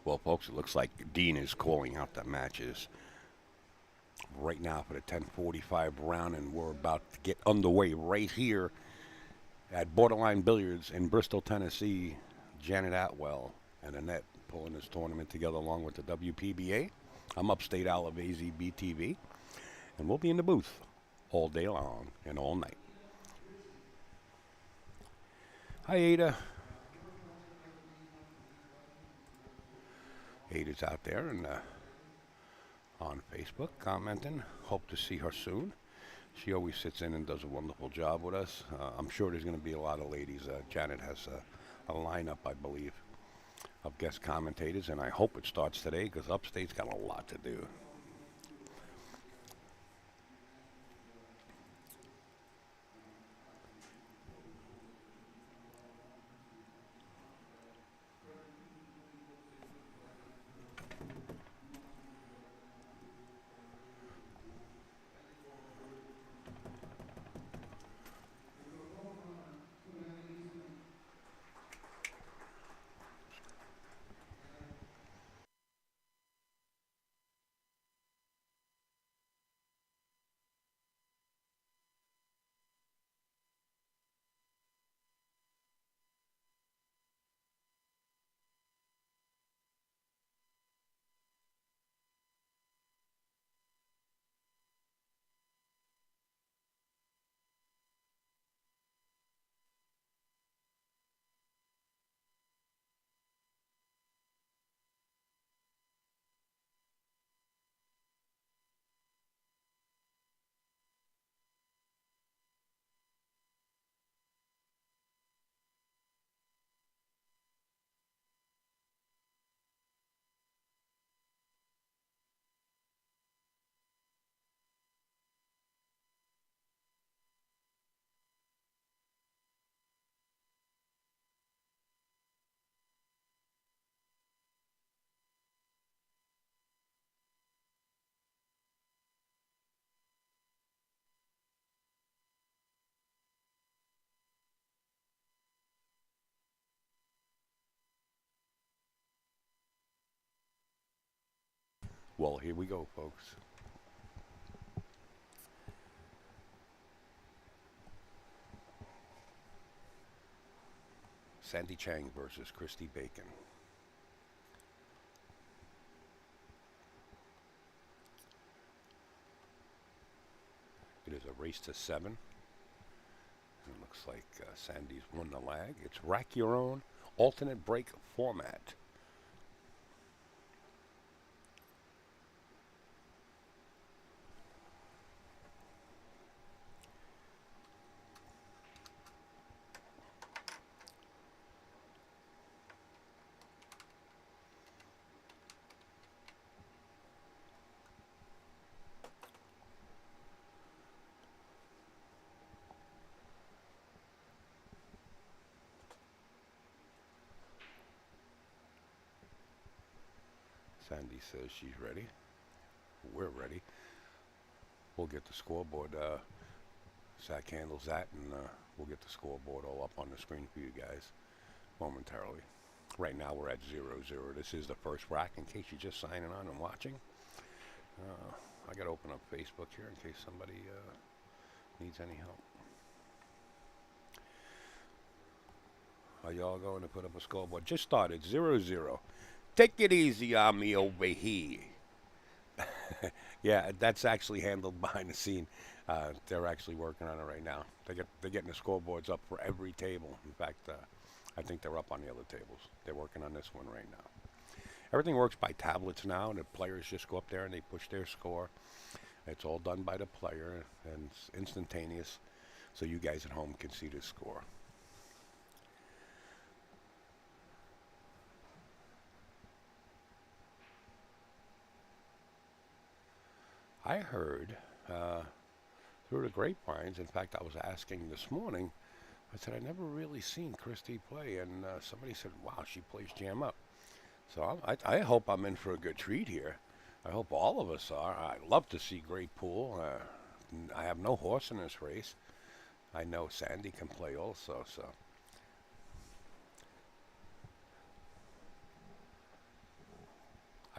Well, folks, it looks like Dean is calling out the matches right now for the 10:45 round, and we're about to get underway right here at Borderline Billiards in Bristol, Tennessee. Janet Atwell and Annette pulling this tournament together along with the WPBA. I'm Upstate Alavese BTV, and we'll be in the booth all day long and all night. Hi, Ada. Ada's out there and on Facebook commenting. Hope to see her soon. She always sits in and does a wonderful job with us. I'm sure there's going to be a lot of ladies. Janet has a lineup, I believe, of guest commentators, and I hope it starts today because Upstate's got a lot to do. Well, here we go, folks. Sandy Chang versus Christy Bacon. It is a race to 7. It looks like Sandy's won the lag. It's rack your own alternate break format. Sandy says she's ready. We're ready. We'll get the scoreboard. Zach handles that, and we'll get the scoreboard all up on the screen for you guys momentarily. Right now we're at 0-0. This is the first rack in case you're just signing on and watching. I got to open up Facebook here in case somebody needs any help. Are y'all going to put up a scoreboard? Just started 0-0. Take it easy on me over here. Yeah, that's actually handled behind the scene. They're actually working on it right now. They're getting the scoreboards up for every table. In fact, I think they're up on the other tables. They're working on this one right now. Everything works by tablets now, and the players just go up there and they push their score. It's all done by the player, and it's instantaneous, so you guys at home can see the score. I heard through the grapevines, in fact, I was asking this morning, I said, I never really seen Christy play, and somebody said, wow, she plays jam up. So I hope I'm in for a good treat here. I hope all of us are. I love to see great pool. I have no horse in this race. I know Sandy can play also, so.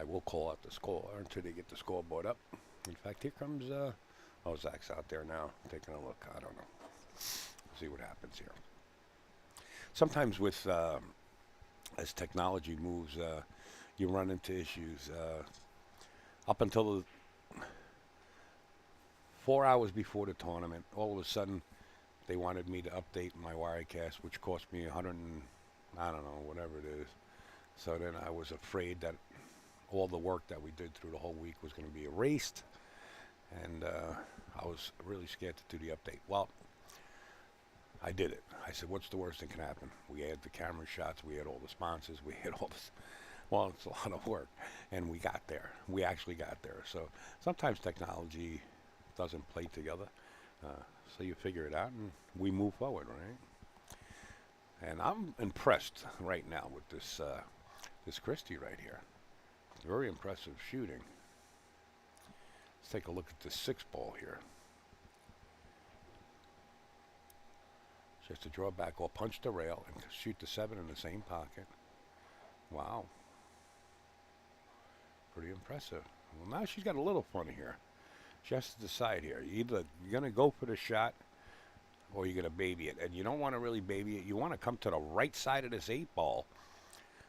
I will call out the score until they get the scoreboard up. In fact, here comes, oh, Zach's out there now taking a look. I don't know. See what happens here. Sometimes with, as technology moves, you run into issues. Up until 4 hours before the tournament, all of a sudden, they wanted me to update my Wirecast, which cost me 100 and, I don't know, whatever it is. So then I was afraid that all the work that we did through the whole week was going to be erased. And I was really scared to do the update. Well, I did it. I said, what's the worst that can happen? We had the camera shots. We had all the sponsors. We had all this. Well, it's a lot of work. And we got there. We actually got there. So sometimes technology doesn't play together. So you figure it out, and we move forward, right? And I'm impressed right now with this this Christie right here. Very impressive shooting. Let's take a look at the 6-ball here. She has to draw back or punch the rail and shoot the 7 in the same pocket. Wow. Pretty impressive. Well, now she's got a little fun here. She has to decide here. Either you're going to go for the shot or you're going to baby it. And you don't want to really baby it. You want to come to the right side of this 8-ball.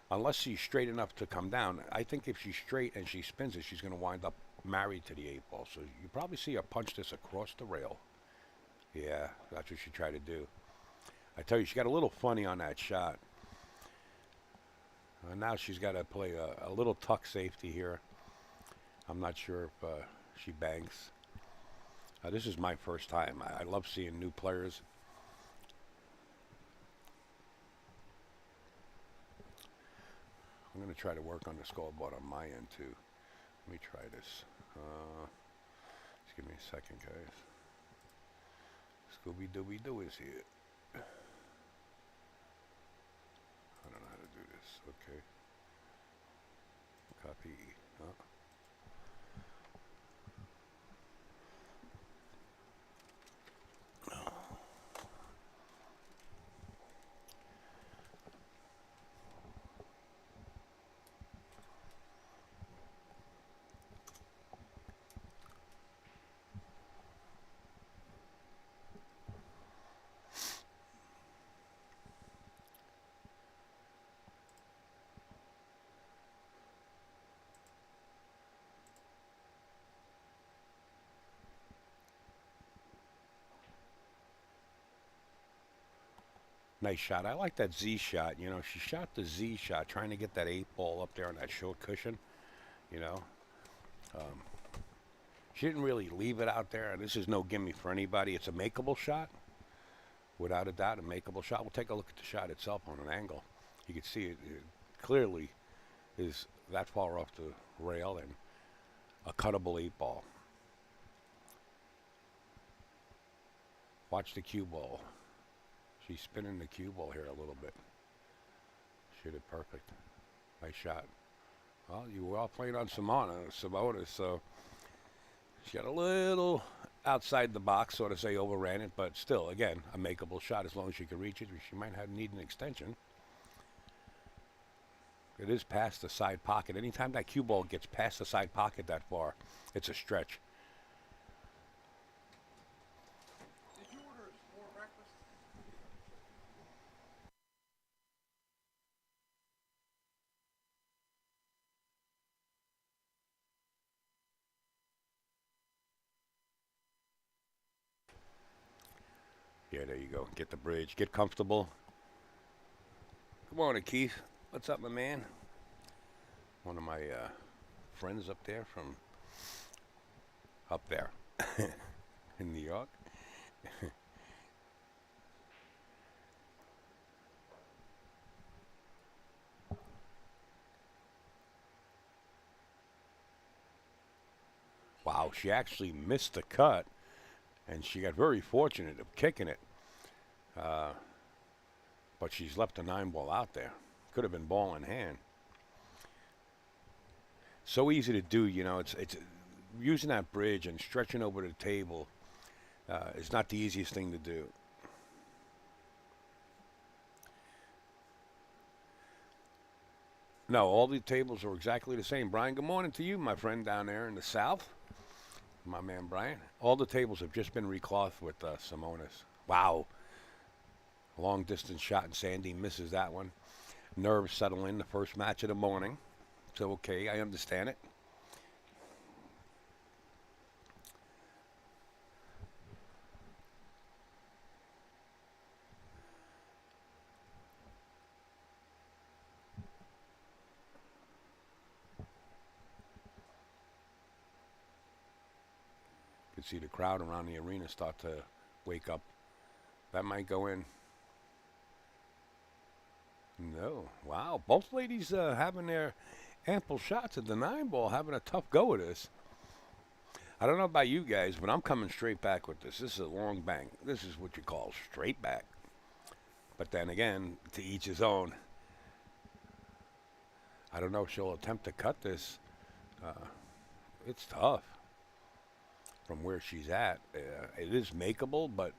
Unless she's straight enough to come down. I think if she's straight and she spins it, she's going to wind up married to the 8-ball. So you probably see her punch this across the rail. Yeah, that's what she tried to do. I tell you, she got a little funny on that shot. Now she's got to play a little tuck safety here. I'm not sure if she banks. This is my first time. I love seeing new players. I'm going to try to work on the scoreboard on my end, too. Let me try this. Just give me a second, guys. Scooby-Dooby-Doo is here. I don't know how to do this. Okay. Copy. Nice shot. I like that Z shot. You know, she shot the Z shot, trying to get that 8-ball up there on that short cushion. You know, she didn't really leave it out there. This is no gimme for anybody. It's a makeable shot, without a doubt, a makeable shot. We'll take a look at the shot itself on an angle. You can see it clearly is that far off the rail and a cuttable 8-ball. Watch the cue ball. She's spinning the cue ball here a little bit. Shoot it perfect. Nice shot. Well, you were all playing on Simona, so she got a little outside the box, so to say, overran it, but still, again, a makeable shot as long as she can reach it. She might need an extension. It is past the side pocket. Anytime that cue ball gets past the side pocket that far, it's a stretch. Yeah, there you go. Get the bridge. Get comfortable. Good morning, Keith. What's up, my man? One of my friends up there from up there in New York. Wow, she actually missed the cut. And she got very fortunate of kicking it. But she's left a 9-ball out there. Could have been ball in hand. So easy to do, you know. It's using that bridge and stretching over the table is not the easiest thing to do. No, all the tables are exactly the same. Brian, good morning to you, my friend down there in the south. My man Brian. All the tables have just been reclothed with Simonis. Wow. Long distance shot and Sandy misses that one. Nerves settle in the first match of the morning. So, okay, I understand it. You can see the crowd around the arena start to wake up. That might go in. No. Wow. Both ladies having their ample shots at the 9-ball, having a tough go at this. I don't know about you guys, but I'm coming straight back with this. This is a long bank. This is what you call straight back. But then again, to each his own. I don't know if she'll attempt to cut this. It's tough from where she's at. It is makeable, but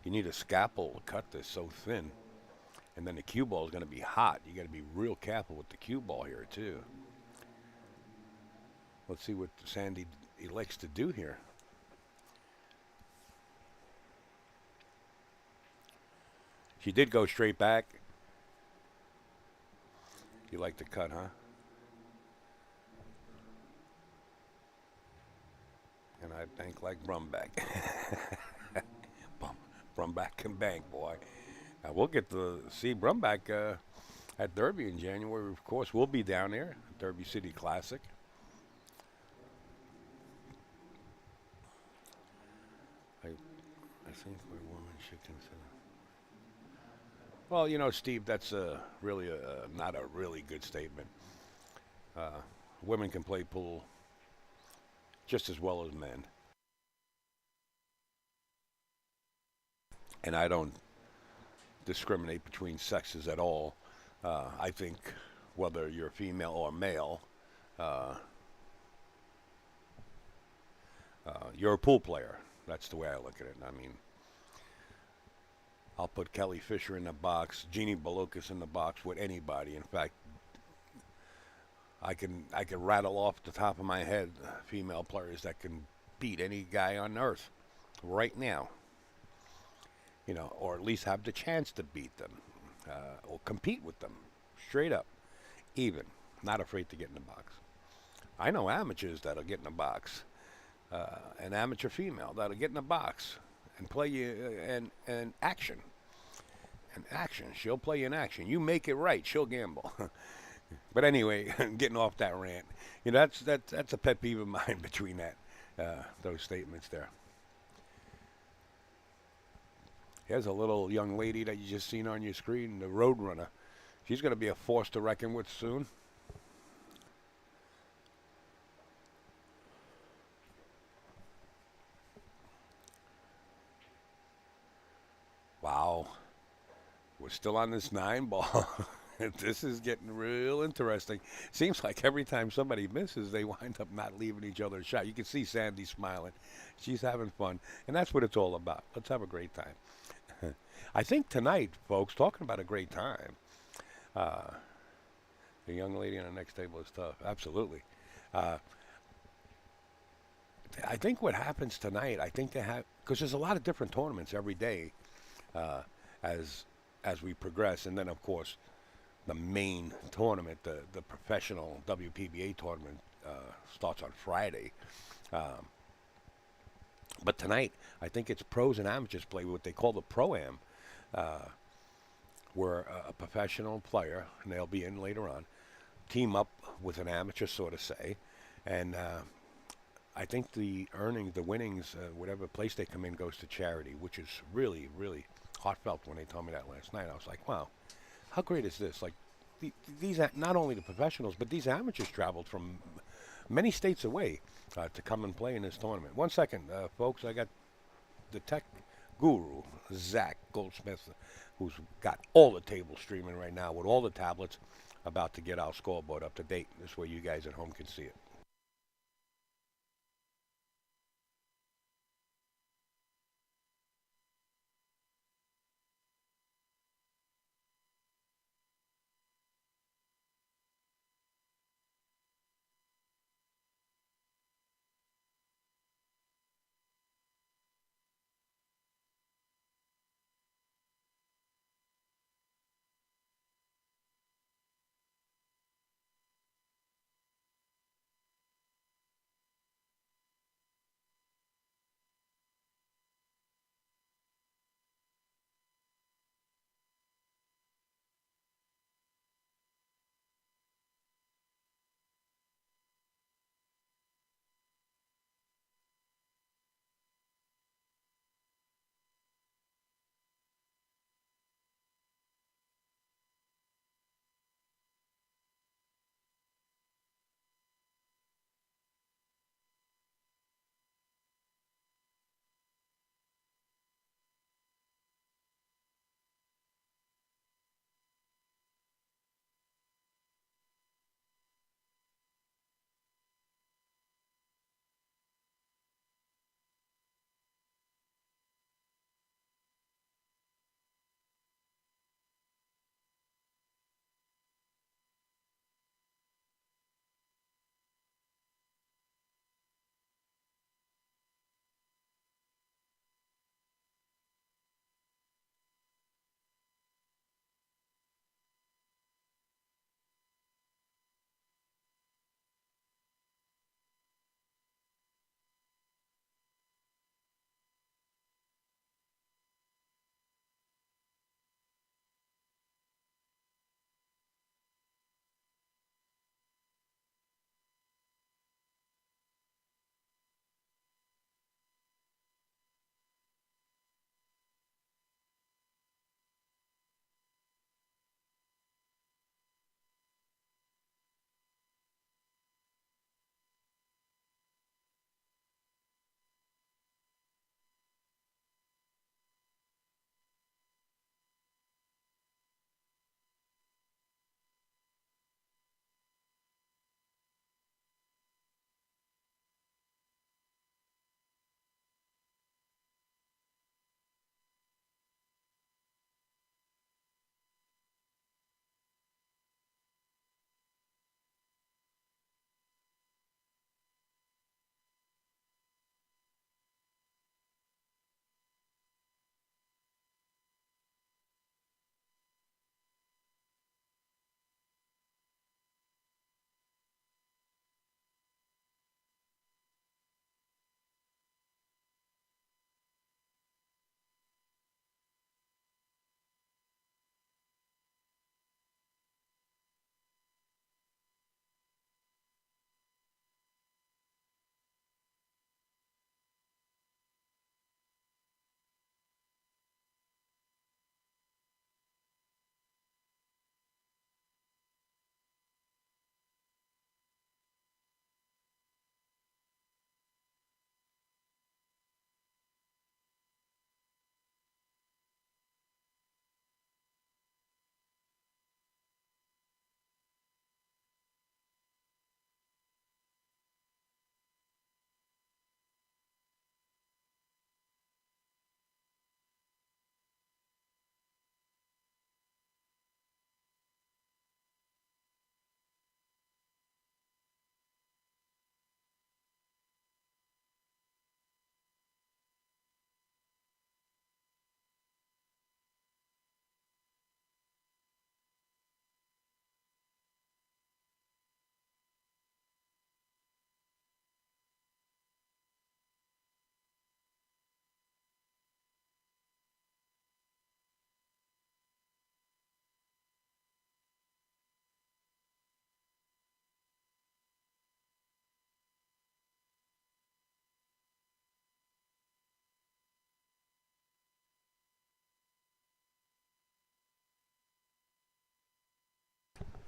you need a scalpel to cut this so thin. And then the cue ball is going to be hot. You got to be real careful with the cue ball here, too. Let's see what Sandy elects to do here. She did go straight back. You like to cut, huh? And I bank like Brumback. Brumback can bank, boy. We'll get to see Brumback at Derby in January. Of course, we'll be down there, Derby City Classic. I think we're women should consider. Well, you know, Steve, that's really not a really good statement. Women can play pool just as well as men. And I don't discriminate between sexes at all. I think whether you're female or male, you're a pool player. That's the way I look at it. I mean, I'll put Kelly Fisher in the box, Jeannie Belucas in the box with anybody. In fact, I can rattle off the top of my head female players that can beat any guy on earth right now. You know, or at least have the chance to beat them, or compete with them, straight up, even. Not afraid to get in the box. I know amateurs that'll get in the box, an amateur female that'll get in the box and play you in action. In action, she'll play you in action. You make it right, she'll gamble. But anyway, getting off that rant, you know, that's a pet peeve of mine between those statements there. Here's a little young lady that you just seen on your screen, the Roadrunner. She's going to be a force to reckon with soon. Wow. We're still on this 9-ball. This is getting real interesting. Seems like every time somebody misses, they wind up not leaving each other a shot. You can see Sandy smiling. She's having fun. And that's what it's all about. Let's have a great time. I think tonight, folks, talking about a great time, the young lady on the next table is tough. Absolutely. I think what happens tonight, I think they have, because there's a lot of different tournaments every day as we progress. And then, of course, the main tournament, the professional WPBA tournament, starts on Friday. But tonight, I think it's pros and amateurs play what they call the Pro-Am, where a professional player, and they'll be in later on, team up with an amateur, so to say. And I think the earnings, the winnings, whatever place they come in goes to charity, which is really, really heartfelt when they told me that last night. I was like, wow, how great is this? Like, these not only the professionals, but these amateurs traveled from many states away to come and play in this tournament. One second, folks. I got the tech guru, Zach Goldsmith, who's got all the tables streaming right now with all the tablets, about to get our scoreboard up to date. This way you guys at home can see it.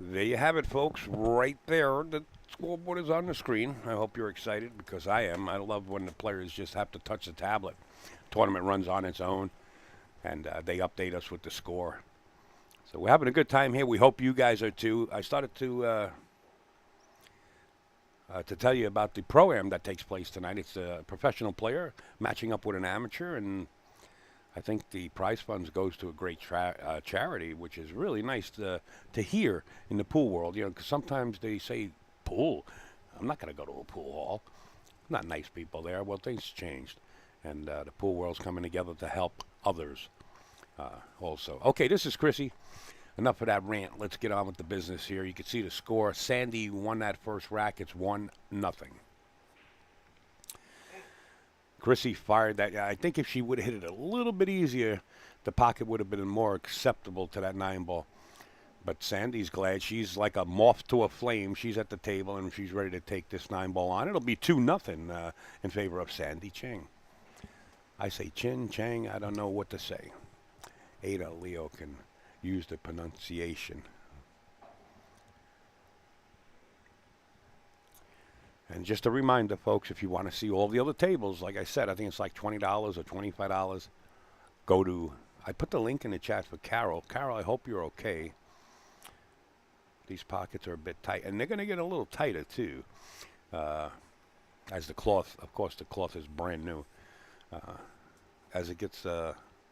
There you have it, folks. Right there. The scoreboard is on the screen. I hope you're excited because I am. I love when the players just have to touch the tablet. Tournament runs on its own, and they update us with the score. So we're having a good time here. We hope you guys are too. I started to tell you about the pro-am that takes place tonight. It's a professional player matching up with an amateur, and I think the prize funds goes to a great charity, which is really nice to hear in the pool world. You know, because sometimes they say, pool? I'm not going to go to a pool hall. Not nice people there. Well, things changed, and the pool world's coming together to help others also. Okay, this is Chrissy. Enough of that rant. Let's get on with the business here. You can see the score. Sandy won that first rack. It's 1-0. Chrissy fired that. I think if she would have hit it a little bit easier, the pocket would have been more acceptable to that 9-ball. But Sandy's glad. She's like a moth to a flame. She's at the table, and she's ready to take this 9-ball on. It'll be 2-0 in favor of Sandy Chang. I say Chang. I don't know what to say. Ada Leo can use the pronunciation. And just a reminder, folks, if you want to see all the other tables, like I said, I think it's like $20 or $25. Go to, I put the link in the chat for Carol. Carol, I hope you're okay. These pockets are a bit tight, and they're going to get a little tighter, too. As the cloth, of course, the cloth is brand new. As it gets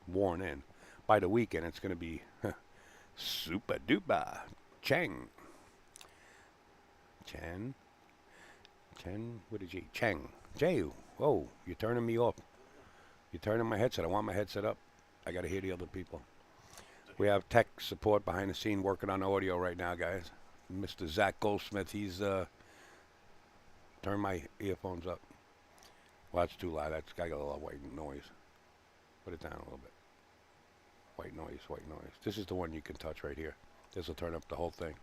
worn in. By the weekend, it's going to be super duper. Chang. What is he? Chang. Jay. Whoa, you're turning me off. You're turning my headset. I want my headset up. I got to hear the other people. We have tech support behind the scene working on audio right now, guys. Mr. Zach Goldsmith, he's turned my earphones up. Well, that's too loud. That's got a little white noise. Put it down a little bit. White noise. This is the one you can touch right here. This will turn up the whole thing.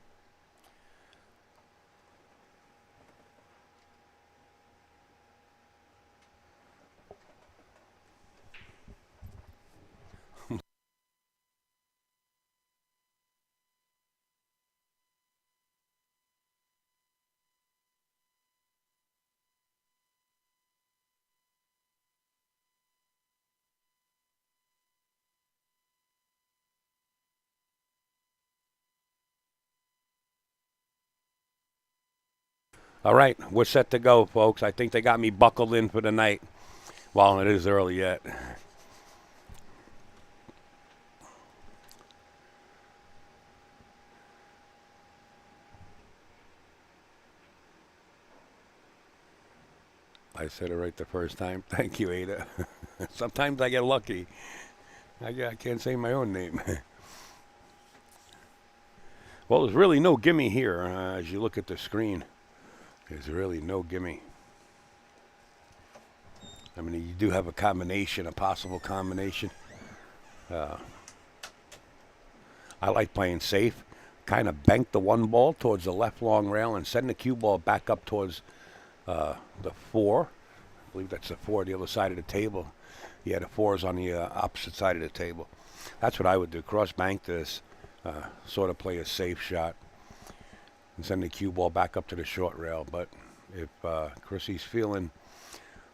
All right, we're set to go, folks. I think they got me buckled in for the night. Well, it is early yet. I said it right the first time. Thank you, Ada. Sometimes I get lucky. I can't say my own name. Well, there's really no gimme here as you look at the screen. There's really no gimme. I mean, you do have a combination, a possible combination. I like playing safe. Kind of bank the 1-ball towards the left long rail and send the cue ball back up towards the 4. I believe that's the 4, the other side of the table. Yeah, the 4 is on the opposite side of the table. That's what I would do. Cross bank this, sort of play a safe shot. And send the cue ball back up to the short rail. But if Chrissy's feeling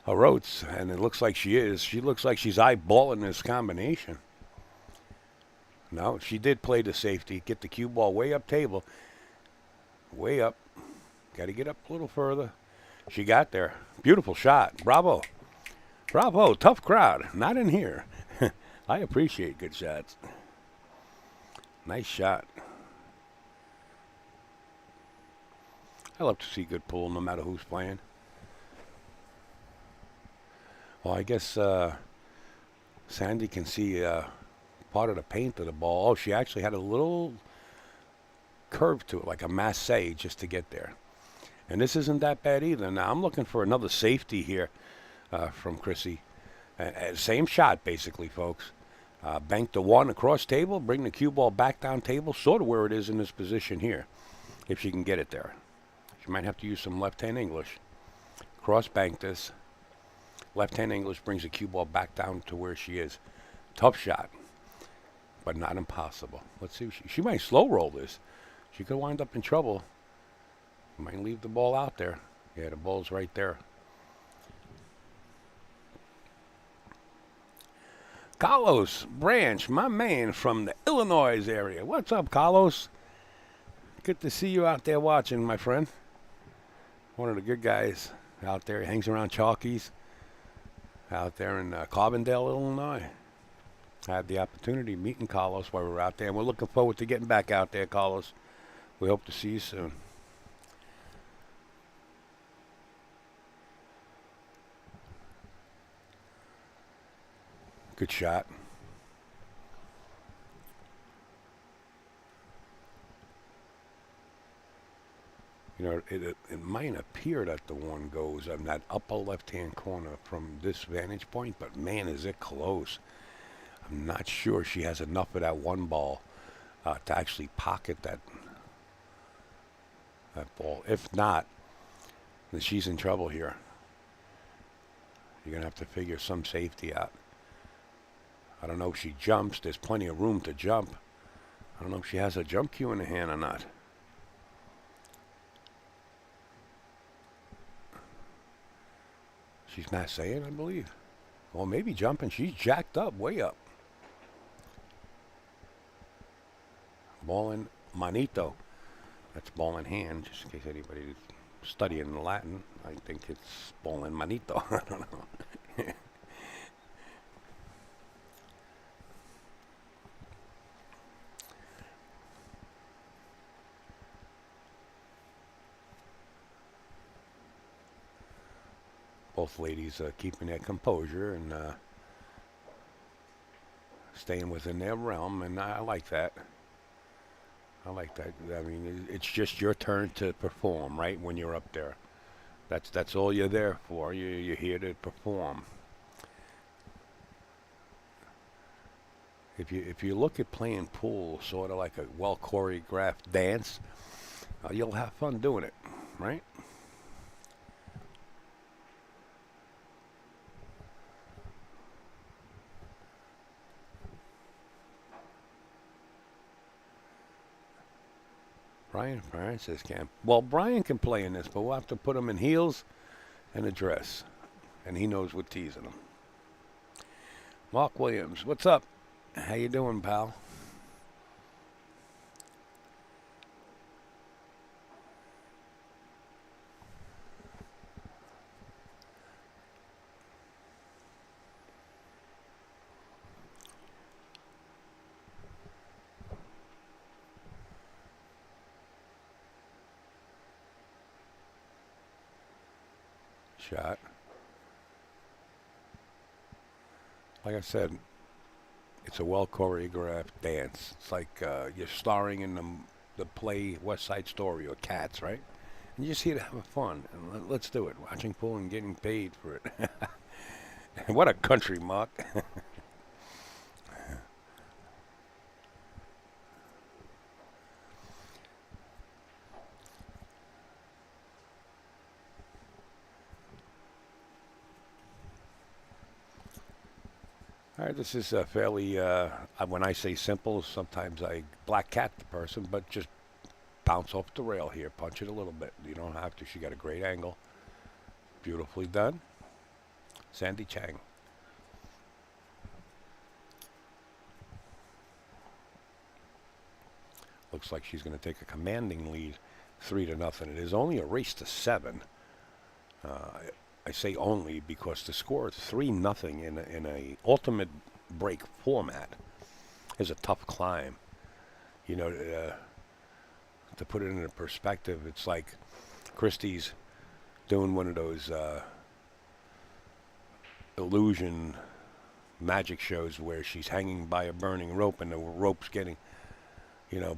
her oats, and it looks like she is, she looks like she's eyeballing this combination. No, she did play the safety. Get the cue ball way up table. Way up. Got to get up a little further. She got there. Beautiful shot. Bravo. Bravo. Tough crowd. Not in here. I appreciate good shots. Nice shot. I love to see good pool no matter who's playing. Well, I guess Sandy can see part of the paint of the ball. Oh, she actually had a little curve to it, like a massé, just to get there. And this isn't that bad either. Now, I'm looking for another safety here from Chrissy. Same shot, basically, folks. Bank the 1 across table, bring the cue ball back down table, sort of where it is in this position here, if she can get it there. She might have to use some left-hand English. Cross bank this. Left-hand English brings the cue ball back down to where she is. Tough shot, but not impossible. Let's see. She might slow roll this. She could wind up in trouble. Might leave the ball out there. Yeah, the ball's right there. Carlos Branch, my man from the Illinois area. What's up, Carlos? Good to see you out there watching, my friend. One of the good guys out there. He hangs around Chalkies out there in Carbondale, Illinois. I had the opportunity of meeting Carlos while we were out there, and we're looking forward to getting back out there, Carlos. We hope to see you soon. Good shot. You know, it might appear that the one goes in that upper left-hand corner from this vantage point, but man, is it close. I'm not sure she has enough of that one ball to actually pocket that ball. If not, then she's in trouble here. You're going to have to figure some safety out. I don't know if she jumps. There's plenty of room to jump. I don't know if she has a jump cue in the hand or not. She's not saying, I believe. Well, maybe jumping. She's jacked up, way up. Ball in manito. That's ball in hand, just in case anybody's studying Latin. I think it's ball in manito. I don't know. Both ladies keeping their composure and staying within their realm, and I like that. I like that. I mean, it's just your turn to perform, right? When you're up there, that's all you're there for. You're here to perform. If you look at playing pool sort of like a well choreographed dance, you'll have fun doing it, right? Brian says can't. Well, Brian can play in this, but we'll have to put him in heels and a dress. And he knows we're teasing him. Mark Williams, what's up? How you doing, pal? Shot. Like I said, it's a well choreographed dance. It's like you're starring in the play West Side Story or Cats, right? And you're just here to have fun. And let's do it. Watching pool and getting paid for it. What a country, Mark. All right, this is fairly, when I say simple, sometimes I black cat the person, but just bounce off the rail here, punch it a little bit. You don't have to. She got a great angle. Beautifully done. Sandy Chang. Looks like she's going to take a commanding lead, 3-0. It is only a race to 7. I say only because the score is 3-0 in a ultimate break format is a tough climb. You know, to put it into perspective, it's like Christie's doing one of those illusion magic shows where she's hanging by a burning rope and the rope's getting,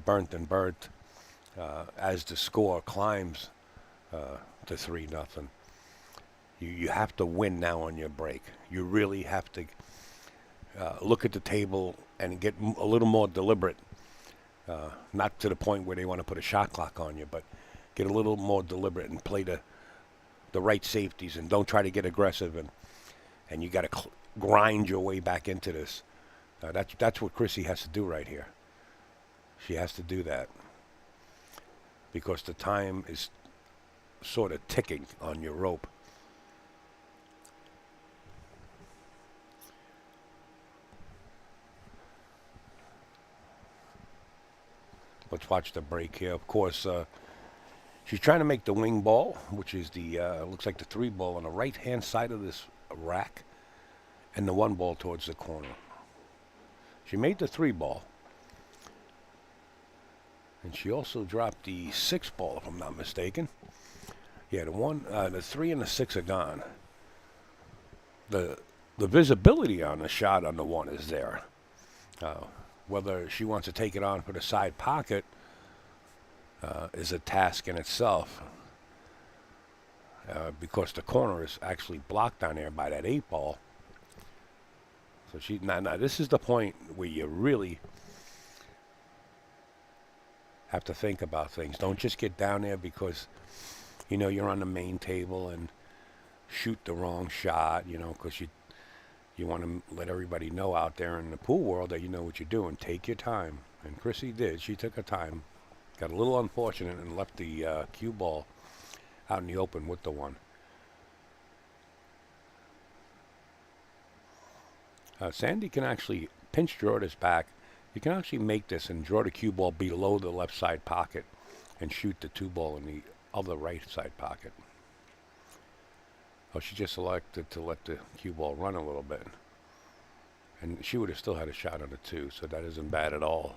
burnt and burnt as the score climbs to 3-0. You have to win now on your break. You really have to look at the table and get a little more deliberate. Not to the point where they want to put a shot clock on you, but get a little more deliberate and play the right safeties and don't try to get aggressive. And you got to grind your way back into this. That's what Chrissy has to do right here. She has to do that. because the time is sort of ticking on your rope. Let's watch the break here. Of course, she's trying to make the wing ball, which is the looks like the 3 ball on the right-hand side of this rack, and the 1 ball towards the corner. She made the 3 ball, and she also dropped the 6 ball, if I'm not mistaken. Yeah, the 3 and the 6 are gone. The visibility on the shot on the 1 is there. Whether she wants to take it on for the side pocket is a task in itself, because the corner is actually blocked down there by that 8 ball. So now this is the point where you really have to think about things. Don't just get down there because you know you're on the main table and shoot the wrong shot, you know, because you want to let everybody know out there in the pool world that you know what you're doing. Take your time. And Chrissy did. She took her time. Got a little unfortunate and left the cue ball out in the open with the 1. Sandy can actually pinch draw this back. You can actually make this and draw the cue ball below the left side pocket and shoot the 2 ball in the other right side pocket. Oh, she just elected to let the cue ball run a little bit. And she would have still had a shot on the 2, so that isn't bad at all.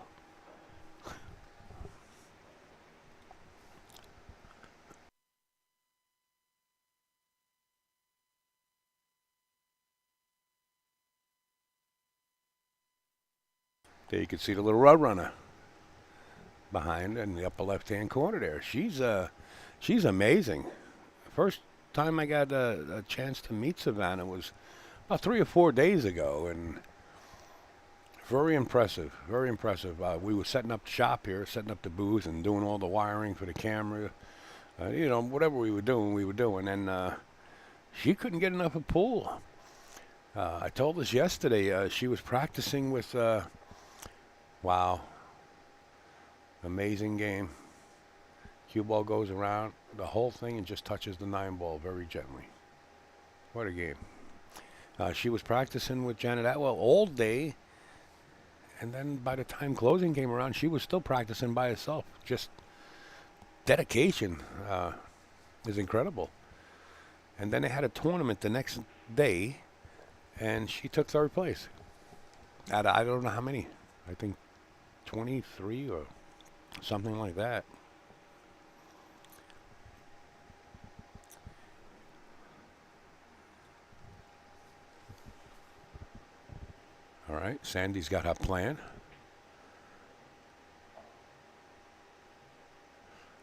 There you can see the little road runner behind in the upper left-hand corner there. She's amazing. First time I got a chance to meet Savannah was about 3 or 4 days ago, and very impressive, very impressive. We were setting up shop here, setting up the booth and doing all the wiring for the camera. You know, whatever we were doing. And she couldn't get enough of pool. I told us yesterday she was practicing with, wow, amazing game. Cue ball goes around the whole thing and just touches the 9 ball very gently. What a game. She was practicing with Janet Atwell all day, and then by the time closing came around, she was still practicing by herself. Just dedication is incredible. And then they had a tournament the next day, and she took 3rd place. Out of, I don't know how many. I think 23 or something like that. All right, Sandy's got her plan.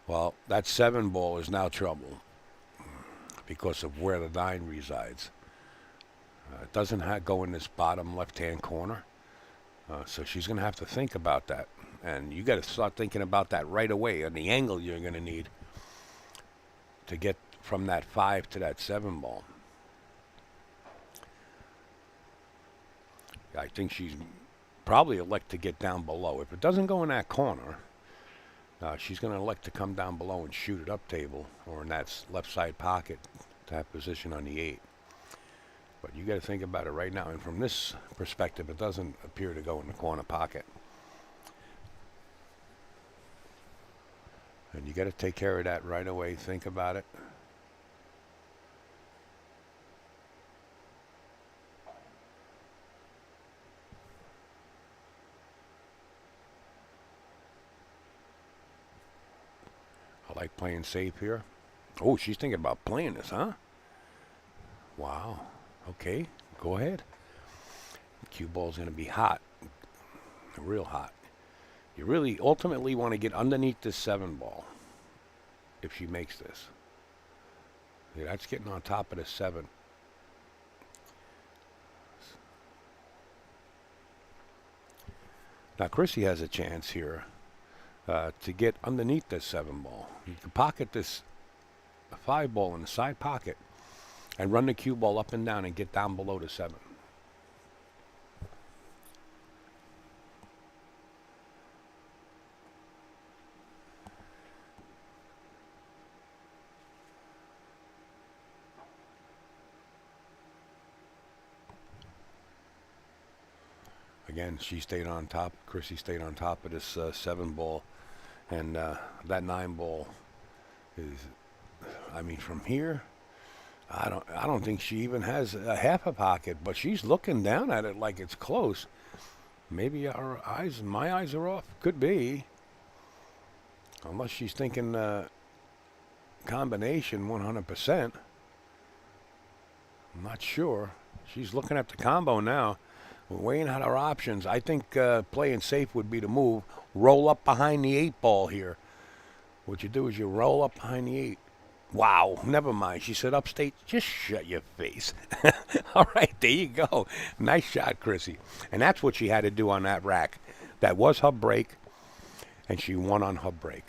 Well, that 7 ball is now trouble because of where the 9 resides. It doesn't go in this bottom left-hand corner, so she's going to have to think about that. And you got to start thinking about that right away and the angle you're going to need to get from that 5 to that 7 ball. I think she's probably elect to get down below. If it doesn't go in that corner, she's going to elect to come down below and shoot it up table or in that left side pocket to have position on the 8. But you got to think about it right now. And from this perspective, it doesn't appear to go in the corner pocket. And you got to take care of that right away. Think about it. I like playing safe here. Oh, she's thinking about playing this, huh? Wow. Okay, go ahead. The cue ball's going to be hot. Real hot. You really ultimately want to get underneath this 7 ball if she makes this. Yeah, that's getting on top of the 7. Now, Chrissy has a chance here to get underneath this 7 ball. You can pocket this 5 ball in the side pocket and run the cue ball up and down and get down below the 7. again, she stayed on top. Chrissy stayed on top of this 7 ball, and that 9 ball is, I mean, from here, I don't think she even has a half a pocket, but she's looking down at it like it's close. Maybe my eyes are off. Could be, unless she's thinking combination 100%. I'm not sure. She's looking at the combo now. We're weighing out our options. I think playing safe would be the move. Roll up behind the 8 ball here. What you do is you roll up behind the 8. Wow, never mind. She said, Upstate, just shut your face. All right, there you go. Nice shot, Chrissy. And that's what she had to do on that rack. That was her break, and she won on her break.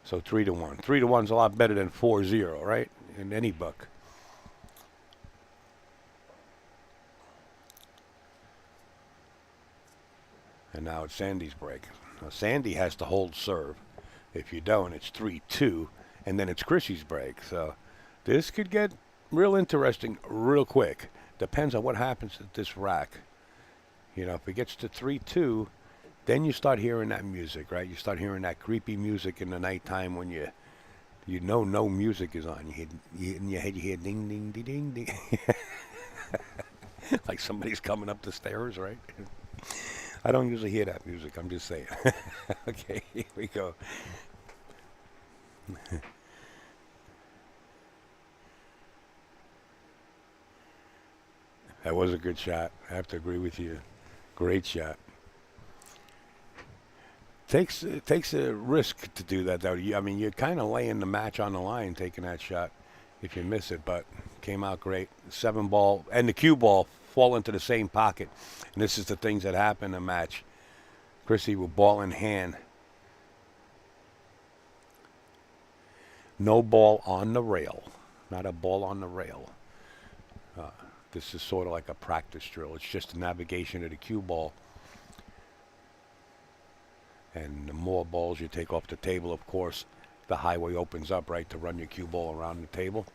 So 3-1. 3-1's a lot better than 4-0, right? In any book. And now it's Sandy's break. Now Sandy has to hold serve. If you don't, it's 3-2. And then it's Chrissy's break. So this could get real interesting real quick. Depends on what happens at this rack. You know, if it gets to 3-2, then you start hearing that music, right? You start hearing that creepy music in the nighttime when you know no music is on. In your head you hear ding, ding, ding, ding, ding. Like somebody's coming up the stairs, right? I don't usually hear that music. I'm just saying. Okay, here we go. That was a good shot. I have to agree with you. Great shot. It takes a risk to do that, though. I mean, you're kind of laying the match on the line taking that shot if you miss it, but came out great. 7 ball and the cue ball fall into the same pocket. And this is the things that happen in the match. Chrissy with ball in hand. No ball on the rail. Not a ball on the rail. This is sort of like a practice drill. It's just a navigation of the cue ball. And the more balls you take off the table, of course, the highway opens up, right, to run your cue ball around the table.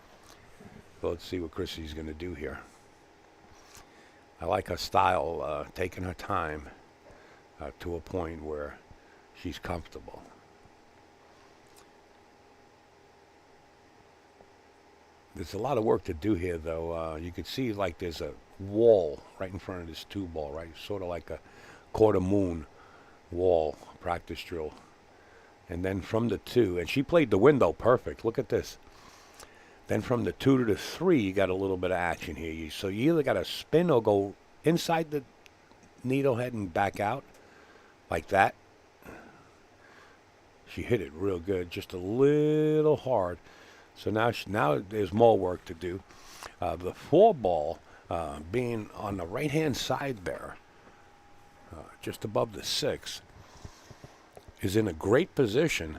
So let's see what Chrissy's going to do here. I like her style, taking her time to a point where she's comfortable. There's a lot of work to do here, though. You can see like there's a wall right in front of this 2 ball, right? Sort of like a quarter moon wall practice drill. And then from the 2, and she played the window perfect. Look at this. Then from the 2 to the 3, you got a little bit of action here. So you either got to spin or go inside the needle head and back out like that. She hit it real good, just a little hard. So now there's more work to do. The 4 ball being on the right-hand side there, just above the 6, is in a great position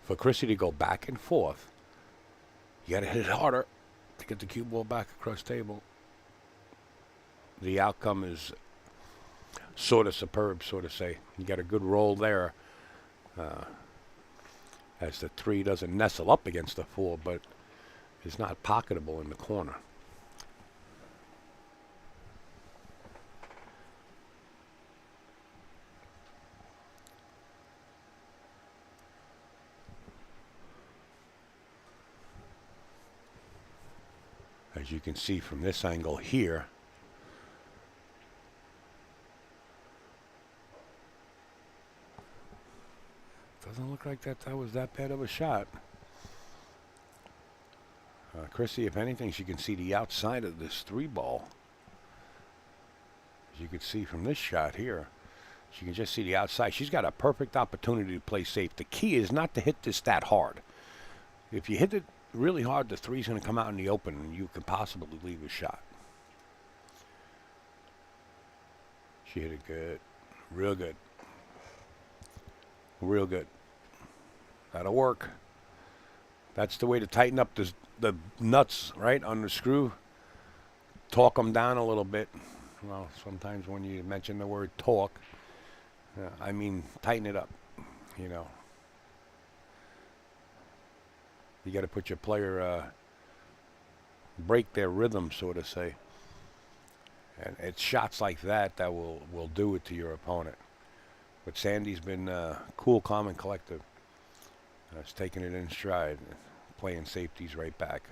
for Chrissy to go back and forth. You got to hit it harder to get the cue ball back across the table. The outcome is sort of superb, so to say. You got a good roll there. As the 3 doesn't nestle up against the 4, but is not pocketable in the corner. As you can see from this angle here, doesn't look like that was that bad of a shot. Chrissy, if anything, she can see the outside of this 3 ball. As you can see from this shot here, she can just see the outside. She's got a perfect opportunity to play safe. The key is not to hit this that hard. If you hit it really hard, the 3's going to come out in the open, and you could possibly leave a shot. She hit it good. Real good. Real good. That'll work. That's the way to tighten up the nuts, right, on the screw. Torque them down a little bit. Well, sometimes when you mention the word torque, I mean tighten it up, you know. You got to put your player, break their rhythm, so to say. And it's shots like that that will do it to your opponent. But Sandy's been cool, calm, and collective. She's taking it in stride, playing safeties right back.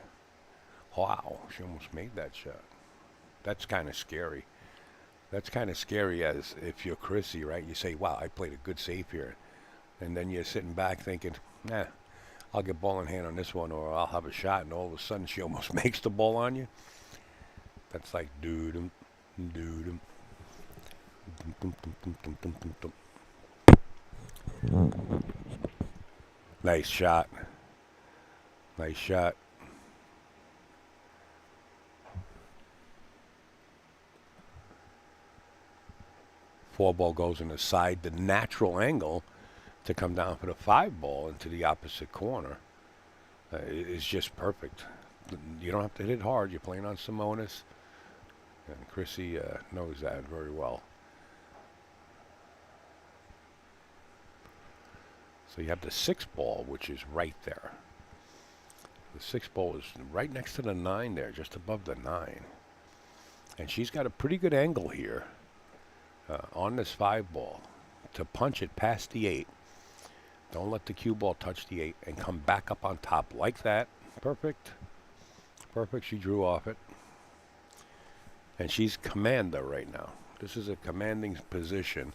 Wow, she almost made that shot. That's kind of scary. That's kind of scary as if you're Chrissy, right? You say, wow, I played a good save here. And then you're sitting back thinking, nah, I'll get ball in hand on this one, or I'll have a shot, and all of a sudden she almost makes the ball on you. That's like, doo-dum, doo-dum. Nice shot. Nice shot. Four ball goes in the side, the natural angle to come down for the five ball into the opposite corner is just perfect. You don't have to hit it hard. You're playing on Simonis, and Chrissy knows that very well. So you have the six ball, which is right there. The six ball is right next to the 9 there, just above the 9. And she's got a pretty good angle here on this 5 ball to punch it past the 8. Don't let the cue ball touch the 8 and come back up on top like that. Perfect. Perfect. She drew off it. And she's commander right now. This is a commanding position.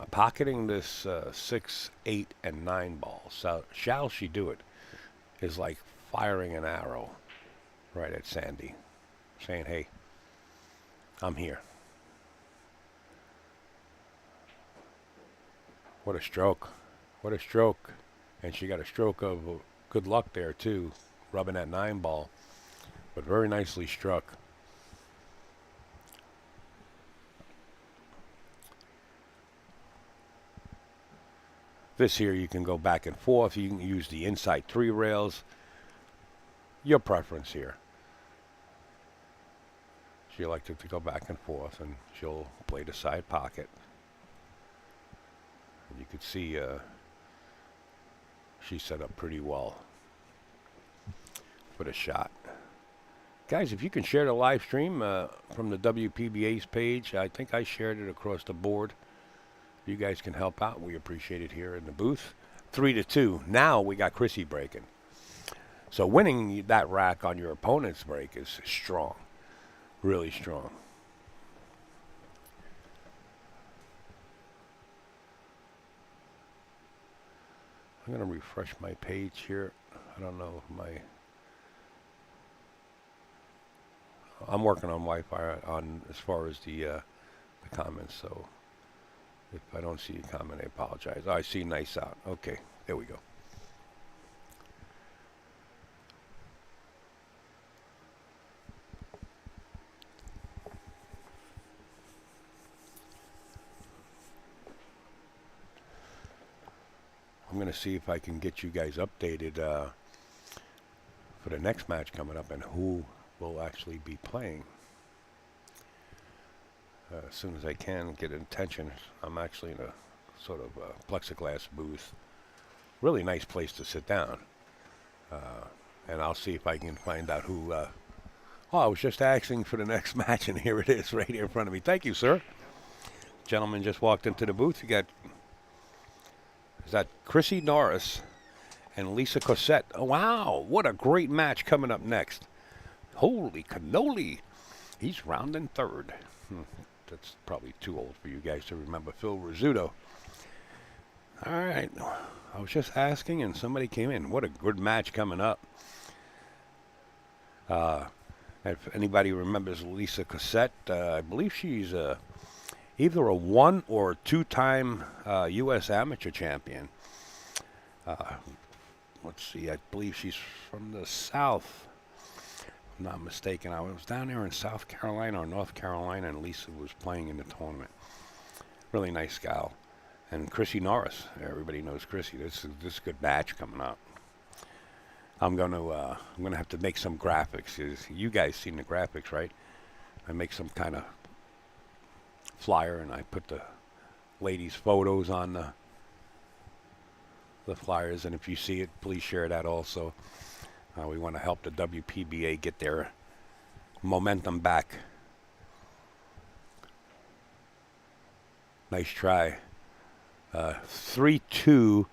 Pocketing this 6, 8, and 9 ball. So shall she do it is like firing an arrow right at Sandy, saying, hey, I'm here. What a stroke. What a stroke. And she got a stroke of good luck there, too, rubbing that 9 ball. But very nicely struck. This here, you can go back and forth. You can use the inside 3 rails. Your preference here. She elected to go back and forth, and she'll play the side pocket. And you could see she set up pretty well for the shot. Guys, if you can share the live stream from the WPBA's page, I think I shared it across the board. You guys can help out. We appreciate it here in the booth. 3-2. Now we got Chrissy breaking. So winning that rack on your opponent's break is strong. Really strong. I'm going to refresh my page here. I don't know if I'm working on Wi-Fi on as far as the comments, so if I don't see a comment, I apologize. Oh, I see nice out. Okay, there we go. I'm going to see if I can get you guys updated for the next match coming up and who will actually be playing. As soon as I can get attention. I'm actually in a sort of plexiglass booth. Really nice place to sit down. And I'll see if I can find out who... oh, I was just asking for the next match, and here it is right here in front of me. Thank you, sir. Gentleman just walked into the booth. You got... Is that Chrissy Norris and Lisa Cossette? Oh, wow, what a great match coming up next. Holy cannoli. He's rounding third. That's probably too old for you guys to remember. Phil Rizzuto. All right. I was just asking, and somebody came in. What a good match coming up. If anybody remembers Lisa Cossette, I believe she's either a 1 or 2-time U.S. amateur champion. Let's see. I believe she's from the South. I'm not mistaken. I was down there in South Carolina or North Carolina, and Lisa was playing in the tournament. Really nice gal. And Chrissy Norris. Everybody knows Chrissy. This is a good match coming up. I'm gonna have to make some graphics. You guys seen the graphics, right? I make some kind of flyer, and I put the ladies' photos on the flyers. And if you see it, please share that also. We want to help the WPBA get their momentum back. Nice try. 3-2.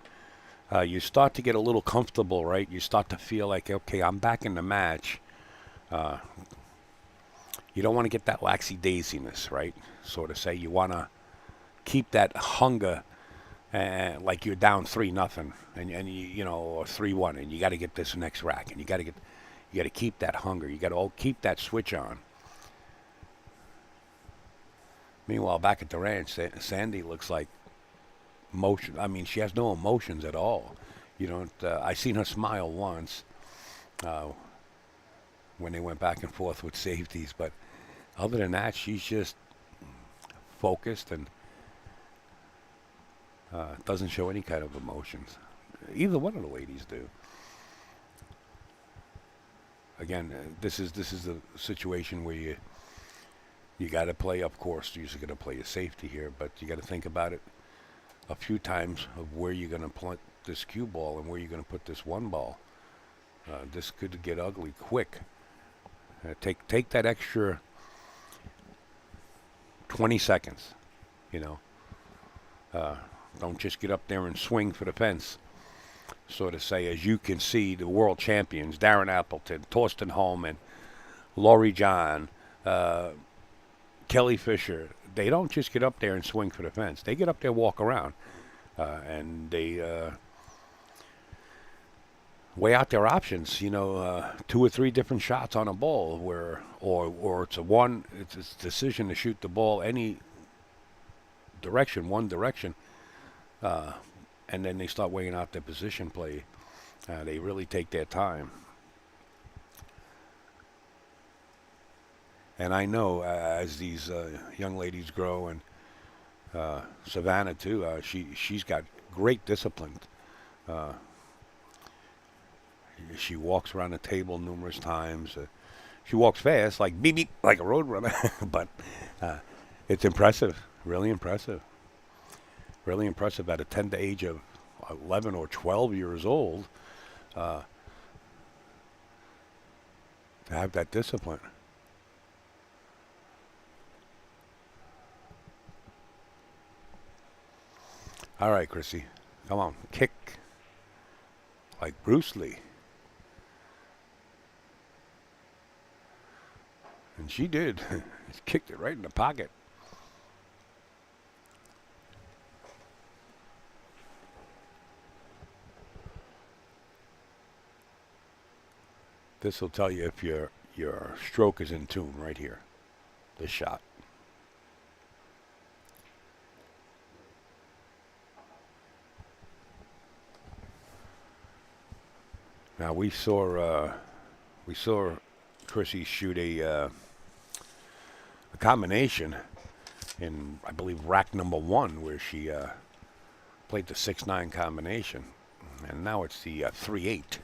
You start to get a little comfortable, right? You start to feel like, okay, I'm back in the match. You don't want to get that laxy-daisyness, right? Sort of say you want to keep that hunger, like you're down 3-0, and you know, or 3-1, and you got to get this next rack, and you got to keep that hunger. You got to keep that switch on. Meanwhile, back at the ranch, Sandy looks like motion. I mean, she has no emotions at all. You don't. I seen her smile once when they went back and forth with safeties, but other than that, she's just focused and doesn't show any kind of emotions. Either one of the ladies do. Again, this is the situation where you got to play. Of course, you're going to play a safety here, but you got to think about it a few times of where you're going to put this cue ball and where you're going to put this one ball. This could get ugly quick. Take that extra 20 seconds, you know. Don't just get up there and swing for the fence. Sort of say, as you can see, the world champions, Darren Appleton, Torsten Houseman, Laurie John, Kelly Fisher, they don't just get up there and swing for the fence. They get up there, walk around, and they weigh out their options. You know, 2 or 3 different shots on a ball, or it's a decision to shoot the ball any direction, one direction, and then they start weighing out their position play. They really take their time. And I know as these young ladies grow, and Savannah too, she's got great discipline. She walks around the table numerous times. She walks fast, like beep beep, like a road runner, but it's impressive, really impressive. Really impressive at a tender age of 11 or 12 years old to have that discipline. All right, Chrissy, come on, kick like Bruce Lee. And she did. She kicked it right in the pocket. This will tell you if your stroke is in tune right here. This shot. Now we saw Chrissy shoot a combination in, I believe, rack number 1, where she played the 6-9 combination, and now it's the 3-8.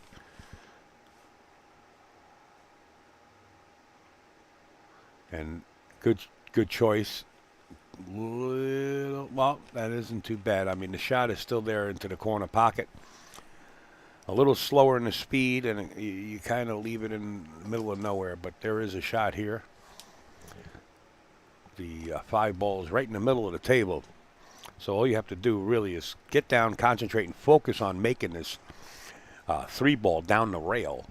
And good choice. Well, that isn't too bad. I mean, the shot is still there into the corner pocket. A little slower in the speed, and you kind of leave it in the middle of nowhere. But there is a shot here. The 5 ball is right in the middle of the table. So all you have to do really is get down, concentrate, and focus on making this 3 ball down the rail.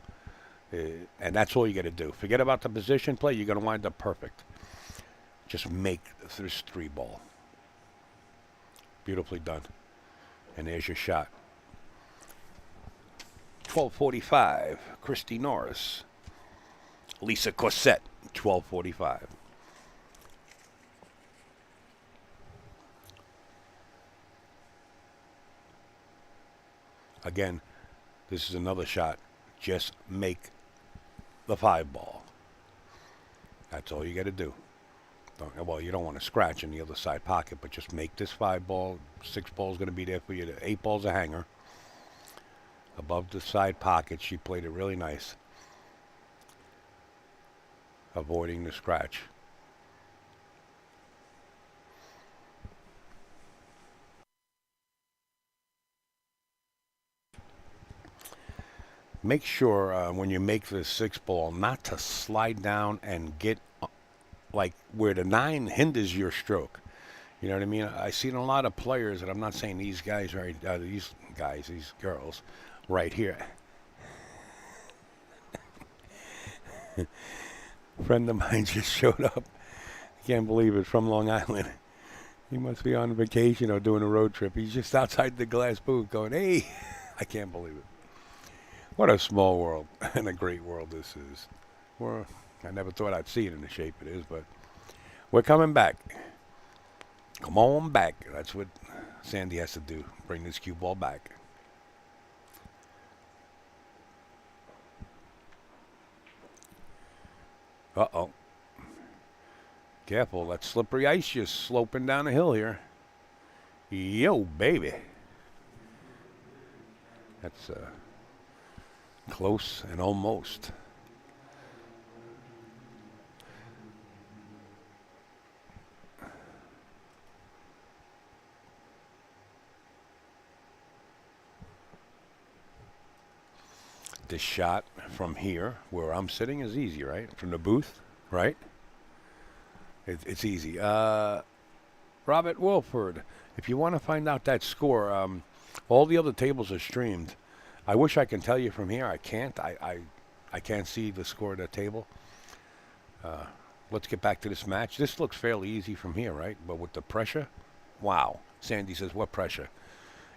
And that's all you got to do. Forget about the position play. You're going to wind up perfect. Just make this 3 ball. Beautifully done. And there's your shot. 12:45. Christy Norris. Lisa Cossette. 12:45. Again, this is another shot. Just make the 5 ball. That's all you got to do. Well, you don't want to scratch in the other side pocket, but just make this 5 ball. 6 ball is going to be there for you. The 8 ball's a hanger. Above the side pocket, she played it really nice. Avoiding the scratch. Make sure when you make the 6 ball not to slide down and get like where the 9 hinders your stroke. You know what I mean? I seen a lot of players, and I'm not saying these guys right, these girls, right here. A friend of mine just showed up. I can't believe it, from Long Island. He must be on vacation or doing a road trip. He's just outside the glass booth going, hey, I can't believe it. What a small world and a great world this is. Well, I never thought I'd see it in the shape it is, but we're coming back. Come on back. That's what Sandy has to do, bring this cue ball back. Uh-oh. Careful, that slippery ice just sloping down the hill here. Yo, baby. That's close and almost. This shot from here, where I'm sitting, is easy, right? From the booth, right? It's easy. Robert Wilford, if you want to find out that score, all the other tables are streamed. I wish I can tell you from here. I can't. I can't see the score of the table. Let's get back to this match. This looks fairly easy from here, right? But with the pressure, wow. Sandy says, what pressure?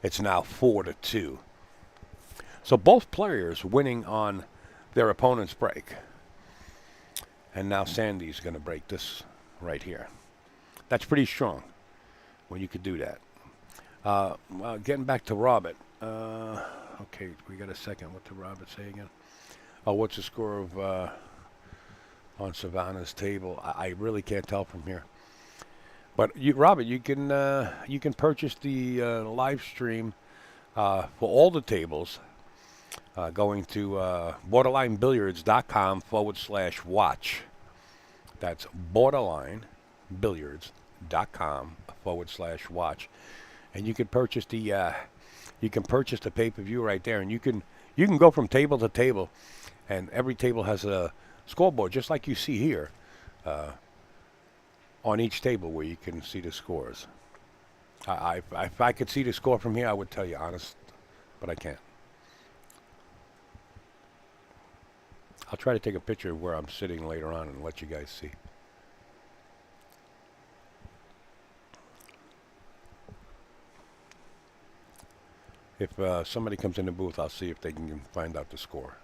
It's now 4-2. So both players winning on their opponent's break. And now Sandy's going to break this right here. That's pretty strong when you could do that. Getting back to Robert. Okay, we got a second. What did Robert say again? Oh, what's the score of on Savannah's table? I really can't tell from here. But Robert, you can purchase the live stream for all the tables. Going to borderlinebilliards.com/watch. That's borderlinebilliards.com/watch. And you can purchase the pay-per-view right there, and you can go from table to table, and every table has a scoreboard just like you see here on each table where you can see the scores. If I could see the score from here, I would tell you honest, but I can't. I'll try to take a picture of where I'm sitting later on and let you guys see. If somebody comes in the booth, I'll see if they can find out the score.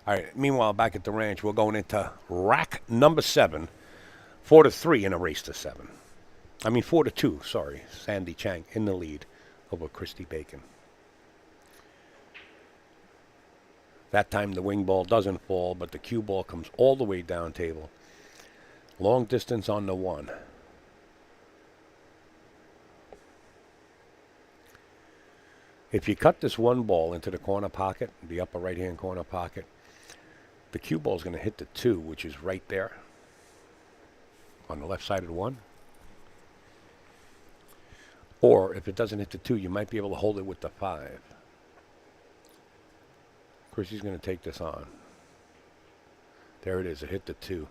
All right, meanwhile, back at the ranch, we're going into rack number 7, 4-3 in a race to 7. 4-2, sorry. Sandy Chang in the lead over Christy Bacon. That time the wing ball doesn't fall, but the cue ball comes all the way down table. Long distance on the 1. If you cut this one ball into the corner pocket, the upper right-hand corner pocket, the cue ball is going to hit the 2, which is right there on the left side of the 1. Or if it doesn't hit the 2, you might be able to hold it with the 5. Chrissy's going to take this on. There it is. It hit the 2.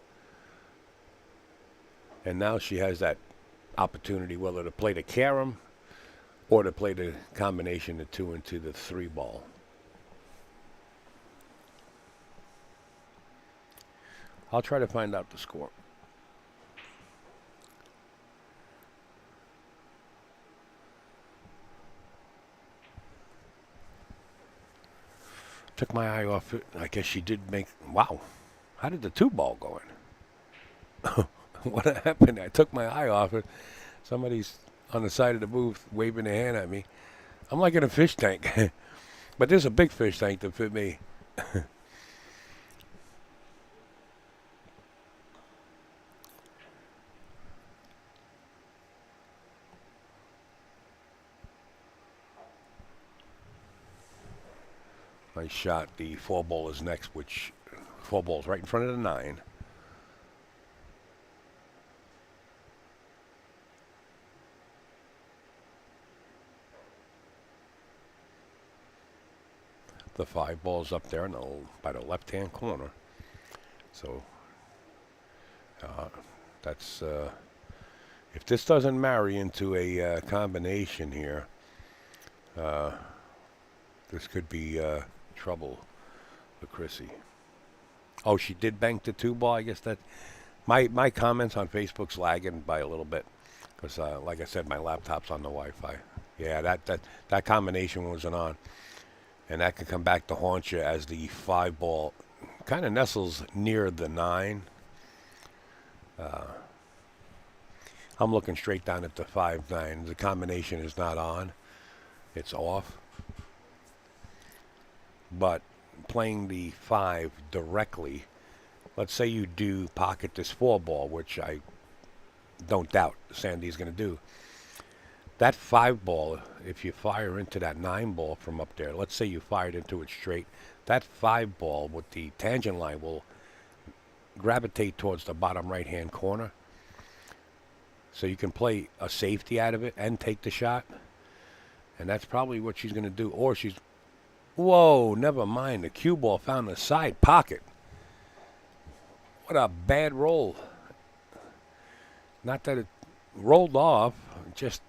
And now she has that opportunity whether to play the carom or to play the combination of 2 into the 3 ball. I'll try to find out the score. Took my eye off it. I guess she did make... Wow. How did the 2 ball go in? What happened? I took my eye off it. Somebody's on the side of the booth waving their hand at me. I'm like in a fish tank. But there's a big fish tank to fit me. Nice shot. The 4 ball is next, which 4 balls right in front of the 9. The 5 ball's up there by the left-hand corner. So That's if this doesn't marry into a combination here, this could be trouble for Chrissy. Oh, she did bank the 2-ball. I guess that my comments on Facebook's lagging by a little bit because, like I said, my laptop's on the Wi-Fi. Yeah, that combination wasn't on, and that could come back to haunt you as the 5-ball kind of nestles near the 9. I'm looking straight down at the 5-9. The combination is not on; it's off. But playing the 5 directly, let's say you do pocket this 4-ball, which I don't doubt Sandy's going to do. That 5-ball, if you fire into that 9-ball from up there, let's say you fired into it straight, that 5-ball with the tangent line will gravitate towards the bottom right-hand corner. So you can play a safety out of it and take the shot. And that's probably what she's going to do. Or she's... Whoa, never mind. The cue ball found the side pocket. What a bad roll. Not that it rolled off. Just,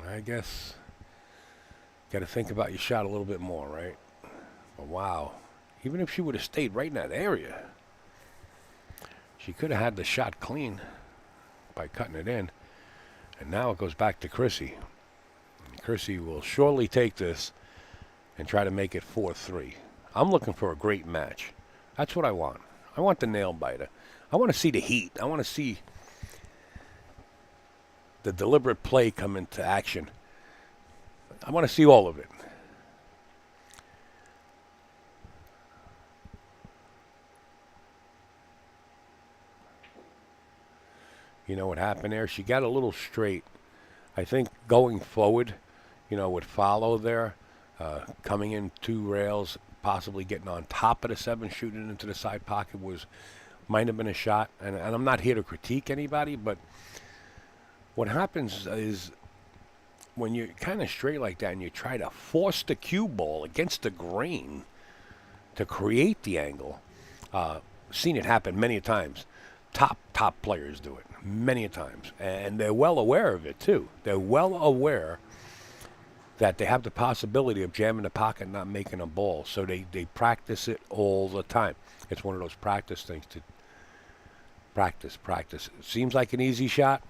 I guess, got to think about your shot a little bit more, right? But wow. Even if she would have stayed right in that area, she could have had the shot clean by cutting it in. And now it goes back to Chrissy. Chrissy will surely take this and try to make it 4-3. I'm looking for a great match. That's what I want. I want the nail biter. I want to see the heat. I want to see the deliberate play come into action. I want to see all of it. You know what happened there? She got a little straight. I think going forward, would follow there. Coming in 2 rails, possibly getting on top of the 7, shooting into the side pocket might have been a shot. And I'm not here to critique anybody, but what happens is when you're kind of straight like that and you try to force the cue ball against the grain to create the angle, seen it happen many times. Top players do it many times, and they're well aware of it too. They're well aware that they have the possibility of jamming the pocket and not making a ball. So they practice it all the time. It's one of those practice things to practice. It seems like an easy shot.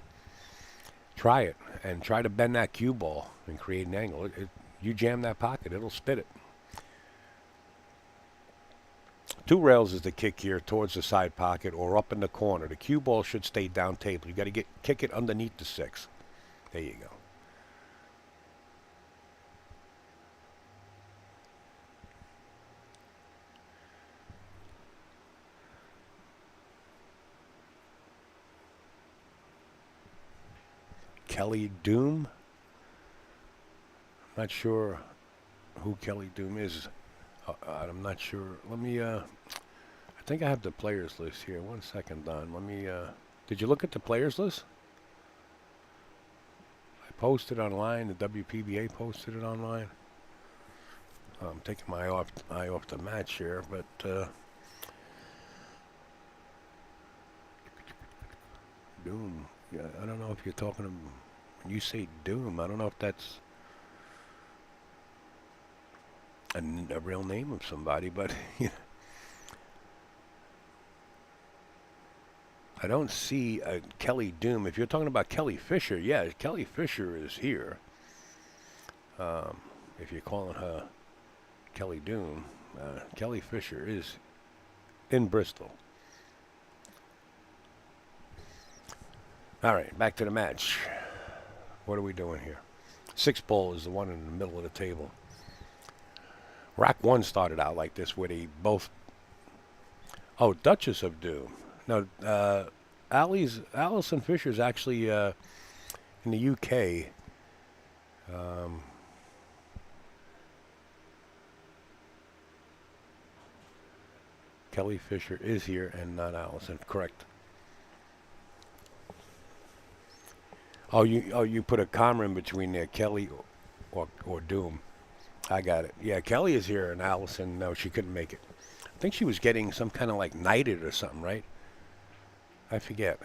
Try it and try to bend that cue ball and create an angle. You jam that pocket, it'll spit it. 2 rails is the kick here towards the side pocket or up in the corner. The cue ball should stay down table. You got to kick it underneath the 6. There you go. Kelly Doom. I'm not sure who Kelly Doom is. I'm not sure. Let me, I think I have the players list here. 1 second, Don. Let me, did you look at the players list? I posted online. The WPBA posted it online. I'm taking my eye off the match here, but, Doom. Yeah, I don't know if you're talking to, when you say Doom, I don't know if that's a real name of somebody, but I don't see a Kelly Doom. If you're talking about Kelly Fisher, yeah, Kelly Fisher is here. If you're calling her Kelly Doom, Kelly Fisher is in Bristol. All right, back to the match. What are we doing here? 6-ball is the one in the middle of the table. Rack 1 started out like this where they both... Oh, Duchess of Doom. No, Alison Fisher's actually in the UK. Kelly Fisher is here and not Allison. Correct. Oh, you put a comma in between there, Kelly or Doom. I got it. Yeah, Kelly is here and Allison, no, she couldn't make it. I think she was getting some kind of like knighted or something, right? I forget.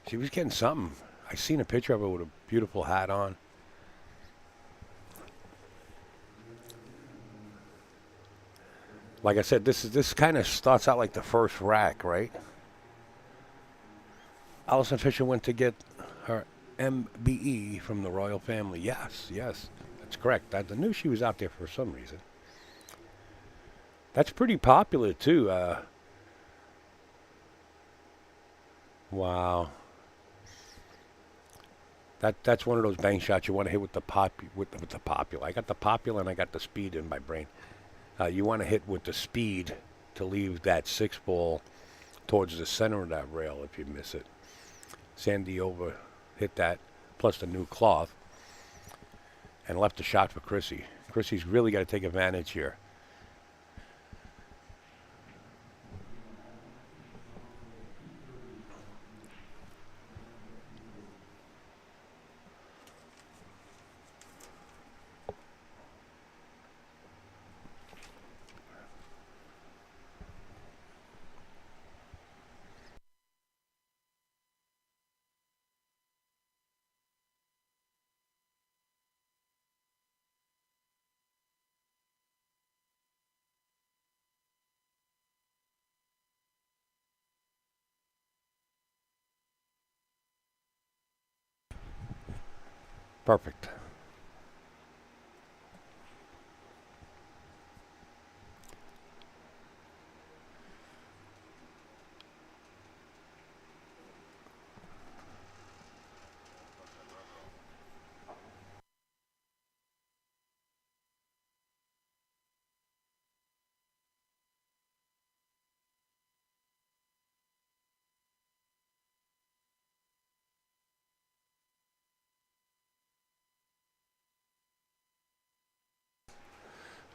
She was getting something. I seen a picture of her with a beautiful hat on. Like I said, this kind of starts out like the first rack, right? Alison Fisher went to get her MBE from the royal family. Yes, yes, that's correct. I knew she was out there for some reason. That's pretty popular too. Wow. That's one of those bank shots you want to hit with the with the popular. I got the popular and I got the speed in my brain. You want to hit with the speed to leave that 6 ball towards the center of that rail if you miss it. Sandy over hit that plus the new cloth and left a shot for Chrissy. Chrissy's really got to take advantage here. Perfect.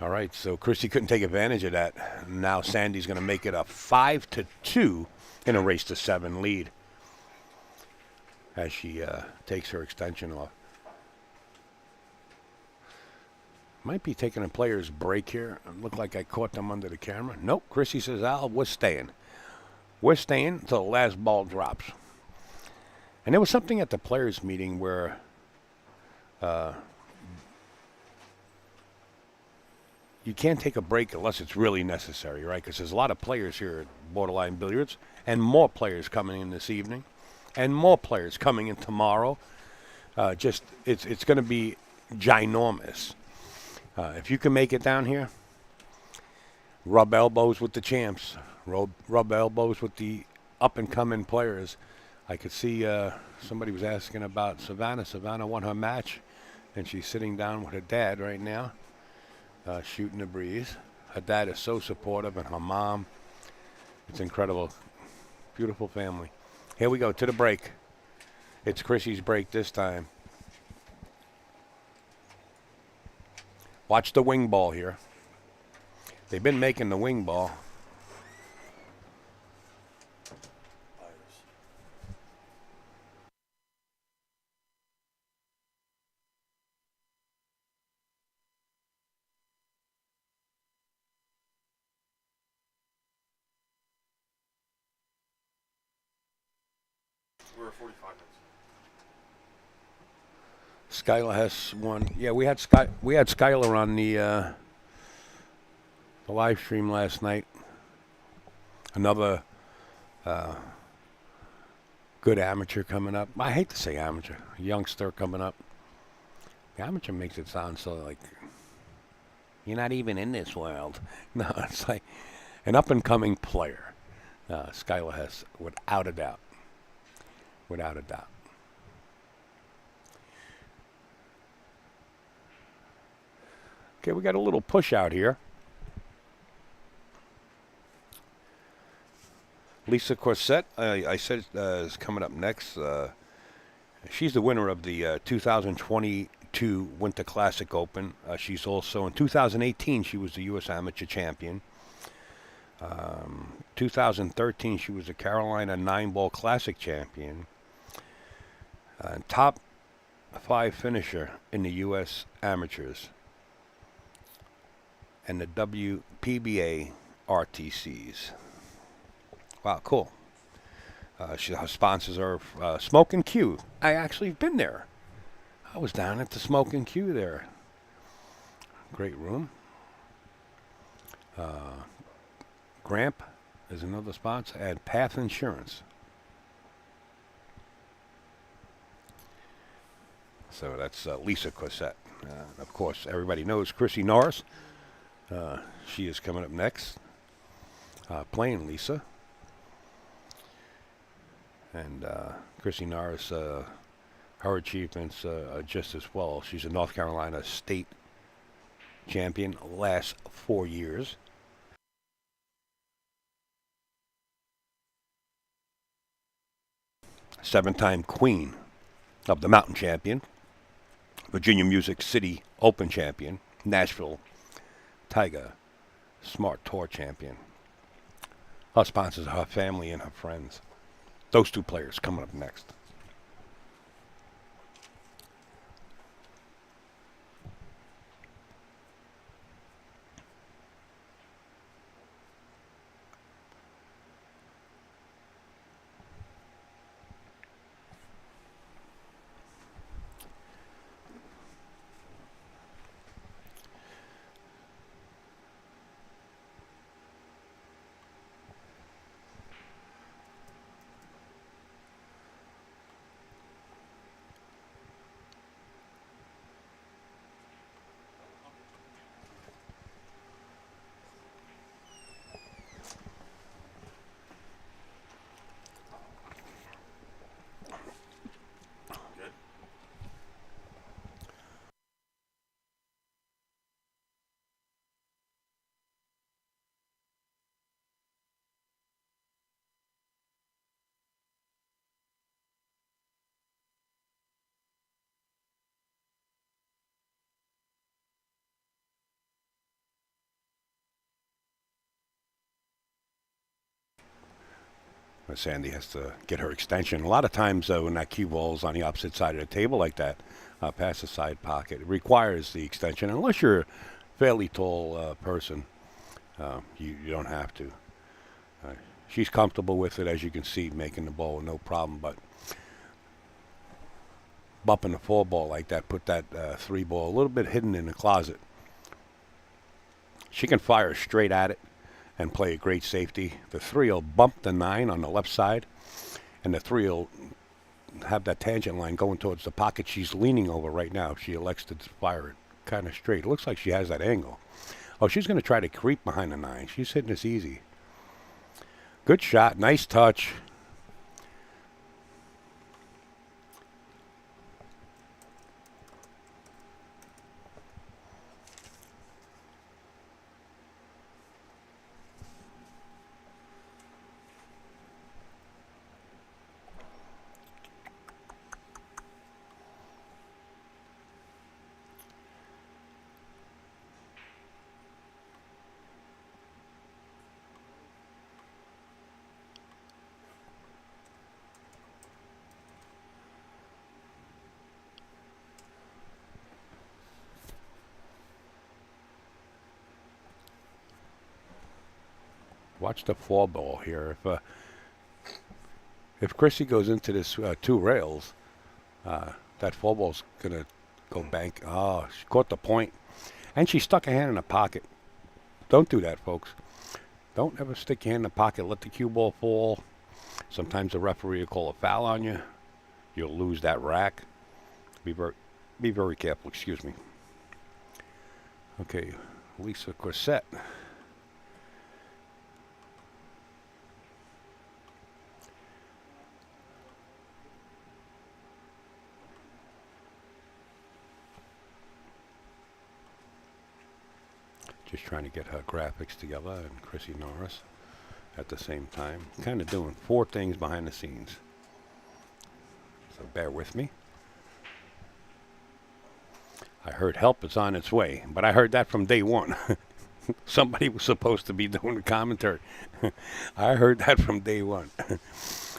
All right, so Chrissy couldn't take advantage of that. Now Sandy's going to make it a 5-2 in a race to 7 lead as she takes her extension off. Might be taking a player's break here. It looked like I caught them under the camera. Nope, Chrissy says, Al, we're staying. We're staying until the last ball drops. And there was something at the players' meeting where you can't take a break unless it's really necessary, right? Because there's a lot of players here at Borderline Billiards, and more players coming in this evening, and more players coming in tomorrow. It's going to be ginormous. If you can make it down here, rub elbows with the champs, rub elbows with the up-and-coming players. I could see somebody was asking about Savannah. Savannah won her match, and she's sitting down with her dad right now. Shooting the breeze. Her dad is so supportive, and her mom. It's incredible. Beautiful family. Here we go to the break. It's Chrissy's break this time. Watch the wing ball here. They've been making the wing ball. We're at 45 minutes. Skylar has one. Yeah, we had Skylar on the live stream last night. Another good amateur coming up. I hate to say amateur, a youngster coming up. The amateur makes it sound so like you're not even in this world. No, it's like an up-and-coming player. Skylar has, without a doubt. Without a doubt. Okay, we got a little push out here. Lisa Corset, I said, is coming up next. She's the winner of the 2022 Winter Classic Open. She's also, in 2018, she was the U.S. Amateur Champion. 2013, she was the Carolina 9-Ball Classic Champion. Top 5 finisher in the U.S. Amateurs and the WPBA RTCs. Wow, cool. Her sponsors are Smoke and Q. I actually been there. I was down at the Smoke and Q there. Great room. Gramp is another sponsor, and Path Insurance. So that's Lisa Cossette. Of course, everybody knows Chrissy Norris. She is coming up next, playing Lisa. And Chrissy Norris, her achievements are just as well. She's a North Carolina state champion last 4 years. Seven-time queen of the Mountain Champion, Virginia Music City Open Champion, Nashville Tiger Smart Tour Champion. Her sponsors are her family and her friends. Those two players coming up next. Sandy has to get her extension. A lot of times when that cue ball's on the opposite side of the table like that, past the side pocket, it requires the extension. Unless you're a fairly tall person, you don't have to. She's comfortable with it, as you can see, making the ball no problem. But bumping the 4 ball like that, put that 3 ball a little bit hidden in the closet. She can fire straight at it and play a great safety. The 3 will bump the 9 on the left side, and the 3 will have that tangent line going towards the pocket she's leaning over right now. She elects to fire it kind of straight. It looks like she has that angle. Oh, she's going to try to creep behind the 9. She's hitting this easy. Good shot. Nice touch. Watch the 4 ball here. If Chrissy goes into this 2 rails, that 4 ball's going to go bank. Oh, she caught the point. And she stuck a hand in the pocket. Don't do that, folks. Don't ever stick your hand in the pocket. Let the cue ball fall. Sometimes the referee will call a foul on you. You'll lose that rack. Be very careful. Excuse me. Okay, Lisa Cossette. Just trying to get her graphics together, and Chrissy Norris at the same time. Kind of doing 4 things behind the scenes. So bear with me. I heard help is on its way, but I heard that from day one. Somebody was supposed to be doing the commentary. I heard that from day one.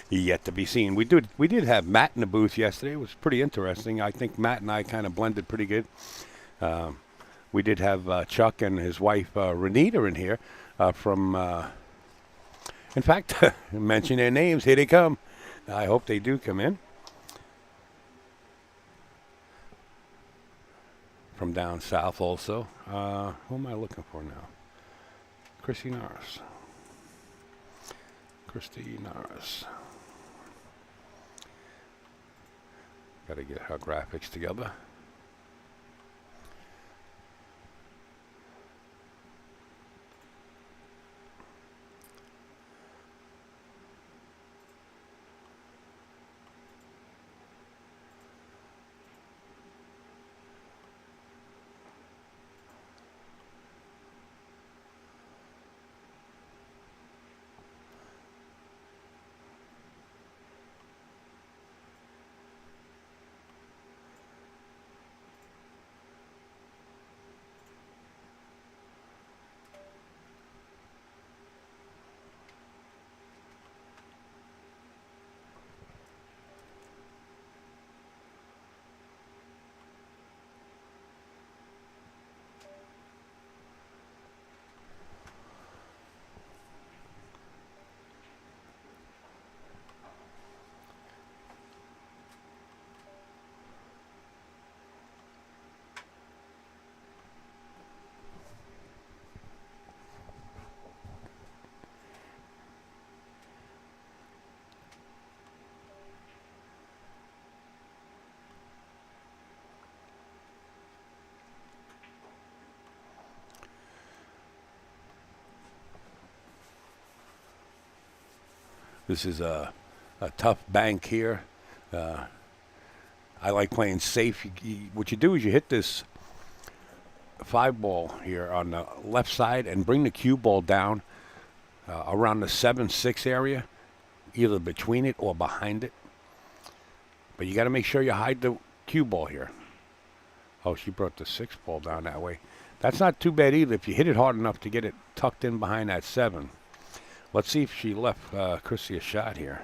Yet to be seen. We did have Matt in the booth yesterday. It was pretty interesting. I think Matt and I kind of blended pretty good. We did have Chuck and his wife Renita in here from, in fact, mention their names. Here they come. I hope they do come in from down south also. Who am I looking for now? Christy Norris. Christy Norris. Got to get her graphics together. This is a tough bank here. I like playing safe. What you do is you hit this 5 ball here on the left side and bring the cue ball down around the 7-6 area, either between it or behind it. But you got to make sure you hide the cue ball here. Oh, she brought the 6 ball down that way. That's not too bad either if you hit it hard enough to get it tucked in behind that 7. Let's see if she left Chrissy a shot here.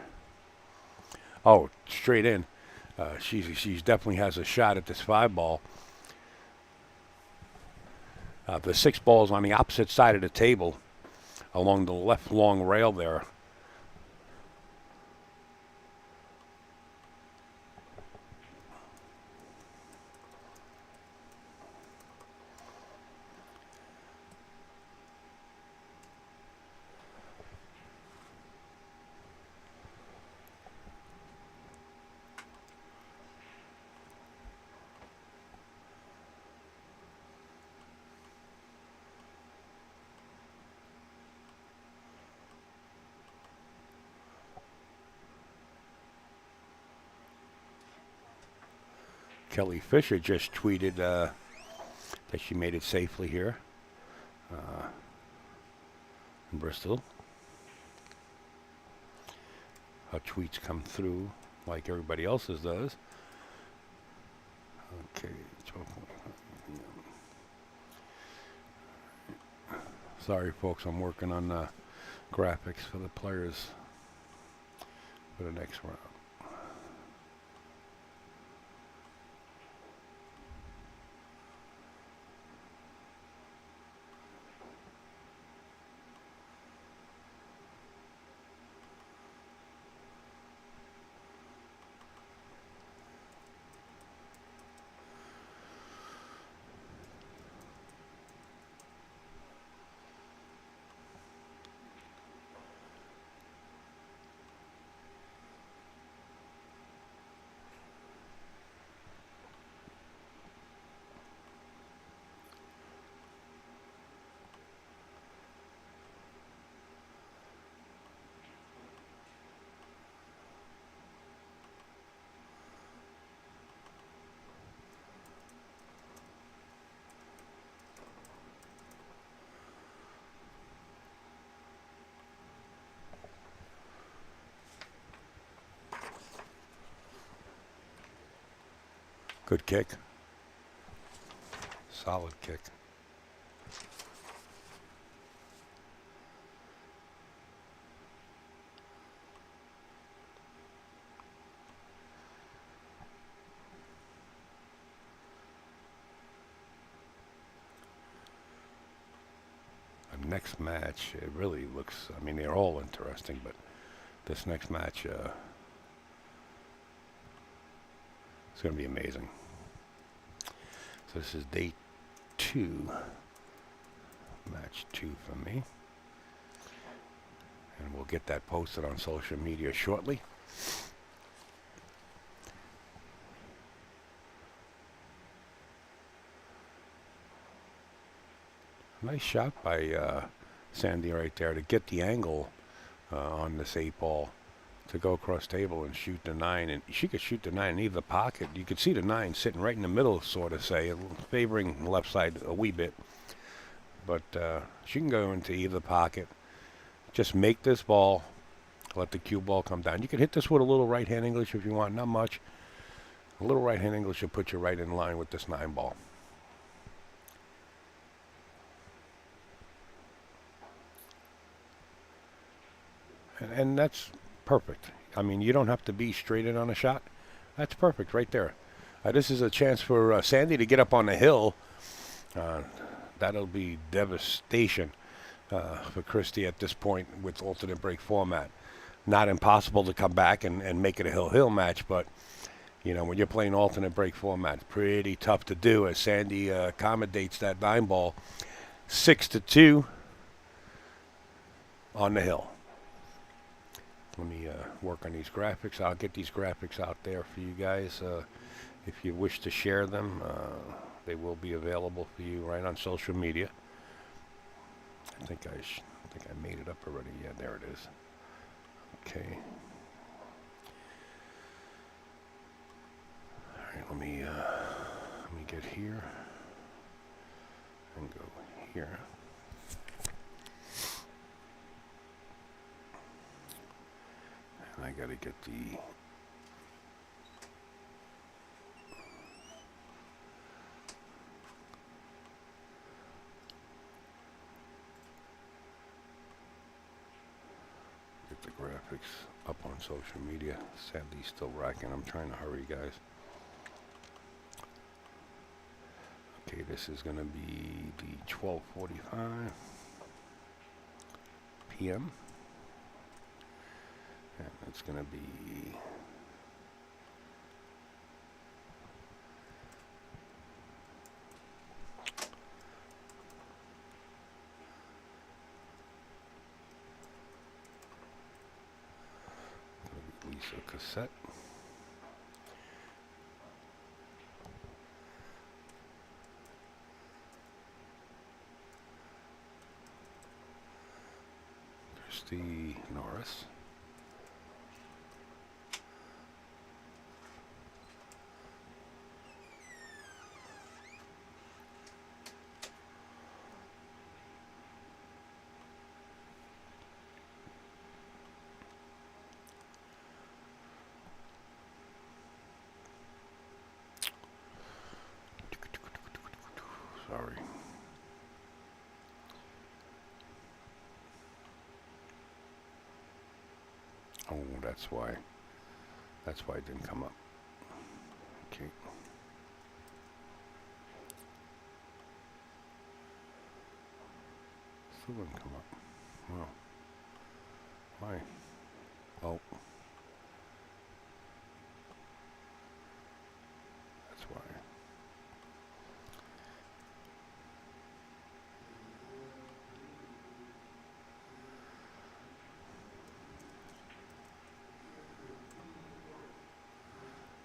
Oh, straight in. She's definitely has a shot at this 5 ball. The 6 ball's on the opposite side of the table, along the left long rail there. Kelly Fisher just tweeted that she made it safely here in Bristol. Her tweets come through like everybody else's does. Okay. Sorry, folks, I'm working on the graphics for the players for the next round. Good kick. Solid kick. The next match, it really looks, I mean, they're all interesting, but this next match, It's going to be amazing. So this is day 2, match 2 for me. And we'll get that posted on social media shortly. Nice shot by Sandy right there to get the angle on this 8-ball to go across table and shoot the 9. And she could shoot the 9 in either pocket. You could see the 9 sitting right in the middle, sort of say, favoring the left side a wee bit. But she can go into either pocket. Just make this ball, let the cue ball come down. You can hit this with a little right-hand English if you want, not much. A little right-hand English will put you right in line with this 9 ball. And that's perfect. I mean, you don't have to be straight in on a shot. That's perfect right there. This is a chance for Sandy to get up on the hill. That'll be devastation for Christie at this point with alternate break format. Not impossible to come back and make it a hill-hill match, but you know, when you're playing alternate break format, it's pretty tough to do as Sandy accommodates that 9 ball. 6-2 on the hill. Let me work on these graphics. I'll get these graphics out there for you guys. If you wish to share them, they will be available for you right on social media. I think I made it up already. Yeah, there it is. Okay. All right, let me get here and go here. I got to get the graphics up on social media. Sadly, still racking. I'm trying to hurry, guys. Okay, this is going to be the 12:45 p.m. And it's going to be Lisa cassette. Christy Norris. Sorry. Oh, that's why. That's why it didn't come up. Okay. Still didn't come up. Well, why? Oh. That's why.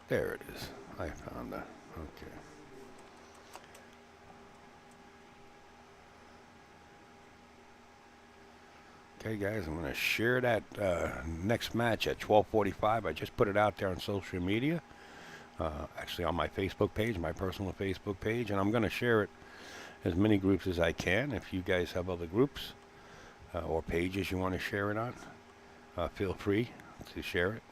There it is. I found that. Okay. Okay, guys, I'm going to share that next match at 12:45. I just put it out there on social media, actually on my Facebook page, my personal Facebook page, and I'm going to share it as many groups as I can. If you guys have other groups or pages you want to share it on, feel free to share it.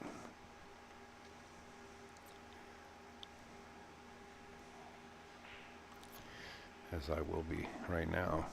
As I will be right now.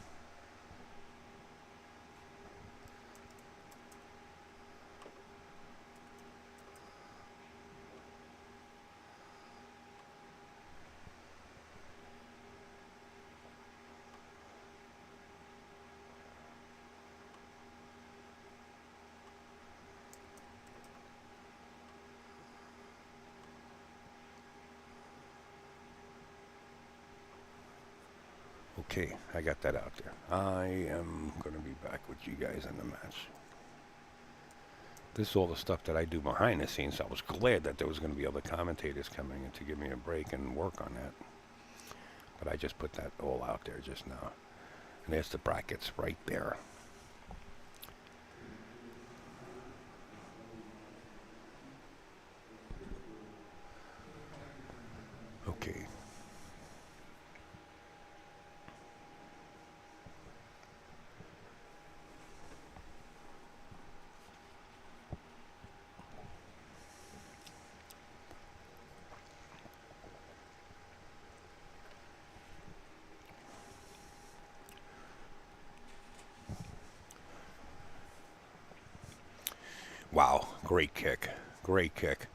Okay, I got that out there. I am going to be back with you guys in the match. This is all the stuff that I do behind the scenes. I was glad that there was going to be other commentators coming in to give me a break and work on that. But I just put that all out there just now. And there's the brackets right there. Okay. Wow, great kick. Great kick.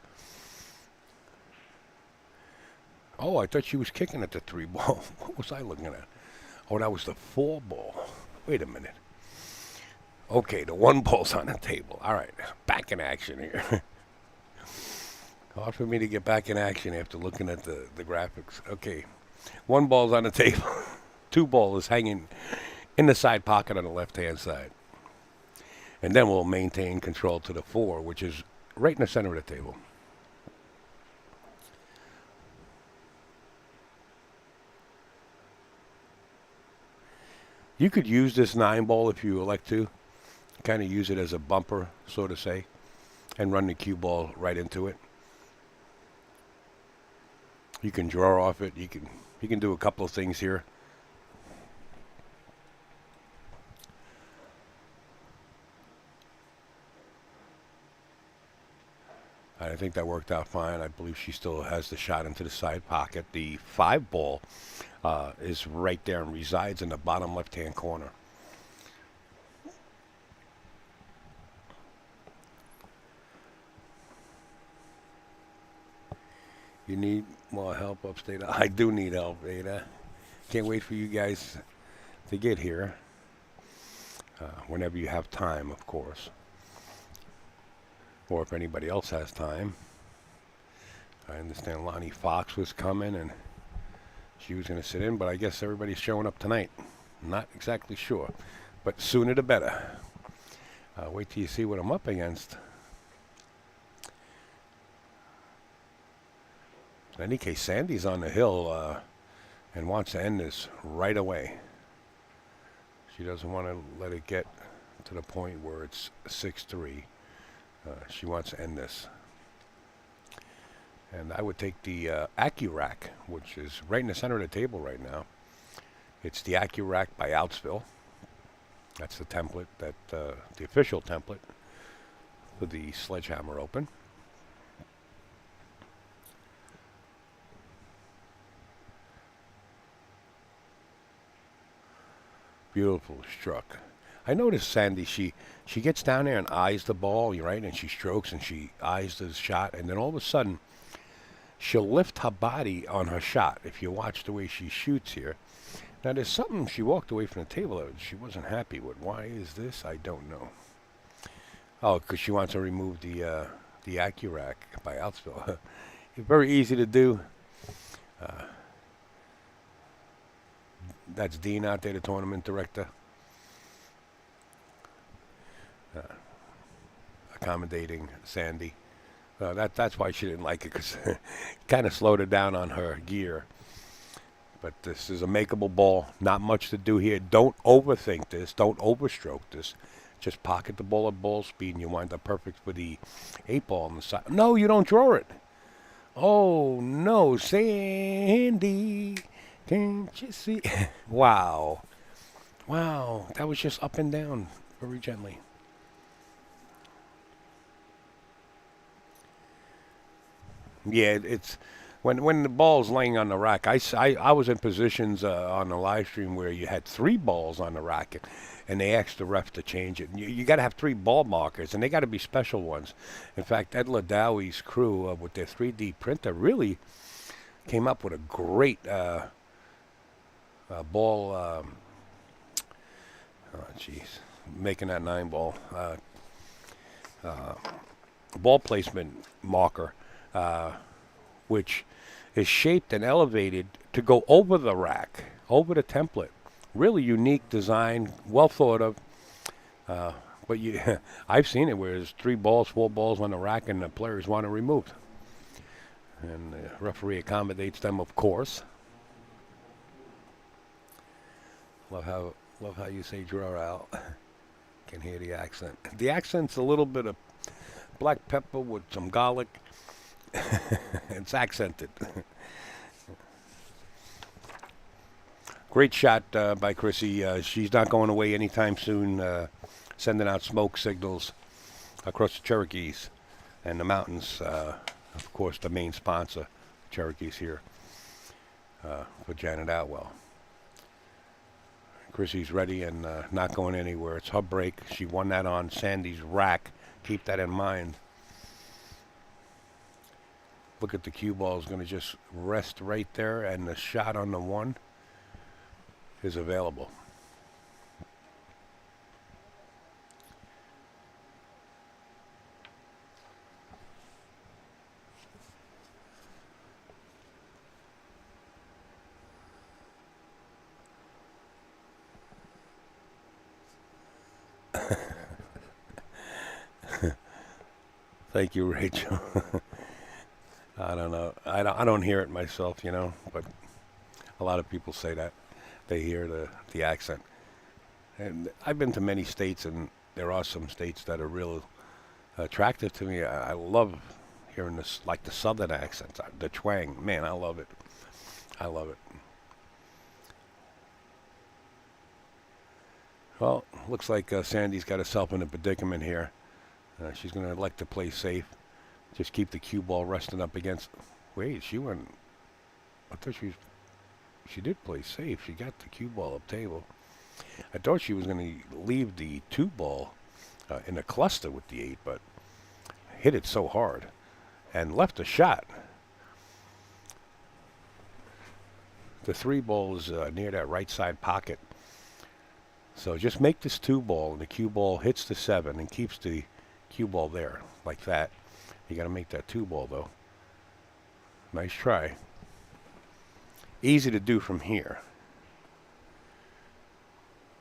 Oh, I thought she was kicking at the 3 ball. What was I looking at? Oh, that was the 4 ball. Wait a minute. Okay, the 1 ball's on the table. All right, back in action here. Hard for me to get back in action after looking at the graphics. Okay, 1 ball's on the table. 2 ball is hanging in the side pocket on the left-hand side. And then we'll maintain control to the 4, which is right in the center of the table. You could use this 9 ball if you elect to. Kind of use it as a bumper, so to say, and run the cue ball right into it. You can draw off it. You can do a couple of things here. I think that worked out fine. I believe she still has the shot into the side pocket. The 5 ball is right there and resides in the bottom left-hand corner. You need more help, Upstate? I do need help, Ada. Can't wait for you guys to get here. Whenever you have time, of course. Or if anybody else has time. I understand Lonnie Fox was coming and she was going to sit in, but I guess everybody's showing up tonight. Not exactly sure, but sooner the better. Wait till you see what I'm up against. In any case, Sandy's on the hill and wants to end this right away. She doesn't want to let it get to the point where it's 6-3. She wants to end this. And I would take the AccuRack, which is right in the center of the table right now. It's the AccuRack by Outsville. That's the template, the official template for the Sledgehammer Open. Beautiful struck. I noticed Sandy, she gets down there and eyes the ball, right? And she strokes and she eyes the shot. And then all of a sudden, she'll lift her body on her shot. If you watch the way she shoots here. Now, there's something she walked away from the table that she wasn't happy with. Why is this? I don't know. Oh, because she wants to remove the AccuRack by Outsville. Very easy to do. That's Dean out there, the tournament director. Accommodating Sandy. That's why she didn't like it, because it kind of slowed her down on her gear. But this is a makeable ball. Not much to do here. Don't overthink this. Don't overstroke this. Just pocket the ball at ball speed, and you wind up perfect for the 8 ball on the side. No, you don't draw it. Oh, no, Sandy. Can't you see? Wow. Wow. That was just up and down very gently. Yeah, it's when the ball's laying on the rack. I was in positions on the live stream where you had 3 balls on the racket, and they asked the ref to change it. You got to have 3 ball markers, and they got to be special ones. In fact, Ed Ladowie's crew with their 3D printer really came up with a great ball. Oh, jeez, making that 9 ball ball placement marker. Which is shaped and elevated to go over the rack, over the template. Really unique design, well thought of. But I've seen it where there's 3 balls, 4 balls on the rack, and the players want to remove. And the referee accommodates them, of course. Love how you say draw out. Can hear the accent. The accent's a little bit of black pepper with some garlic. It's accented. Great shot by Chrissy. She's not going away anytime soon. Sending out smoke signals across the Cherokees and the mountains. Of course, the main sponsor, Cherokees here, for Janet Outwell. Chrissy's ready and not going anywhere. It's her break. She won that on Sandy's rack. Keep that in mind. Look at the cue ball is going to just rest right there, and the shot on the 1 is available. Thank you, Rachel. I don't know. I don't hear it myself, but a lot of people say that. They hear the accent. And I've been to many states, and there are some states that are real attractive to me. I love hearing this, like the southern accents, the twang. Man, I love it. I love it. Well, looks like Sandy's got herself in a predicament here. She's going to elect to play safe. Just keep the cue ball resting up against. Wait, she went. I thought she did play safe. She got the cue ball up table. I thought she was going to leave the 2 ball in a cluster with the 8, but hit it so hard and left a shot. The 3 ball is near that right side pocket. So just make this 2 ball, and the cue ball hits the 7 and keeps the cue ball there like that. You got to make that 2 ball though. Nice try. Easy to do from here.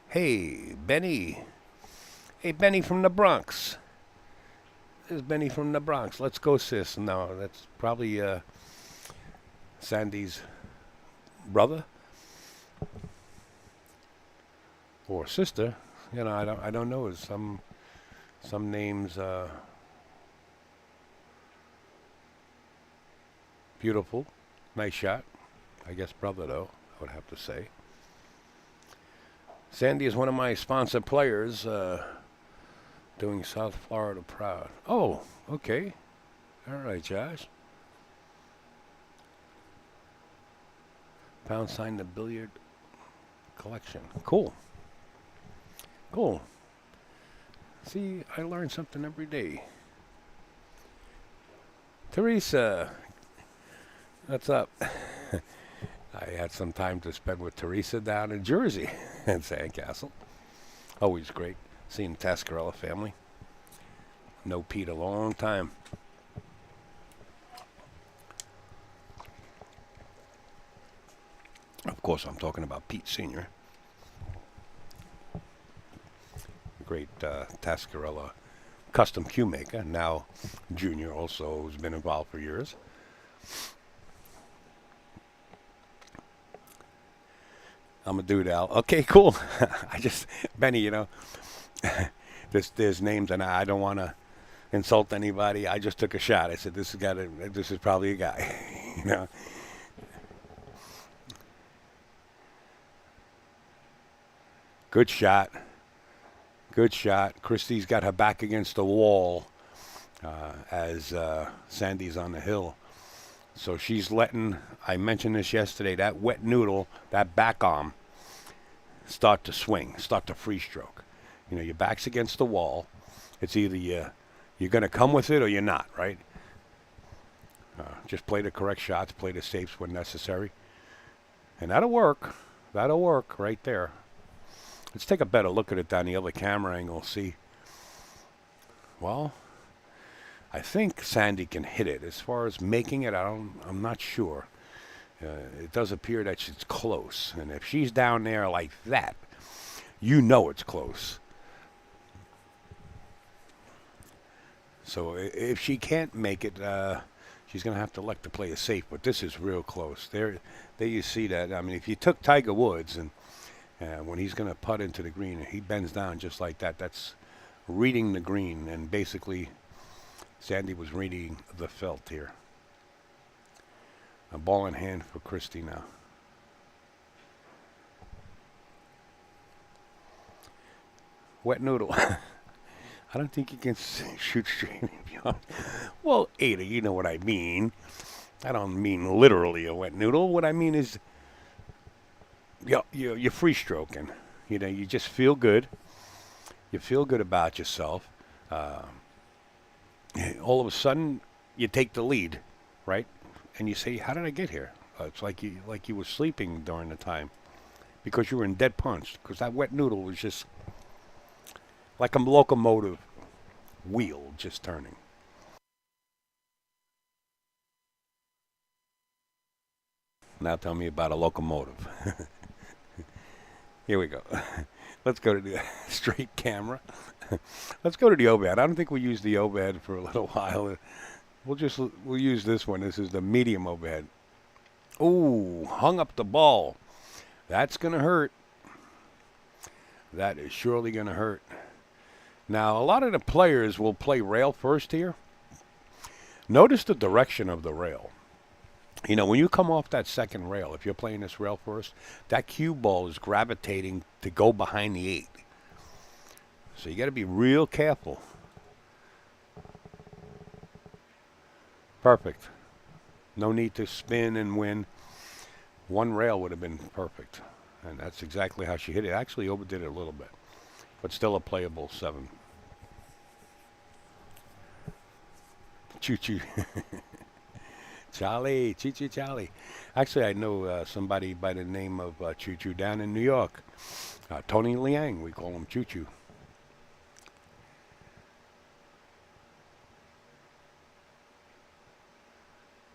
Hey, Benny. Hey, Benny from the Bronx. There's Benny from the Bronx. Let's go, sis. No, that's probably Sandy's brother or sister. I don't know. Some names. Beautiful. Nice shot. I guess brother, though, I would have to say. Sandy is one of my sponsor players, doing South Florida proud. Oh, okay. All right, Josh. # the billiard collection. Cool. Cool. See, I learn something every day. Teresa, what's up? I had some time to spend with Teresa down in Jersey at Sandcastle. Always great seeing the Tascarella family. No Pete a long time. Of course, I'm talking about Pete Sr. Great Tascarella custom cue maker. Now Junior also has been involved for years. I'm a dude, Al. Okay, cool. Benny, there's names, and I don't want to insult anybody. I just took a shot. I said, this is probably a guy, Good shot. Good shot. Christie's got her back against the wall as Sandy's on the hill. So she's letting, I mentioned this yesterday, that wet noodle, that back arm, start to swing, start to free stroke. Your back's against the wall. It's either you're going to come with it or you're not, right? Just play the correct shots, play the safes when necessary. And that'll work. That'll work right there. Let's take a better look at it down the other camera angle. See. Well, I think Sandy can hit it. As far as making it, I'm not sure. It does appear that it's close. And if she's down there like that, you know it's close. So if she can't make it, she's going to have to elect to play it safe. But this is real close. There you see that. I mean, if you took Tiger Woods and when he's going to putt into the green, he bends down just like that. That's reading the green. And basically, Sandy was reading the felt here. A ball in hand for Christie now. Wet noodle. I don't think you can shoot straight. Well, Ada, you know what I mean. I don't mean literally a wet noodle. What I mean is, you're free stroking. You know, you just feel good. You feel good about yourself. All of a sudden, you take the lead, right? And you say, "How did I get here?" It's like you were sleeping during the time, because you were in dead punch. Because that wet noodle was just like a locomotive wheel just turning. Now tell me about a locomotive. Here we go. Let's go to the straight camera. Let's go to the OBAD. I don't think we used the OBAD for a little while. We'll use this one. This is the medium OBAD. Ooh, hung up the ball. That's going to hurt. That is surely going to hurt. Now, a lot of the players will play rail first here. Notice the direction of the rail. You know, when you come off that second rail, if you're playing this rail first, that cue ball is gravitating to go behind the 8. So you got to be real careful. Perfect. No need to spin and win. One rail would have been perfect. And that's exactly how she hit it. Actually overdid it a little bit. But still a playable 7. Choo-choo. Charlie. Choo-choo Charlie. Actually, I know somebody by the name of Choo-choo down in New York. Tony Liang. We call him Choo-choo.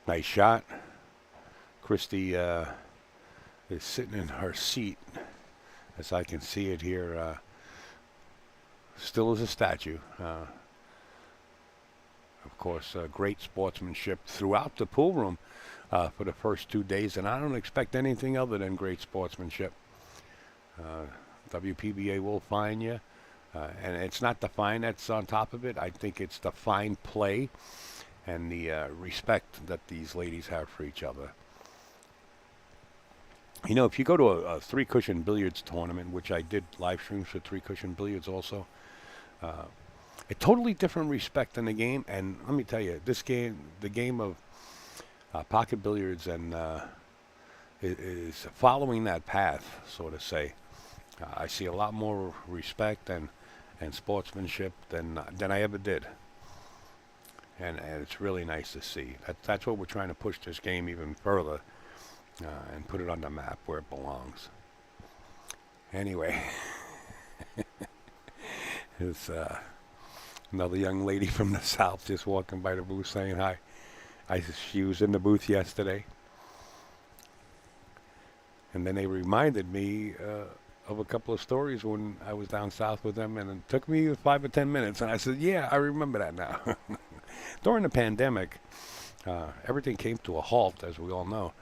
Nice shot. Christie is sitting in her seat, as I can see it here, still as a statue. Of course, great sportsmanship throughout the pool room for the first 2 days, and I don't expect anything other than great sportsmanship. WPBA will fine you, and it's not the fine that's on top of it. I think it's the fine play and the respect that these ladies have for each other. You know, if you go to a 3-cushion billiards tournament, which I did live streams for 3-cushion billiards also, a totally different respect in the game. And let me tell you, this game, the game of pocket billiards, and is following that path, so to say. I see a lot more respect and sportsmanship than I ever did. And it's really nice to see. That's what we're trying to push this game even further and put it on the map where it belongs. Anyway, it's another young lady from the South just walking by the booth saying hi. She was in the booth yesterday. And then they reminded me of a couple of stories when I was down south with them, and it took me 5 or 10 minutes. And I said, yeah, I remember that now. During the pandemic, everything came to a halt, as we all know.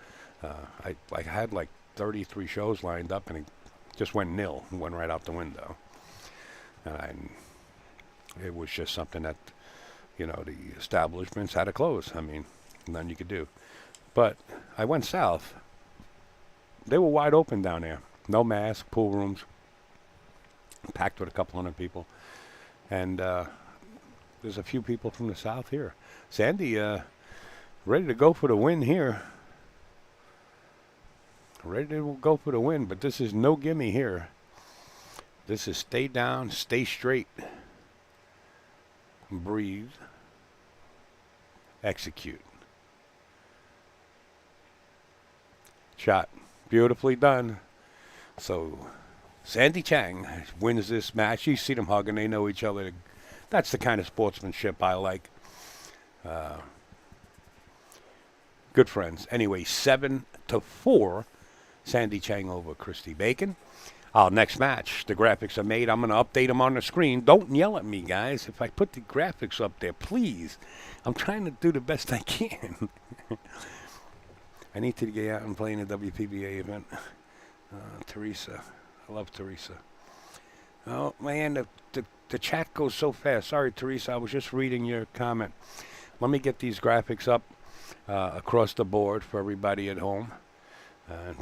I had like 33 shows lined up, and it just went nil, went right out the window. And it was just something that, you know, the establishments had to close. I mean, nothing you could do. But I went south. They were wide open down there. No mask, pool rooms, packed with a couple hundred people. And there's a few people from the South here. Sandy, ready to go for the win here. Ready to go for the win, but this is no gimme here. This is stay down, stay straight, breathe, execute. Shot. Beautifully done. So Sandy Chang wins this match. You see them hugging. They know each other. That's the kind of sportsmanship I like. Good friends. Anyway, 7-4. Sandy Chang over Christy Bacon. Our next match, the graphics are made. I'm going to update them on the screen. Don't yell at me, guys. If I put the graphics up there, please. I'm trying to do the best I can. I need to get out and play in a WPBA event. Teresa. I love Teresa. Oh, man, the chat goes so fast. Sorry, Teresa. I was just reading your comment. Let me get these graphics up across the board for everybody at home.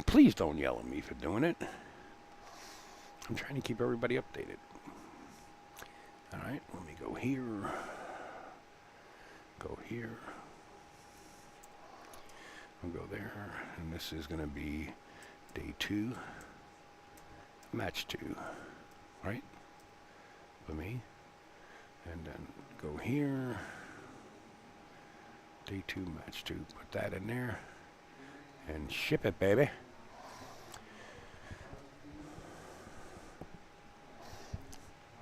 Please don't yell at me for doing it. I'm trying to keep everybody updated. All right, let me go here. Go here. I'll go there. And this is going to be day 2, match 2, right? For me. And then go here. Day 2, match 2. Put that in there. And ship it, baby.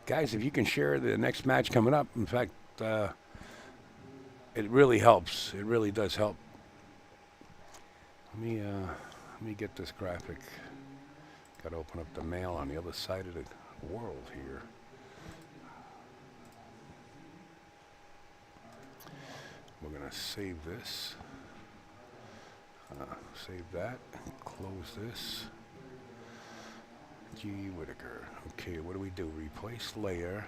Guys, if you can share the next match coming up, in fact, it really helps. It really does help. Let me get this graphic. Got to open up the mail on the other side of the world here. We're going to save this. Save that. Close this. G. Whitaker. Okay, what do? Replace layer.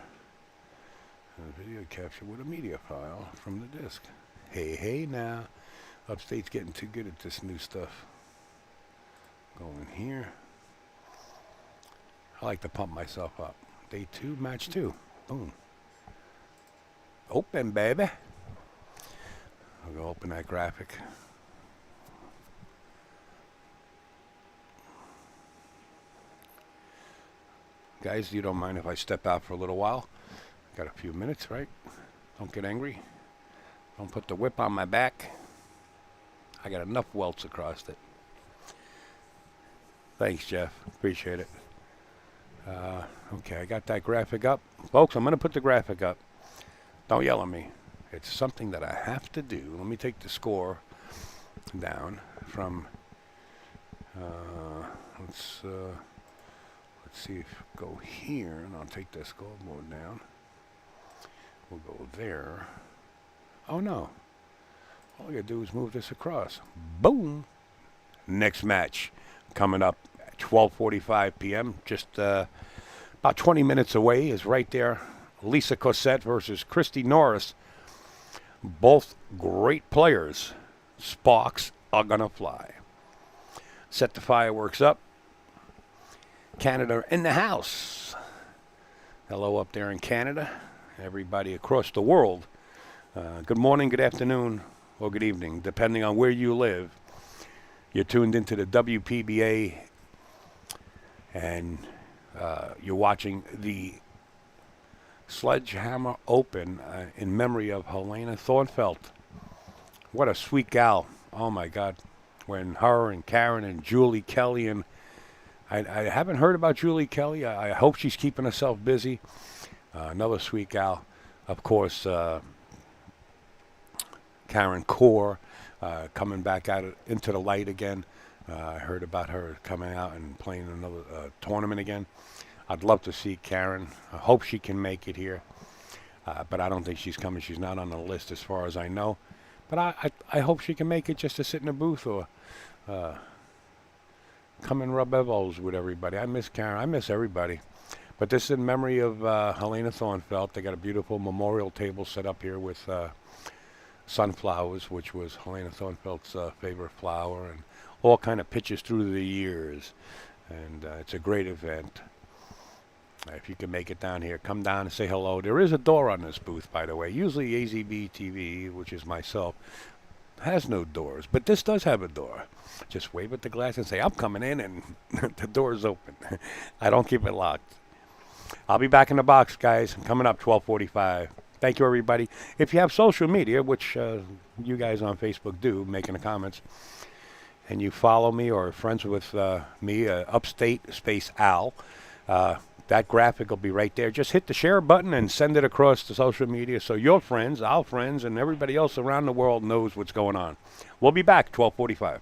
Video capture with a media file from the disk. Hey now. Upstate's getting too good at this new stuff. Go in here. I like to pump myself up. Day 2, match 2. Boom. Open, baby. I'll go open that graphic. Guys, you don't mind if I step out for a little while? Got a few minutes, right? Don't get angry. Don't put the whip on my back. I got enough welts across it. Thanks, Jeff. Appreciate it. Okay, I got that graphic up. Folks, I'm going to put the graphic up. Don't yell at me. It's something that I have to do. Let me take the score down from... let's see if go here, and I'll take the scoreboard down. We'll go there. Oh no. All I gotta do is move this across. Boom. Next match coming up at 12:45 p.m. Just about 20 minutes away is right there. Lisa Cossette versus Christy Norris. Both great players. Sparks are gonna fly. Set the fireworks up. Canada in the house. Hello up there in Canada. Everybody across the world. Good morning, good afternoon, or good evening, depending on where you live. You're tuned into the WPBA, and you're watching the Sledgehammer Open in memory of Helena Thornfelt. What a sweet gal. Oh, my God. When her and Karen and Julie Kelly and I haven't heard about Julie Kelly. I hope she's keeping herself busy. Another sweet gal. Of course, Karen Core coming back out into the light again. I heard about her coming out and playing another tournament again. I'd love to see Karen. I hope she can make it here. But I don't think she's coming. She's not on the list as far as I know. But I hope she can make it just to sit in a booth or... come and rub elbows with everybody. I miss Karen. I miss everybody. But this is in memory of Helena Thornfelt. They got a beautiful memorial table set up here with sunflowers, which was Helena Thornfelt's favorite flower, and all kind of pictures through the years. And it's a great event. If you can make it down here, come down and say hello. There is a door on this booth, by the way. Usually AZB TV, which is myself, has no doors, but this does have a door. Just wave at the glass and say, I'm coming in, and the door's open. I don't keep it locked. I'll be back in the box, guys. I'm coming up 12:45. Thank you, everybody. If you have social media, which you guys on Facebook do, making the comments, and you follow me or are friends with me, Upstate Space Al, That graphic will be right there. Just hit the share button and send it across to social media so your friends, our friends, and everybody else around the world knows what's going on. We'll be back 12:45.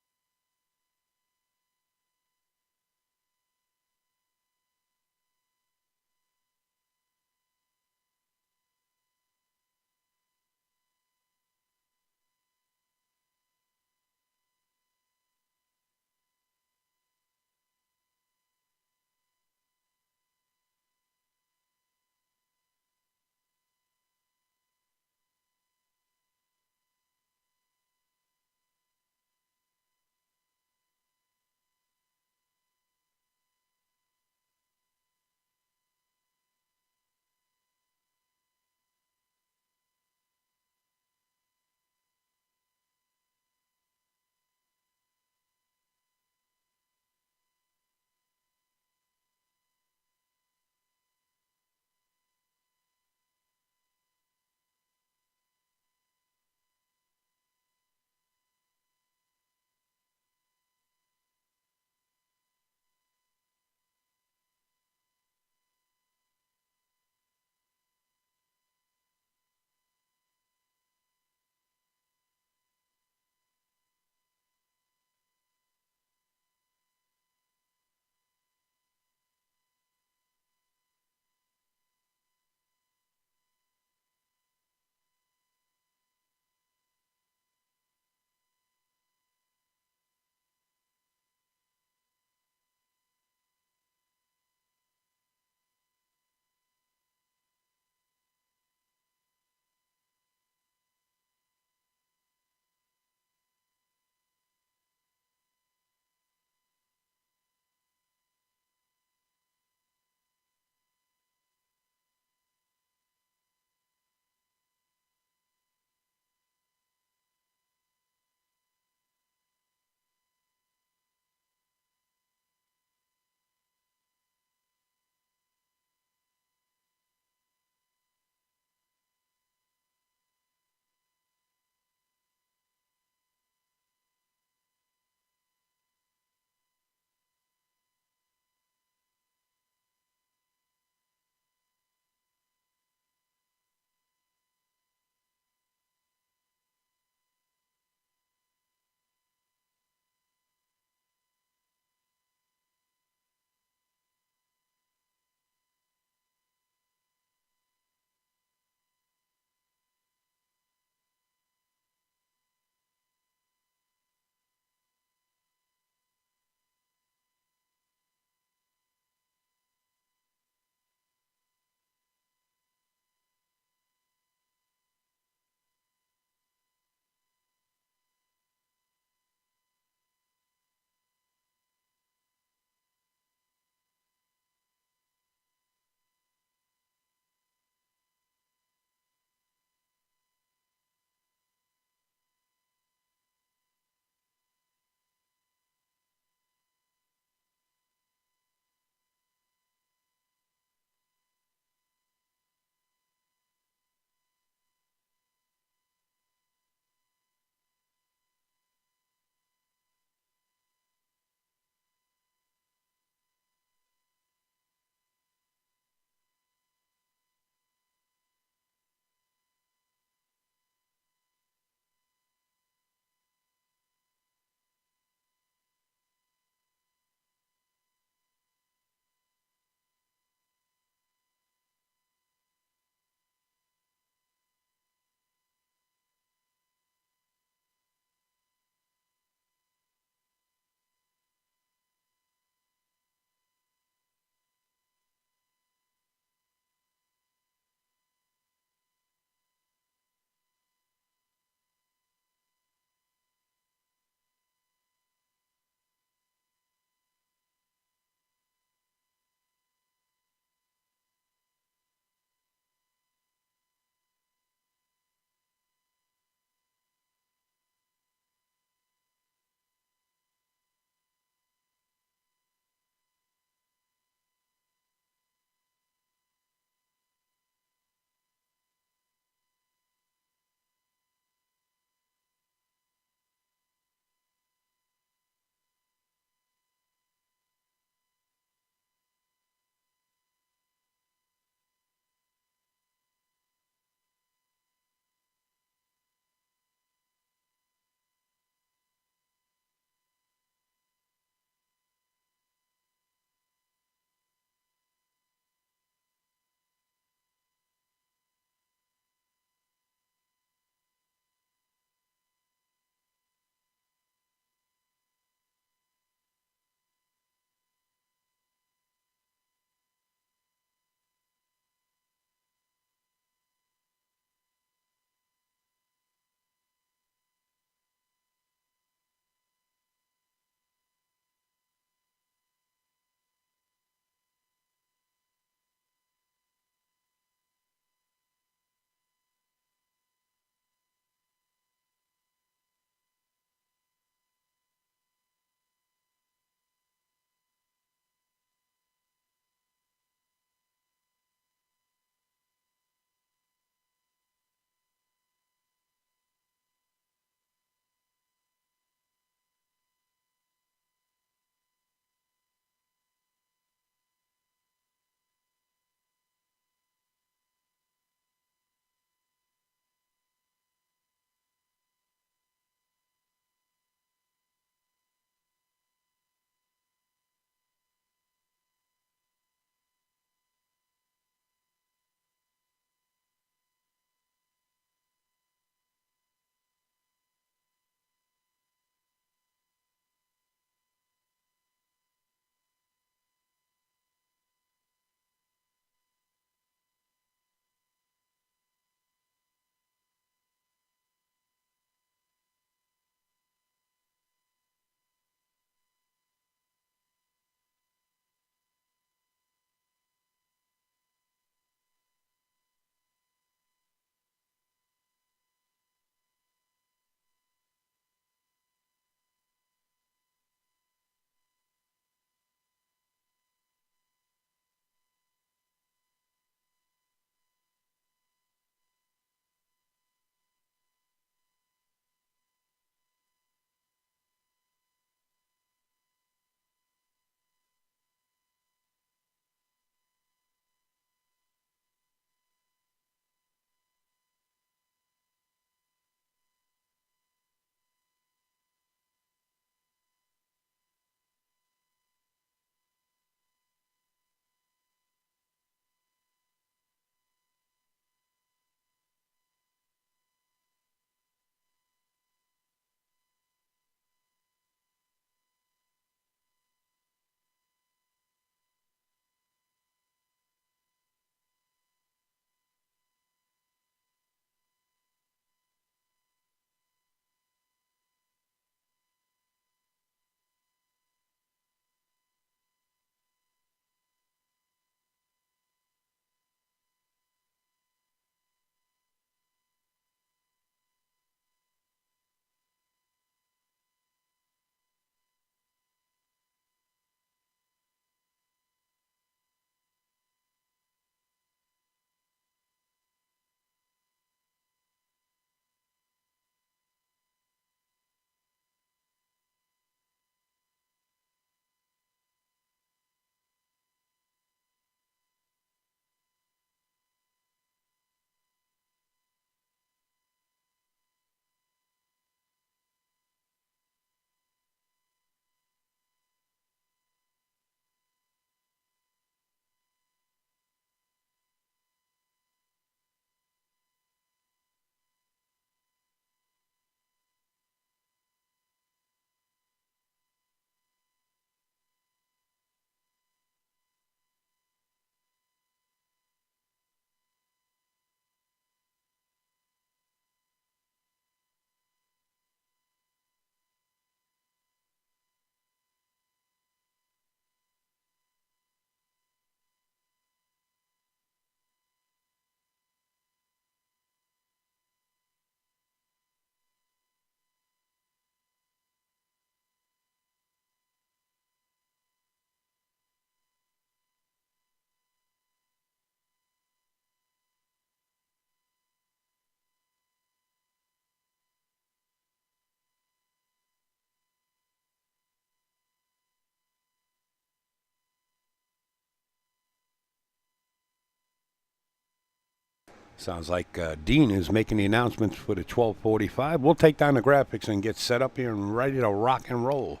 Sounds like Dean is making the announcements for the 12:45. We'll take down the graphics and get set up here and ready to rock and roll.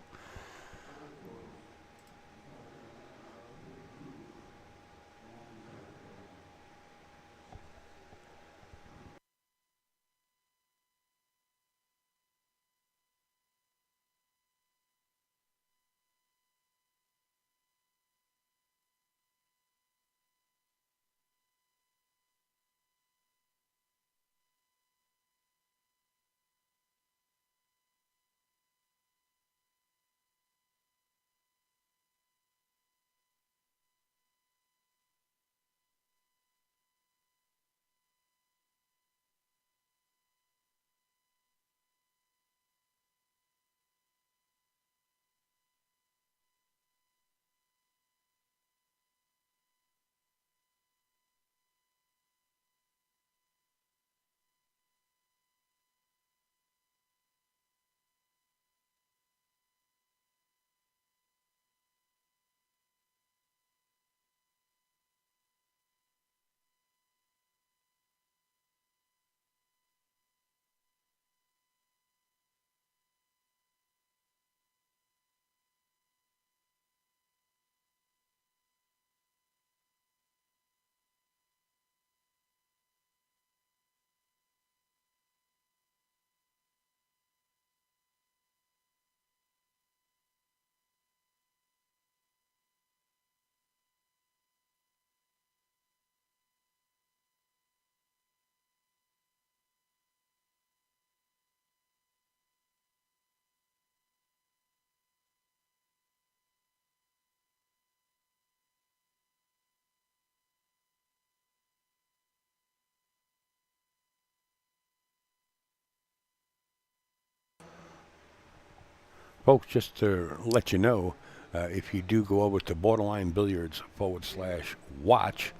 Folks, just to let you know, if you do go over to Borderline Billiards /watch,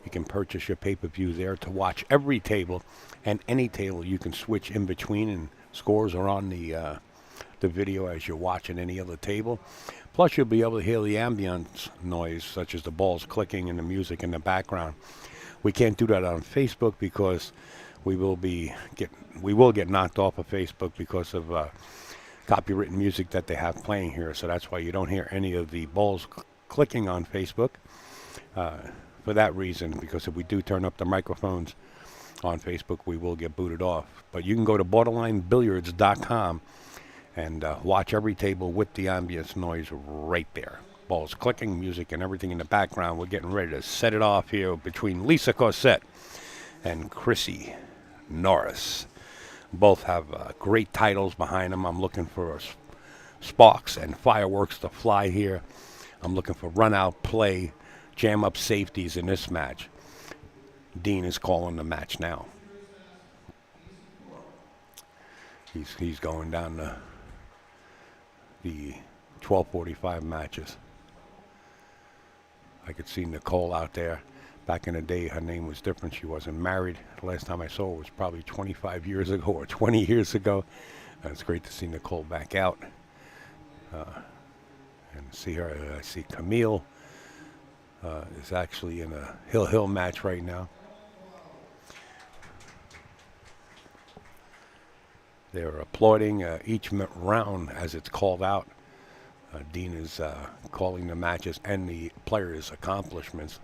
you can purchase your pay-per-view there to watch every table and any table. You can switch in between, and scores are on the video as you're watching any other table. Plus, you'll be able to hear the ambience noise, such as the balls clicking and the music in the background. We can't do that on Facebook because we will get knocked off of Facebook because of copywritten music that they have playing here. So that's why you don't hear any of the balls clicking on Facebook. For that reason, because if we do turn up the microphones on Facebook, we will get booted off. But you can go to borderlinebilliards.com and watch every table with the ambience noise right there. Balls clicking, music, and everything in the background. We're getting ready to set it off here between Lisa Cossette and Chrissy Norris. Both have great titles behind them. I'm looking for sparks and fireworks to fly here. I'm looking for run-out play, jam-up safeties in this match. Dean is calling the match now. He's going down the 12:45 matches. I could see Nicole out there. Back in the day, her name was different. She wasn't married. The last time I saw her was probably 25 years ago or 20 years ago. It's great to see Nicole back out and see her. I see Camille is actually in a Hill match right now. They're applauding each round as it's called out. Dean is calling the matches and the players' accomplishments.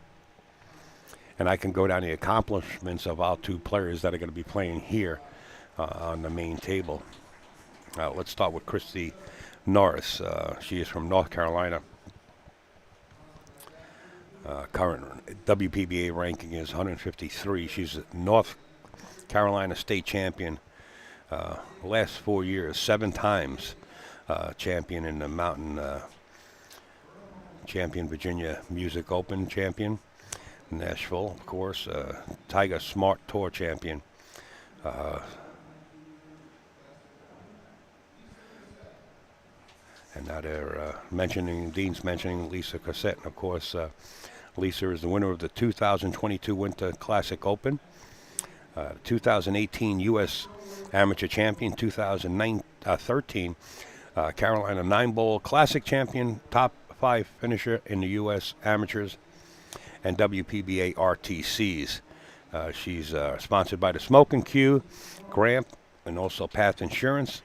And I can go down the accomplishments of our two players that are going to be playing here on the main table. Let's start with Chrissy Norris. She is from North Carolina. Current WPBA ranking is 153. She's a North Carolina state champion. Last 4 years, 7 times champion in the Mountain champion, Virginia Music Open champion. Nashville, of course, Tiger Smart Tour champion. And now they're Dean's mentioning Lisa Cossette. And of course, Lisa is the winner of the 2022 Winter Classic Open, 2018 U.S. Amateur Champion, 2013 Carolina 9-Bowl Classic Champion, top 5 finisher in the U.S. Amateurs and WPBA RTCs. She's sponsored by the Smoking Cue, Gramp, and also Path Insurance.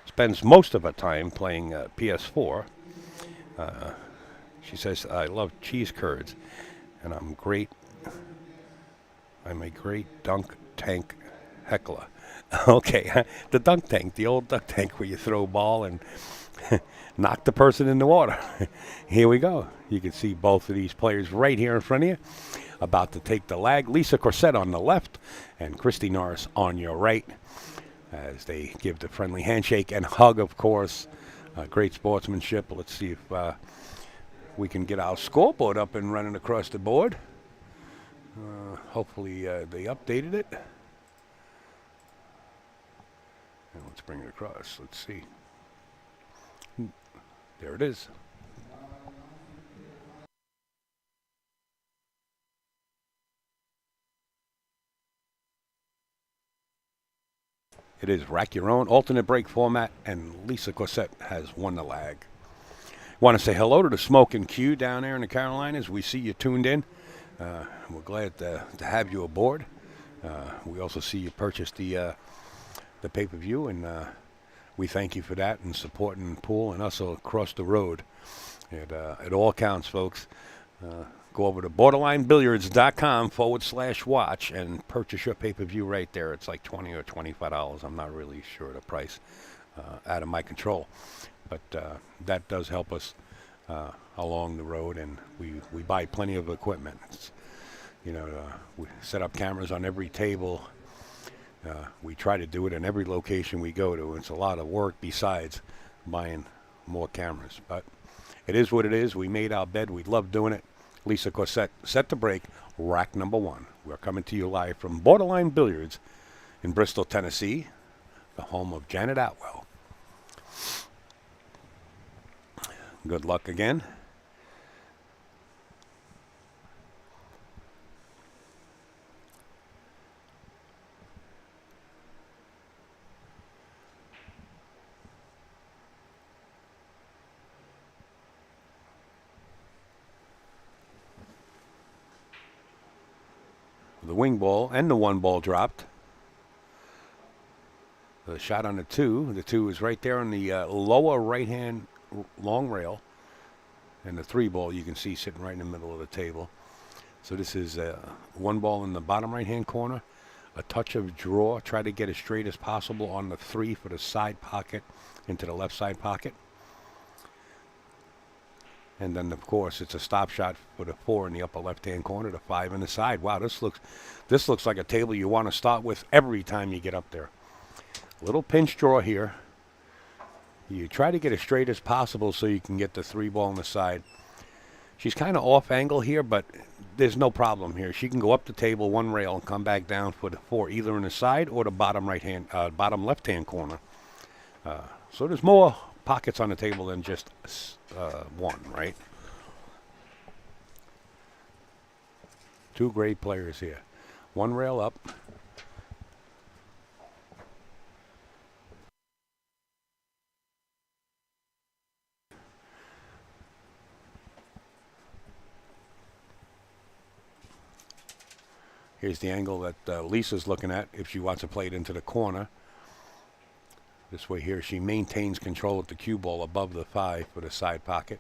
Spends most of her time playing PS4. She says, I love cheese curds, and I'm a great dunk tank heckler. Okay, the dunk tank, the old dunk tank where you throw a ball and knock the person in the water. Here we go. You can see both of these players right here in front of you, about to take the lag. Lisa Corsett on the left and Christy Norris on your right as they give the friendly handshake and hug, of course. Great sportsmanship. Let's see if we can get our scoreboard up and running across the board. Hopefully they updated it. And let's bring it across. Let's see. There it is. It is rack your own alternate break format, and Lisa Corsett has won the lag. Want to say hello to the Smoking Cue down there in the Carolinas. We see you tuned in. We're glad to have you aboard. We also see you purchased the pay-per-view, and we thank you for that and supporting Pool and us across the road. It all counts, folks. Go over to borderlinebilliards.com/watch and purchase your pay-per-view right there. It's like $20 or $25. I'm not really sure the price, out of my control. But that does help us along the road, and we buy plenty of equipment. We set up cameras on every table. We try to do it in every location we go to. It's a lot of work besides buying more cameras. But it is what it is. We made our bed. We love doing it. Lisa Corsett set to break, rack number 1. We're coming to you live from Borderline Billiards in Bristol, Tennessee, the home of Janet Atwell. Good luck again. The wing ball and the 1 ball dropped. The shot on the 2. The 2 is right there on the lower right-hand long rail. And the 3 ball you can see sitting right in the middle of the table. So this is 1 ball in the bottom right-hand corner. A touch of draw. Try to get as straight as possible on the 3 for the side pocket into the left side pocket. And then, of course, it's a stop shot for the 4 in the upper left-hand corner, the 5 in the side. Wow, this looks like a table you want to start with every time you get up there. Little pinch draw here. You try to get as straight as possible so you can get the 3 ball on the side. She's kind of off angle here, but there's no problem here. She can go up the table 1 rail and come back down for the 4, either in the side or the bottom left-hand corner. So there's more pockets on the table than just 1, right? 2 great players here. 1 rail up. Here's the angle that Lisa's looking at if she wants to play it into the corner. This way here, she maintains control with the cue ball above the 5 for the side pocket.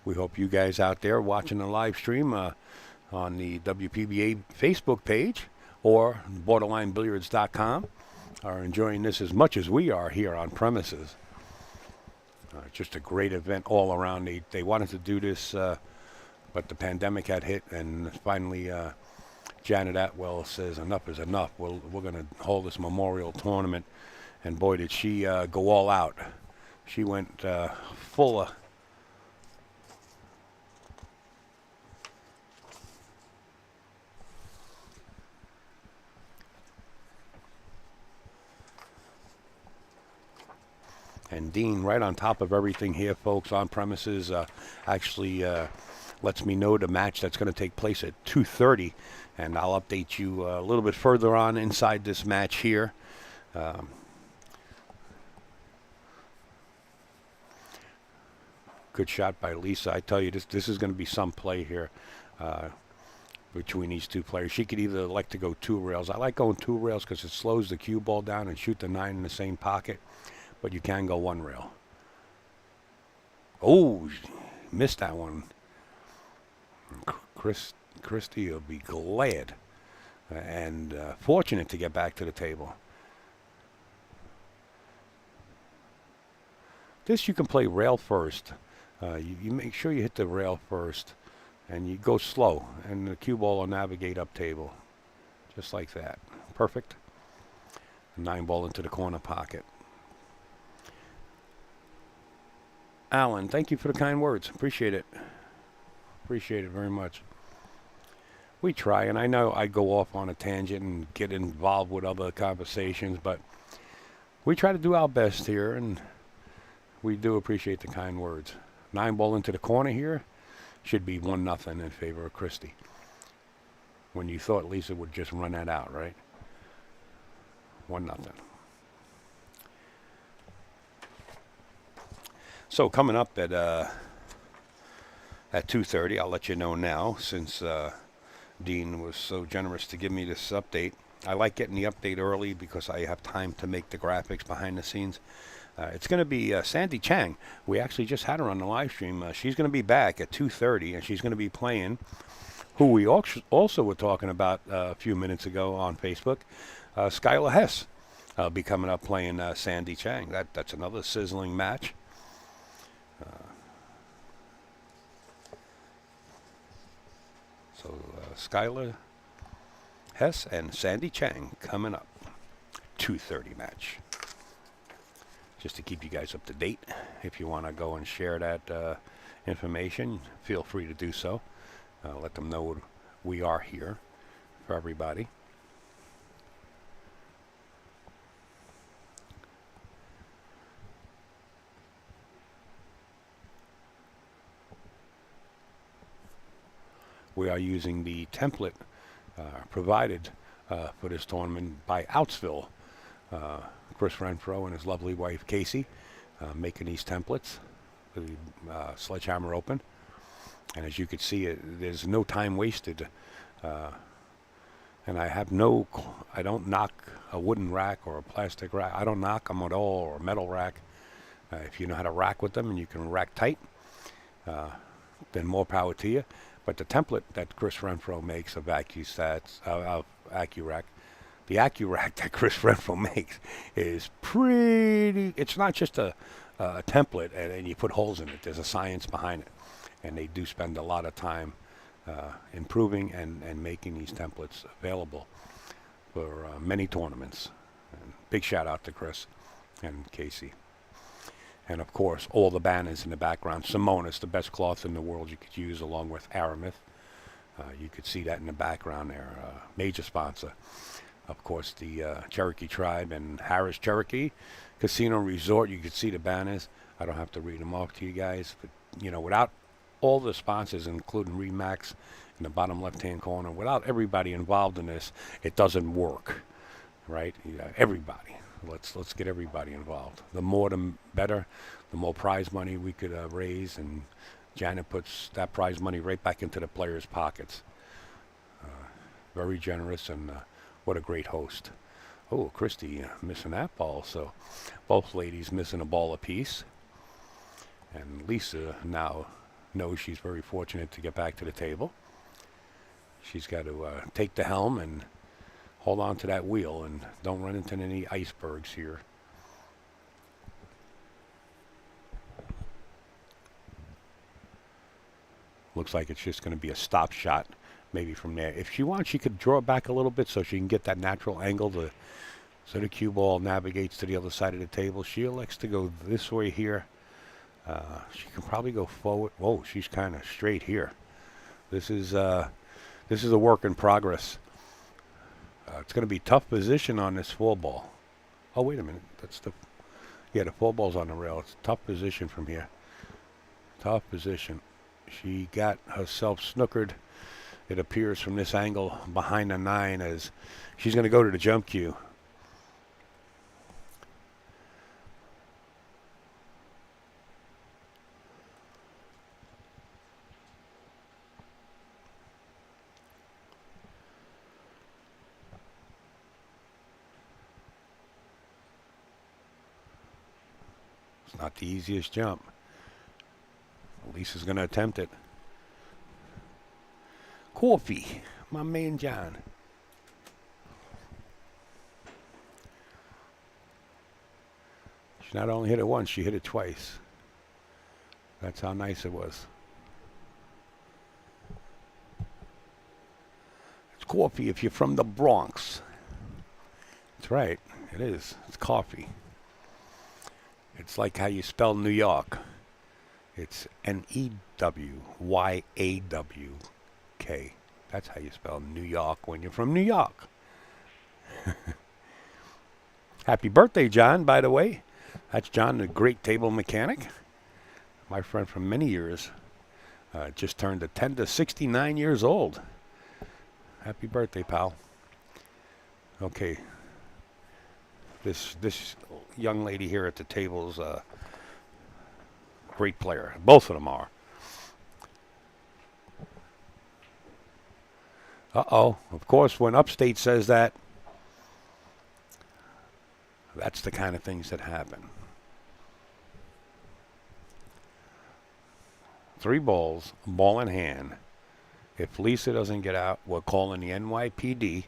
We hope you guys out there watching the live stream on the WPBA Facebook page or borderlinebilliards.com are enjoying this as much as we are here on premises. Just a great event all around. They wanted to do this, but the pandemic had hit, and finally Janet Atwell says enough is enough. We're going to hold this memorial tournament, and boy, did she go all out. She went full of... And Dean, right on top of everything here, folks, on premises, actually lets me know the match that's going to take place at 2:30, and I'll update you a little bit further on inside this match here. Good shot by Lisa. I tell you, this is going to be some play here between these two players. She could either like to go 2 rails. I like going 2 rails because it slows the cue ball down and shoot the 9 in the same pocket. But you can go 1 rail. Oh, missed that one. Christy will be glad and fortunate to get back to the table. This you can play rail first. You make sure you hit the rail first, and you go slow, and the cue ball will navigate up table, just like that. Perfect. 9 ball into the corner pocket. Alan, thank you for the kind words. Appreciate it. Appreciate it very much. We try, and I know I go off on a tangent and get involved with other conversations, but we try to do our best here, and we do appreciate the kind words. 9 ball into the corner here. Should be 1-0 in favor of Christy. When you thought Lisa would just run that out, right? 1-0. So coming up at 2:30, I'll let you know now, since Dean was so generous to give me this update. I like getting the update early because I have time to make the graphics behind the scenes. It's going to be Sandy Chang. We actually just had her on the live stream. She's going to be back at 2:30, and she's going to be playing who we also were talking about a few minutes ago on Facebook, Skylar Hess. Be coming up playing Sandy Chang. That's another sizzling match. So Skylar Hess and Sandy Chang coming up. 2:30 match. Just to keep you guys up to date. If you want to go and share that information, feel free to do so. Let them know we are here for everybody. We are using the template provided for this tournament by Outsville. Chris Renfro and his lovely wife Casey making these templates for the Sledgehammer Open. And as you can see, there's no time wasted. And I don't knock a wooden rack or a plastic rack. I don't knock them at all, or a metal rack. If you know how to rack with them and you can rack tight, then more power to you. But the template that Chris Renfro makes of AccuRack, the AccuRack that Chris Renfro makes is pretty. It's not just a template and you put holes in it. There's a science behind it, and they do spend a lot of time improving and making these templates available for many tournaments. And big shout out to Chris and Casey. And of course, all the banners in the background. Simonis, the best cloth in the world you could use, along with Aramith. You could see that in the background there. Major sponsor. Of course, the Cherokee Tribe and Harris Cherokee Casino Resort. You could see the banners. I don't have to read them off to you guys. But, you know, without all the sponsors, including Remax in the bottom left-hand corner, without everybody involved in this, it doesn't work, right? Everybody. Let's get everybody involved. The more, the better. The more prize money we could raise, and Janet puts that prize money right back into the players' pockets. Very generous, and what a great host. Oh, Christy missing that ball. So both ladies missing a ball apiece. And Lisa now knows she's very fortunate to get back to the table. She's got to take the helm and hold on to that wheel and don't run into any icebergs here. Looks like it's just going to be a stop shot, maybe from there. If she wants, she could draw it back a little bit so she can get that natural angle so the cue ball navigates to the other side of the table. She elects to go this way here. She can probably go forward. Whoa, she's kind of straight here. This is a work in progress. It's going to be tough position on this 4-ball. Oh, wait a minute. The 4-ball's on the rail. It's a tough position from here. Tough position. She got herself snookered, it appears, from this angle behind the 9, as she's going to go to the jump cue. It's not the easiest jump. Lisa's going to attempt it. Coffee, my man John. She not only hit it once, she hit it twice. That's how nice it was. It's coffee if you're from the Bronx. That's right, it is. It's coffee. It's like how you spell New York. It's Newyawk. That's how you spell New York when you're from New York. Happy birthday, John, by the way. That's John, the great table mechanic. My friend from many years. Just turned 10 to 69 years old. Happy birthday, pal. Okay. This young lady here at the table is a great player. Both of them are. Uh-oh. Of course, when Upstate says that, that's the kind of things that happen. 3 balls, ball in hand. If Lisa doesn't get out, we're calling the NYPD.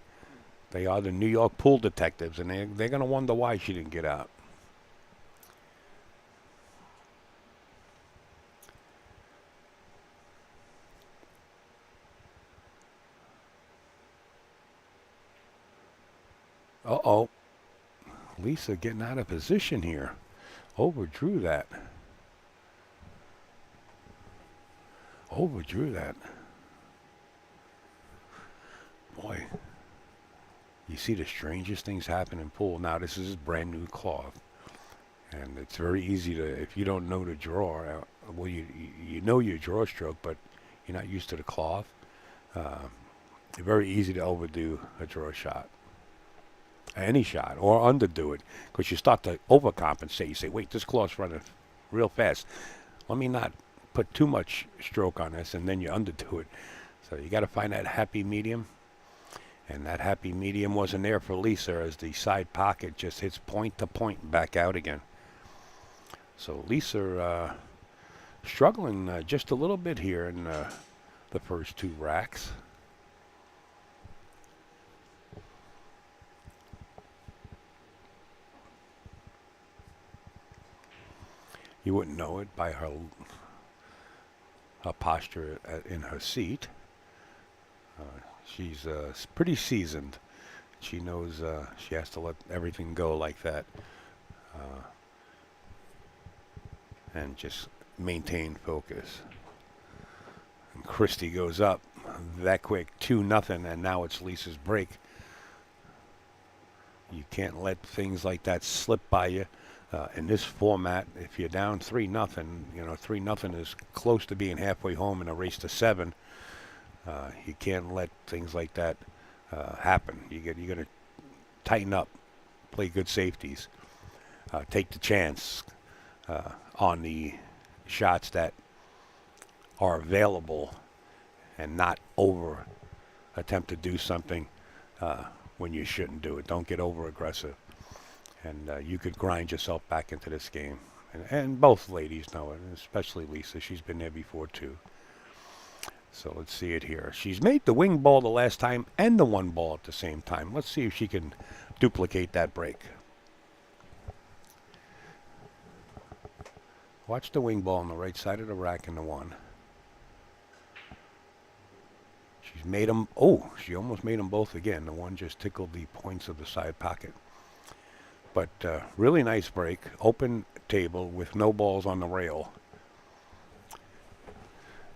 They are the New York pool detectives, and they're going to wonder why she didn't get out. Uh-oh. Lisa getting out of position here. Overdrew that. Boy. You see the strangest things happen in pool. Now, this is brand new cloth. And it's very easy to, if you don't know the draw, well, you know your draw stroke, but you're not used to the cloth. It's very easy to overdo a draw shot. Any shot, or underdo it, because you start to overcompensate. You say, wait, this cloth's running real fast. Let me not put too much stroke on this, and then you underdo it. So you got to find that happy medium. And that happy medium wasn't there for Lisa as the side pocket just hits point to point and back out again. So Lisa struggling just a little bit here in the first 2 racks. You wouldn't know it by her posture in her seat. She's pretty seasoned. She knows she has to let everything go like that and just maintain focus. And Christie goes up that quick, 2-0, and now it's Lisa's break. You can't let things like that slip by you. In this format, if you're down 3-0, 3-0 is close to being halfway home in a race to 7. You can't let things like that happen. You're going to tighten up, play good safeties, take the chance on the shots that are available, and not attempt to do something when you shouldn't do it. Don't get over aggressive. And you could grind yourself back into this game. And both ladies know it, especially Lisa. She's been there before, too. So let's see it here. She's made the wing ball the last time and the 1 ball at the same time. Let's see if she can duplicate that break. Watch the wing ball on the right side of the rack in the 1. She's made them. Oh, she almost made them both again. The 1 just tickled the points of the side pocket. But really nice break. Open table with no balls on the rail.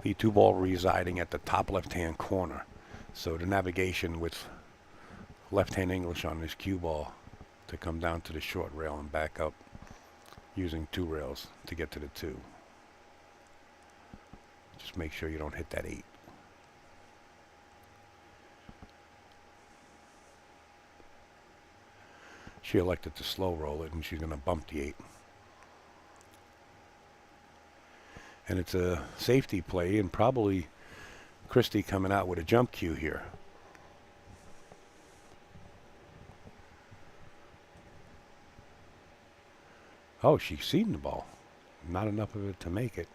The 2 ball residing at the top left-hand corner. So the navigation with left-hand English on this cue ball to come down to the short rail and back up using 2 rails to get to the 2. Just make sure you don't hit that 8. She elected to slow roll it, and she's going to bump the 8. And it's a safety play, and probably Christie coming out with a jump cue here. Oh, she's seen the ball. not enough of it to make it.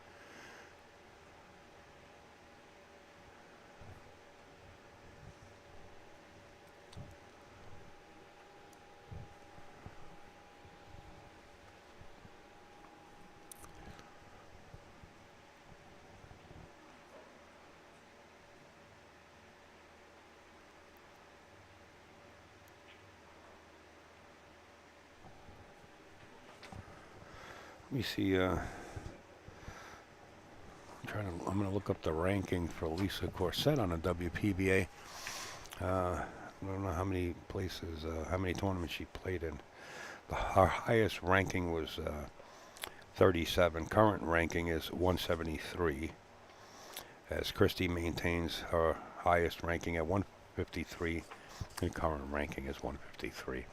Let me see. I'm going to look up the ranking for Lisa Corset on the WPBA. I don't know how many places, how many tournaments she played in. Her highest ranking was 37. Current ranking is 173. As Christy maintains her highest ranking at 153. And current ranking is 153.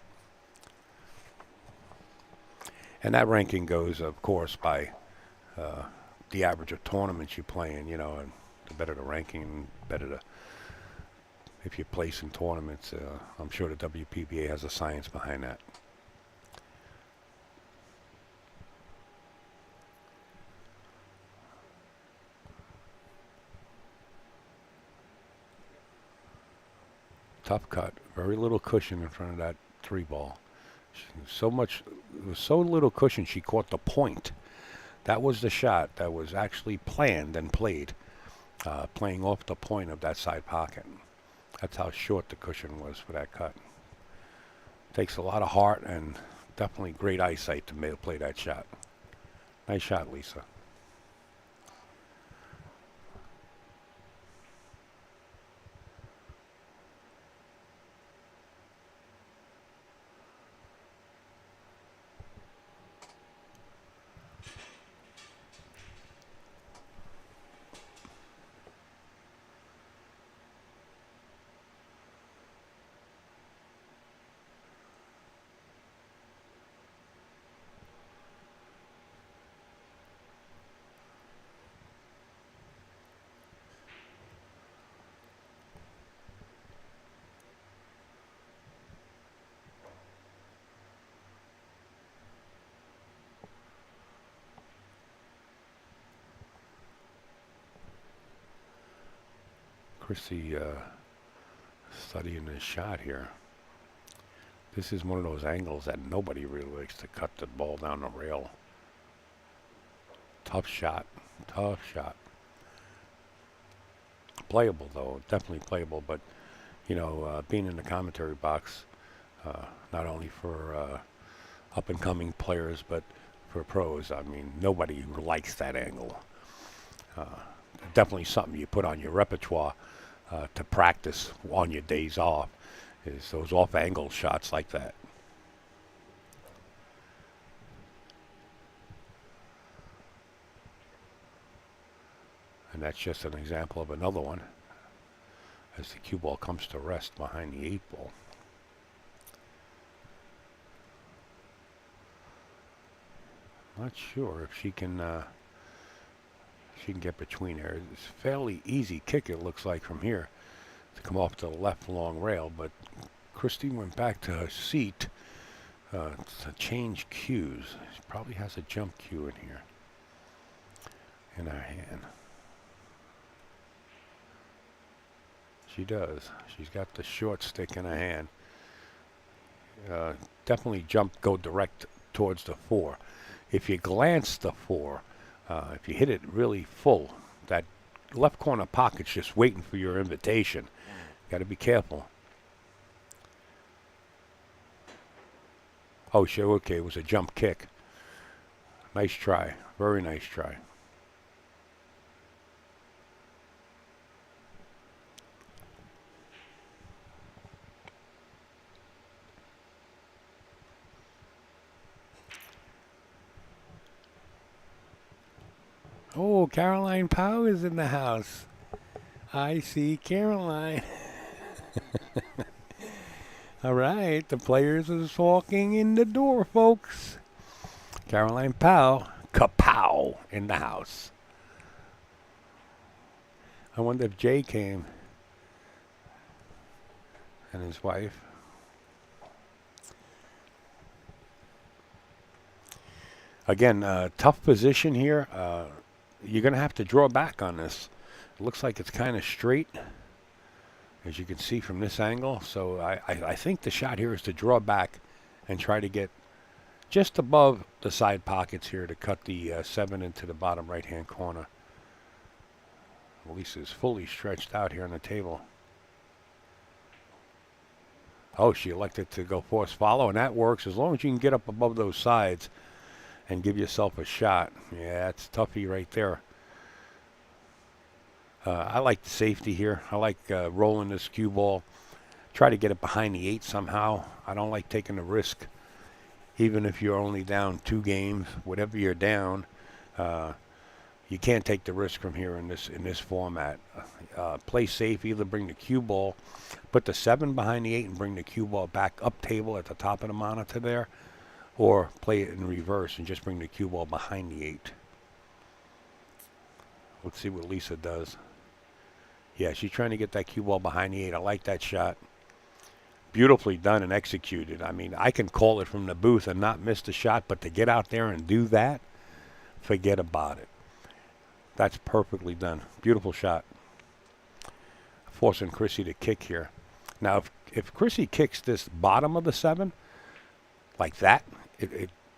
And that ranking goes, of course, by the average of tournaments you play in, you know, and the better the ranking, better the, if you place in tournaments, I'm sure the WPBA has a science behind that. Tough cut, very little cushion in front of that 3-ball. So much, there was so little cushion, she caught the point. That was the shot that was actually planned and played, playing off the point of that side pocket. That's how short the cushion was for that cut. Takes a lot of heart and definitely great eyesight to play that shot. Nice shot, Lisa. Chrissy studying this shot here. This is one of those angles that nobody really likes to cut the ball down the rail. Tough shot. Tough shot. Playable, though. Definitely playable. But, you know, being in the commentary box, not only for up-and-coming players, but for pros, I mean, nobody likes that angle. Definitely something you put on your repertoire to practice on your days off, is those off-angle shots like that. And that's just an example of another one as the cue ball comes to rest behind the 8-ball. Not sure if she can get between there. It's a fairly easy kick, it looks like, from here to come off the left long rail, but Christy went back to her seat to change cues. She probably has a jump cue in here in her hand. She does. She's got the short stick in her hand. Definitely go direct towards the 4. If you glance the 4, if you hit it really full, that left corner pocket's just waiting for your invitation. Got to be careful. Oh, sure, okay, it was a jump kick. Nice try. Very nice try. Oh, Caroline Powell is in the house. I see Caroline. All right, the players is walking in the door, folks. Caroline Powell, kapow, in the house. I wonder if Jay came and his wife. Again, tough position here. You're going to have to draw back on this. It looks like it's kind of straight, as you can see from this angle. So I think the shot here is to draw back and try to get just above the side pockets here to cut the 7 into the bottom right-hand corner. Lisa's fully stretched out here on the table. Oh, she elected to go force follow, and that works as long as you can get up above those sides and give yourself a shot. Yeah, it's toughy right there. I like the safety here. I like rolling this cue ball. Try to get it behind the 8 somehow. I don't like taking the risk. Even if you're only down 2 games, whatever you're down, you can't take the risk from here in this format. Play safe. Either bring the cue ball, put the 7 behind the 8, and bring the cue ball back up table at the top of the monitor there, or play it in reverse and just bring the cue ball behind the 8. Let's see what Lisa does. Yeah, she's trying to get that cue ball behind the 8. I like that shot. Beautifully done and executed. I mean, I can call it from the booth and not miss the shot, but to get out there and do that, forget about it. That's perfectly done. Beautiful shot. Forcing Chrissy to kick here. Now, if Chrissy kicks this bottom of the 7 like that,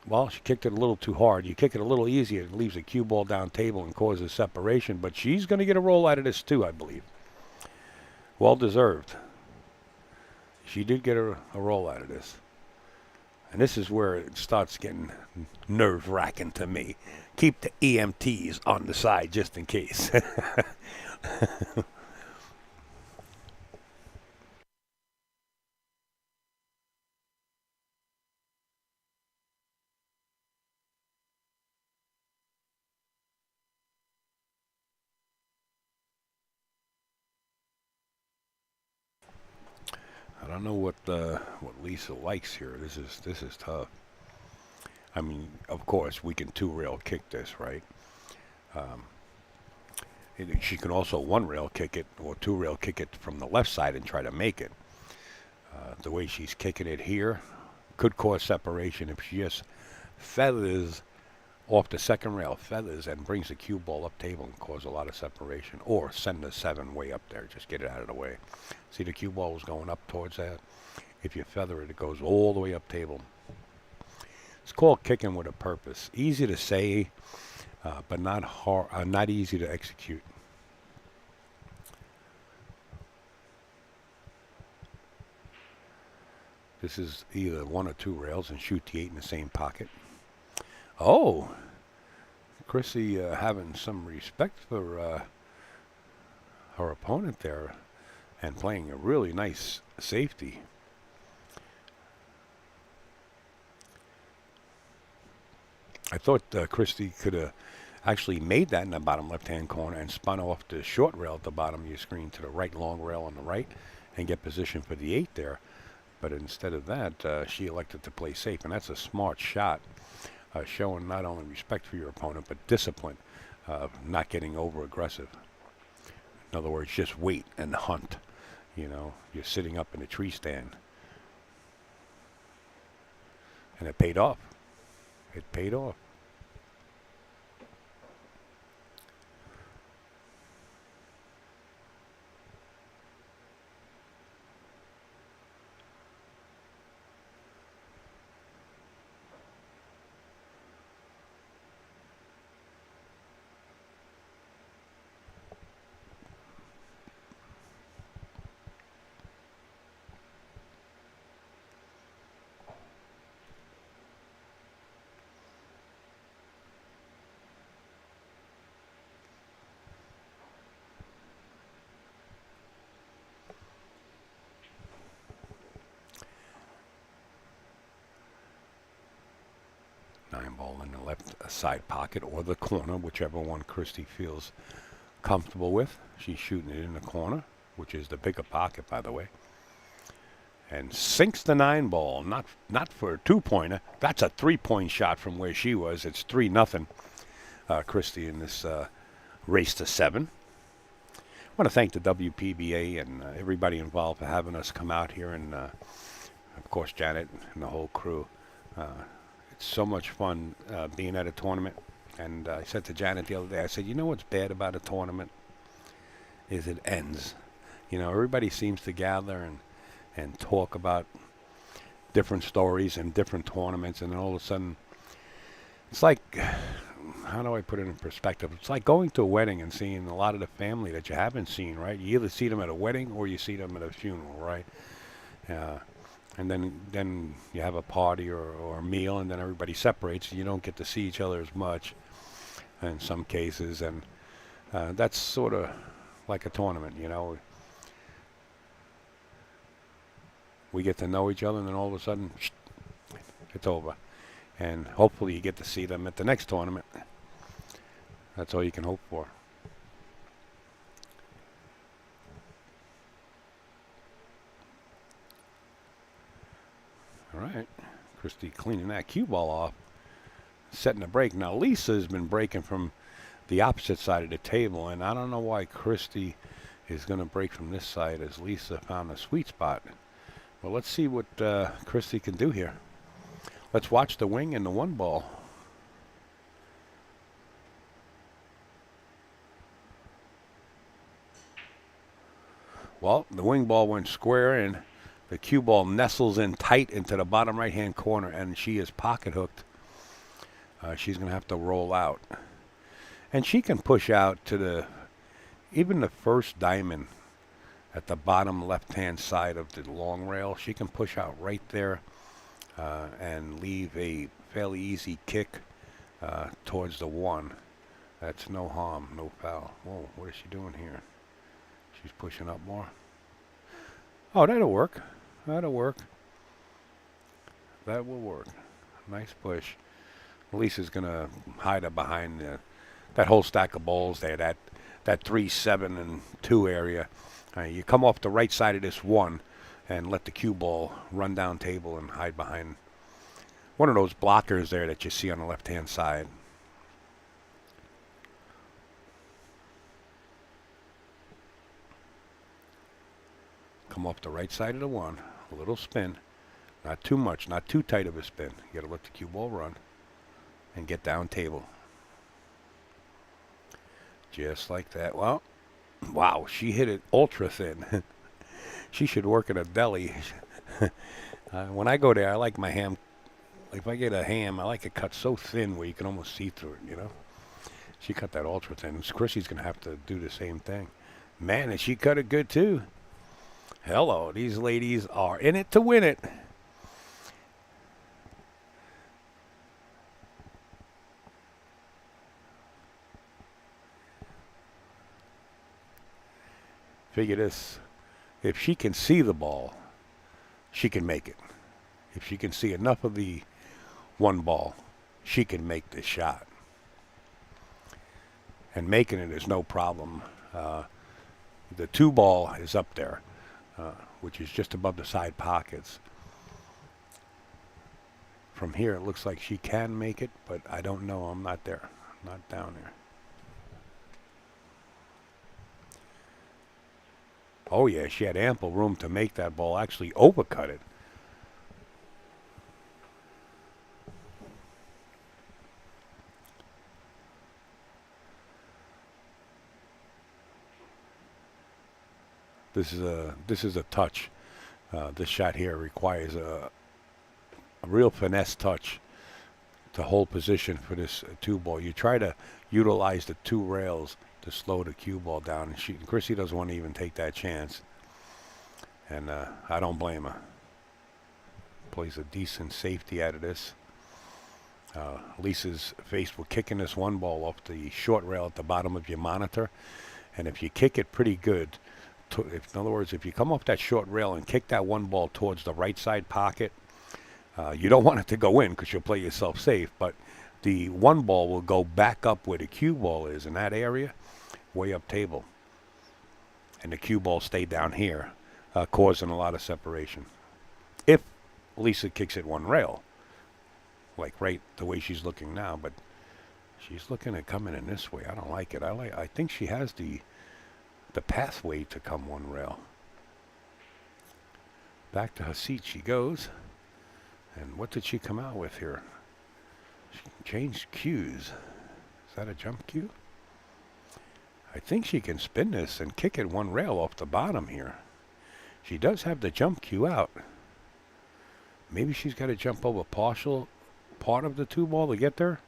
well, she kicked it a little too hard. You kick it a little easier, it leaves a cue ball down table and causes separation. But she's going to get a roll out of this too, I believe. Well deserved. She did get a roll out of this. And this is where it starts getting nerve-wracking to me. Keep the EMTs on the side just in case. I don't know what Lisa likes here. This is tough. I mean, of course, we can 2-rail kick this, right? She can also 1-rail kick it or 2-rail kick it from the left side and try to make it. The way she's kicking it here could cause separation if she just feathers off the second rail, feathers, and brings the cue ball up table and cause a lot of separation, or send the 7 way up there. Just get it out of the way. See, the cue ball is going up towards that. If you feather it, it goes all the way up table. It's called kicking with a purpose. Easy to say, but not hard, not easy to execute. This is either 1 or 2 rails and shoot the 8 in the same pocket. Oh, Chrissy having some respect for her opponent there and playing a really nice safety. I thought Chrissy could have actually made that in the bottom left-hand corner and spun off the short rail at the bottom of your screen to the right long rail on the right and get position for the 8 there. But instead of that, she elected to play safe, and that's a smart shot. Showing not only respect for your opponent, but discipline, not getting over-aggressive. In other words, just wait and hunt. You know, you're sitting up in a tree stand. And it paid off. It paid off. Ball in the left side pocket or the corner, whichever one Christy feels comfortable with. She's shooting it in the corner, which is the bigger pocket, by the way. And sinks the 9 ball, not for a 2-pointer. That's a 3-point shot from where she was. It's 3-0. Christy in this race to 7. I want to thank the WPBA and everybody involved for having us come out here, and of course Janet and the whole crew. It's so much fun being at a tournament. And I said to Janet the other day, I said, you know what's bad about a tournament is it ends. You know, everybody seems to gather and talk about different stories and different tournaments, and then all of a sudden, it's like, how do I put it in perspective? It's like going to a wedding and seeing a lot of the family that you haven't seen, right? You either see them at a wedding or you see them at a funeral, right? And then you have a party or a meal, and then everybody separates. You don't get to see each other as much in some cases, and that's sort of like a tournament, you know. We get to know each other, and then all of a sudden, it's over. And hopefully you get to see them at the next tournament. That's all you can hope for. All right. Christy cleaning that cue ball off, setting a break. Now, Lisa's been breaking from the opposite side of the table, and I don't know why Christy is going to break from this side as Lisa found a sweet spot. Well, let's see what Christy can do here. Let's watch the wing and the one ball. Well, the wing ball went square, and the cue ball nestles in tight into the bottom right-hand corner, and she is pocket hooked. She's going to have to roll out. And she can push out to even the first diamond at the bottom left-hand side of the long rail. She can push out right there and leave a fairly easy kick towards the one. That's no harm, no foul. Whoa, what is she doing here? She's pushing up more. Oh, that'll work. That'll work. That will work. Nice push. Lisa's going to hide her behind that whole stack of balls there, that 3, 7, and 2 area. You come off the right side of this one and let the cue ball run down table and hide behind one of those blockers there that you see on the left-hand side. Come off the right side of the one, a little spin. Not too much, not too tight of a spin. You got to let the cue ball run and get down table. Just like that. Well, wow, she hit it ultra thin. She should work at a deli. When I go there, I like my ham. If I get a ham, I like it cut so thin where you can almost see through it, you know. She cut that ultra thin. Chrissy's going to have to do the same thing. Man, and she cut it good, too. Hello, these ladies are in it to win it. Figure this. If she can see the ball, she can make it. If she can see enough of the one ball, she can make the shot. And making it is no problem. The 2 ball is up there, which is just above the side pockets. From here, it looks like she can make it, but I don't know. I'm not there. I'm not down there. Oh, yeah, she had ample room to make that ball actually overcut it. This is a touch. This shot here requires a real finesse touch to hold position for this 2 ball. You try to utilize the 2 rails to slow the cue ball down, and Chrissy doesn't want to even take that chance, and I don't blame her. Plays a decent safety out of this. Lisa's faced with kicking this 1 ball off the short rail at the bottom of your monitor, and if you kick it pretty good, in other words, if you come off that short rail and kick that 1 ball towards the right side pocket, you don't want it to go in because you'll play yourself safe, but the 1 ball will go back up where the cue ball is in that area, way up table. And the cue ball stayed down here, causing a lot of separation. If Lisa kicks it 1 rail, like right the way she's looking now, but she's looking at coming in this way. I don't like it. I think she has the pathway to come 1 rail. Back to her seat she goes. And what did she come out with here? Change cues. Is that a jump cue? I think she can spin this and kick it one rail off the bottom here. She does have the jump cue out. Maybe she's got to jump over partial part of the 2-ball to get there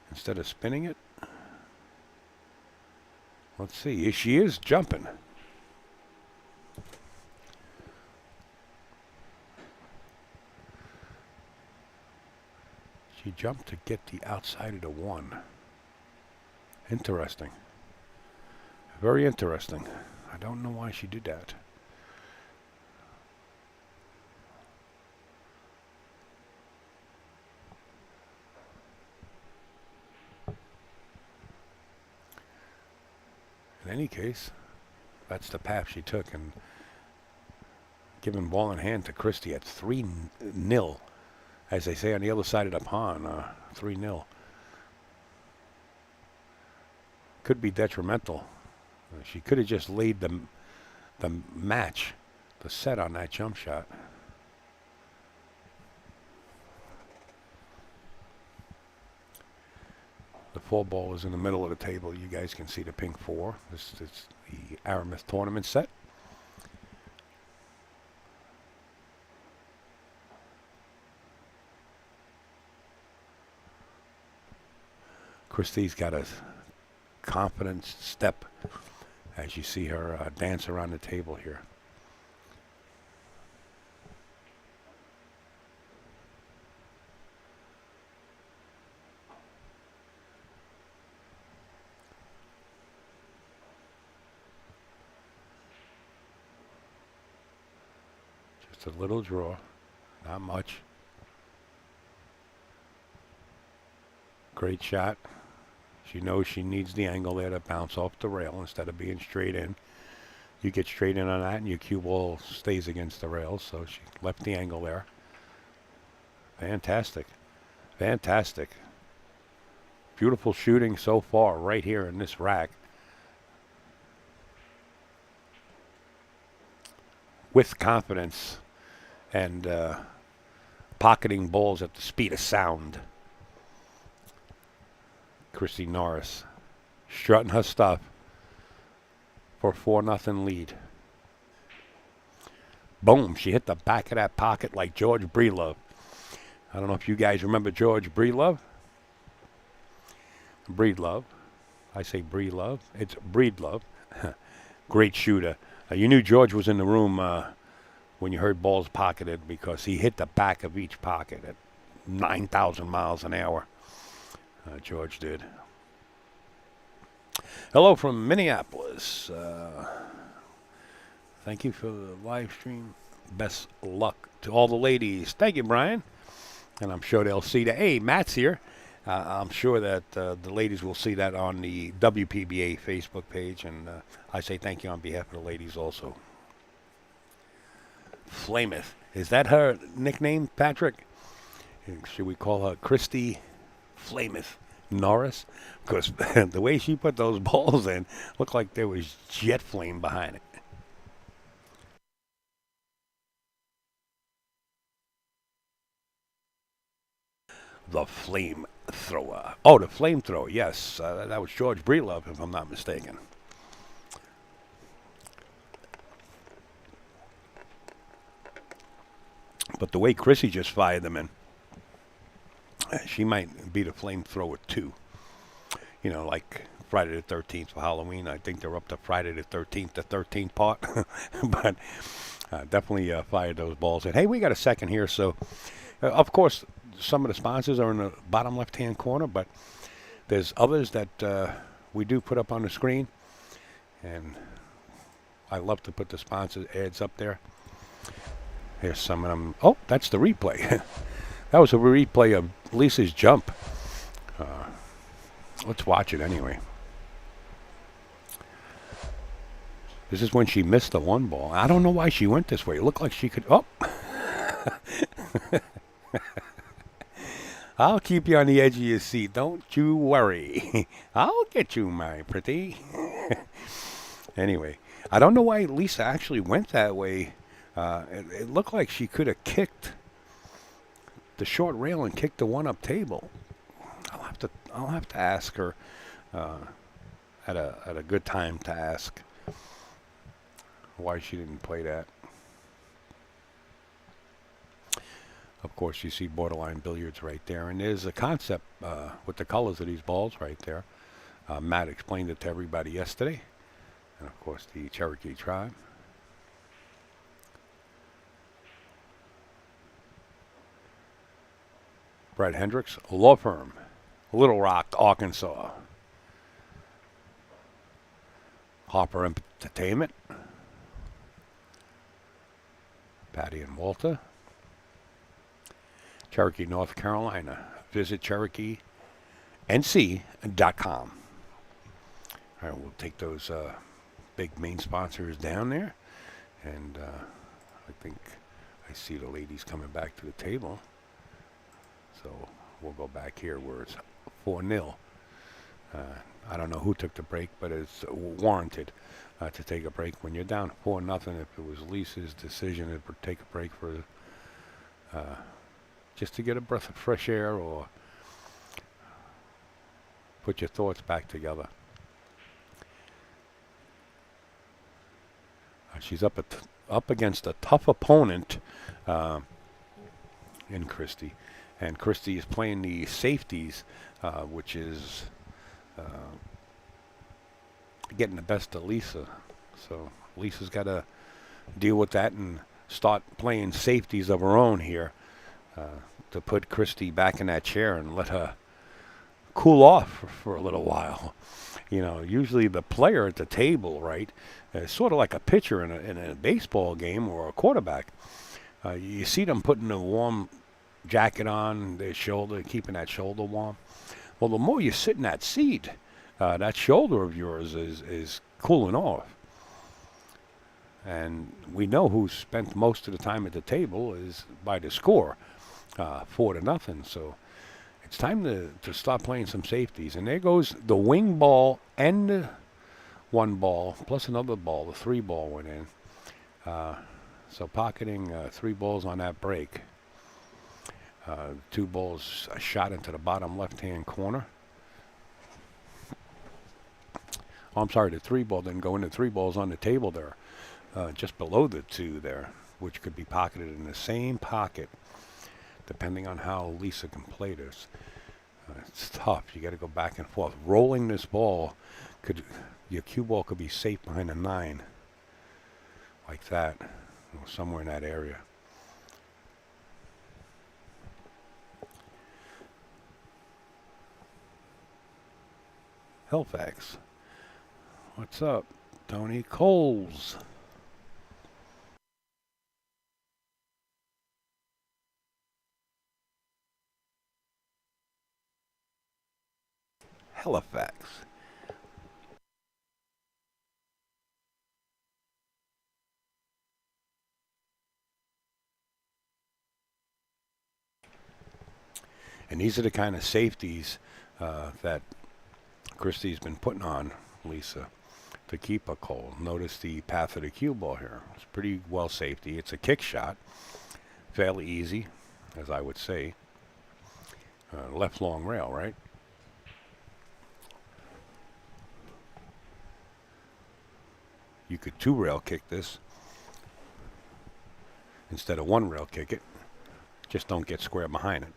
instead of spinning it. Let's see. She is jumping. She jumped to get the outside of the 1. Interesting. Very interesting. I don't know why she did that. In any case, that's the path she took, and giving ball in hand to Christie at 3-0. As they say on the other side of the pond, 3-0. Could be detrimental. She could have just laid the match, the set on that jump shot. The 4-ball is in the middle of the table. You guys can see the pink 4. This is the Aramis tournament set. Christie's got a confident step as you see her dance around the table here. Just a little draw, not much. Great shot. She knows she needs the angle there to bounce off the rail instead of being straight in. You get straight in on that and your cue ball stays against the rail, so she left the angle there. Fantastic. Fantastic. Beautiful shooting so far right here in this rack. With confidence and pocketing balls at the speed of sound. Christy Norris strutting her stuff for a 4-0 lead. Boom, she hit the back of that pocket like George Breedlove. I don't know if you guys remember George Breedlove. Breedlove. I say Breedlove. It's Breedlove. Great shooter. You knew George was in the room when you heard balls pocketed because he hit the back of each pocket at 9,000 miles an hour. George did. Hello from Minneapolis. Thank you for the live stream. Best luck to all the ladies. Thank you, Brian. And I'm sure they'll see that. Hey, Matt's here. I'm sure that the ladies will see that on the WPBA Facebook page. And I say thank you on behalf of the ladies also. Flameth. Is that her nickname, Patrick? Should we call her Christy Flameth Norris? Because the way she put those balls in looked like there was jet flame behind it. The flamethrower. Oh, the flamethrower, yes. That was George Breedlove, if I'm not mistaken. But the way Chrissy just fired them in, she might be the flamethrower too. You know, like Friday the 13th for Halloween. I think they're up to Friday the 13th, the 13th part. But definitely fired those balls in. Hey, we got a second here. So, of course, some of the sponsors are in the bottom left-hand corner, but there's others that we do put up on the screen. And I love to put the sponsor ads up there. Here's some of them. Oh, that's the replay. That was a replay of Lisa's jump. Let's watch it anyway. This is when she missed the 1 ball. I don't know why she went this way. It looked like she could... Oh! I'll keep you on the edge of your seat. Don't you worry. I'll get you, my pretty. Anyway, I don't know why Lisa actually went that way. It looked like she could have kicked the short rail and kicked the 1-up table. I'll have to ask her at a good time to ask why she didn't play that. Of course, you see Borderline Billiards right there, and there's a concept with the colors of these balls right there. Matt explained it to everybody yesterday, and of course the Cherokee tribe. Brett Hendricks Law Firm, Little Rock, Arkansas. Harper Entertainment, Patty and Walter. Cherokee, North Carolina. Visit CherokeeNC.com. All right, we'll take those big main sponsors down there. And I think I see the ladies coming back to the table. So we'll go back here where it's 4-0. I don't know who took the break, but it's warranted to take a break when you're down 4-0. If it was Lisa's decision to take a break for just to get a breath of fresh air or put your thoughts back together. She's up against a tough opponent in Christie. And Christie is playing the safeties, which is getting the best of Lisa. So Lisa's got to deal with that and start playing safeties of her own here to put Christie back in that chair and let her cool off for a little while. You know, usually the player at the table, right, is sort of like a pitcher in a baseball game or a quarterback. You see them putting a warm jacket on their shoulder, keeping that shoulder warm. Well, the more you sit in that seat, that shoulder of yours is cooling off. And we know who spent most of the time at the table is by the score, 4-0. So it's time to start playing some safeties. And there goes the wing ball and the 1 ball plus another ball. The 3 ball went in. So pocketing 3 balls on that break. 2 balls shot into the bottom left-hand corner. Oh, I'm sorry, the 3 ball didn't go in. The 3 balls on the table there, just below the 2 there, which could be pocketed in the same pocket, depending on how Lisa can play this. It's tough. You got to go back and forth. Rolling this ball, your cue ball could be safe behind a 9, like that, or somewhere in that area. Halifax. What's up, Tony Coles? Halifax. And these are the kind of safeties that Christie's been putting on Lisa to keep her cold. Notice the path of the cue ball here. It's pretty well safety. It's a kick shot. Fairly easy, as I would say. Left long rail, right? You could 2 rail kick this instead of 1 rail kick it. Just don't get square behind it.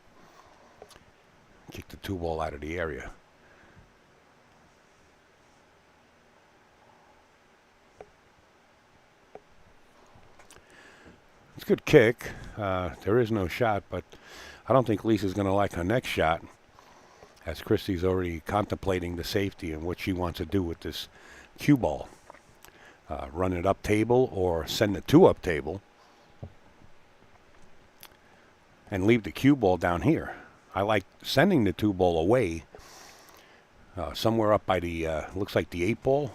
Kick the 2 ball out of the area. It's a good kick. There is no shot, but I don't think Lisa's going to like her next shot, as Christie's already contemplating the safety and what she wants to do with this cue ball. Run it up table or send it to up table and leave the cue ball down here. I like sending the 2 ball away somewhere up by the, looks like the 8 ball.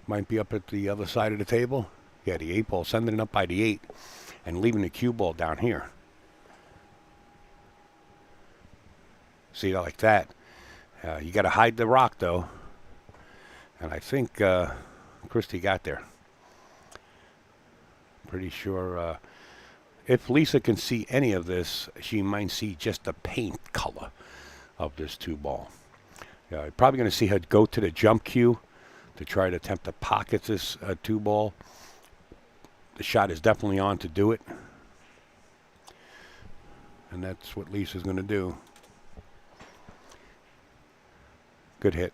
Might be up at the other side of the table. Yeah, the 8 ball, sending it up by the 8 and leaving the cue ball down here. See, like that. You got to hide the rock, though. And I think Christie got there. Pretty sure if Lisa can see any of this, she might see just the paint color of this 2-ball. You're probably going to see her go to the jump cue to try to attempt to pocket this 2-ball. The shot is definitely on to do it. And that's what Lisa's going to do. Good hit.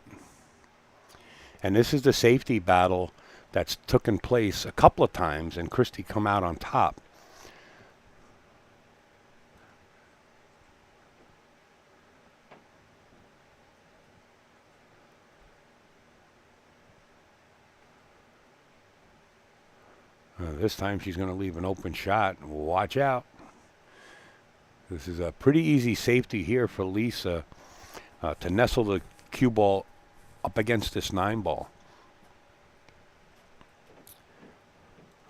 And this is the safety battle that's taken place a couple of times, and Christy come out on top. This time she's going to leave an open shot. Watch out. This is a pretty easy safety here for Lisa to nestle the cue ball up against this 9-ball.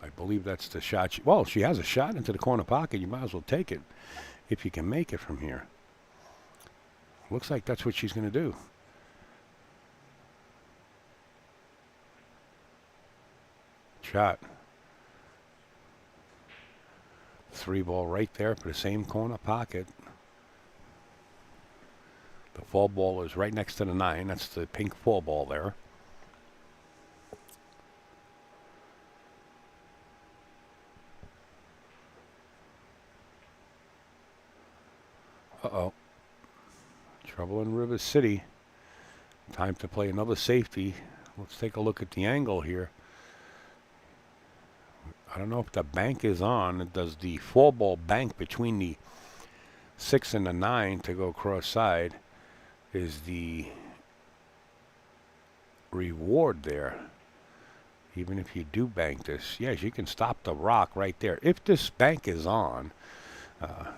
I believe that's the shot. Well, she has a shot into the corner pocket. You might as well take it if you can make it from here. Looks like that's what she's going to do. Shot. 3-ball right there for the same corner pocket. The 4-ball is right next to the 9. That's the pink 4-ball there. Uh-oh. Trouble in River City. Time to play another safety. Let's take a look at the angle here. I don't know if the bank is on. Does the 4-ball bank between the 6 and the 9 to go cross side? Is the reward there? Even if you do bank this. Yes, you can stop the rock right there. If this bank is on,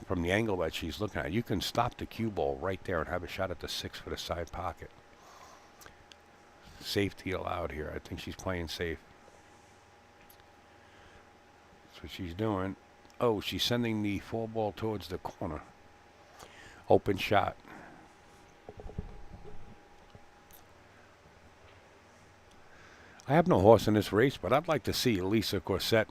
from the angle that she's looking at, you can stop the cue ball right there and have a shot at the 6 for the side pocket. Safety allowed here. I think she's playing safe. That's what she's doing. Oh, she's sending the 4-ball towards the corner. Open shot. I have no horse in this race, but I'd like to see Lisa Corset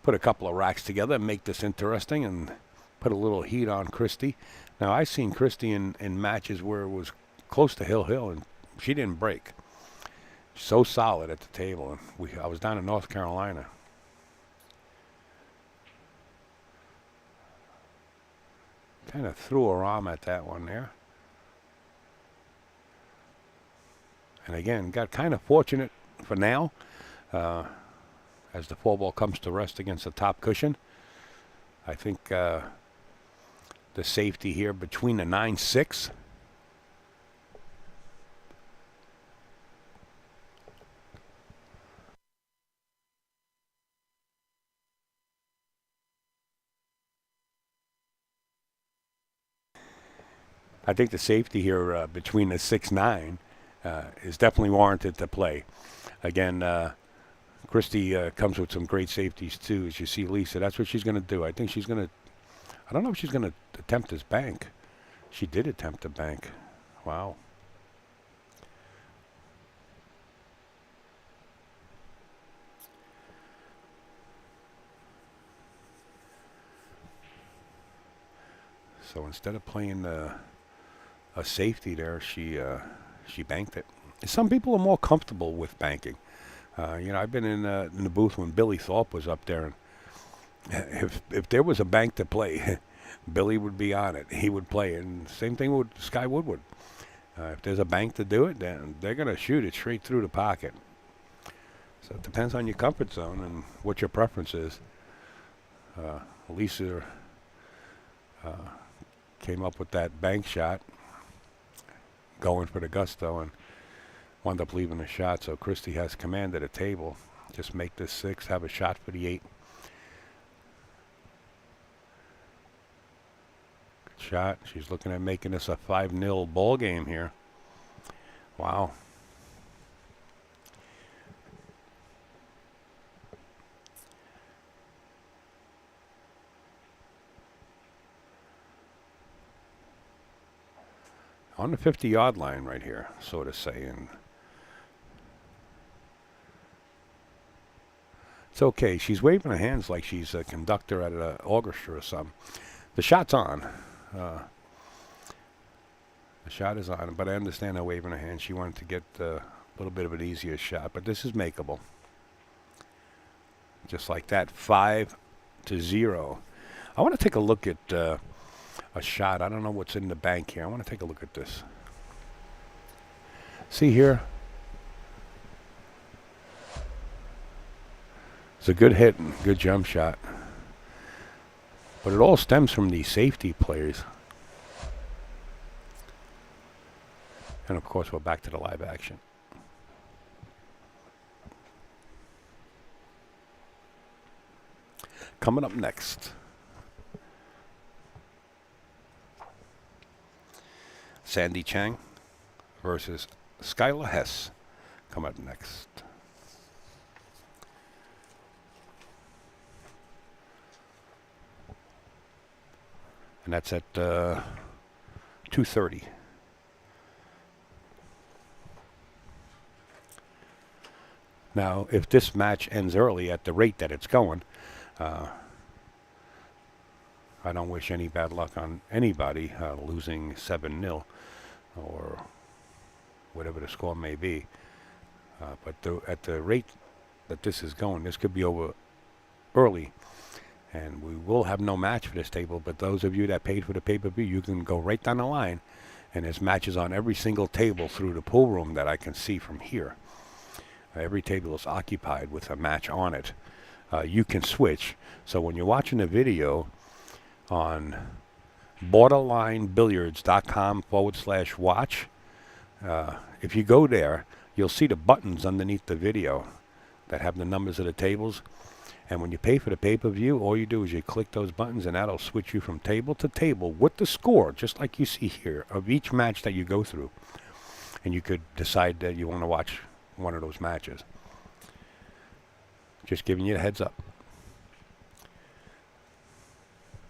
put a couple of racks together and make this interesting and put a little heat on Christy. Now, I've seen Christy in matches where it was close to Hill, and she didn't break. So solid at the table. And I was down in North Carolina. Kind of threw her arm at that one there. And again, got kind of fortunate for now as the 4-ball comes to rest against the top cushion. I think the safety here between the 9-6. I think the safety here between the 6-9 is definitely warranted to play. Again, Christy comes with some great safeties too, as you see Lisa. That's what she's going to do. I think she's going to, I don't know if she's going to attempt this bank. She did attempt a bank. Wow. So instead of playing a safety there, she banked it. Some people are more comfortable with banking. I've been in the booth when Billy Thorpe was up there, and if there was a bank to play, Billy would be on it. He would play, and same thing with Sky Woodward. If there's a bank to do it, then they're going to shoot it straight through the pocket. So it depends on your comfort zone and what your preference is. Lisa came up with that bank shot, going for the gusto, and wound up leaving the shot. So Christy has command at the table. Just make this 6, have a shot for the 8. Good shot. She's looking at making this a 5-0 ball game here. Wow. On the 50-yard line right here, so to say. And it's okay. She's waving her hands like she's a conductor at an orchestra or something. The shot's on. The shot is on, but I understand her waving her hand. She wanted to get a little bit of an easier shot, but this is makeable. Just like that, 5-0. I want to take a look at a shot. I don't know what's in the bank here. I want to take a look at this. See here? It's a good hit and good jump shot. But it all stems from the safety players. And of course, we're back to the live action. Coming up next, Sandy Chang versus Skylar Hess. Coming up next. And that's at 2:30. Now, if this match ends early at the rate that it's going, I don't wish any bad luck on anybody losing 7-0 or whatever the score may be. But at the rate that this is going, this could be over early. And we will have no match for this table, but those of you that paid for the pay-per-view, you can go right down the line, and there's matches on every single table through the pool room that I can see from here. Every table is occupied with a match on it. You can switch. So when you're watching the video on borderlinebilliards.com/watch, if you go there, you'll see the buttons underneath the video that have the numbers of the tables. And when you pay for the pay-per-view, all you do is you click those buttons, and that'll switch you from table to table with the score, just like you see here, of each match that you go through. And you could decide that you want to watch one of those matches. Just giving you a heads up.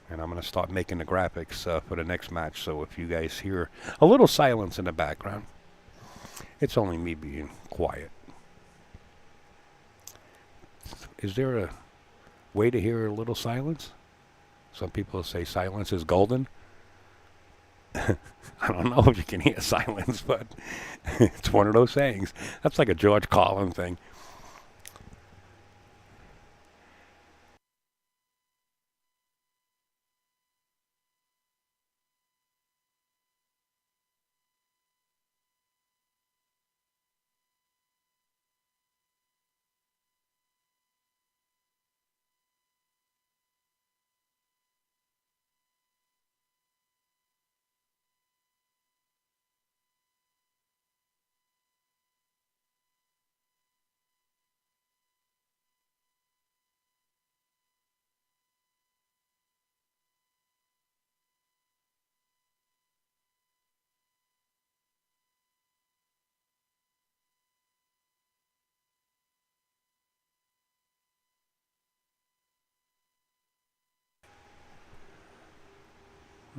And I'm going to start making the graphics for the next match. So if you guys hear a little silence in the background, it's only me being quiet. Is there a way to hear a little silence? Some people say silence is golden. I don't know if you can hear silence, but it's one of those sayings. That's like a George Carlin thing.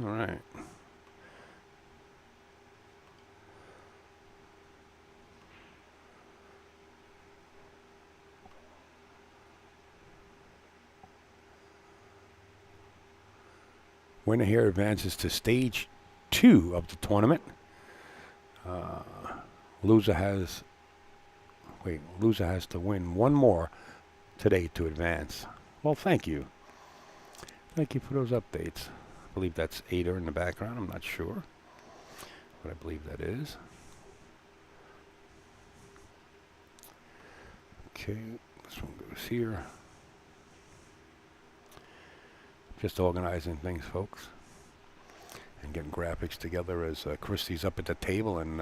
All right. Winner here advances to stage 2 of the tournament. Loser has to win one more today to advance. Well, thank you. Thank you for those updates. I believe that's Ada in the background. I'm not sure, but I believe that is. Okay, this one goes here. Just organizing things, folks, and getting graphics together as Christie's up at the table and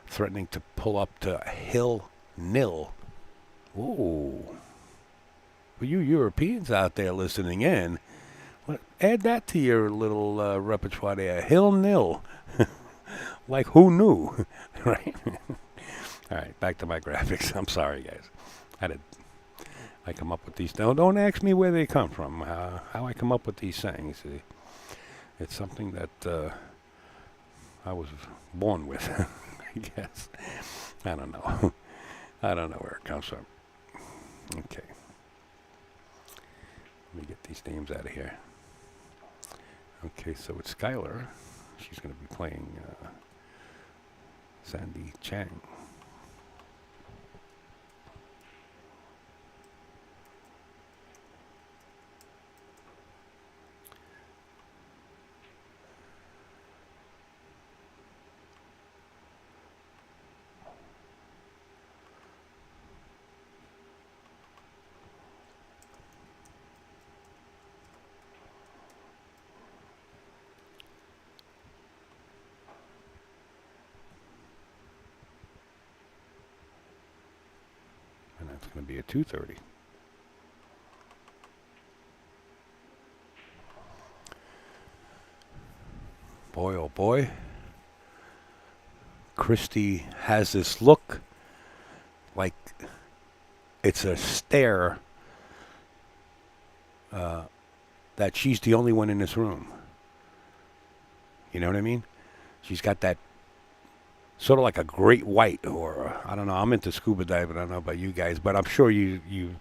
threatening to pull up to Hill nil. Ooh. For you Europeans out there listening in, add that to your little repertoire there. Hill nil. Like who knew, right? All right, back to my graphics. I'm sorry, guys. I come up with these. Don't ask me where they come from. How I come up with these sayings. It's something that I was born with, I guess. I don't know. I don't know where it comes from. Okay. Let me get these names out of here. Okay, so it's Skylar. She's going to be playing Sandy Chang. And that's going to be a 230. Boy, oh boy. Christy has this look like it's a stare that she's the only one in this room. You know what I mean? She's got that sort of like a great white, or I don't know. I'm into scuba diving. I don't know about you guys, but I'm sure you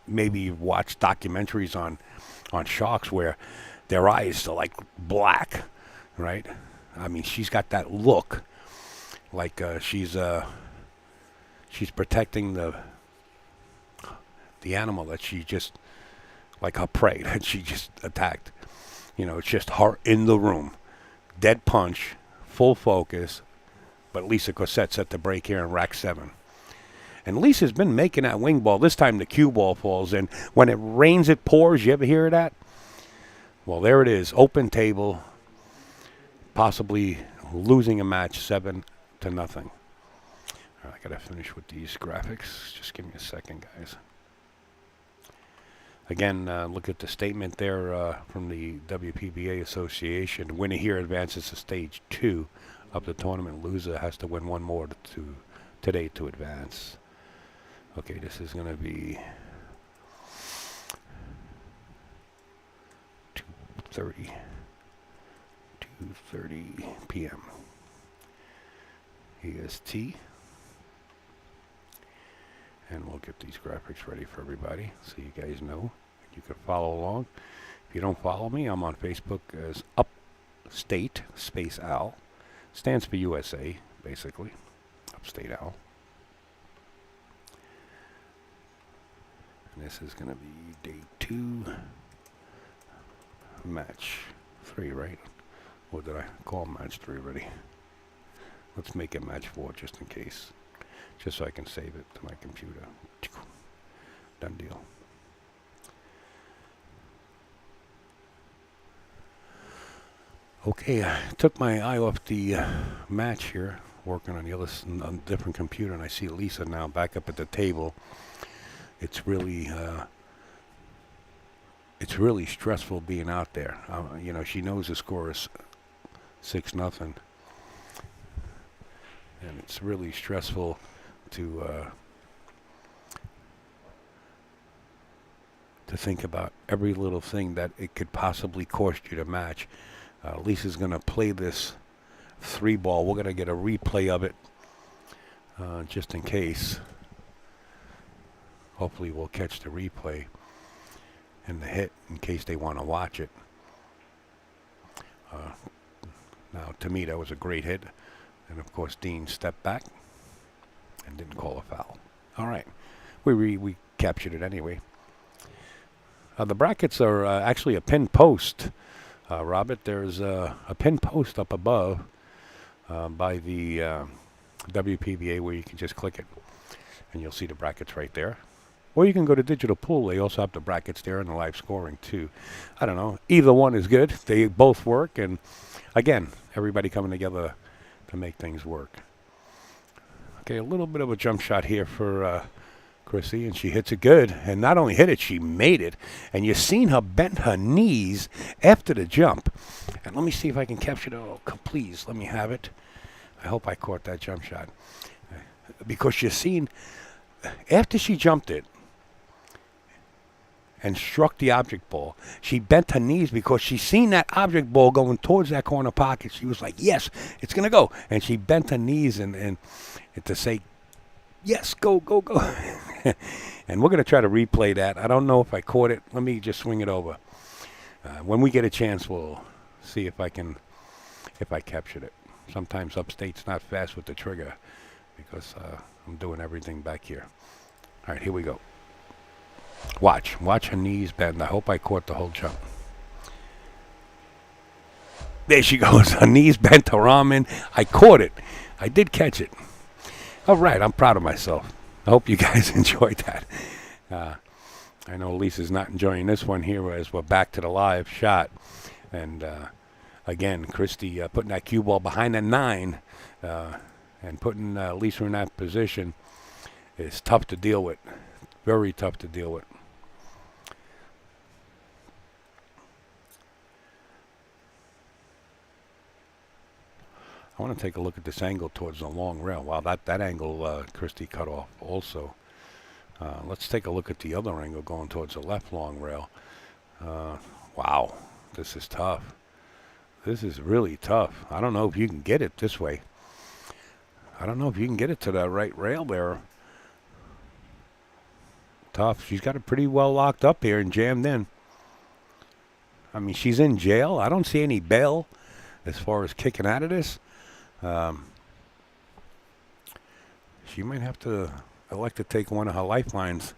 maybe you've watched documentaries on sharks where their eyes are like black, right? I mean, she's got that look like she's protecting the animal that she just, like her prey that she just attacked. You know, it's just her in the room, dead punch, full focus. But Lisa Cossette set the break here in rack 7. And Lisa's been making that wing ball. This time the cue ball falls in. When it rains, it pours. You ever hear that? Well, there it is. Open table. Possibly losing a match 7-0. All right, I got to finish with these graphics. Just give me a second, guys. Again, look at the statement there from the WPBA Association. The winner here advances to stage 2 of the tournament. Loser has to win one more today to advance. Okay, this is going to be 2:30 p.m. EST. And we'll get these graphics ready for everybody so you guys know. You can follow along. If you don't follow me, I'm on Facebook as Upstate Space Al. Stands for USA, basically. Upstate Al. And this is going to be day 2. Match 3, right? Or did I call match 3 already? Let's make it match 4 just in case. Just so I can save it to my computer. Done deal. Okay, I took my eye off the match here, working on the other on a different computer, and I see Lisa now back up at the table. It's really stressful being out there. You know, she knows the score is 6-0, and it's really stressful to think about every little thing that it could possibly cost you to match. Lisa's going to play this 3-ball. We're going to get a replay of it just in case. Hopefully we'll catch the replay and the hit in case they want to watch it. Now, to me, that was a great hit. And, of course, Dean stepped back and didn't call a foul. All right. We captured it anyway. The brackets are actually a pin post. Robert, there's a pin post up above by the WPBA where you can just click it. And you'll see the brackets right there. Or you can go to Digital Pool. They also have the brackets there and the live scoring, too. I don't know. Either one is good. They both work. And, again, everybody coming together to make things work. Okay, a little bit of a jump shot here for Chrissy, and she hits it good. And not only hit it, she made it. And you've seen her bend her knees after the jump. And let me see if I can capture it. Oh, please, let me have it. I hope I caught that jump shot. Because you've seen, after she jumped it and struck the object ball, she bent her knees because she seen that object ball going towards that corner pocket. She was like, yes, it's going to go. And she bent her knees and to say, yes, go, go, go. And we're going to try to replay that. I don't know if I caught it. Let me just swing it over. When we get a chance, we'll see if I captured it. Sometimes Upstate's not fast with the trigger because I'm doing everything back here. All right, here we go. Watch her knees bend. I hope I caught the whole jump. There she goes. Her knees bent, her arm in. I caught it. I did catch it. All right, I'm proud of myself. I hope you guys enjoyed that. I know Lisa's not enjoying this one here as we're back to the live shot. And again, Christy putting that cue ball behind the 9 and putting Lisa in that position is tough to deal with. Very tough to deal with. I want to take a look at this angle towards the long rail. Wow, that angle Christy cut off also. Let's take a look at the other angle going towards the left long rail. Wow, this is tough. This is really tough. I don't know if you can get it this way. I don't know if you can get it to that right rail there. Tough. She's got it pretty well locked up here and jammed in. I mean, she's in jail. I don't see any bail as far as kicking out of this. She might have to elect to take one of her lifelines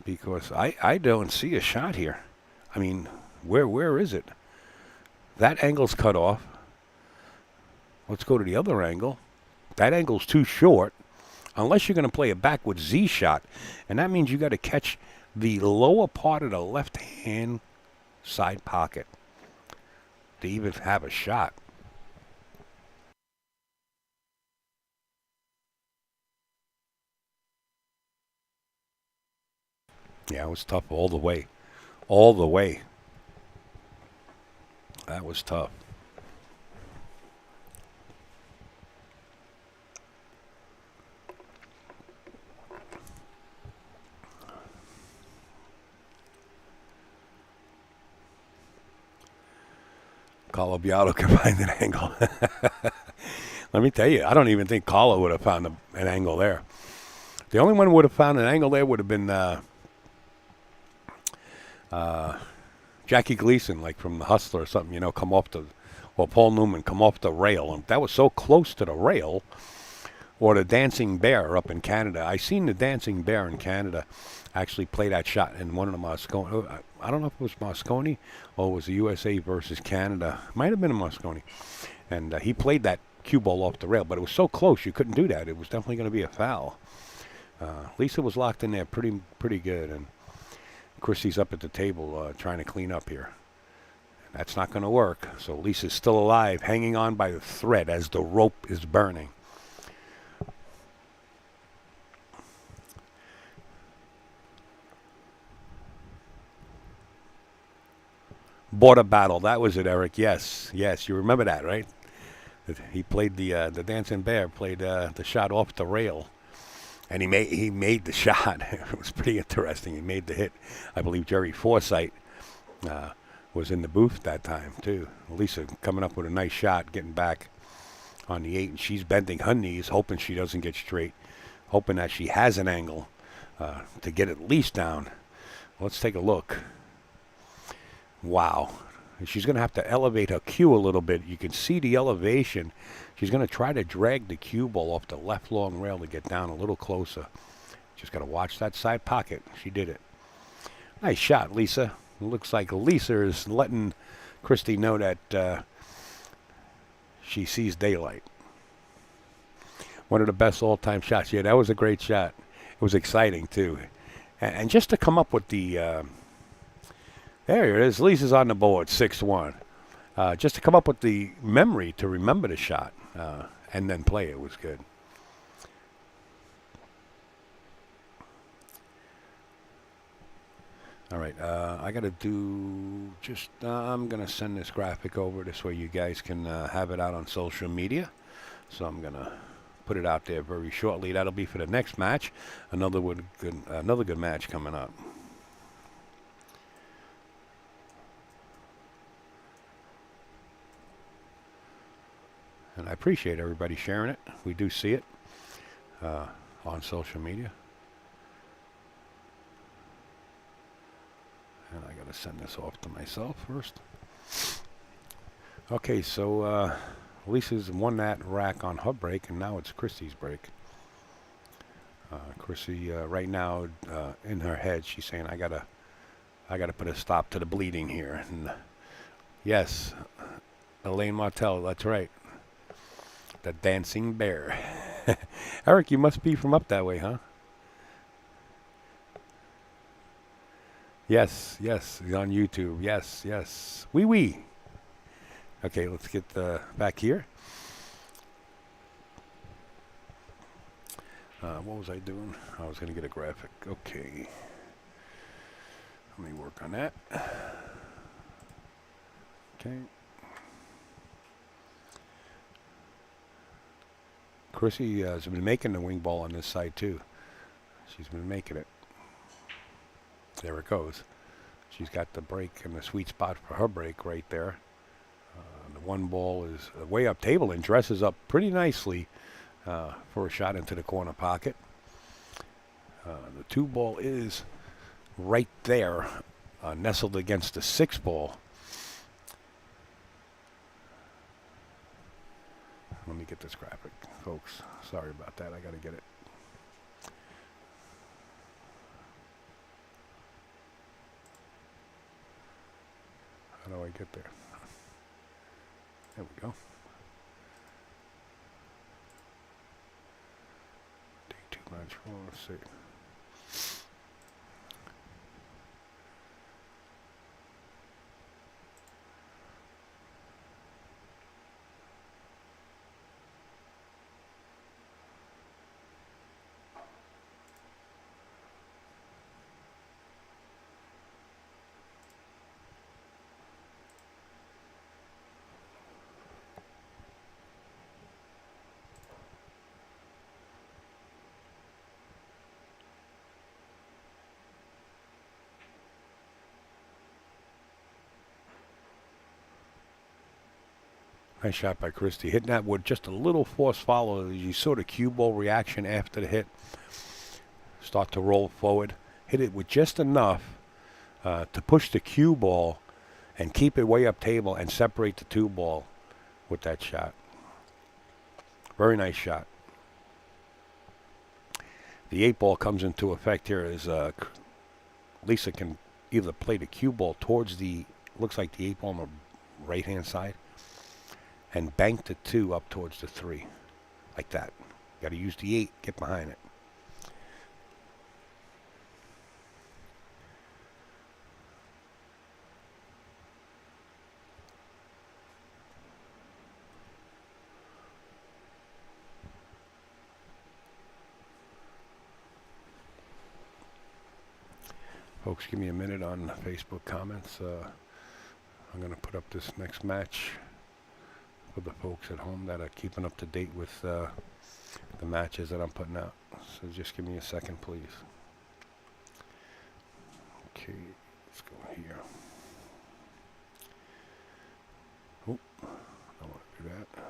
because I don't see a shot here. I mean, where is it? That angle's cut off. Let's go to the other angle. That angle's too short. Unless you're going to play a backward Z shot, and that means you got to catch the lower part of the left-hand side pocket to even have a shot. Yeah, it was tough all the way. All the way. That was tough. Carlo Biato can find an angle. Let me tell you, I don't even think Carlo would have found an angle there. The only one who would have found an angle there would have been Jackie Gleason, like from The Hustler or something, you know, come off the, or Paul Newman come off the rail. And that was so close to the rail. Or the Dancing Bear up in Canada. I seen the Dancing Bear in Canada actually play that shot in one of the Moscone. I don't know if it was Moscone or it was the USA versus Canada. Might have been in Moscone. And he played that cue ball off the rail, but it was so close you couldn't do that. It was definitely going to be a foul. Lisa was locked in there pretty good, and Christy's up at the table trying to clean up here. And that's not going to work. So Lisa's still alive, hanging on by the thread as the rope is burning. Border Battle, that was it, Eric. Yes, you remember that, right? He played the Dancing Bear, played the shot off the rail, and he made the shot. It was pretty interesting. He made the hit. I believe Jerry Forsythe was in the booth that time too. Lisa coming up with a nice shot, getting back on the 8, and she's bending her knees, hoping she doesn't get straight, hoping that she has an angle to get at least down. Let's take a look. Wow. She's going to have to elevate her cue a little bit. You can see the elevation. She's going to try to drag the cue ball off the left long rail to get down a little closer. Just got to watch that side pocket. She did it. Nice shot, Lisa. It looks like Lisa is letting Christy know that she sees daylight. One of the best all-time shots. Yeah, that was a great shot. It was exciting, too. And just to come up with the... there it is. Lisa's on the board, 6-1. Just to come up with the memory to remember the shot and then play it was good. All right, I got to do just, I'm going to send this graphic over this way you guys can have it out on social media. So I'm going to put it out there very shortly. That'll be for the next match. Another good match coming up. And I appreciate everybody sharing it. We do see it on social media. And I got to send this off to myself first. Okay, so Lisa's won that rack on her break, and now it's Chrissy's break. Chrissy, right now, in her head, she's saying, I gotta put a stop to the bleeding here. And yes, Elaine Martell, that's right. The dancing bear. Eric, you must be from up that way, huh? Yes, yes, he's on YouTube. Yes, yes. Wee wee. Okay, let's get back here. What was I doing? I was going to get a graphic. Okay. Let me work on that. Okay. Chrissy has been making the wing ball on this side, too. She's been making it. There it goes. She's got the break and the sweet spot for her break right there. The one ball is way up table and dresses up pretty nicely for a shot into the corner pocket. The two ball is right there, nestled against the six ball. Let me get this graphic, folks. Sorry about that. I got to get it. How do I get there? There we go. Take too much. Let's see. Nice shot by Christie. Hitting that with just a little force follow. You saw the cue ball reaction after the hit. Start to roll forward. Hit it with just enough to push the cue ball and keep it way up table and separate the two ball with that shot. Very nice shot. The 8 ball comes into effect here as Lisa can either play the cue ball towards the, looks like the 8 ball on the right-hand side, and bank the 2 up towards the 3, like that. Got to use the 8, get behind it. Folks, give me a minute on Facebook comments. I'm going to put up this next match for the folks at home that are keeping up to date with the matches that I'm putting out. So just give me a second, please. Okay, let's go here. Oh, I want to do that.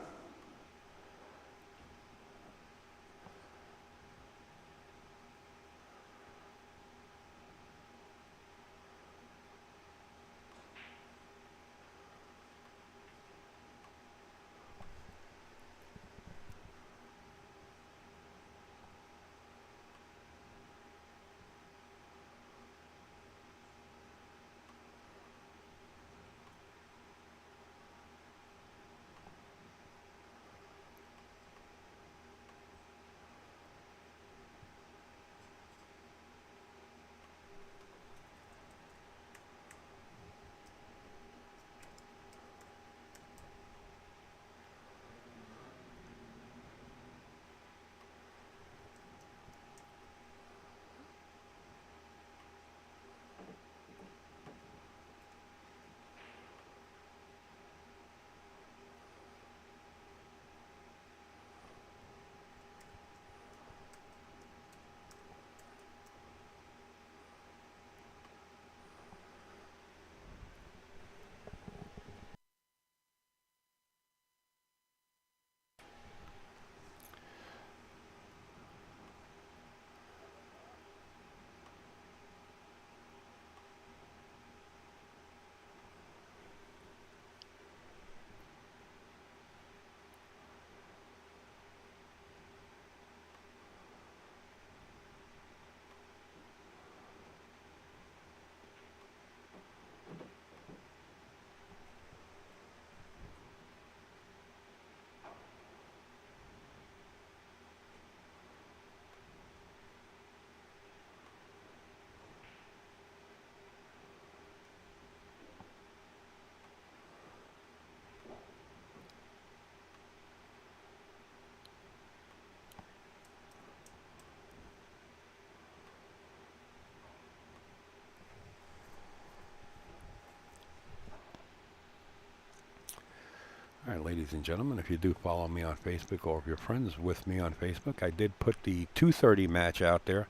All right, ladies and gentlemen, if you do follow me on Facebook or if you're friends with me on Facebook, I did put the 2:30 match out there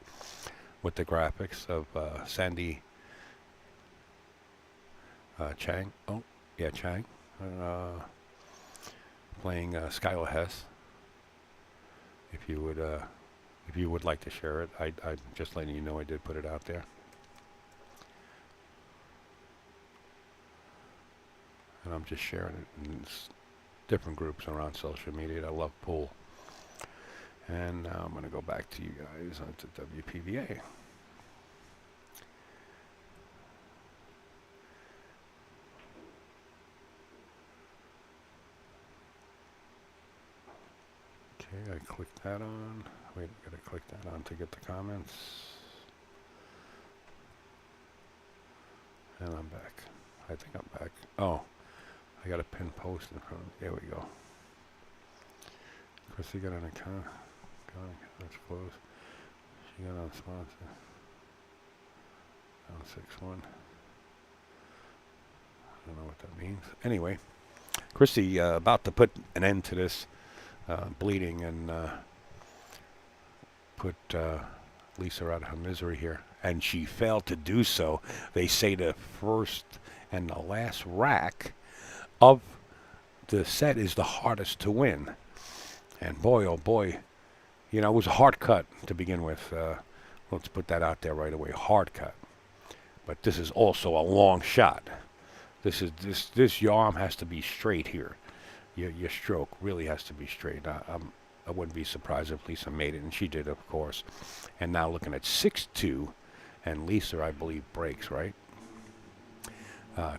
with the graphics of Sandy Chang. Oh, yeah, Chang. Playing Skylar Hess. If you would like to share it, I'm just letting you know I did put it out there. And I'm just sharing it in different groups around social media. I love pool. And now I'm going to go back to you guys onto WPBA. Okay, I clicked that on. Wait, I gotta click that on to get the comments. And I'm back. I think I'm back. Oh, I got a pin post in front of me. There we go. Chrissy got an account. Let's close. She got on sponsor. On 6-1. I don't know what that means. Anyway, Chrissy about to put an end to this bleeding and put Lisa out of her misery here. And she failed to do so. They say the first and the last rack of the set is the hardest to win. And boy, oh boy, you know, it was a hard cut to begin with. Let's put that out there right away, hard cut. But this is also a long shot. This your arm has to be straight here. Your stroke really has to be straight. I wouldn't be surprised if Lisa made it, and she did, of course. And now looking at 6-2, and Lisa, I believe, breaks, right?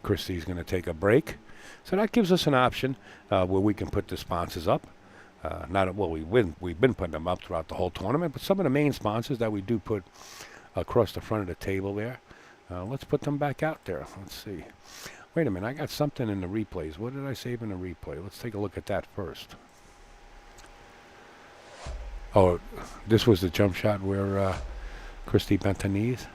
Christy's going to take a break. So that gives us an option where we can put the sponsors up. We've been putting them up throughout the whole tournament, but some of the main sponsors that we do put across the front of the table there, let's put them back out there. Let's see. Wait a minute, I got something in the replays. What did I save in the replay? Let's take a look at that first. Oh, this was the jump shot where Christy bent her knees?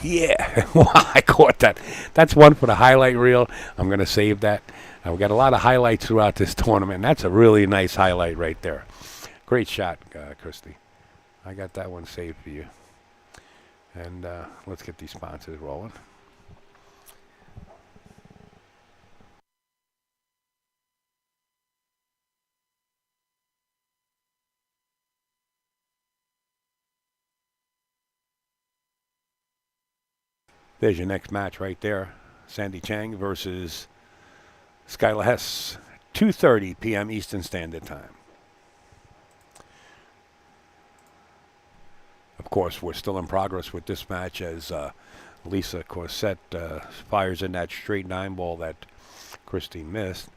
Yeah, I caught that. That's one for the highlight reel. I'm going to save that. We got a lot of highlights throughout this tournament. That's a really nice highlight right there. Great shot, Christy. I got that one saved for you. And let's get these sponsors rolling. There's your next match right there. Sandy Chang versus Skylar Hess. 2:30 p.m. Eastern Standard Time. Of course, we're still in progress with this match as Lisa Corsett fires in that straight 9 ball that Christy missed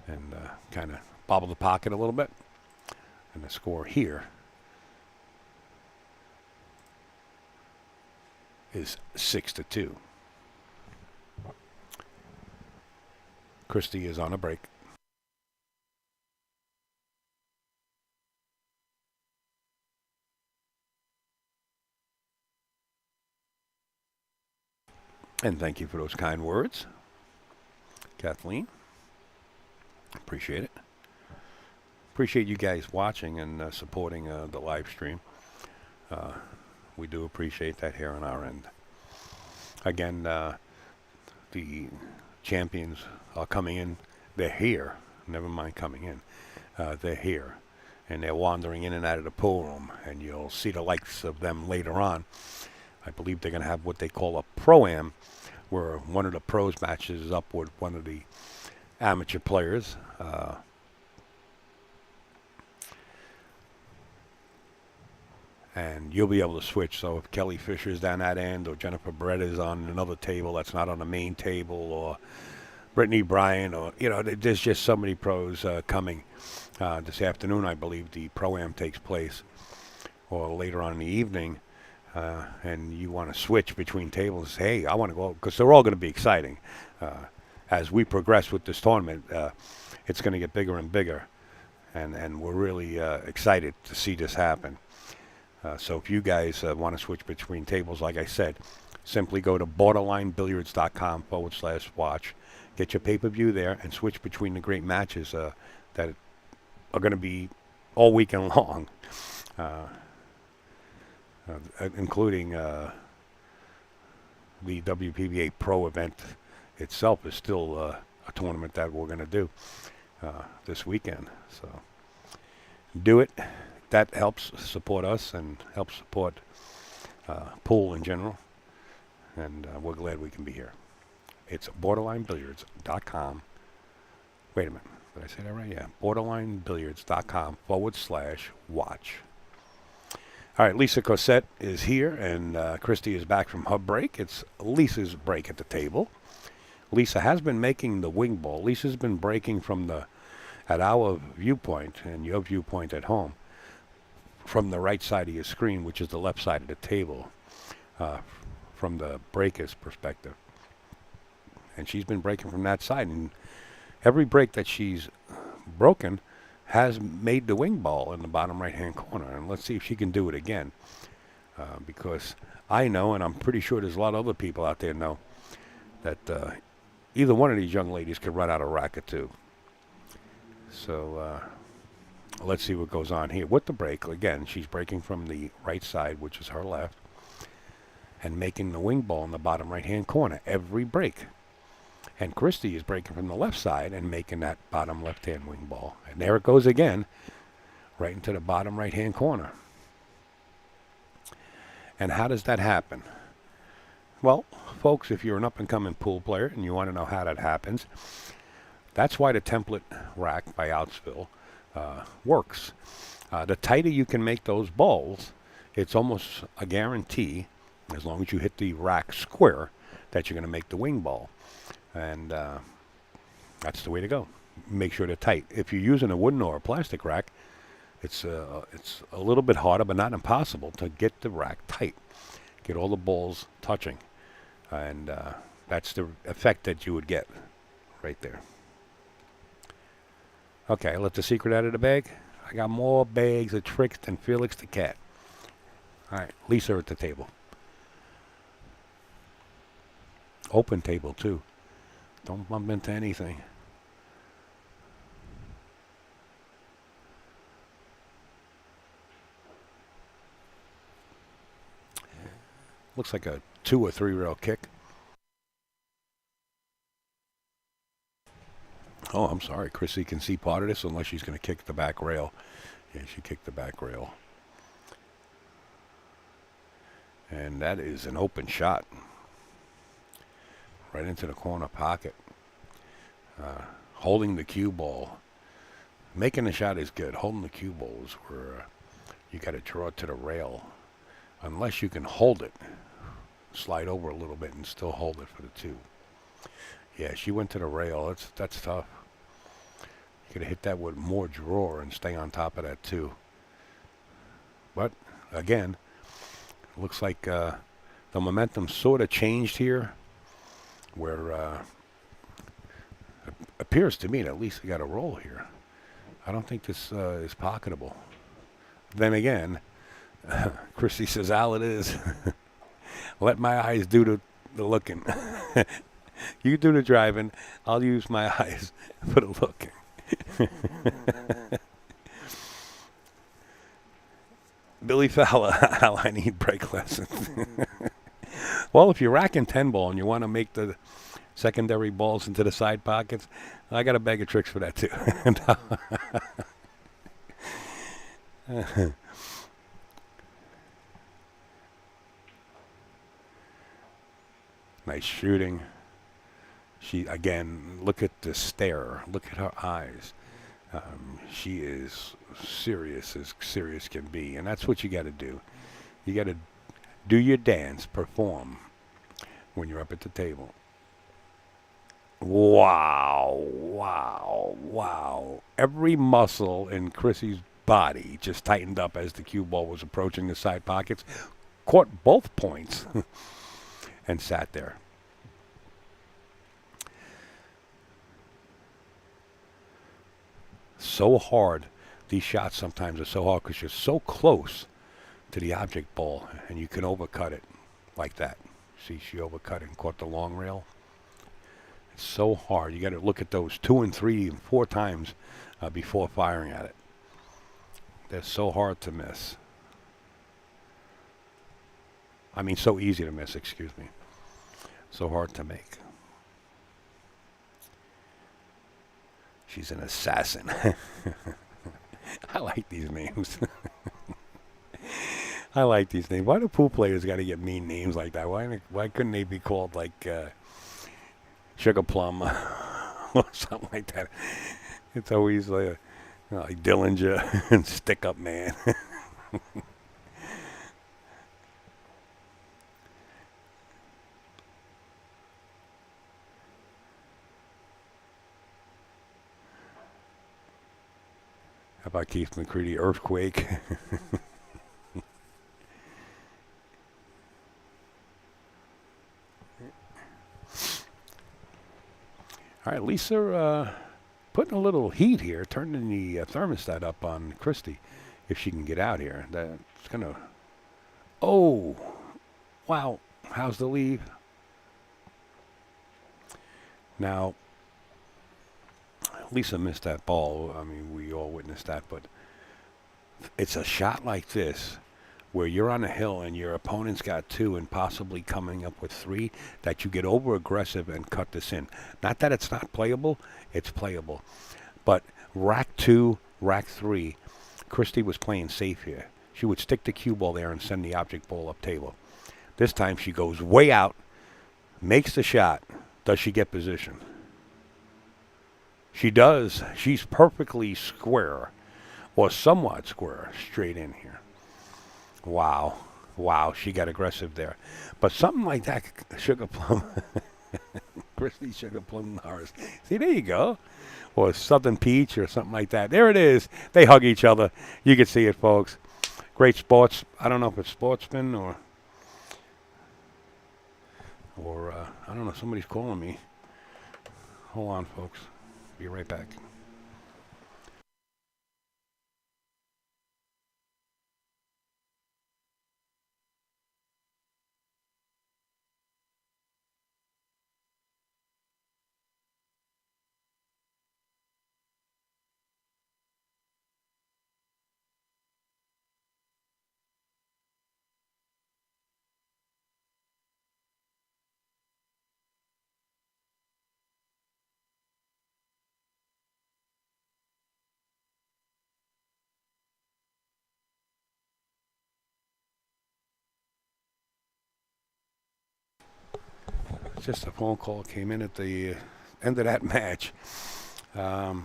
and kind of bobbled the pocket a little bit. And the score here is 6-2. Christy is on a break. And thank you for those kind words, Kathleen. Appreciate it. Appreciate you guys watching and supporting the live stream. We do appreciate that here on our end. Again, the champions are coming in. They're here. Never mind coming in. They're here. And they're wandering in and out of the pool room. And you'll see the likes of them later on. I believe they're going to have what they call a pro-am, where one of the pros matches up with one of the amateur players. And you'll be able to switch. So if Kelly Fisher's down that end, or Jennifer Beretta's on another table that's not on the main table, or Brittany Bryan, or, you know, there's just so many pros coming. This afternoon, I believe, the Pro-Am takes place, or later on in the evening, and you want to switch between tables. Hey, I want to go, because they're all going to be exciting. As we progress with this tournament, it's going to get bigger and bigger, and we're really excited to see this happen. So if you guys want to switch between tables, like I said, simply go to borderlinebilliards.com/watch. Get your pay-per-view there and switch between the great matches that are going to be all weekend long, including the WPBA Pro event itself is still a tournament that we're going to do this weekend. So do it. That helps support us and helps support pool in general. And we're glad we can be here. It's borderlinebilliards.com. Wait a minute. Did I say that right? Yeah. borderlinebilliards.com/watch. All right. Lisa Cossette is here, and Christy is back from her break. It's Lisa's break at the table. Lisa has been making the wing ball. Lisa's been breaking at our viewpoint and your viewpoint at home, from the right side of your screen, which is the left side of the table, from the breaker's perspective. And she's been breaking from that side. And every break that she's broken has made the wing ball in the bottom right-hand corner. And let's see if she can do it again. Because I know, and I'm pretty sure there's a lot of other people out there know, that either one of these young ladies could run out a racket too. So let's see what goes on here. With the break, again, she's breaking from the right side, which is her left, and making the wing ball in the bottom right-hand corner every break. And Christy is breaking from the left side and making that bottom left-hand wing ball. And there it goes again, right into the bottom right-hand corner. And how does that happen? Well, folks, if you're an up-and-coming pool player and you want to know how that happens, that's why the template rack by Outsville works. The tighter you can make those balls, it's almost a guarantee, as long as you hit the rack square, that you're going to make the wing ball. And that's the way to go. Make sure they're tight. If you're using a wooden or a plastic rack, it's a little bit harder, but not impossible, to get the rack tight. Get all the balls touching. And that's the effect that you would get right there. Okay, I let the secret out of the bag. I got more bags of tricks than Felix the cat. All right, Lisa at the table. Open table, too. Don't bump into anything. Looks like a 2 or 3 rail kick. Oh, I'm sorry. Chrissy can see part of this unless she's going to kick the back rail. Yeah, she kicked the back rail. And that is an open shot. Right into the corner pocket. Holding the cue ball. Making the shot is good. Holding the cue ball is where you got to draw it to the rail. Unless you can hold it. Slide over a little bit and still hold it for the 2. Yeah, she went to the rail. That's tough. You could have hit that with more draw and stay on top of that too. But again, looks like the momentum sort of changed here, where it appears to me that at least we got a roll here. I don't think this is pocketable. Then again, Christy says, "Al, it is." Let my eyes do the looking. You do the driving. I'll use my eyes for the looking. Billy Fowler, Al, I need break lessons. Well, if you're racking 10 ball and you want to make the secondary balls into the side pockets, I got a bag of tricks for that too. Nice shooting. She, again, look at the stare. Look at her eyes. She is serious as serious can be. And that's what you got to do. You got to do your dance, perform when you're up at the table. Wow, wow, wow. Every muscle in Chrissy's body just tightened up as the cue ball was approaching the side pockets. Caught both points and sat there. So hard. These shots sometimes are so hard because you're so close to the object ball and you can overcut it like that. See, she overcut it and caught the long rail. It's so hard. You got to look at those 2 and 3 and 4 times before firing at it. They're so hard to miss. I mean, so easy to miss, excuse me. So hard to make. She's an assassin. I like these names. I like these names. Why do pool players got to get mean names like that? Why couldn't they be called like Sugar Plum or something like that? It's always like Dillinger and Stick Up Man. How about Keith McCready, Earthquake? All right, Lisa putting a little heat here, turning the thermostat up on Christy, if she can get out here. That's going to... Oh, wow. How's the lead? Now, Lisa missed that ball. I mean, we all witnessed that, but it's a shot like this where you're on a hill and your opponent's got 2 and possibly coming up with 3 that you get over aggressive and cut this in. Not that it's not playable, it's playable. But rack 2, rack 3, Christy was playing safe here. She would stick the cue ball there and send the object ball up table. This time she goes way out, makes the shot. Does she get position? She does. She's perfectly square, or somewhat square, straight in here. Wow. Wow, she got aggressive there. But something like that, Sugar Plum, Christy Sugar Plum Norris. See, there you go. Or Southern Peach or something like that. There it is. They hug each other. You can see it, folks. Great sports. I don't know if it's sportsman or I don't know. Somebody's calling me. Hold on, folks. Be right back. Just a phone call came in at the end of that match. So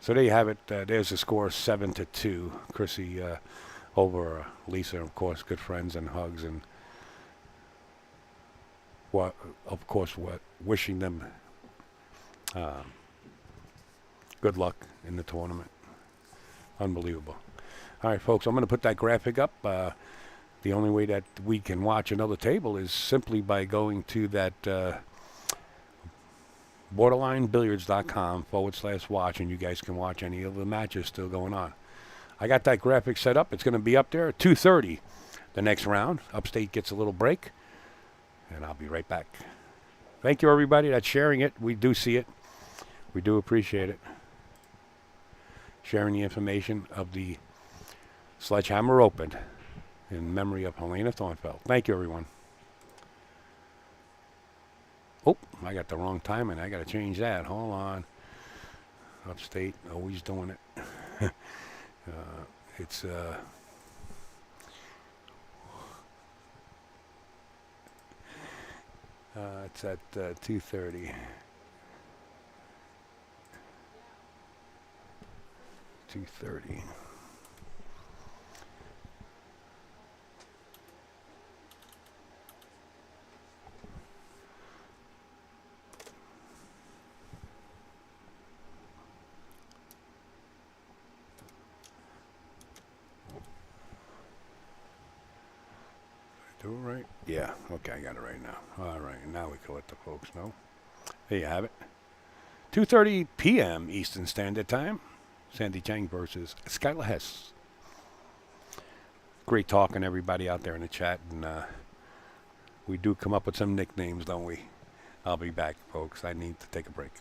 there you have it. There's the score, 7-2. Chrissy over Lisa, of course, good friends and hugs, and of course, wishing them good luck in the tournament. Unbelievable. All right, folks, I'm going to put that graphic up. The only way that we can watch another table is simply by going to that borderlinebilliards.com/watch, and you guys can watch any of the matches still going on. I got that graphic set up. It's going to be up there at 2:30 the next round. Upstate gets a little break, and I'll be right back. Thank you, everybody that's sharing it. We do see it. We do appreciate it. Sharing the information of the Sledgehammer Open in memory of Helena Thornfeld. Thank you, everyone. Oh, I got the wrong timing. I got to change that. Hold on. Upstate, always doing it. It's at 2:30. 2:30. Do it right? Yeah. Okay, I got it right now. All right, now we can let the folks know. There you have it. 2:30 p.m. Eastern Standard Time. Sandy Chang versus Skylar Hess. Great talking, everybody out there in the chat, and we do come up with some nicknames, don't we? I'll be back, folks. I need to take a break.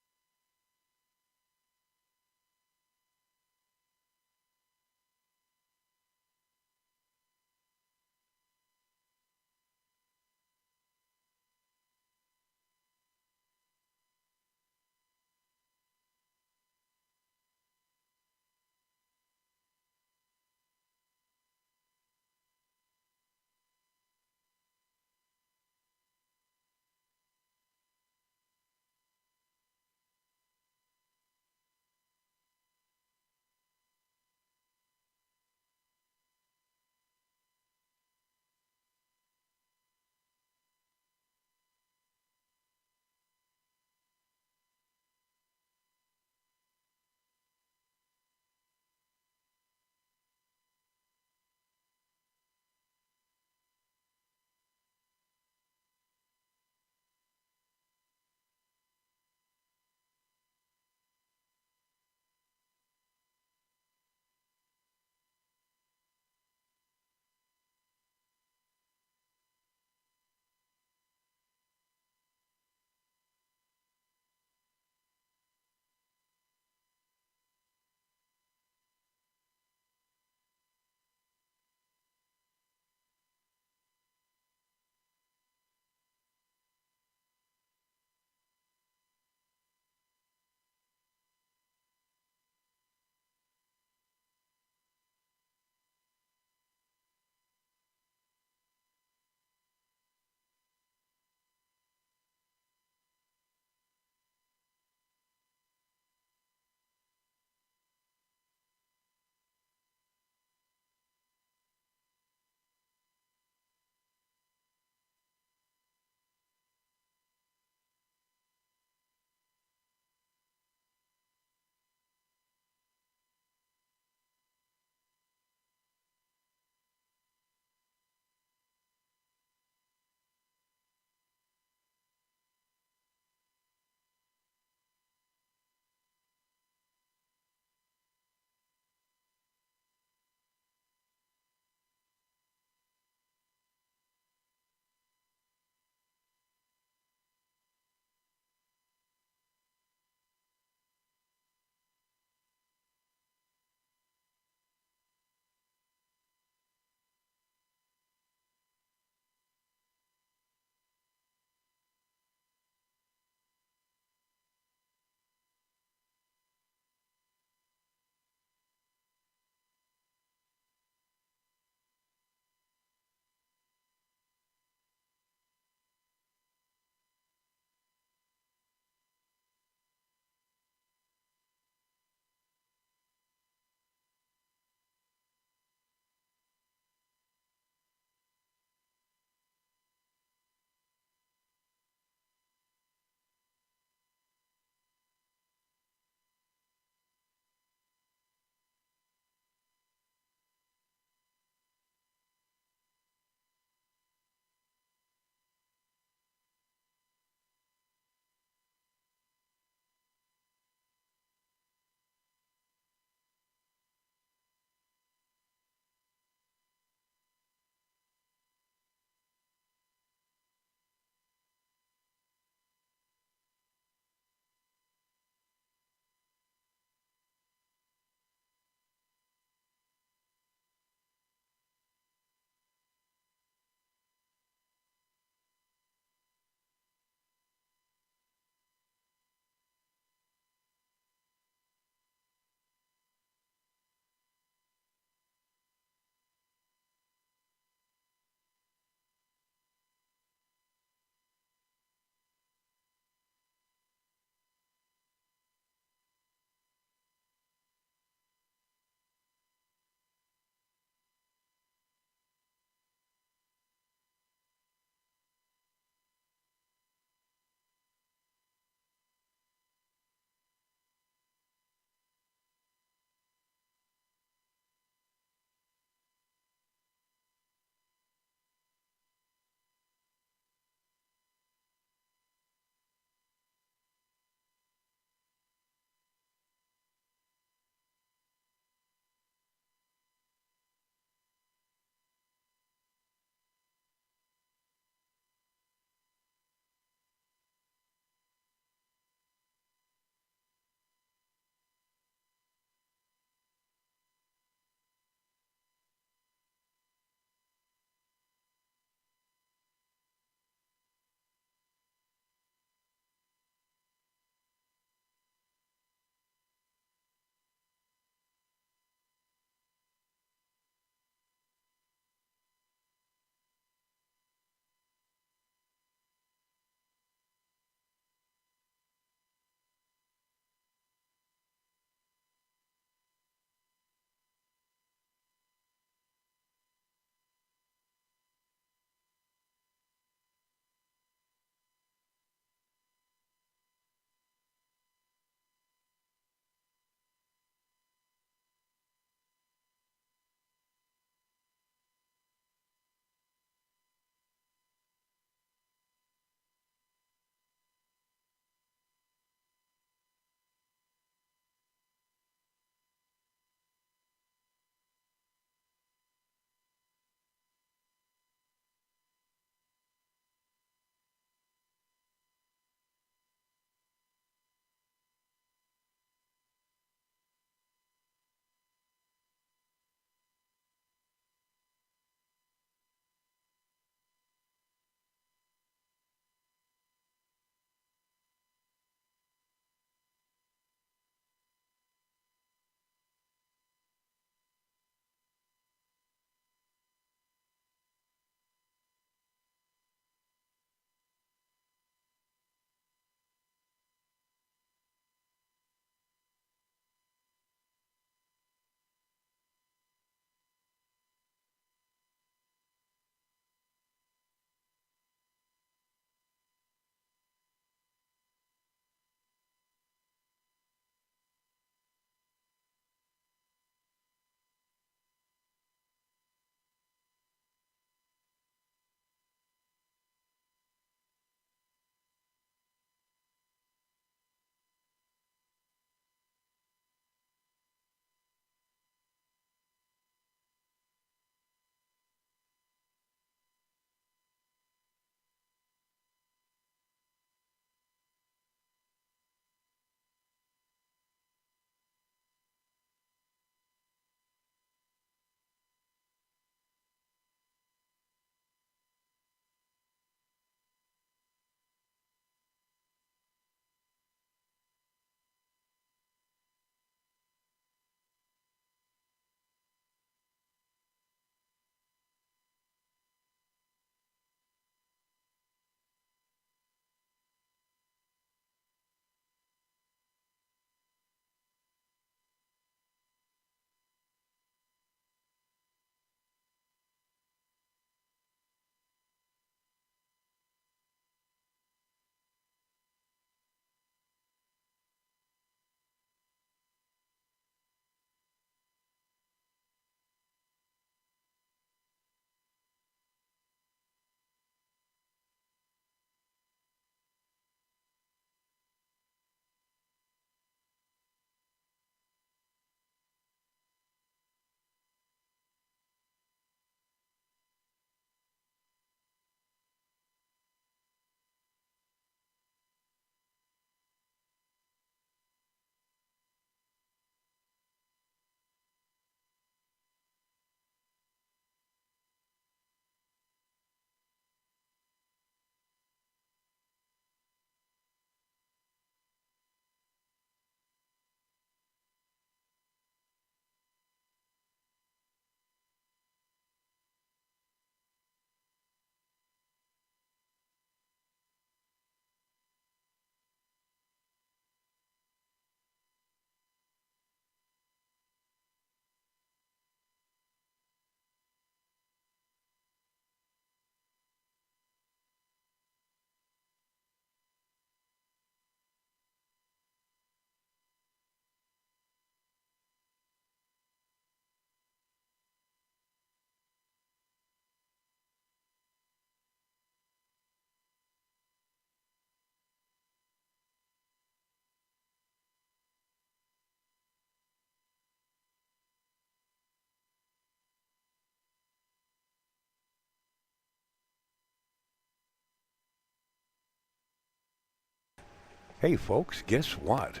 Hey, folks, guess what?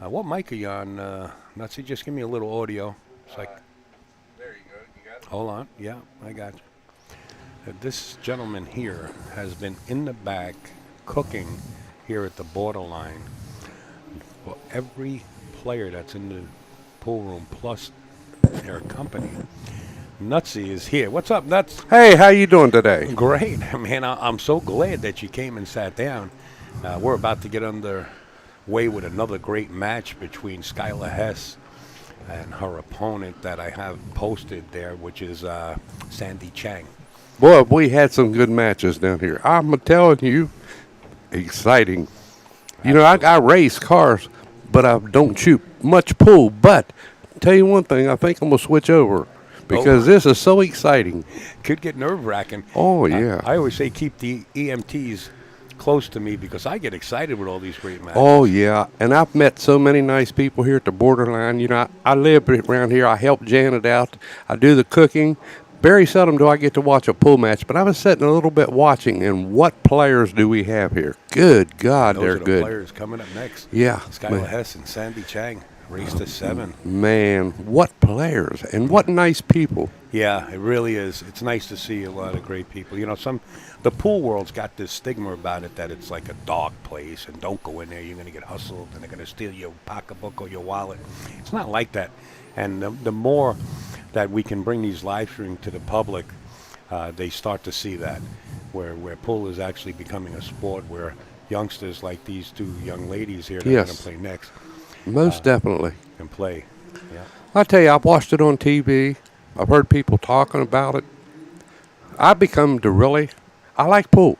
What mic are you on? Nutsy, just give me a little audio. It's like, There you go. You got it? hold on. Yeah, I got you. This gentleman here has been in the back cooking here at the Borderline for every player that's in the pool room plus their company. Nutsy is here. What's up, Nuts? Hey, how you doing today? Great, man. I'm so glad that you came and sat down. We're about to get underway with another great match between Skylar Hess and her opponent that I have posted there, which is Sandy Chang. Boy, we had some good matches down here. I'm telling you, exciting. You know, I race cars, but I don't shoot much pool. But tell you one thing, I think I'm gonna switch over because this is so exciting. Could get nerve-wracking. Oh yeah. I always say keep the EMTs close to me because I get excited with all these great matches. Oh yeah, and I've met so many nice people here at the Borderline. You know, I live around here. I help Janet out. I do the cooking. Very seldom do I get to watch a pool match, but I was sitting a little bit watching, and what players do we have here? Good God, Those they're are the good. players coming up next. Yeah. Skylar Hess and Sandy Chang, race to 7. Man, what players and what nice people. Yeah, it really is. It's nice to see a lot of great people. You know, the pool world's got this stigma about it that it's like a dog place and don't go in there. You're going to get hustled and they're going to steal your pocketbook or your wallet. It's not like that. And the more that we can bring these live streams to the public, they start to see that where pool is actually becoming a sport where youngsters like these two young ladies here that are going to play next Most definitely. can play. Yeah. I tell you, I've watched it on TV. I've heard people talking about it. I've become to really, I like pool.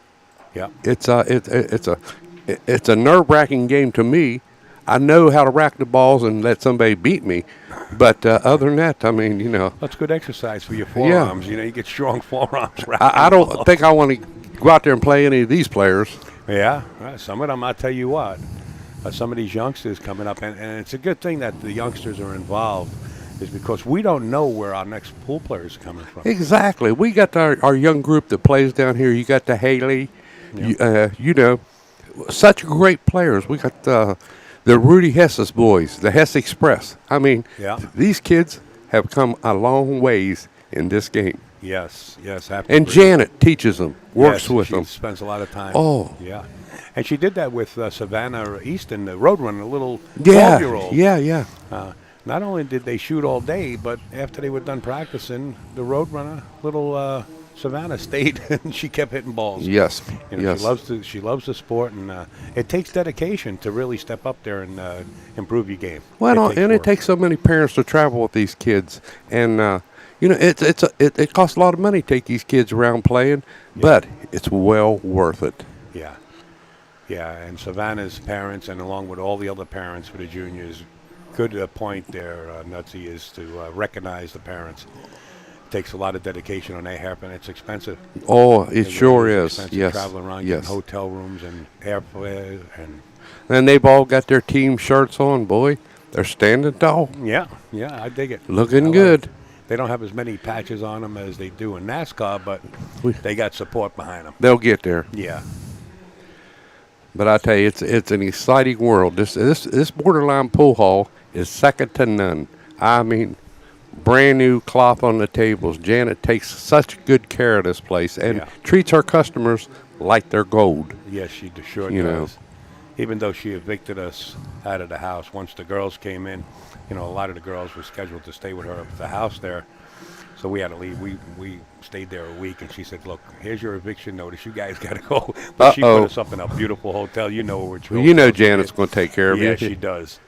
Yeah. It's a nerve-wracking game to me. I know how to rack the balls and let somebody beat me, but other than that, I mean, you know, That's good exercise for your forearms. You know, you get strong forearms. I don't think I want to go out there and play any of these players. Yeah, some of them, I'll tell you what, some of these youngsters coming up, and it's a good thing that the youngsters are involved, is because we don't know where our next pool players are coming from. Exactly. We got our young group that plays down here. You got the Haley, you know, such great players. We got the Rudy Hess's boys, the Hess Express. I mean, these kids have come a long ways in this game. Yes. And Janet teaches them, works with them. She spends a lot of time. Oh. Yeah. And she did that with Savannah Easton, the Roadrunner, a little 12-year-old. Yeah. Not only did they shoot all day, but after they were done practicing, the Roadrunner, little Savannah stayed and she kept hitting balls. Yes. You know, she loves the sport, and it takes dedication to really step up there and improve your game. Well, it takes so many parents to travel with these kids, and you know, it costs a lot of money to take these kids around playing, but it's well worth it. Yeah, and Savannah's parents, and along with all the other parents for the juniors, good point there, Nutsy, is to recognize the parents. It takes a lot of dedication on their part, and it's expensive. Oh, it sure is. Yes. Traveling around, getting hotel rooms and airfare, and they've all got their team shirts on. Boy, they're standing tall. Yeah, I dig it. Looking good. They don't have as many patches on them as they do in NASCAR, but they got support behind them. They'll get there. Yeah. But I tell you, it's an exciting world. This Borderline pool hall is second to none. I mean, brand new cloth on the tables. Janet takes such good care of this place and treats her customers like they're gold. Yes, she sure does. Even though she evicted us out of the house, once the girls came in, you know, a lot of the girls were scheduled to stay with her at the house there. So we had to leave. We stayed there a week, and she said, "Look, here's your eviction notice. You guys got to go." But she put us up in a beautiful hotel. You know where we're. You know Janet's going to take care of you. Yeah, she does.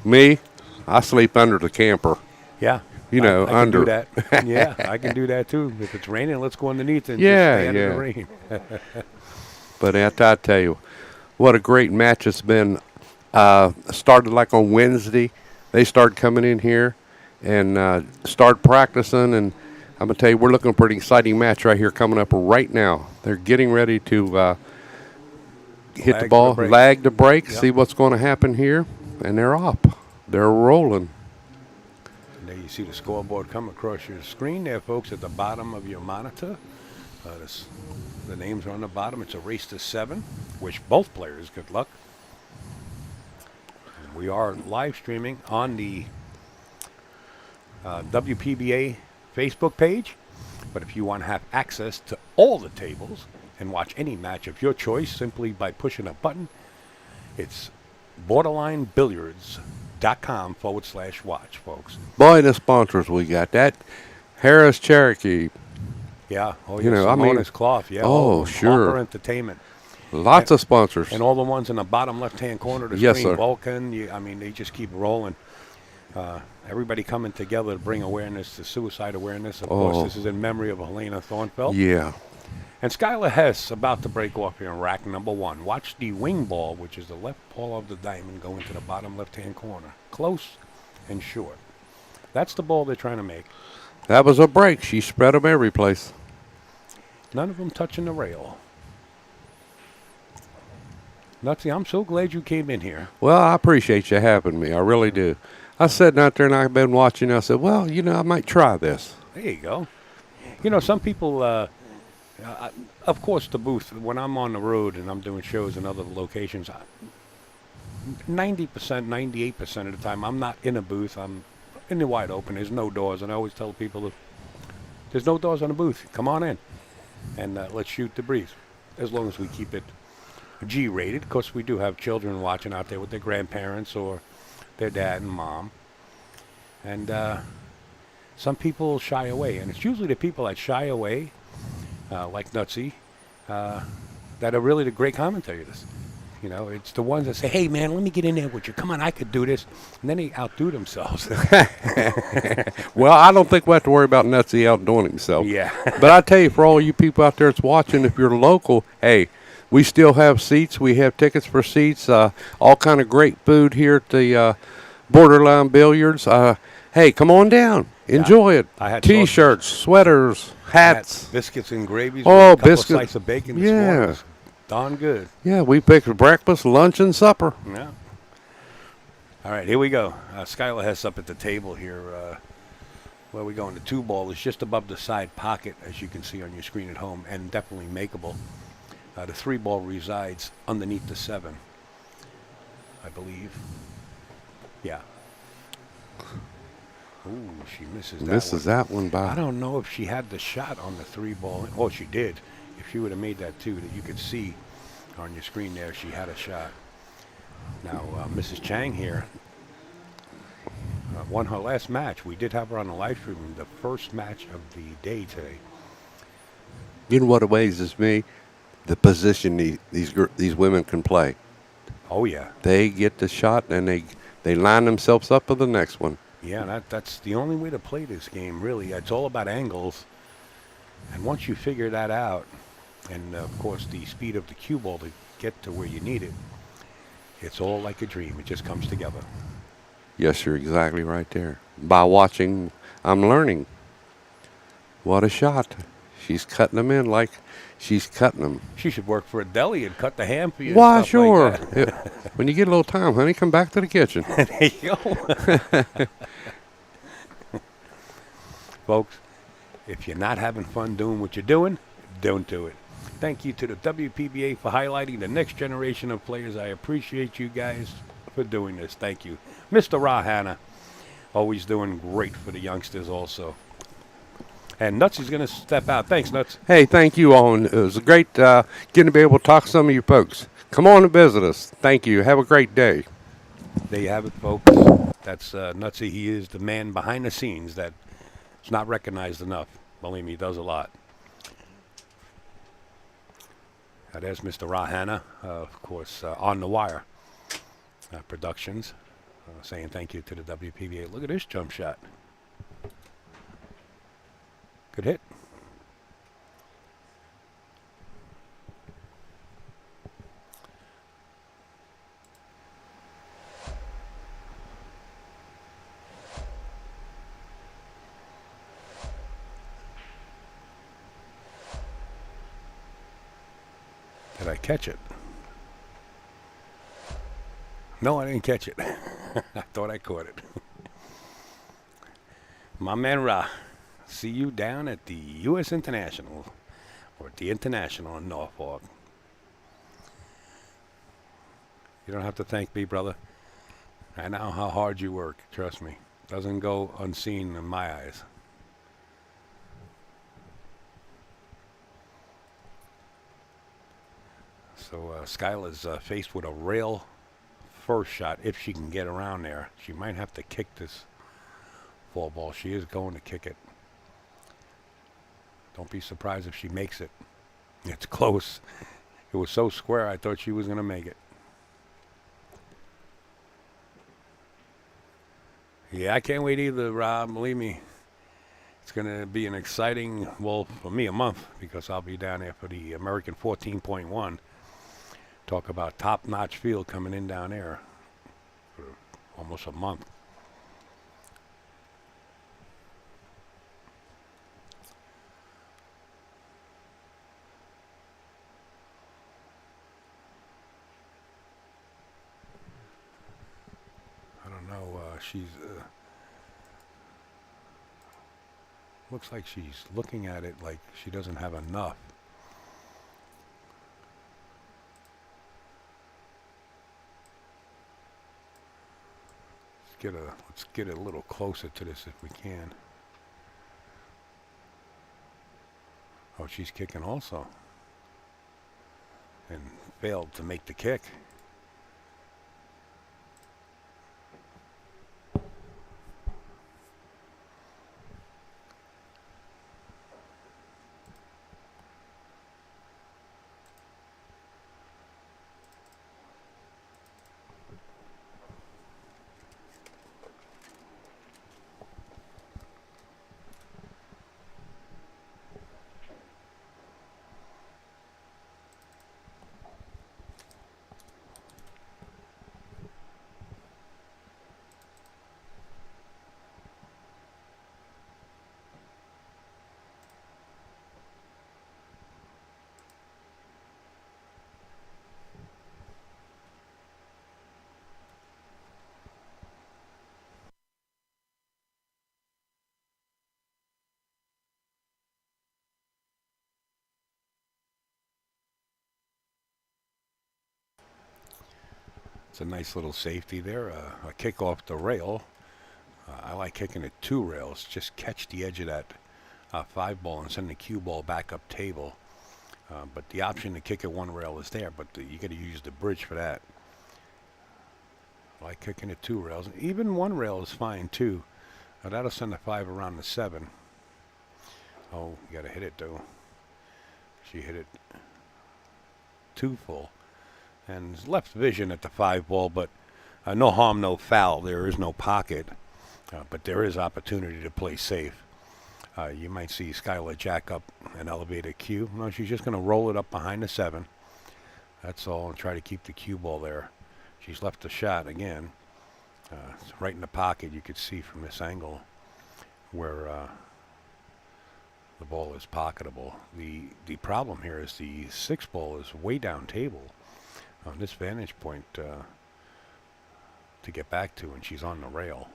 Me, I sleep under the camper. Yeah. You know, I under. Can do that. Yeah, I can do that too. If it's raining, let's go underneath and just stand in the rain. But I tell you, what a great match it's been. Started like on Wednesday. They started coming in here and start practicing, and I'm going to tell you, we're looking for an exciting match right here coming up right now. They're getting ready to hit the ball, lag the break, see what's going to happen here, and they're up. They're rolling. And there you see the scoreboard come across your screen there, folks, at the bottom of your monitor. The names are on the bottom. It's a race to 7. Wish both players good luck. We are live streaming on the WPBA Facebook page. But if you want to have access to all the tables and watch any match of your choice simply by pushing a button, it's BorderlineBilliards.com/watch, folks. Boy, the sponsors we got. That Harris Cherokee. Yeah. Oh, You yeah. know, I mean- Simona's Cloth. Yeah. Oh, all of them. sure. Harper Entertainment. Lots of sponsors. And all the ones in the bottom left-hand corner of the Yes, screen. sir. Vulcan. They just keep rolling. Everybody coming together to bring awareness to suicide awareness. Of course, this is in memory of Helena Thornfeld. Yeah. And Skylar Hess about to break off here in rack number 1. Watch the wing ball, which is the left paw of the diamond, go into the bottom left-hand corner. Close and short. That's the ball they're trying to make. That was a break. She spread them every place. None of them touching the rail. Nutsy, I'm so glad you came in here. Well, I appreciate you having me. I really do. I was sitting out there and I've been watching. I said, well, I might try this. There you go. Some people, of course, the booth, when I'm on the road and I'm doing shows in other locations, 90%, 98% of the time, I'm not in a booth. I'm in the wide open. There's no doors. And I always tell people, there's no doors on the booth. Come on in. And let's shoot the breeze. As long as we keep it G-rated. Of course, we do have children watching out there with their grandparents or their dad and mom. And some people shy away. And it's usually the people that shy away, like Nutsy, that are really the great commentators. It's the ones that say, hey, man, let me get in there with you. Come on, I could do this. And then they outdo themselves. Well, I don't think we have to worry about Nutsy outdoing himself. Yeah. But I tell you, for all you people out there that's watching, if you're local, hey, we still have seats. We have tickets for seats. All kind of great food here at the Borderline Billiards. Hey, come on down. Enjoy it. I had T-shirts, sweaters, hats. Biscuits and gravies. Oh, with a couple biscuits. Of slices of bacon this morning. Yeah. It was darn good. Yeah, we picked breakfast, lunch, and supper. Yeah. All right, here we go. Skylar Hess up at the table here. Where we going? The 2-ball is just above the side pocket, as you can see on your screen at home, and definitely makeable. The 3-ball resides underneath the 7, I believe. Yeah. Ooh, she misses that Misses one. that one by. I don't know if she had the shot on the 3-ball. Oh, she did. If she would have made that too, that you could see on your screen there, she had a shot. Now, Mrs. Chang here won her last match. We did have her on the live stream, the first match of the day today. You know what amazes me? The position these women can play. Oh, yeah. They get the shot and they line themselves up for the next one. Yeah, that's the only way to play this game, really. It's all about angles. And once you figure that out, and, of course, the speed of the cue ball to get to where you need it, it's all like a dream. It just comes together. Yes, you're exactly right there. By watching, I'm learning. What a shot. She's cutting them in like she's cutting them. She should work for a deli and cut the ham for you. Why, and stuff sure. Like that. When you get a little time, honey, come back to the kitchen. There you go. Folks, if you're not having fun doing what you're doing, don't do it. Thank you to the WPBA for highlighting the next generation of players. I appreciate you guys for doing this. Thank you. Mr. Rahana, always doing great for the youngsters also. And Nuts is going to step out. Thanks, Nuts. Hey, thank you all. And it was great getting to be able to talk to some of you folks. Come on and visit us. Thank you. Have a great day. There you have it, folks. That's Nutsy. He is the man behind the scenes that's not recognized enough. Believe me, he does a lot. There's Mr. Rahana, of course, On the Wire Productions, saying thank you to the WPBA. Look at this jump shot. Good hit. Did I catch it? No, I didn't catch it. I thought I caught it. My man Ra, see you down at the U.S. International, or at the International in Norfolk. You don't have to thank me, brother. I know how hard you work. Trust me. Doesn't go unseen in my eyes. So Skyla's faced with a rail first shot if she can get around there. She might have to kick this fall ball. She is going to kick it. Don't be surprised if she makes it. It's close. It was so square I thought she was going to make it. Yeah, I can't wait either, Rob. Believe me. It's going to be an exciting, well, for me, a month, because I'll be down there for the American 14.1. Talk about top-notch field coming in down there for almost a month. I don't know. She's looks like she's looking at it like she doesn't have enough. Let's get a little closer to this if we can. Oh, she's kicking also. And failed to make the kick. It's a nice little safety there. A kick off the rail. I like kicking it 2 rails. Just catch the edge of that 5 ball and send the cue ball back up table. But the option to kick it 1 rail is there, but you got to use the bridge for that. I like kicking it 2 rails. Even 1 rail is fine too. That'll send the 5 around the 7. Oh, you got to hit it though. She hit it too full. And left vision at the 5 ball, but no harm, no foul. There is no pocket, but there is opportunity to play safe. You might see Skylar jack up an elevated cue. No, she's just going to roll it up behind the 7. That's all, and try to keep the cue ball there. She's left the shot again. It's right in the pocket. You could see from this angle where the ball is pocketable. The problem here is the 6 ball is way down table on this vantage point to get back to, and she's on the rail.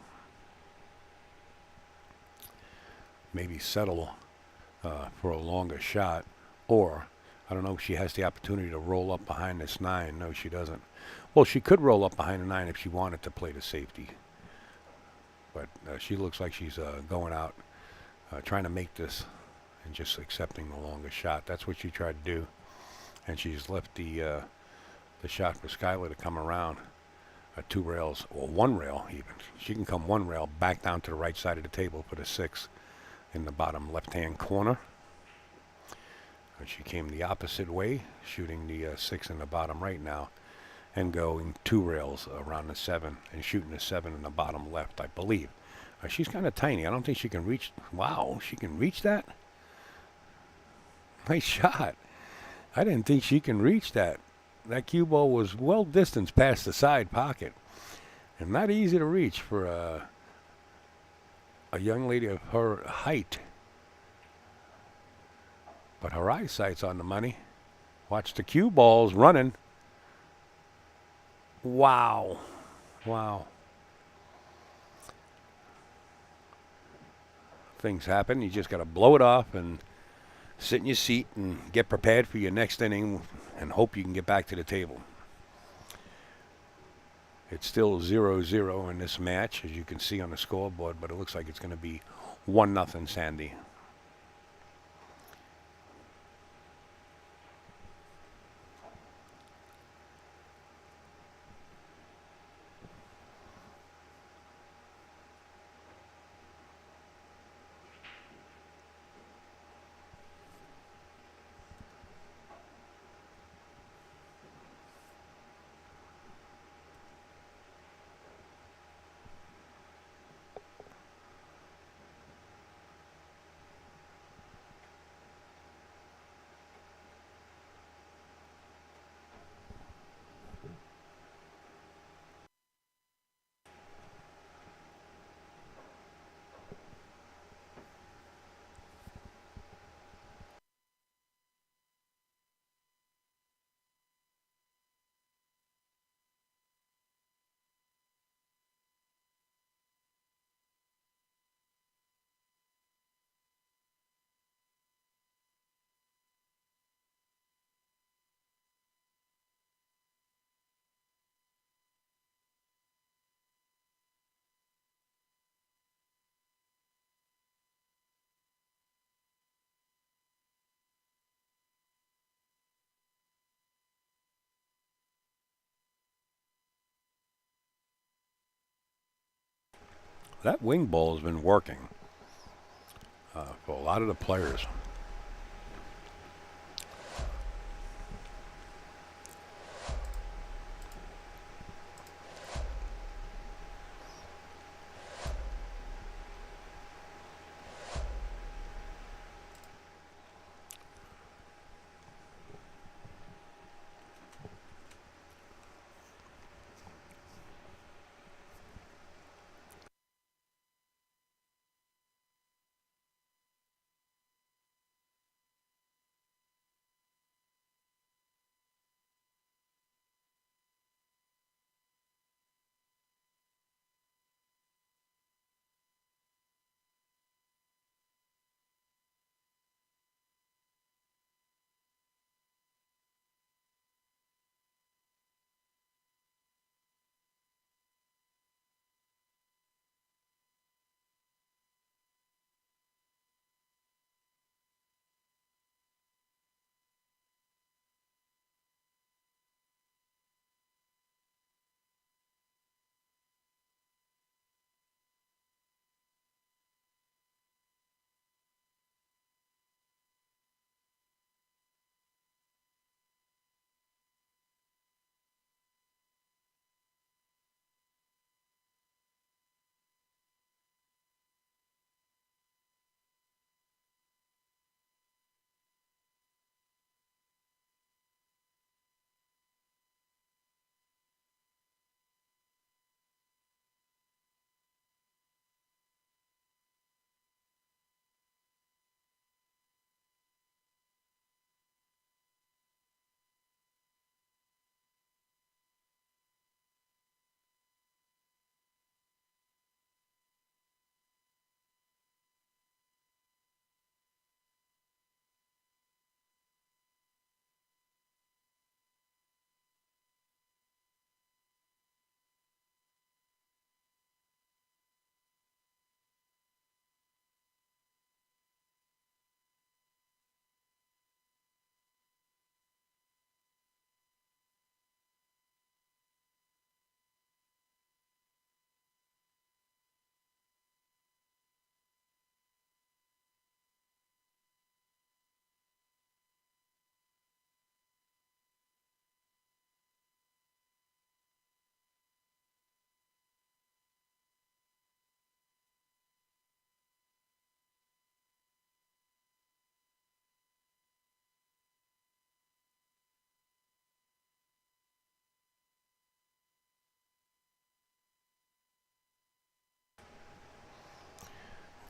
Maybe settle for a longer shot, or I don't know if she has the opportunity to roll up behind this 9. No, she doesn't. Well, she could roll up behind the 9 if she wanted to play the safety, but she looks like she's going out trying to make this and just accepting the longer shot. That's what she tried to do, and she's left the shot for Skylar to come around 2 rails, or 1 rail even. She can come 1 rail back down to the right side of the table for the 6 in the bottom left-hand corner. And she came the opposite way, shooting the 6 in the bottom right now, and going 2 rails around the 7 and shooting the 7 in the bottom left, I believe. She's kind of tiny. I don't think she can reach. Wow, she can reach that? Nice shot. I didn't think she can reach that. That cue ball was well distanced past the side pocket, and not easy to reach for a young lady of her height. But her eyesight's on the money. Watch the cue balls running. Wow. Wow. Things happen. You just got to blow it off and sit in your seat and get prepared for your next inning and hope you can get back to the table. It's still 0-0 in this match, as you can see on the scoreboard, but it looks like it's going to be 1-0 Sandy. That wing ball has been working for a lot of the players.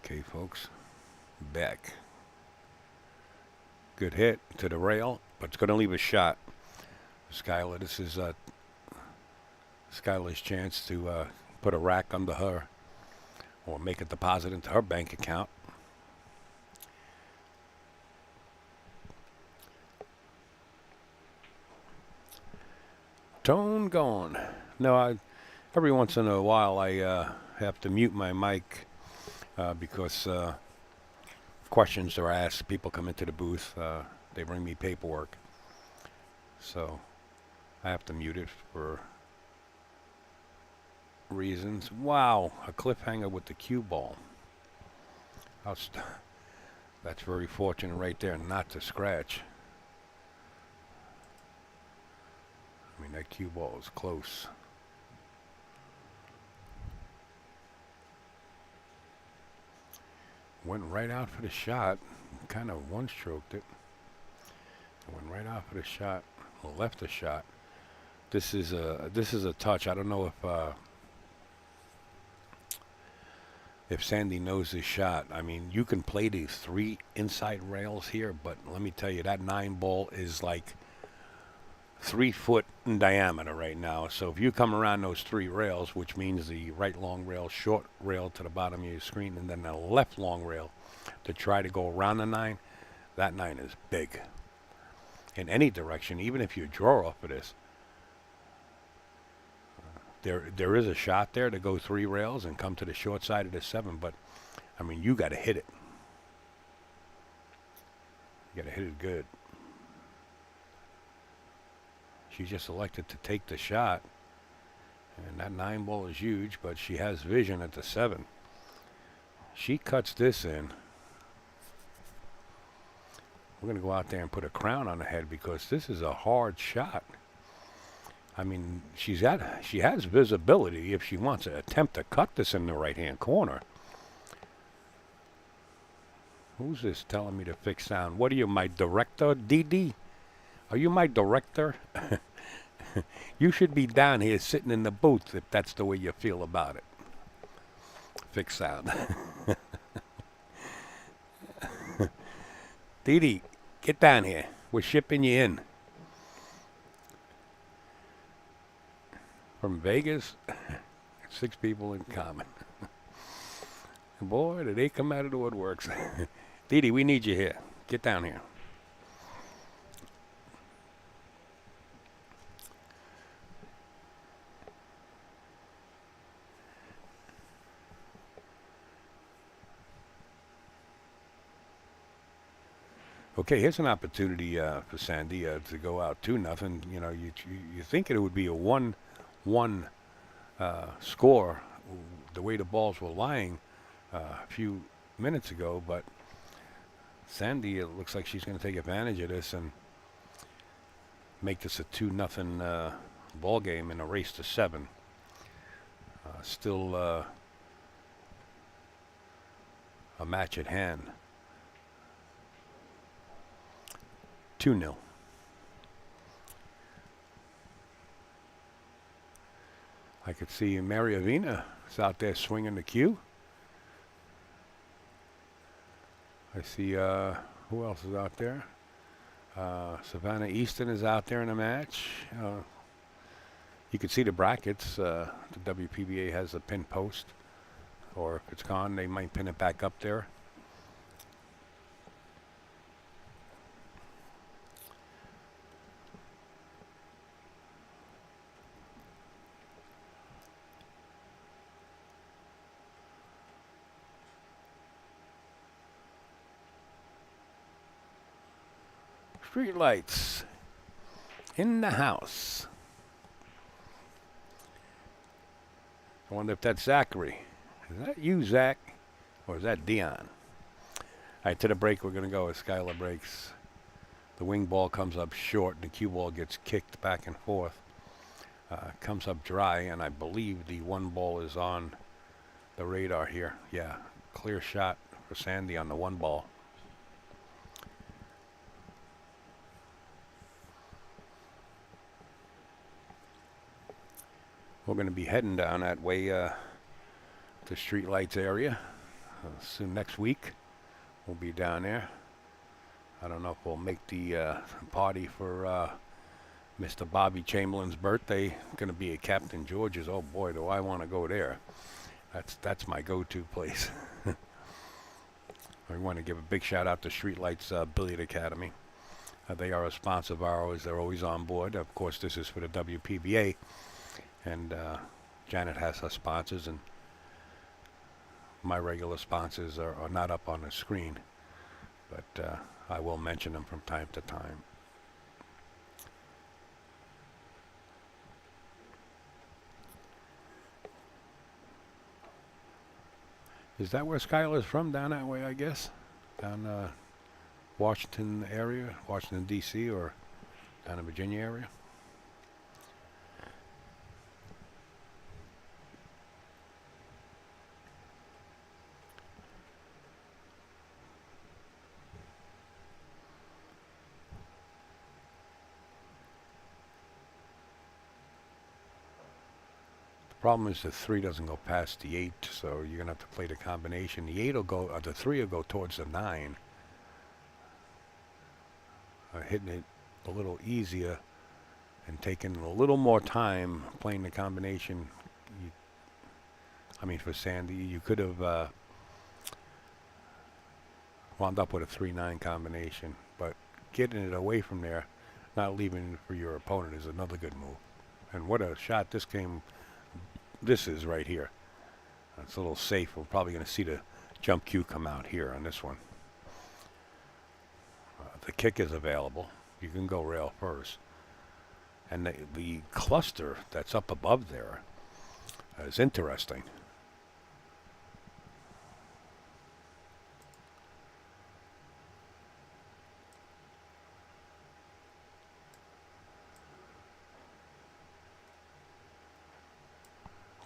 Okay, folks, back. Good hit to the rail, but it's going to leave a shot. Skylar, this is Skylar's chance to put a rack under her or make a deposit into her bank account. Tone gone. No, Every once in a while, I have to mute my mic because questions are asked. People come into the booth. They bring me paperwork. So I have to mute it for reasons. Wow, a cliffhanger with the cue ball. That's very fortunate right there not to scratch. I mean, that cue ball is close. Went right out for the shot. Kind of one-stroked it. Went right out for the shot. Or left the shot. This is a touch. I don't know if Sandy knows his shot. I mean, you can play these 3 inside rails here, but let me tell you, that 9 ball is like 3 foot in diameter right now. So if you come around those 3 rails, which means the right long rail, short rail to the bottom of your screen, and then the left long rail to try to go around the 9, that 9 is big. In any direction, even if you draw off of this, there is a shot there to go 3 rails and come to the short side of the 7, but I mean, you got to hit it. You got to hit it good. She just elected to take the shot, and that 9 ball is huge, but she has vision at the 7. She cuts this in. We're going to go out there and put a crown on the head because this is a hard shot. I mean, she has visibility if she wants to attempt to cut this in the right-hand corner. Who's this telling me to fix sound? What are you, my director, DD? Are you my director? You should be down here sitting in the booth if that's the way you feel about it. Fix sound. DD, get down here. We're shipping you in. From Vegas, 6 people in common. Boy, did they come out of the woodworks. Dee, we need you here. Get down here. Okay, here's an opportunity for Sandy to go out 2-0. You know, you think it would be a 1-1 score the way the balls were lying a few minutes ago, but Sandy, it looks like she's going to take advantage of this and make this a 2-0 ball game in a race to 7. Still a match at hand. 2-0. I could see Mary Avina is out there swinging the cue. I see, who else is out there? Savannah Easton is out there in the match. You can see the brackets. The WPBA has a pin post, or if it's gone, they might pin it back up there. Street lights in the house. I wonder if that's Zachary. Is that you, Zach? Or is that Dion? All right, to the break we're going to go as Skylar breaks. The wing ball comes up short, and the cue ball gets kicked back and forth. Comes up dry, and I believe the 1 ball is on the radar here. Yeah, clear shot for Sandy on the 1 ball. We're going to be heading down that way to Streetlights area. Soon next week, we'll be down there. I don't know if we'll make the party for Mr. Bobby Chamberlain's birthday. Going to be at Captain George's. Oh boy, do I want to go there. That's my go-to place. I want to give a big shout out to Streetlights Billiard Academy. They are a sponsor of ours. They're always on board. Of course, this is for the WPBA. And Janet has her sponsors, and my regular sponsors are not up on the screen, but I will mention them from time to time. Is that where Skylar's from? Down that way, I guess? Down Washington area, Washington, D.C., or down in Virginia area? Problem is the 3 doesn't go past the 8, so you're gonna have to play the combination. The 8 will go, the 3 will go towards the 9. Hitting it a little easier and taking a little more time playing the combination. I mean, for Sandy, you could have wound up with a 3-9 combination, but getting it away from there, not leaving it for your opponent, is another good move. And what a shot this is right here. It's a little safe. We're probably going to see the jump cue come out here on this one. The kick is available. You can go rail first. And the cluster that's up above there is interesting.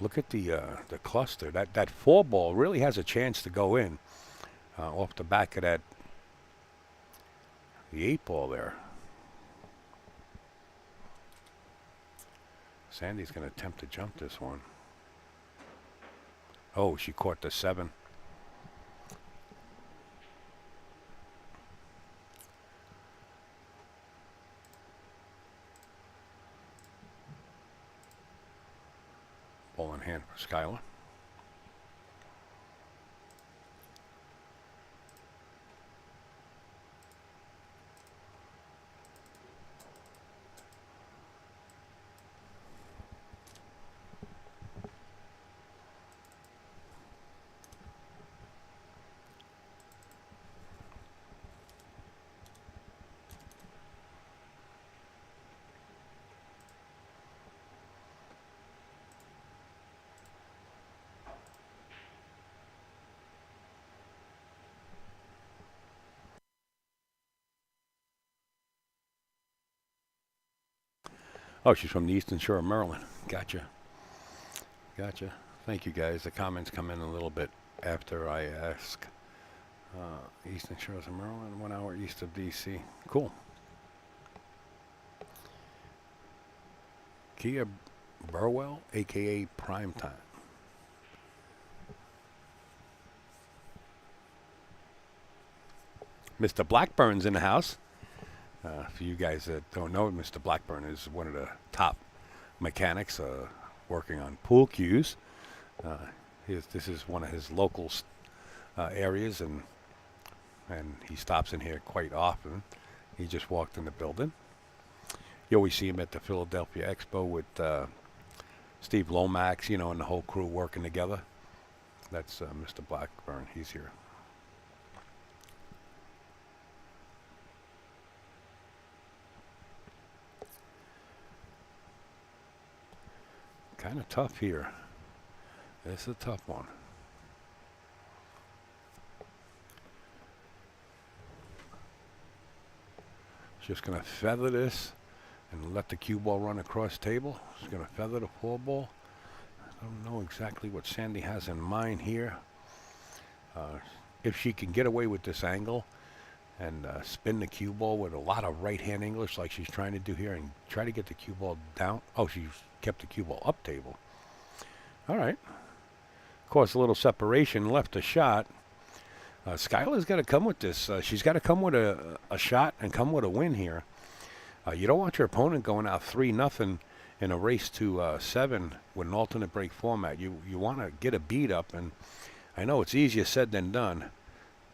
Look at the cluster. That 4 ball really has a chance to go in off the back of the 8 ball there. Sandy's going to attempt to jump this one. Oh, she caught the 7. Ball in hand for Skylar. Oh, she's from the Eastern Shore of Maryland. Gotcha. Thank you, guys. The comments come in a little bit after I ask. Eastern Shores of Maryland, 1 hour east of D.C. Cool. Kia Burwell, a.k.a. Primetime. Mr. Blackburn's in the house. For you guys that don't know, Mr. Blackburn is one of the top mechanics working on pool cues. This is one of his local areas, and he stops in here quite often. He just walked in the building. You always see him at the Philadelphia Expo with Steve Lomax, and the whole crew working together. That's Mr. Blackburn. He's here. Kind of tough here. It's a tough one. Just going to feather this and let the cue ball run across table. Just going to feather the 4 ball. I don't know exactly what Sandy has in mind here. If she can get away with this angle and spin the cue ball with a lot of right-hand English like she's trying to do here and try to get the cue ball down. Oh, she's kept the cue ball up table. All right. Of course, a little separation, left a shot. Skylar's got to come with this. She's got to come with a shot and come with a win here. You don't want your opponent going out 3-0 in a race to 7 with an alternate break format. You want to get a beat up, and I know it's easier said than done,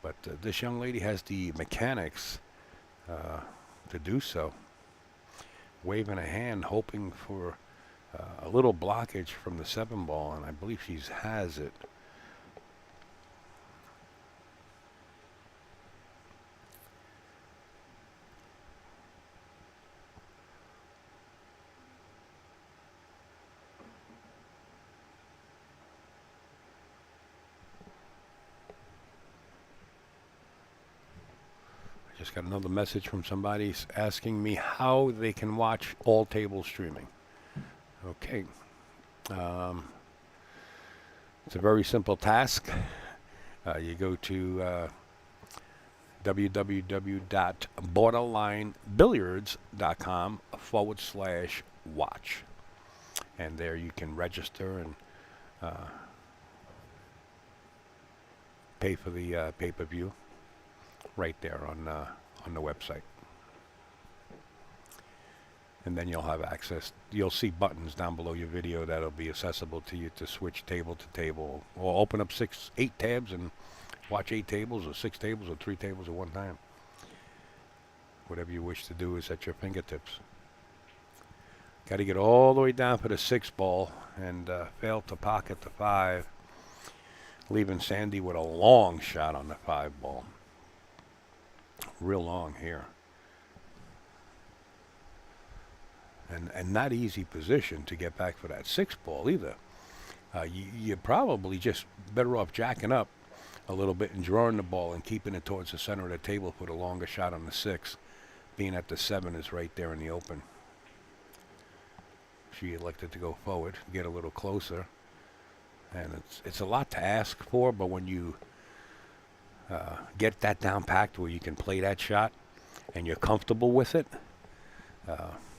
but this young lady has the mechanics to do so. Waving a hand, hoping for a little blockage from the 7 ball, and I believe she has it. Just got another message from somebody asking me how they can watch all table streaming. Okay. It's a very simple task. You go to www.borderlinebilliards.com/watch. And there you can register and pay for the pay-per-view right there on the website. And then you'll have access. You'll see buttons down below your video that'll be accessible to you to switch table to table, or open up 8 tabs and watch 8 tables, or 6 tables, or 3 tables at one time. Whatever you wish to do is at your fingertips. Got to get all the way down for the 6 ball and fail to pocket the 5, leaving Sandy with a long shot on the 5 ball. Real long here. And not easy position to get back for that 6 ball either. You're probably just better off jacking up a little bit and drawing the ball and keeping it towards the center of the table for the longer shot on the 6, being that the 7 is right there in the open. She elected to go forward, get a little closer, and it's a lot to ask for, but when you get that down packed where you can play that shot and you're comfortable with it,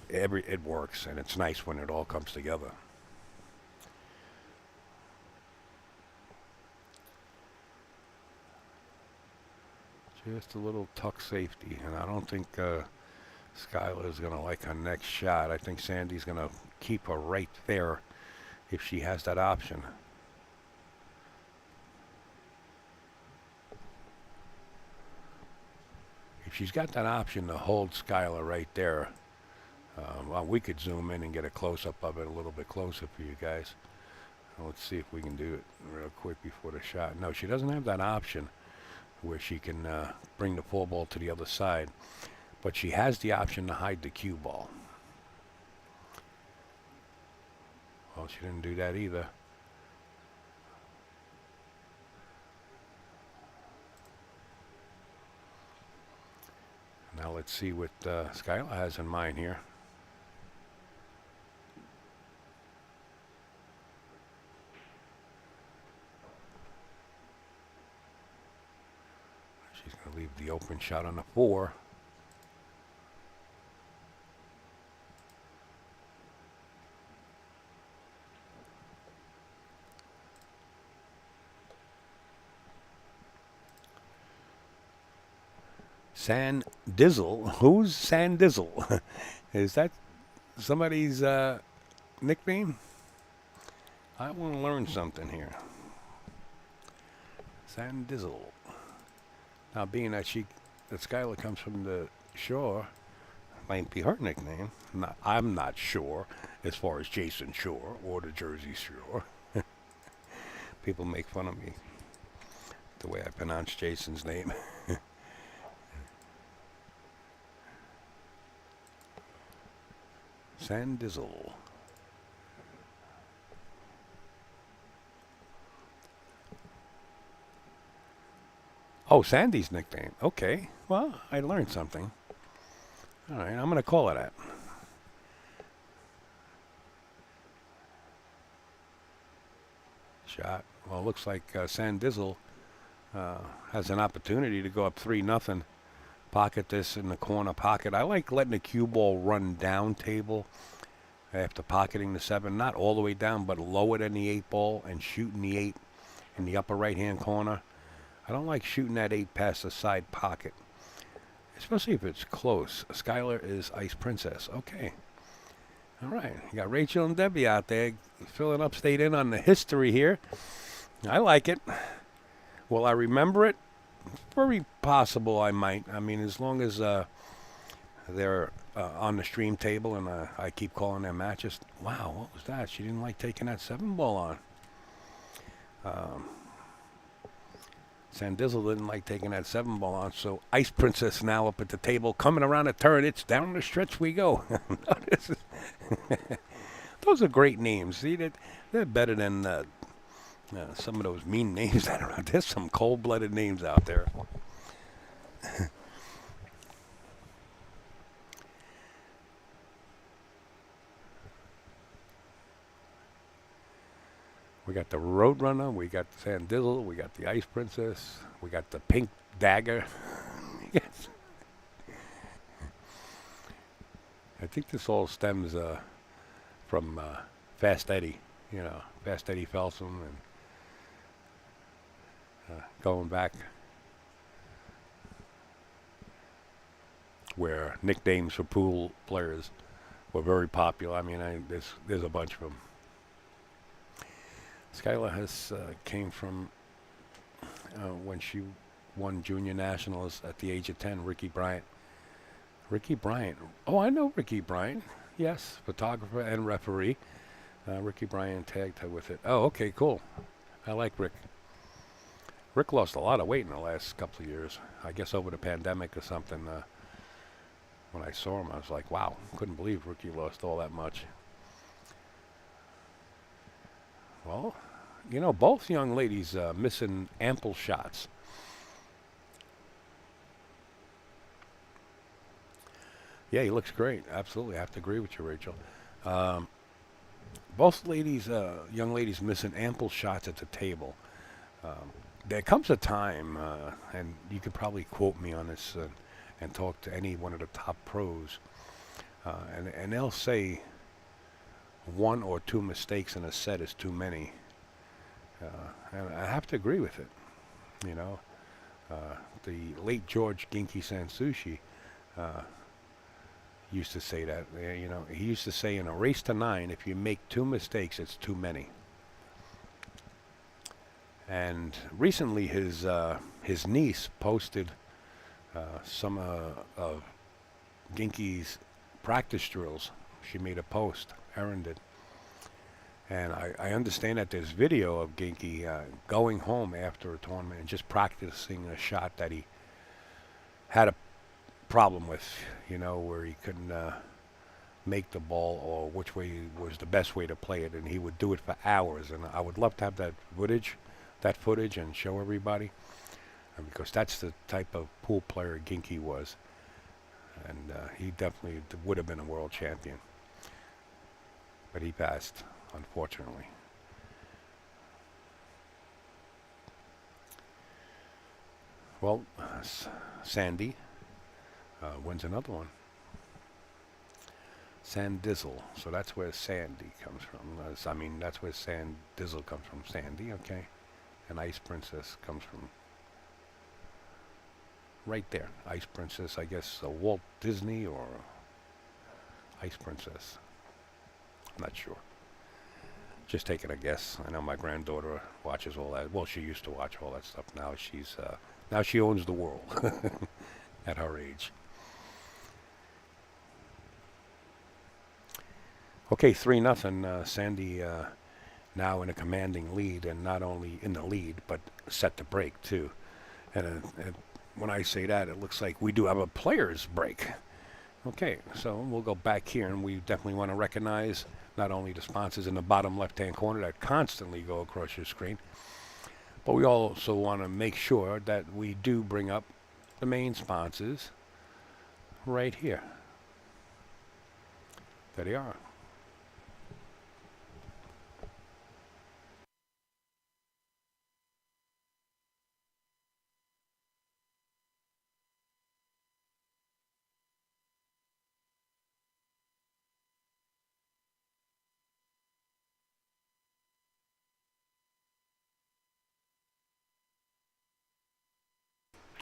it works, and it's nice when it all comes together. Just a little tuck safety, and I don't think Skylar is going to like her next shot. I think Sandy's going to keep her right there if she has that option. If she's got that option to hold Skylar right there, well, we could zoom in and get a close-up of it a little bit closer for you guys. Let's see if we can do it real quick before the shot. No, she doesn't have that option where she can bring the 4 ball to the other side, but she has the option to hide the cue ball. Well, she didn't do that either. Now let's see what Skylar has in mind here. She's going to leave the open shot on the 4. Sandizzle? Who's Sandizzle? Is that somebody's nickname? I want to learn something here. Sandizzle. Now, being that Skylar comes from the shore, might be her nickname. I'm not sure as far as Jason Shore or the Jersey Shore. People make fun of me the way I pronounce Jason's name. Sandizzle. Oh, Sandy's nickname. Okay. Well, I learned something. All right, I'm going to call her that. Shot. Well, it looks like Sandizzle has an opportunity to go up 3-0. Pocket this in the corner pocket. I like letting the cue ball run down table after pocketing the 7. Not all the way down, but lower than the 8 ball and shooting the 8 in the upper right-hand corner. I don't like shooting that 8 past the side pocket, especially if it's close. Skylar is Ice Princess. Okay. All right. You got Rachel and Debbie out there filling Upstate in on the history here. I like it. Will I remember it? Very possible I might. I mean, as long as they're on the stream table, and I keep calling their matches. Wow, what was that? She didn't like taking that 7-ball on. Sandizzle didn't like taking that 7-ball on, so Ice Princess now up at the table, coming around the turn. It's down the stretch we go. Those are great names. See, they're better than some of those mean names that are out. There's some cold-blooded names out there. We got the Roadrunner, we got the Sandizzle, we got the Ice Princess, we got the Pink Dagger. Yes. I think this all stems from Fast Eddie, Fast Eddie Felsom, and going back where nicknames for pool players were very popular. I mean, there's a bunch of them. Skylar has came from when she won junior nationals at the age of 10. Ricky Bryant. Oh, I know Ricky Bryant. Yes, photographer and referee. Ricky Bryant tagged her with it. Oh, okay, cool. I like Rick. Rick lost a lot of weight in the last couple of years. I guess over the pandemic or something. When I saw him, I was like, wow, couldn't believe Ricky lost all that much. Well, both young ladies missing ample shots. Yeah, he looks great. Absolutely, I have to agree with you, Rachel. Both ladies, young ladies, missing ample shots at the table. There comes a time, and you could probably quote me on this and talk to any one of the top pros, and they'll say one or two mistakes in a set is too many. And I have to agree with it. The late George Ginky Sansushi used to say that. He used to say, in a race to 9, if you make 2 mistakes, it's too many. And recently, his niece posted some of Ginky's practice drills. She made a post. Erin did. And I understand that there's video of Ginky going home after a tournament and just practicing a shot that he had a problem with, where he couldn't make the ball, or which way was the best way to play it, and he would do it for hours. And I would love to have that footage and show everybody, because that's the type of pool player Ginky was, and he definitely would have been a world champion. But he passed, unfortunately. Well, Sandy wins another one. Sandizzle. So that's where Sandy comes from. That's where Sandizzle comes from. Sandy, okay. And Ice Princess comes from right there. Ice Princess, I guess, Walt Disney or Ice Princess. I'm not sure. Just taking a guess. I know my granddaughter watches all that. Well, she used to watch all that stuff. Now she owns the world at her age. Okay, 3-0. Sandy now in a commanding lead, and not only in the lead, but set to break too. And when I say that, it looks like we do have a player's break. Okay, so we'll go back here, and we definitely want to recognize not only the sponsors in the bottom left-hand corner that constantly go across your screen, but we also want to make sure that we do bring up the main sponsors right here. There they are.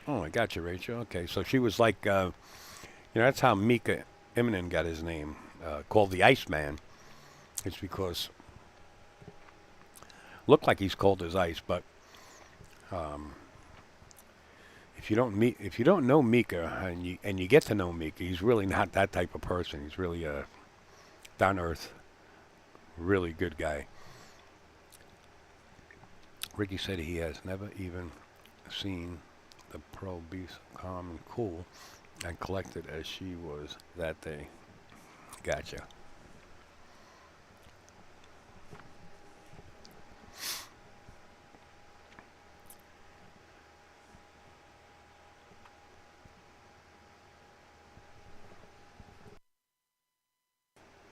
Oh, I got you, Rachel. Okay, so she was like, that's how Mika Immonen got his name, called the Iceman. It's because looked like he's cold as ice, but if if you don't know Mika and you get to know Mika, he's really not that type of person. He's really a down to earth, really good guy. Ricky said he has never even seen the Pearl be so calm and cool and collected as she was that day. Gotcha.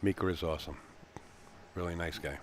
Mika is awesome. Really nice guy.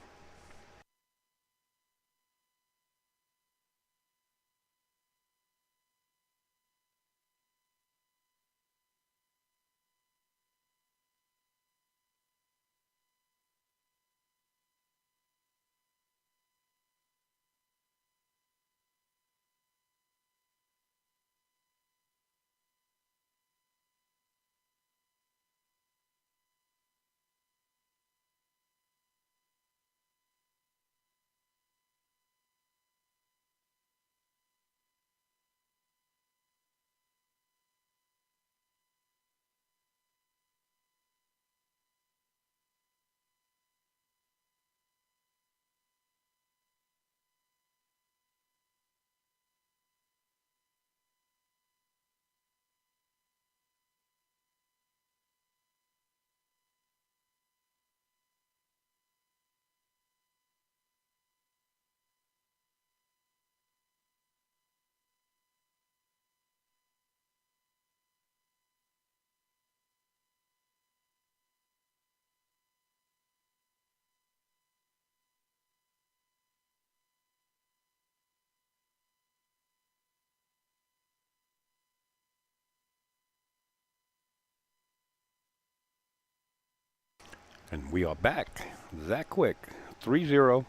And we are back that quick. 3-0.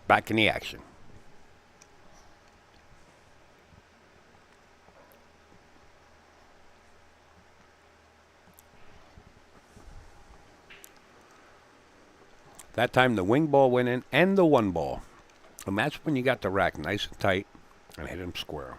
Back in the action. That time the wing ball went in and the one ball. And that's when you got the rack nice and tight and hit him square.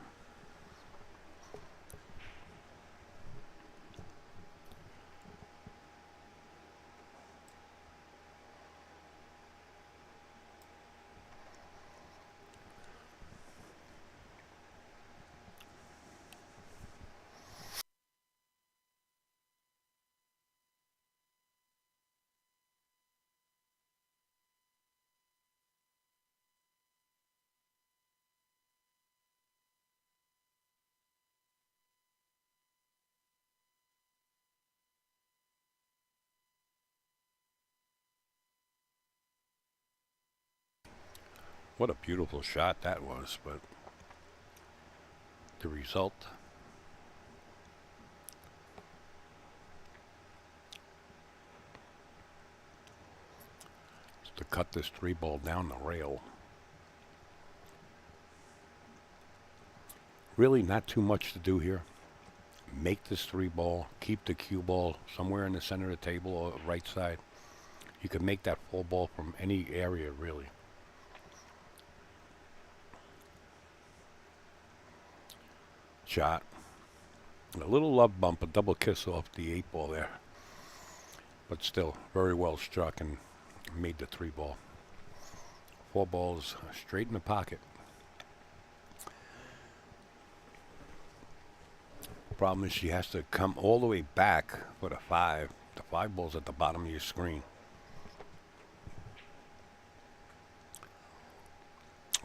What a beautiful shot that was, but the result. Is to cut this three ball down the rail. Really not too much to do here. Make this three ball, keep the cue ball somewhere in the center of the table or right side. You can make that full ball from any area, really. Shot. A little love bump, a double kiss off the 8 ball there. But still, very well struck and made the 3 ball. 4 balls straight in the pocket. Problem is she has to come all the way back for the 5. The 5 ball's at the bottom of your screen.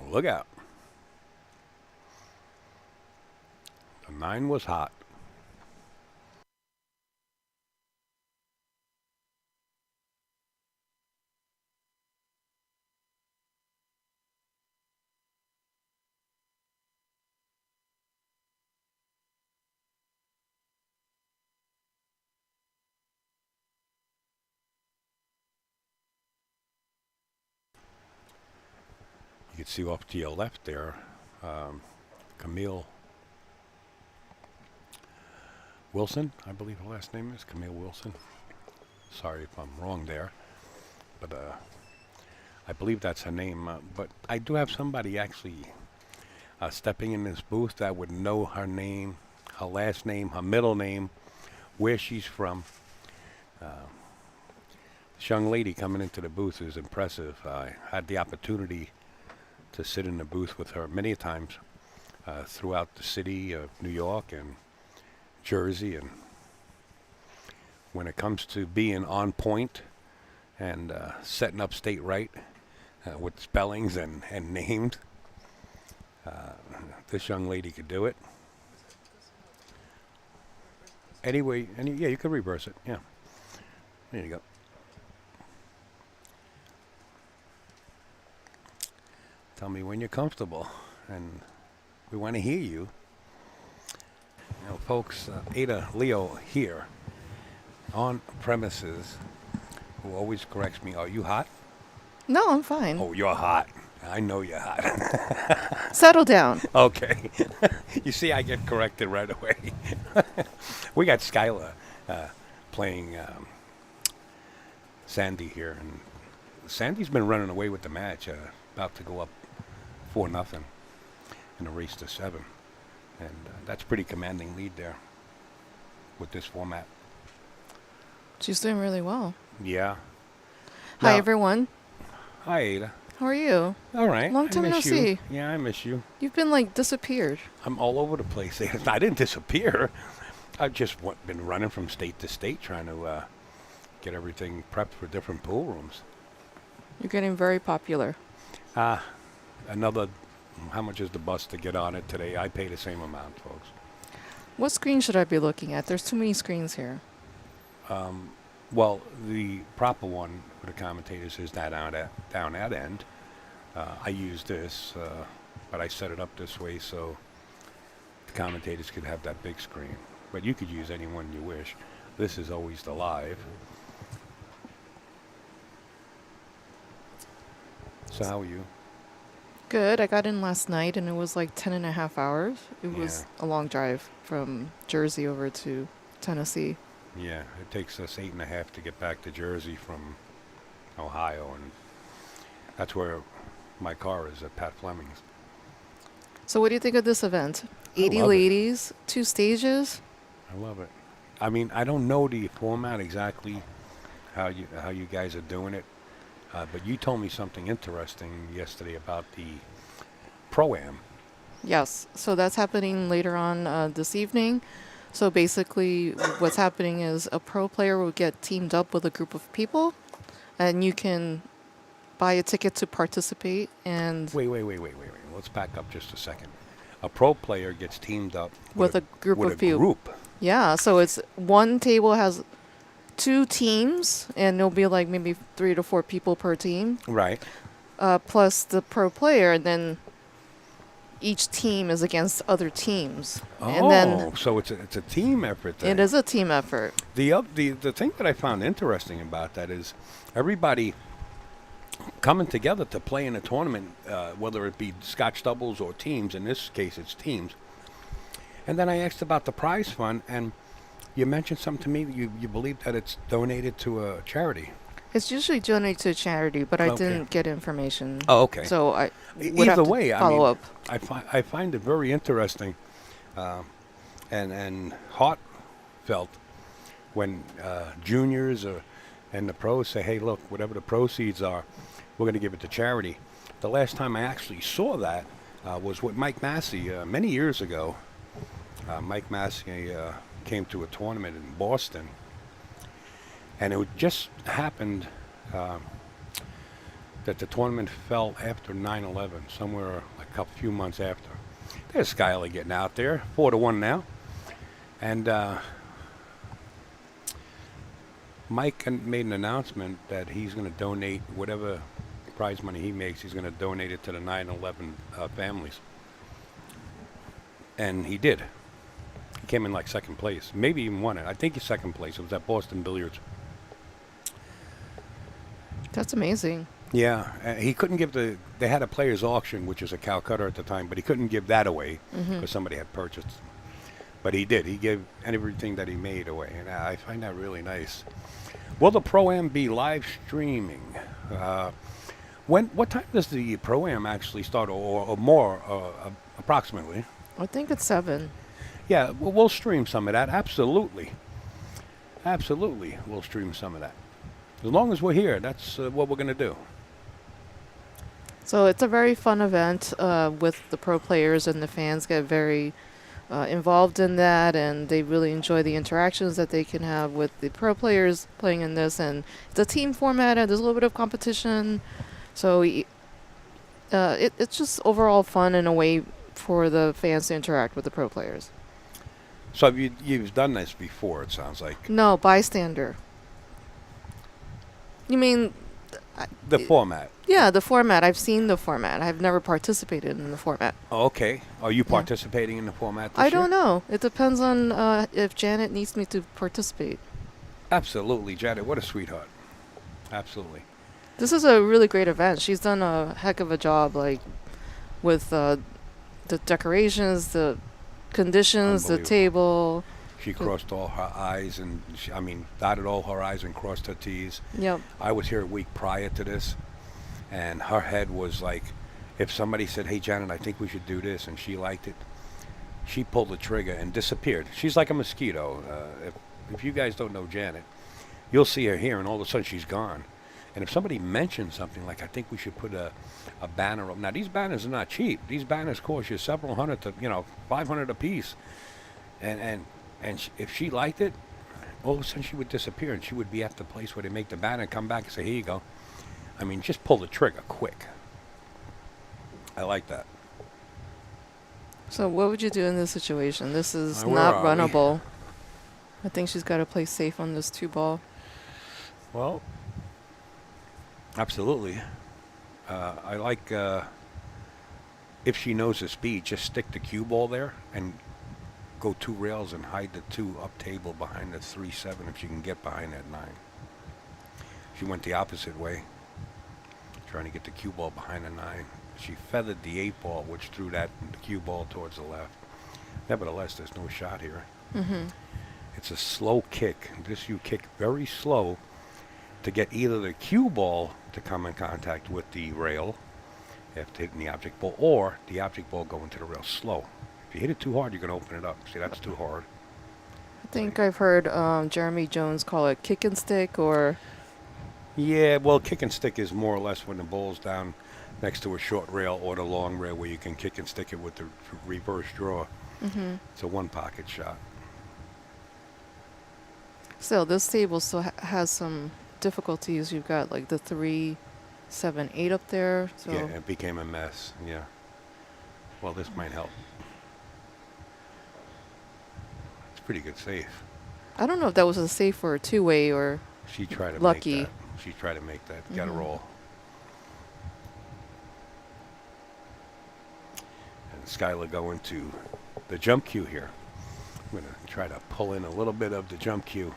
Look out. The 9 was hot. You can see off to your left there, Camille Wilson, I believe her last name is Camille Wilson. Sorry if I'm wrong there, but I believe that's her name. But I do have somebody actually. stepping in this booth, I would know her name, her last name, her middle name, where she's from. This young lady coming into the booth is impressive. I had the opportunity to sit in the booth with her many times throughout the city of New York and Jersey. And when it comes to being on point and setting Upstate right with spellings and names, this young lady could do it. Anyway, yeah, you could reverse it. Yeah. There you go. Tell me when you're comfortable, and we want to hear you. You know, folks, Ada Leo here on premises, who always corrects me. Are you hot? No, I'm fine. Oh, you're hot. I know you're hot. Settle down. Okay. You see, I get corrected right away. We got Skylar playing Sandy here, and Sandy's been running away with the match, about to go up 4-0 in a race to 7, and that's pretty commanding lead there with this format. She's doing really well. Yeah. Hi, Now- everyone. Hi, Ada. How are you? All right. Long time I no miss you. see. Yeah, I miss you. You've been like disappeared. I'm all over the place. I didn't disappear. I've just been running from state to state trying to get everything prepped for different pool rooms. You're getting very popular. Another, how much is the bus to get on it today? I pay the same amount, folks. What screen should I be looking at? There's too many screens here. Well, the proper one for the commentators is that down that end. I use this, but I set it up this way so the commentators could have that big screen. But you could use any one you wish. This is always the live. So how are you? Good. I got in last night and it was like 10.5 hours. It was Yeah. a long drive from Jersey over to Tennessee. Yeah, it takes us 8.5 to get back to Jersey from Ohio, and that's where my car is, at Pat Fleming's. So what do you think of this event? 80 love it. ladies, 2 stages. I love it. I mean, I don't know the format exactly, how you guys are doing it, but you told me something interesting yesterday about the Pro-Am. Yes. So that's happening later on this evening. So basically, what's happening is a pro player will get teamed up with a group of people, and you can buy a ticket to participate. And Wait. Let's back up just a second. A pro player gets teamed up with a group with of a people. group. Yeah. So it's one table has 2 teams, and there'll be like maybe 3 to 4 people per team, Right. plus the pro player, and then each team is against other teams. And then So it's a team effort then. it is a team effort. The thing that I found interesting about that is everybody coming together to play in a tournament, whether it be Scotch doubles or teams. In this case, it's teams. And then I asked about the prize fund, and you mentioned something to me that you believe that it's donated to a charity. It's usually donated to charity, but I Okay. didn't get information. Oh, okay. So I would Either have to way, follow up. I find it very interesting and heartfelt when juniors and the pros say, hey, look, whatever the proceeds are, we're going to give it to charity. The last time I actually saw that was with Mike Massey many years ago. Mike Massey came to a tournament in Boston, and it just happened that the tournament fell after 9/11, somewhere like a few months after. There's Skyler getting out there, 4-1 now. And Mike made an announcement that he's going to donate whatever prize money he makes, he's going to donate it to the 9/11 families. And he did. He came in like second place, maybe even won it. I think he's second place. It was at Boston Billiards. That's amazing. Yeah, he couldn't give they had a player's auction, which is a Calcutta at the time, but he couldn't give that away because somebody had purchased. But he did. He gave everything that he made away, and I find that really nice. Will the Pro-Am be live streaming? What time does the Pro-Am actually start, or more, a approximately. I think it's 7. Yeah, we'll stream some of that. Absolutely. Absolutely, we'll stream some of that. As long as we're here, that's what we're going to do. So it's a very fun event with the pro players, and the fans get very involved in that, and they really enjoy the interactions that they can have with the pro players playing in this. And it's a team format, and there's a little bit of competition. So it's just overall fun in a way for the fans to interact with the pro players. So you've done this before, it sounds like. No, bystander. You mean... The format. Yeah, the format. I've seen the format. I've never participated in the format. Oh, okay. Are you participating in the format this I year? don't know. It depends on if Janet needs me to participate. Absolutely, Janet. What a sweetheart. Absolutely. This is a really great event. She's done a heck of a job, like, with the decorations, the conditions, the Unbelievable. table. She crossed all her I's and, dotted all her I's and crossed her T's. Yep. I was here a week prior to this, and her head was like, if somebody said, hey, Janet, I think we should do this, and she liked it, she pulled the trigger and disappeared. She's like a mosquito. If you guys don't know Janet, you'll see her here, and all of a sudden she's gone. And if somebody mentions something like, I think we should put a banner up. Now, these banners are not cheap. These banners cost you several hundred to, $500 a piece. And if she liked it, all of a sudden she would disappear, and she would be at the place where they make the banner, come back and say, here you go. Just pull the trigger quick. I like that. So what would you do in this situation? This is Where not are we? runnable. I think she's got to play safe on this 2-ball. Well, absolutely. I like, if she knows the speed, just stick the cue ball there and go 2 rails and hide the 2 up table behind the 3-7 if she can get behind that 9. She went the opposite way, trying to get the cue ball behind the 9. She feathered the 8-ball, which threw the cue ball towards the left. Nevertheless, there's no shot here. Mm-hmm. It's a slow kick. You kick very slow to get either the cue ball to come in contact with the rail after hitting the object ball, or the object ball going to the rail slow. If you hit it too hard, you're going to open it up. See, that's too hard. I think I've heard Jeremy Jones call it kick and stick, or... Yeah, well, kick and stick is more or less when the ball's down next to a short rail or the long rail where you can kick and stick it with the reverse draw. Mm-hmm. It's a one-pocket shot. Still, this table still has some difficulties. You've got like the 3, 7, 8 up there. So Yeah, it became a mess. Yeah. Well, this might help. It's pretty good safe. I don't know if that was a safe or a 2-way or She tried to lucky. make that. She tried to make that. Got a Mhm. roll. And Skylar going to the jump cue here. I'm going to try to pull in a little bit of the jump cue.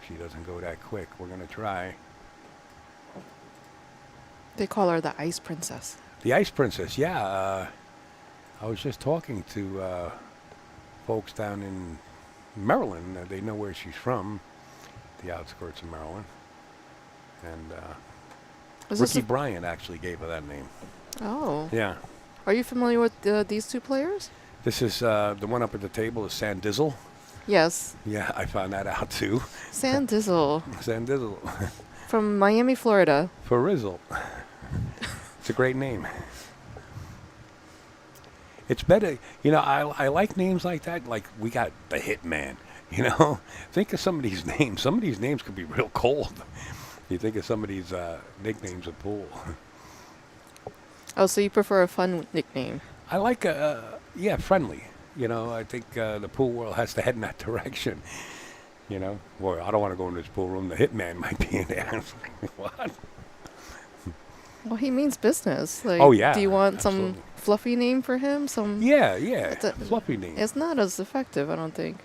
If she doesn't go that quick, we're going to try. They call her the Ice Princess. The Ice Princess, yeah. I was just talking to folks down in Maryland. They know where she's from, the outskirts of Maryland. And Is this Ricky a- Bryant actually gave her that name. Oh. Yeah. Are you familiar with these 2 players? This is the one up at the table is Sandizzle. Yes. Yeah, I found that out too. Sandizzle Sandizzle. from Miami, Florida. For Rizzle. It's a great name. It's better, I like names like that. Like, we got the Hitman, Think of some of these names. Some of these names could be real cold. You think of some of these nicknames at pool. Oh, so you prefer a fun nickname? I like, friendly. I think the pool world has to head in that direction. Boy, I don't want to go in this pool room. The Hitman might be in there. What? Well, he means business. Like, Oh, yeah, do you want absolutely. some fluffy name for him? Some. Yeah. It's a- Fluffy name. It's not as effective, I don't think.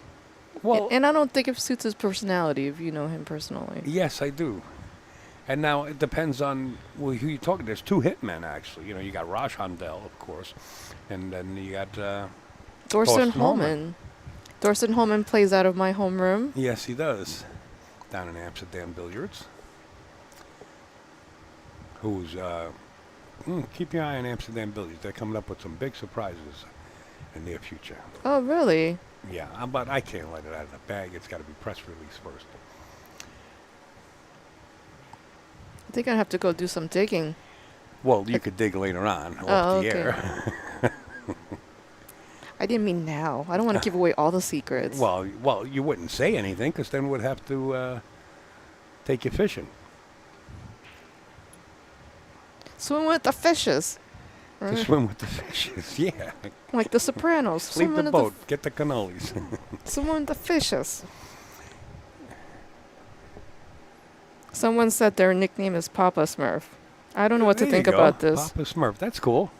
Well, And I don't think it suits his personality if you know him personally. yes, I do. And now it depends on who you're talking. There's 2 hitmen, actually. You got Raj Handel, of course, and then you got Thorsten Thorsten Holman. Thorsten Holman plays out of my homeroom. yes, he does, down in Amsterdam Billiards. Who's Keep your eye on Amsterdam Billiards. They're coming up with some big surprises in the near future. Oh, really? Yeah, but I can't let it out of the bag. It's got to be press release first. I think I have to go do some digging. Well, you could dig later on Oh, off the okay. air. I didn't mean now. I don't want to give away all the secrets. well, you wouldn't say anything because then we'd have to take you fishing. Swim with the fishes. To Right? swim with the fishes, yeah. Like the Sopranos. Leave Swim the with boat, get the cannolis. Swim with the fishes. Someone said their nickname is Papa Smurf. I don't know what to There think you go. about this. Papa Smurf, that's cool.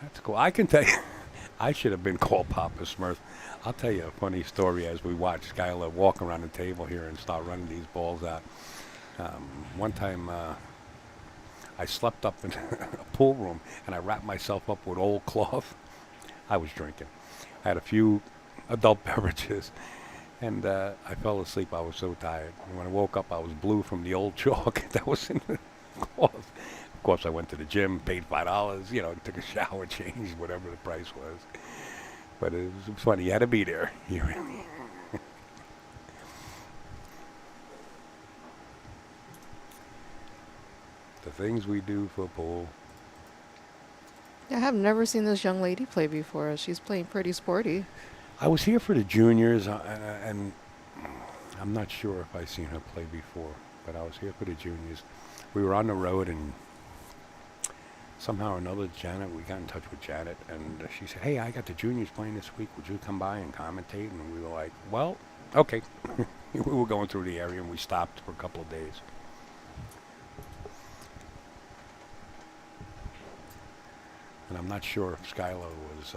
That's cool. I can tell you, I should have been called Papa Smurf. I'll tell you a funny story as we watch Skylar walk around the table here and start running these balls out. One time I slept up in a pool room and I wrapped myself up with old cloth. I was drinking. I had a few adult beverages and I fell asleep. I was so tired. And when I woke up, I was blue from the old chalk that was in the cloth. Of course, I went to the gym, paid $5, took a shower, changed, whatever the price was. But it was funny. You had to be there. You really. The things we do for pool. I have never seen this young lady play before. She's playing pretty sporty. I was here for the juniors, and I'm not sure if I've seen her play before, but I was here for the juniors. We were on the road, and somehow or another, we got in touch with Janet, and she said, hey, I got the juniors playing this week. Would you come by and commentate? And we were like, well, okay. We were going through the area, and we stopped for a couple of days. And I'm not sure if Skylar was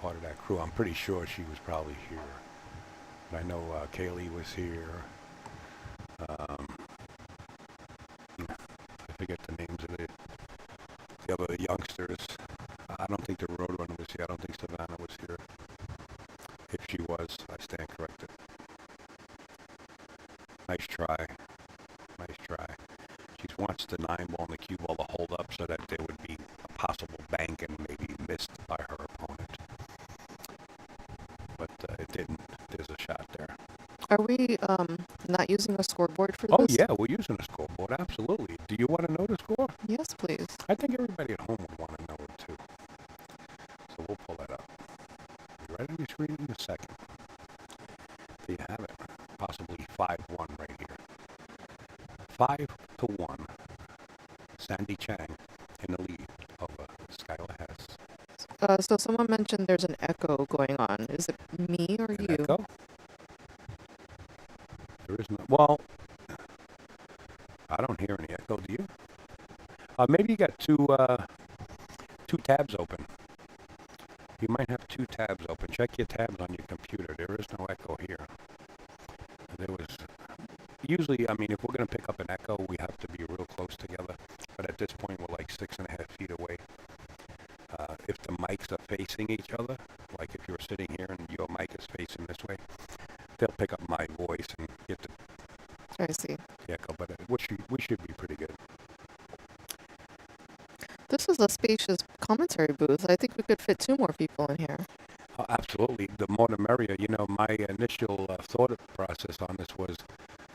part of that crew. I'm pretty sure she was probably here. But I know Kaylee was here. I forget the names of the other youngsters. I don't think the Roadrunner was here. I don't think Savannah was here. If she was, I stand corrected. Nice try. Nice try. She wants the 9-ball and the cue ball to hold up so that there would be a possible bank and maybe missed by her opponent. But it didn't. There's a shot there. Are we not using a scoreboard for Oh, this? yeah, we're using a scoreboard. Absolutely. Do you want to know the score? Yes, please. I think everybody at home would want to know it, too. So we'll pull that up. Be right on your screen in a second. There you have it. Possibly 5-1 right here. 5-1. Sandy Chang in the lead over Skylar Hess. So someone mentioned there's an echo going on. Is it me or An you? echo? There is no. Well, I don't hear any echo. Do you? Maybe you got two tabs open. You might have 2 tabs open. Check your tabs on your computer. There is no echo here. There was. Usually, I mean, if we're going to pick up an echo, we have to be real close together. But at this point, we're like 6.5 feet away. If the mics are facing each other, like if you're sitting here and your mic is facing this way, they'll pick up my voice and get the I see. echo. But we should be pretty good. This is a spacious commentary booth. I think we could fit 2 more people in here. Absolutely. The more the merrier. You know, my initial thought process on this was,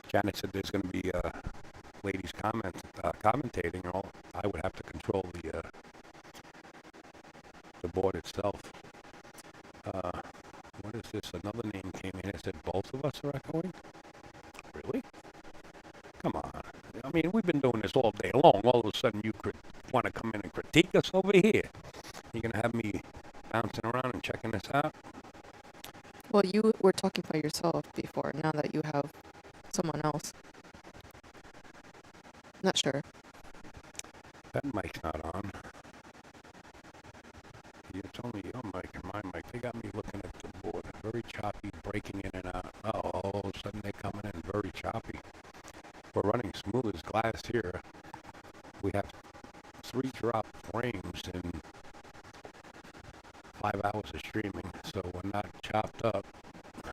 Janet said there's going to be ladies commentating. All I would have to control the board itself. What is this? Another name came in and said both of us are echoing? Really? Come on. I mean, we've been doing this all day long. All of a sudden you could want to come in and critique us over here. You're going to have me bouncing around and checking this out? Well, you were talking by yourself before. Now that you have someone else. Not sure. That mic's not on. It's only your mic and my mic. They got me looking at the board. Very choppy, breaking in and out. Oh, all of a sudden they're coming in very choppy. We're running smooth as glass here. We have 3 drop frames in 5 hours of streaming, so we're not chopped up.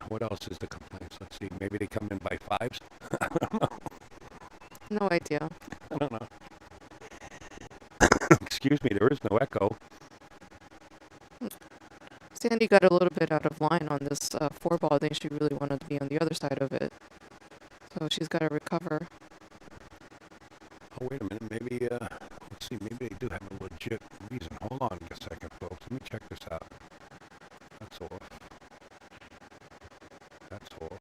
What else is the complaints? Let's see. Maybe they come in by 5s? I don't know. No idea. I don't know. Excuse me, there is no echo. Sandy got a little bit out of line on this four ball. I think she really wanted to be on the other side of it. So she's got to recover. Oh, wait a minute. Maybe, let's see. Maybe they do have a legit reason. Hold on a second, folks. Let me check this out. That's off. That's off.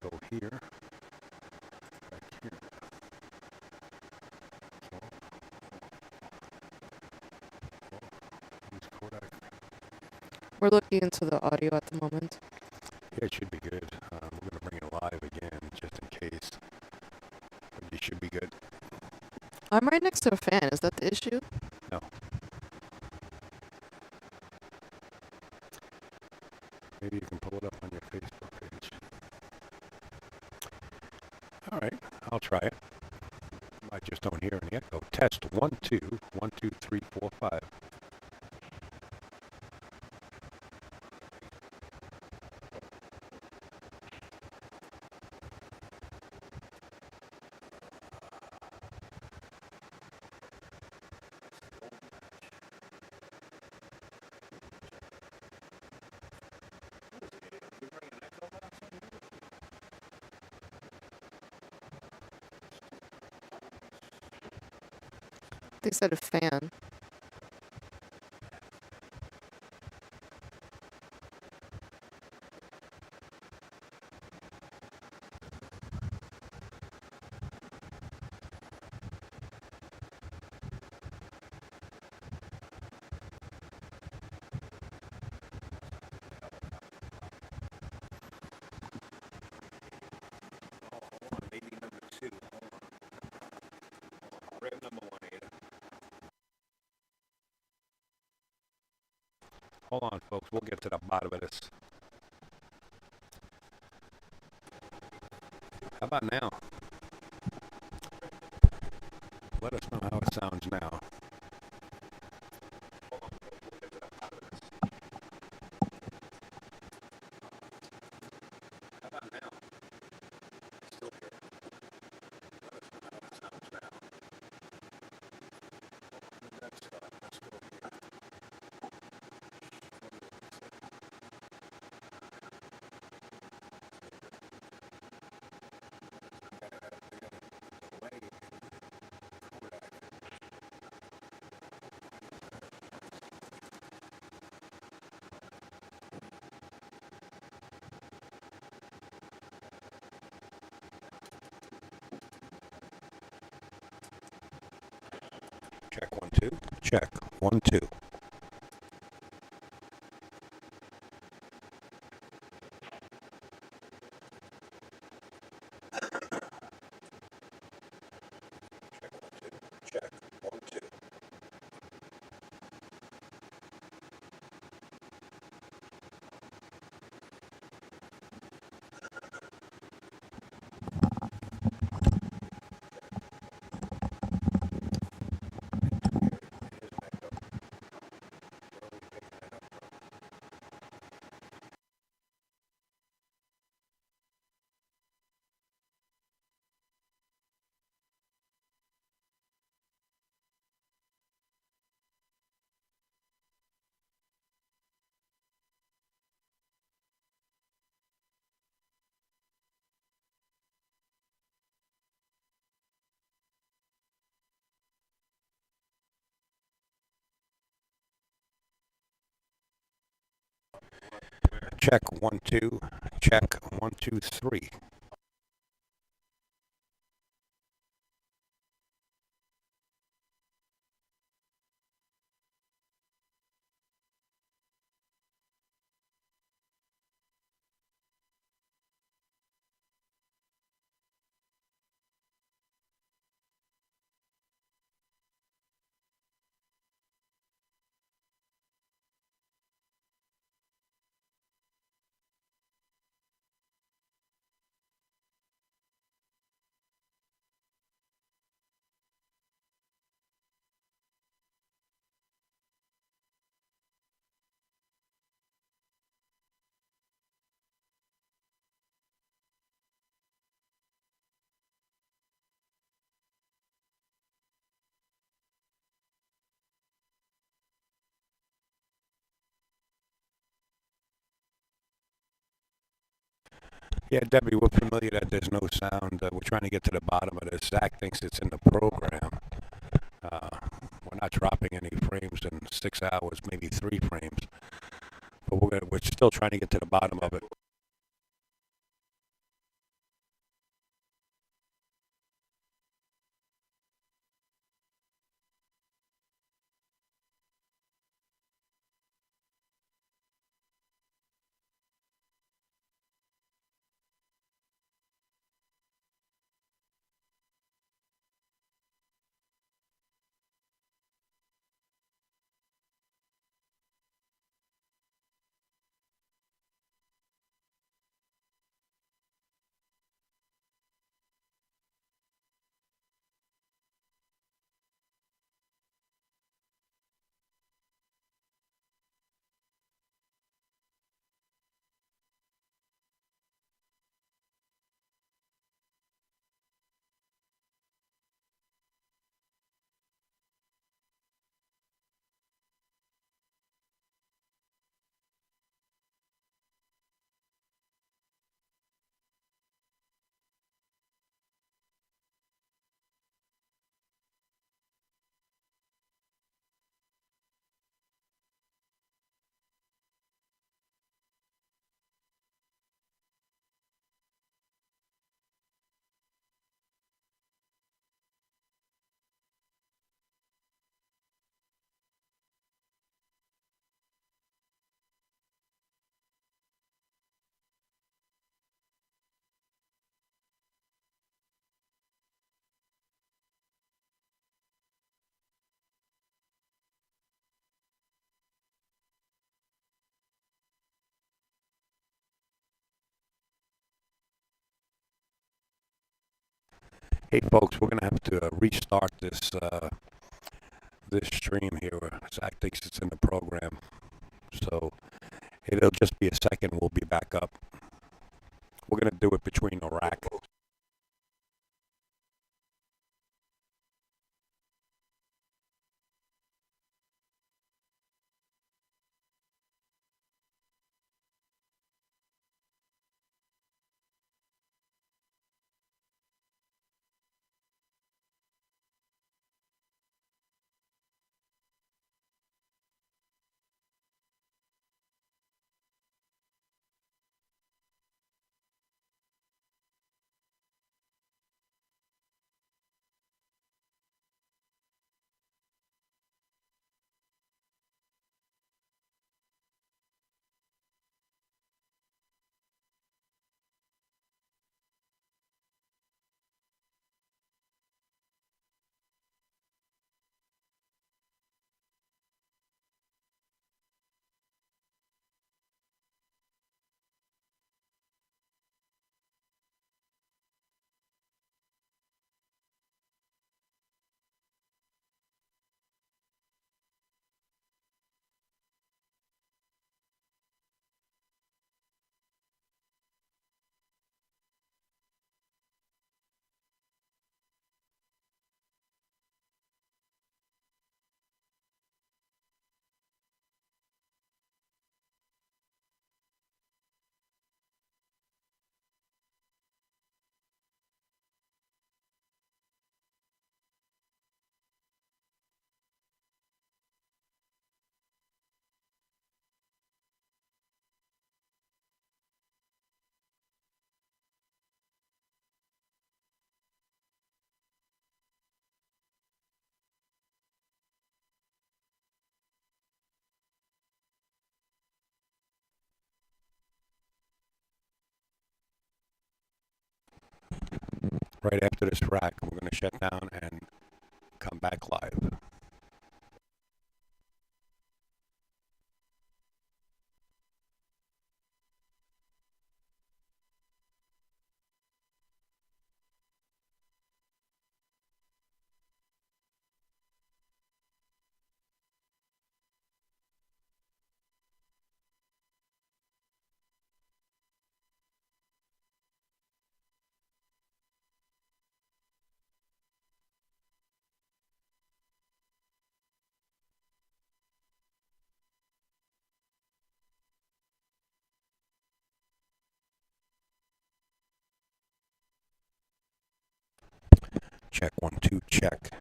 Go here. Back here. That's off. He's Kodak. We're looking into the audio at the moment. Yeah, it should be good. We're going to bring it live again, just in case. But it should be good. I'm right next to a fan. Is that the issue? No. Maybe you can pull it up on your Facebook page. All right, I'll try it. I just don't hear any echo. Test 1 2 1 2 3 4 5. They said a fan. Maybe number 2. Grab number 1, Ada. Hold on, folks. We'll get to the bottom of this. How about now? Let us know how it sounds now. How about now? Still here. Let us know how it sounds now. Let's go here. Check 1 2. Check 1 2. Check 1 2. Check 1 2. Check 1 2 3. Yeah, Debbie, we're familiar that there's no sound. We're trying to get to the bottom of this. Zach thinks it's in the program. Uh, we're not dropping any frames in 6 hours, maybe 3 frames. But we're still trying to get to the bottom of it. Hey, folks, we're going to have to restart this stream here. Zach thinks it's in the program. So it'll just be a second. We'll be back up. We're going to do it between the rack. Right after this rack, we're going to shut down and come back live. Check 1 2 check.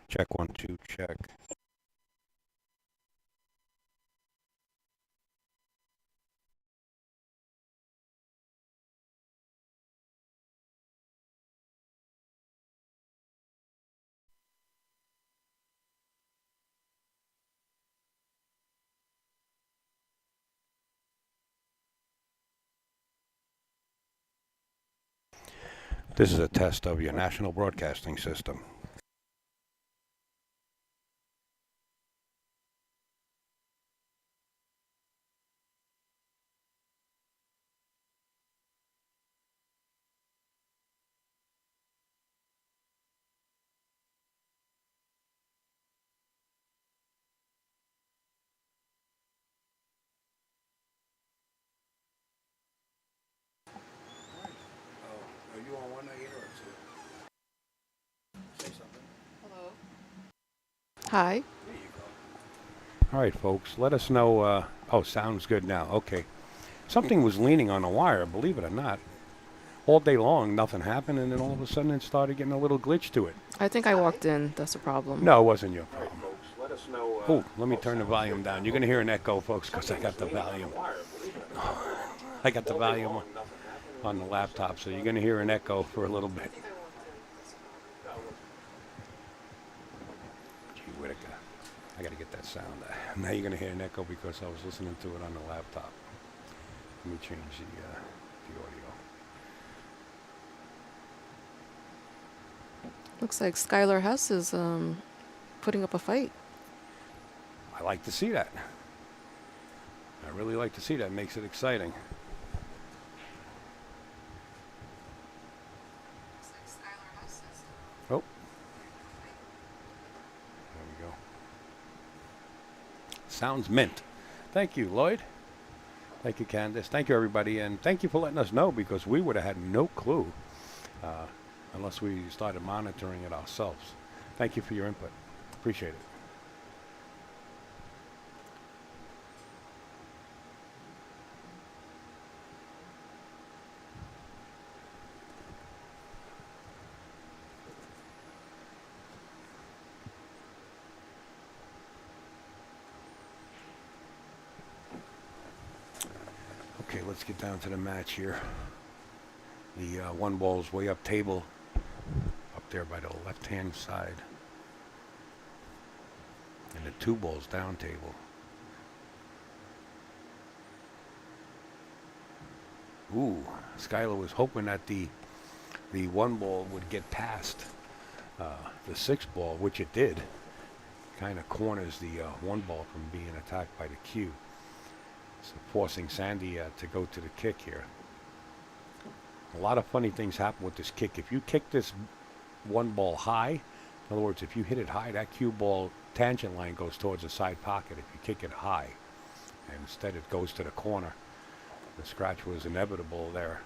Check 1 2 check. This is a test of your national broadcasting system. Are you on one ear or two? Say something. Hello. Hi. There you go. All right, folks. Let us know. Oh, sounds good now. Okay. Something was leaning on the wire, believe it or not. All day long, nothing happened, and then all of a sudden it started getting a little glitch to it. I think I walked in. That's a problem. No, it wasn't your problem. Let us know. Oh, let me turn the volume down. You're going to hear an echo, folks, because I got the volume. I got the volume on the laptop, so you're going to hear an echo for a little bit. Gee Whittaker. I got to get that sound. Now you're going to hear an echo because I was listening to it on the laptop. Let me change the audio. Looks like Skylar Hess is putting up a fight. I like to see that. I really like to see that. Makes it exciting. Oh. There we go. Sounds mint. Thank you, Lloyd. Thank you, Candace. Thank you, everybody. And thank you for letting us know, because we would have had no clue unless we started monitoring it ourselves. Thank you for your input. Appreciate it. Okay, let's get down to the match here. The one ball's way up table, up there by the left-hand side. And the two balls down table. Ooh, Skylar was hoping that the one ball would get past the six ball, which it did. Kind of corners the one ball from being attacked by the cue. So forcing Sandy to go to the kick here. A lot of funny things happen with this kick. If you kick this one ball high, in other words, if you hit it high, that cue ball tangent line goes towards the side pocket if you kick it high. And instead it goes to the corner. The scratch was inevitable there.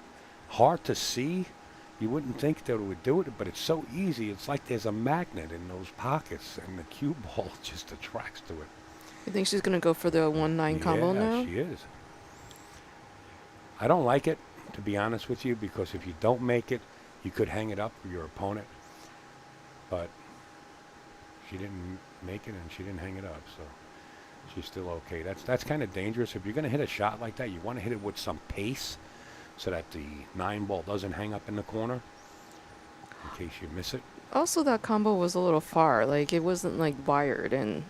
Hard to see. You wouldn't think that it would do it, but it's so easy. It's like there's a magnet in those pockets, and the cue ball just attracts to it. You think she's going to go for the 1-9 combo now? Yeah, she is. I don't like it, to be honest with you, because if you don't make it, you could hang it up for your opponent. But she didn't make it, and she didn't hang it up, so she's still okay. That's kind of dangerous. If you're going to hit a shot like that, you want to hit it with some pace so that the 9 ball doesn't hang up in the corner in case you miss it. Also, that combo was a little far. Like, it wasn't, like, wired, and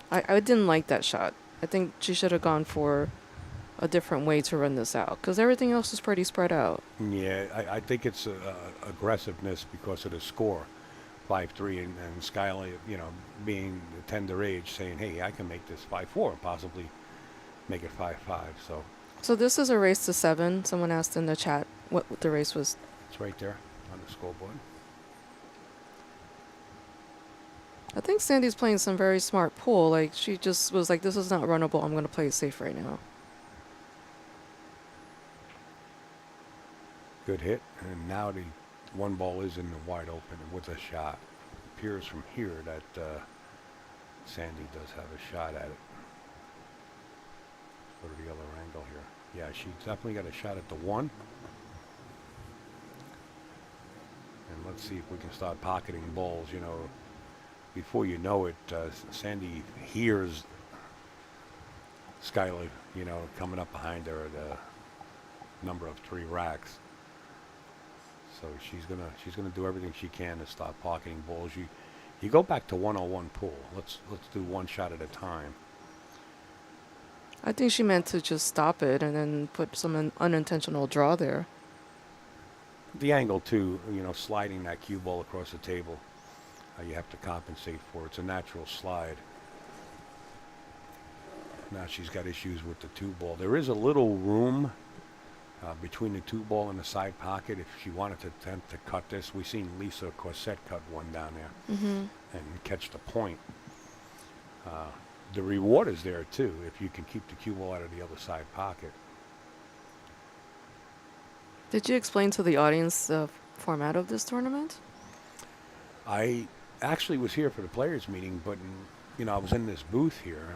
I didn't like that shot. I think she should have gone for a different way to run this out, because everything else is pretty spread out. Yeah, I think it's aggressiveness because of the score, 5-3, and Skylar, you know, being the tender age, saying, hey, I can make this 5-4 and possibly make it 5-5. So this is a race to 7. Someone asked in the chat what the race was. It's right there on the scoreboard. I think Sandy's playing some very smart pool. Like, she just was like, this is not runnable. I'm going to play it safe right now. Good hit, and now the one ball is in the wide open with a shot. It appears from here that Sandy does have a shot at it. Yeah, she definitely got a shot at the 1. And let's see if we can start pocketing balls. Before you know it, Sandy hears Skylar, coming up behind her at a number of 3 racks. So she's gonna do everything she can to start pocketing balls. You go back to 101 pool. Let's do one shot at a time. I think she meant to just stop it and then put some unintentional draw there. The angle too, sliding that cue ball across the table, you have to compensate for. It's a natural slide. Now she's got issues with the 2 ball. There is a little room between the 2 ball and the side pocket if she wanted to attempt to cut this. We've seen Lisa Corset cut one down there and catch the point. The reward is there too if you can keep the cue ball out of the other side pocket. Did you explain to the audience the format of this tournament? I actually was here for the players meeting, but I was in this booth here.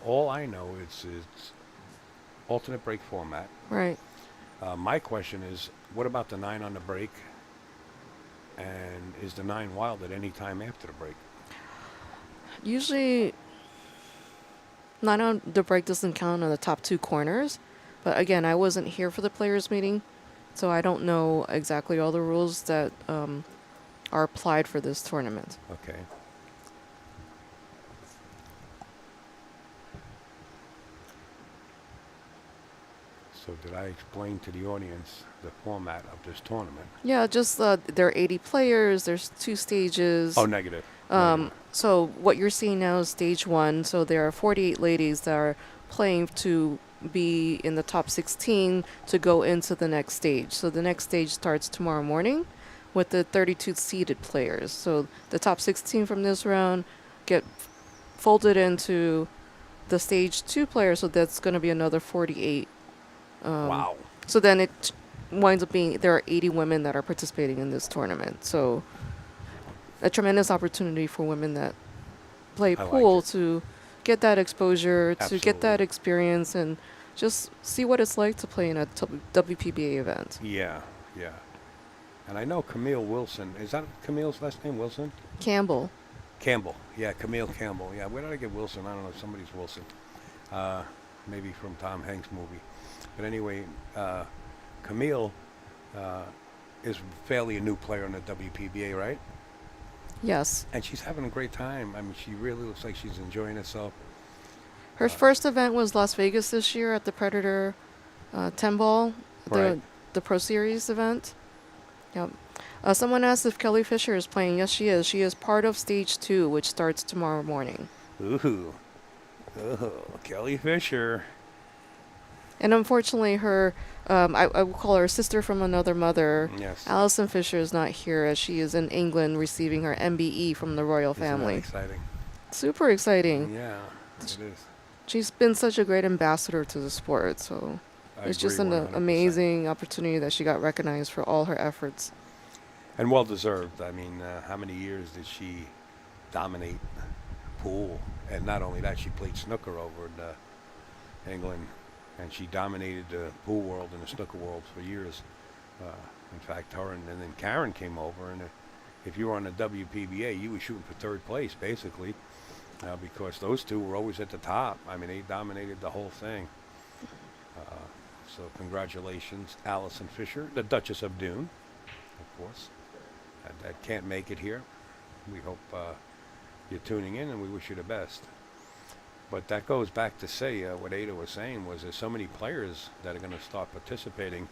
All I know is it's alternate break format. Right. My question is, what about the 9 on the break? And is the 9 wild at any time after the break? Usually, 9 on the break doesn't count on the top 2 corners. But again, I wasn't here for the players meeting, so I don't know exactly all the rules that are applied for this tournament. Okay. So did I explain to the audience the format of this tournament? Yeah, just there are 80 players. There's 2 stages. Oh, negative. So what you're seeing now is stage 1. So there are 48 ladies that are playing to be in the top 16 to go into the next stage. So the next stage starts tomorrow morning with the 32 seeded players. So the top 16 from this round get folded into the stage 2 players. So that's going to be another 48. Wow. So then it winds up being there are 80 women that are participating in this tournament. So a tremendous opportunity for women that play pool to get that exposure, to get that Absolutely. experience, and just see what it's like to play in a WPBA event. Yeah. And I know Camille Wilson. Is that Camille's last name, Wilson? Campbell. Campbell. Yeah, Camille Campbell. Yeah, where did I get Wilson? I don't know. Somebody's Wilson. Maybe from Tom Hanks' movie. But anyway, Camille is fairly a new player in the WPBA, right? Yes. And she's having a great time. I mean, she really looks like she's enjoying herself. Her first event was Las Vegas this year at the Predator 10 Ball, Right. the Pro Series event. Yep. Someone asked if Kelly Fisher is playing. Yes, she is. She is part of stage 2, which starts tomorrow morning. Ooh, Kelly Fisher. And unfortunately, her, I will call her sister from another mother, Yes. Alison Fisher, is not here as she is in England receiving her MBE from the royal Isn't that family. exciting? Super exciting. Yeah, it is. She's been such a great ambassador to the sport, so I it's just agree an 100%. amazing opportunity that she got recognized for all her efforts. And well deserved. I mean, how many years did she dominate pool? And not only that, she played snooker over in England, and she dominated the pool world and the snooker world for years. In fact, her and then Karen came over, and if you were on the WPBA, you were shooting for 3rd place, basically, because those two were always at the top. I mean, they dominated the whole thing. So congratulations, Alison Fisher, the Duchess of Dune, of course. That can't make it here. We hope you're tuning in, and we wish you the best. But that goes back to say what Ada was saying was there's so many players that are going to start participating,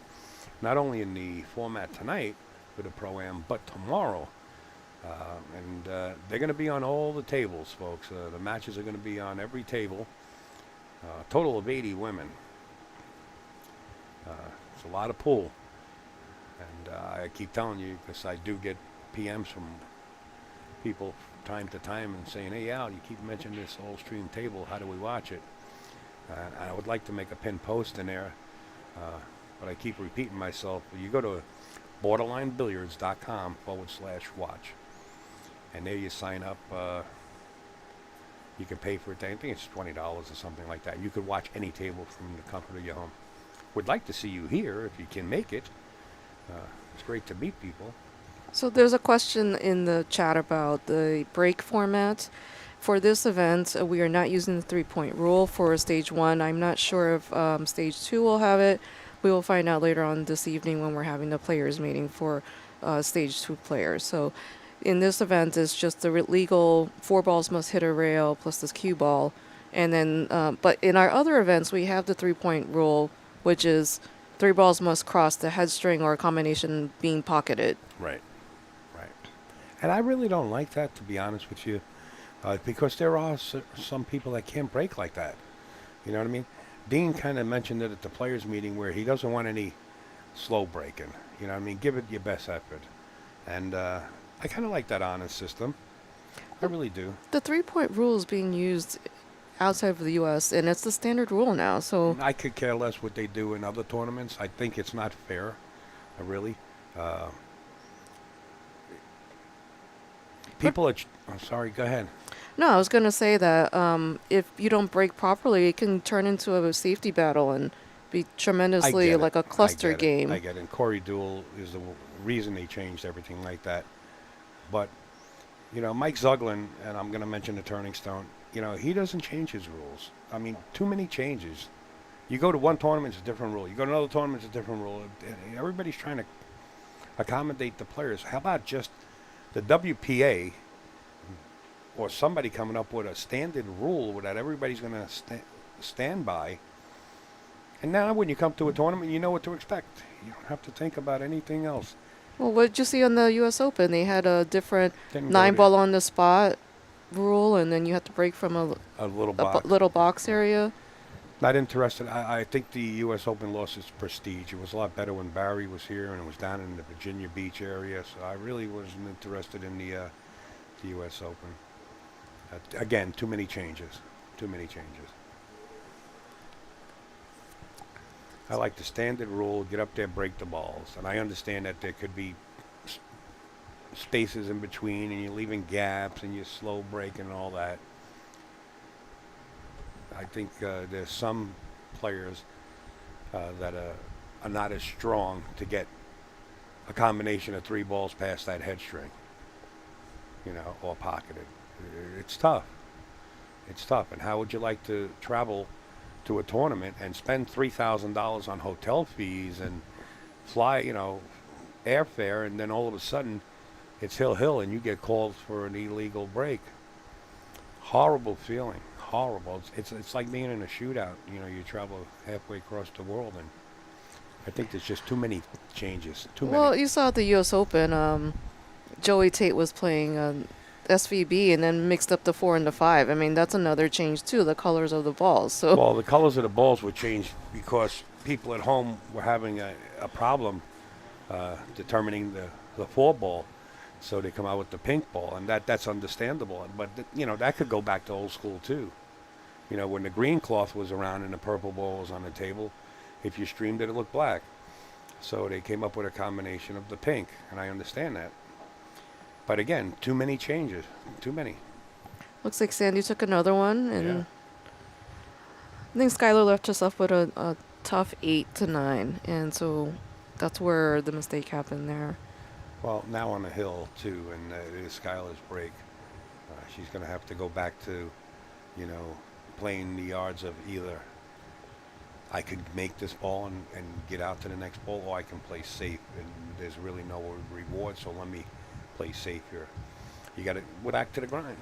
not only in the format tonight for the Pro-Am, but tomorrow. And they're going to be on all the tables, folks. The matches are going to be on every table. A total of 80 women. It's a lot of pool. And I keep telling you, because I do get PMs from people time to time and saying, hey, Al, you keep mentioning this whole stream table. How do we watch it? I would like to make a pinned post in there, but I keep repeating myself. You go to borderlinebilliards.com/watch. And there you sign up. You can pay for it. I think it's $20 or something like that. You could watch any table from the comfort of your home. would like to see you here if you can make it. It's great to meet people. So there's a question in the chat about the break format. For this event, we are not using the 3-point rule for stage 1. I'm not sure if stage 2 will have it. We will find out later on this evening when we're having the players meeting for stage 2 players. So in this event, it's just the legal 4 balls must hit a rail plus this cue ball. And then, but in our other events, we have the 3-point rule, which is 3 balls must cross the head string or a combination being pocketed. Right. Right. And I really don't like that, to be honest with you, because there are some people that can't break like that. You know what I mean? Dean kind of mentioned it at the players' meeting where he doesn't want any slow breaking. You know what I mean? Give it your best effort. And I kind of like that honest system. I really do. The 3-point rule is being used outside of the U.S., and it's the standard rule now. So I could care less what they do in other tournaments. I think it's not fair, really. People are... I'm sorry, go ahead. no, I was going to say that if you don't break properly, it can turn into a safety battle and be tremendously like a cluster game. I get it. And Corey Duell is the reason they changed everything like that. But, you know, Mike Zuglin, and I'm going to mention the Turning Stone, you know, he doesn't change his rules. I mean, too many changes. You go to one tournament, it's a different rule. You go to another tournament, it's a different rule. Everybody's trying to accommodate the players. How about just the WPA or somebody coming up with a standard rule that everybody's going to stand by? And now when you come to a tournament, you know what to expect. You don't have to think about anything else. Well, what did you see on the U.S. Open? They had a different Didn't 9-ball on the spot rule, and then you have to break from a little box. little box area. Not interested. I think the U.S. Open lost its prestige. It was a lot better when Barry was here, and it was down in the Virginia Beach area. So I really wasn't interested in the U.S. Open. Again, too many changes. Too many changes. I like the standard rule, get up there, break the balls. And I understand that there could be spaces in between, and you're leaving gaps, and you're slow breaking and all that. I think there's some players that are not as strong to get a combination of 3 balls past that head string, you know, or pocketed. It's tough. It's tough. And how would you like to travel to a tournament and spend $3,000 on hotel fees and fly, you know, airfare, and then all of a sudden it's hill and you get called for an illegal break? Horrible feeling. Horrible. It's like being in a shootout. You know, you travel halfway across the world, and I think there's just too many changes. Well, you saw at the U.S. Open, Joey Tate was playing SVB and then mixed up the 4 and the 5. I mean, that's another change too, the colors of the balls. So well, the colors of the balls were changed because people at home were having a problem determining the 4 ball. So they come out with the pink ball, and that's understandable. But, you know, that could go back to old school, too. You know, when the green cloth was around and the purple ball was on the table, if you streamed it, it looked black. So they came up with a combination of the pink, and I understand that. But, again, too many changes. Too many. looks like Sandy took another one, and Yeah. I think Skylar left us off with a tough 8-9, and so that's where the mistake happened there. Well, now on the hill, too, and it is Skylar's break. She's going to have to go back to, you know, playing the yards of either I could make this ball and get out to the next ball, or I can play safe, and there's really no reward, so let me play safe here. You got to go back to the grind.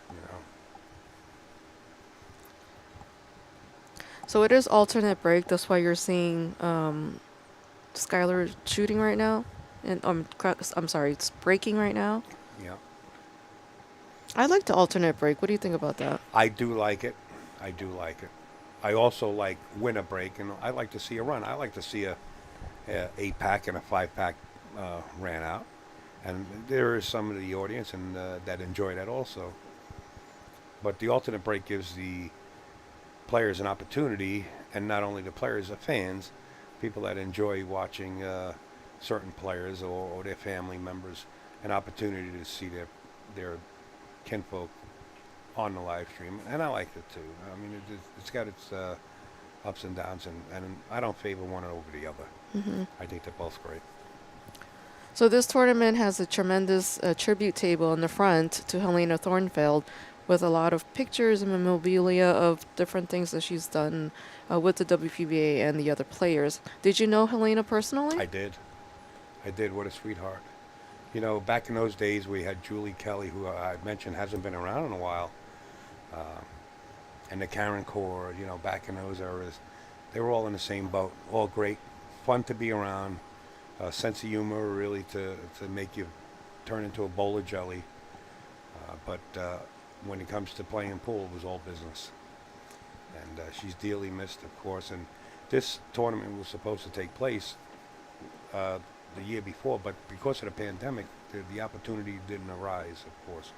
You know. So it is alternate break. That's why you're seeing Skylar shooting right now, and I'm sorry, it's breaking right now. Yeah. I like the alternate break. What do you think about that? I do like it. I do like it. I also like win a break, and I like to see a run. I like to see a 8-pack and a 5-pack ran out, and there is some of the audience and that enjoy that also. But the alternate break gives the players an opportunity, and not only the players, the fans, people that enjoy watching certain players or their family members, an opportunity to see their kinfolk on the live stream, and I like it too. I mean, it's got its ups and downs, and I don't favor one over the other. I think they're both great. So this tournament has a tremendous tribute table in the front to Helena Thornfeld with a lot of pictures and memorabilia of different things that she's done with the WPBA and the other players. Did you know Helena personally? I did. What a sweetheart. You know, back in those days, we had Julie Kelly, who I mentioned hasn't been around in a while, and the Karen Corps, you know, back in those eras. They were all in the same boat, all great, fun to be around, sense of humor really to make you turn into a bowl of jelly. But when it comes to playing pool, it was all business. And she's dearly missed, of course. And this tournament was supposed to take place the year before, but because of the pandemic, the opportunity didn't arise, of course.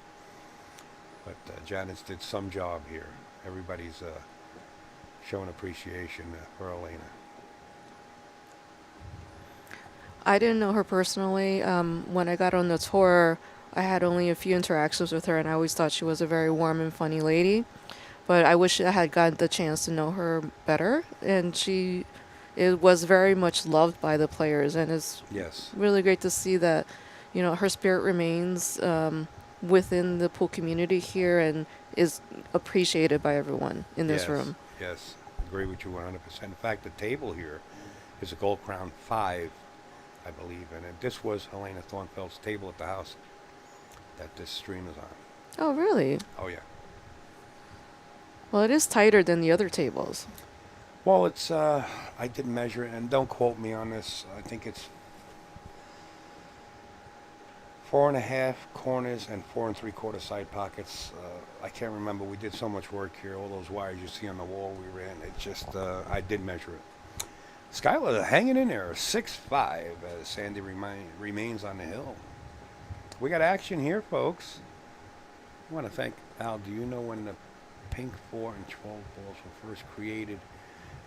But Janice did some job here. Everybody's showing appreciation for Elena. I didn't know her personally. When I got on the tour, I had only a few interactions with her, and I always thought she was a very warm and funny lady. But I wish I had gotten the chance to know her better, and it was very much loved by the players, and it's Yes. really great to see that, you know, her spirit remains within the pool community here and is appreciated by everyone in this room. Yes, agree with you 100%. In fact, the table here is a Gold Crown 5, I believe, and this was Helena Thornfeld's table at the house that this stream is on. Oh, really? Oh, yeah. Well, it is tighter than the other tables. Well, it's, I didn't measure it, and don't quote me on this. I think it's 4.5 corners and 4 3/4 side pockets. I can't remember. We did so much work here. All those wires you see on the wall we ran. It just, I did measure it. Skylar hanging in there, 6'5", as Sandy remains on the hill. We got action here, folks. I want to thank Al. Do you know when the pink 4 and 12 balls were first created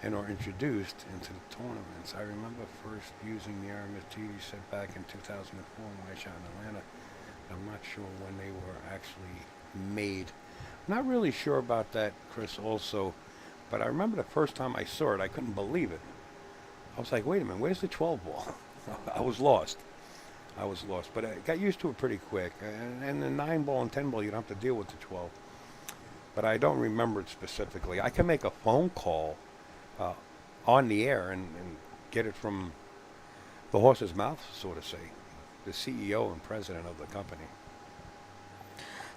and or introduced into the tournaments? I remember first using the RMS set back in 2004 when I shot in Atlanta. I'm not sure when they were actually made. I'm not really sure about that, Chris, also. But I remember the first time I saw it, I couldn't believe it. I was like, wait a minute, where's the 12 ball? I was lost. But I got used to it pretty quick. And the 9 ball and 10 ball, you don't have to deal with the 12. But I don't remember it specifically. I can make a phone call on the air and get it from the horse's mouth, so to say, the CEO and president of the company.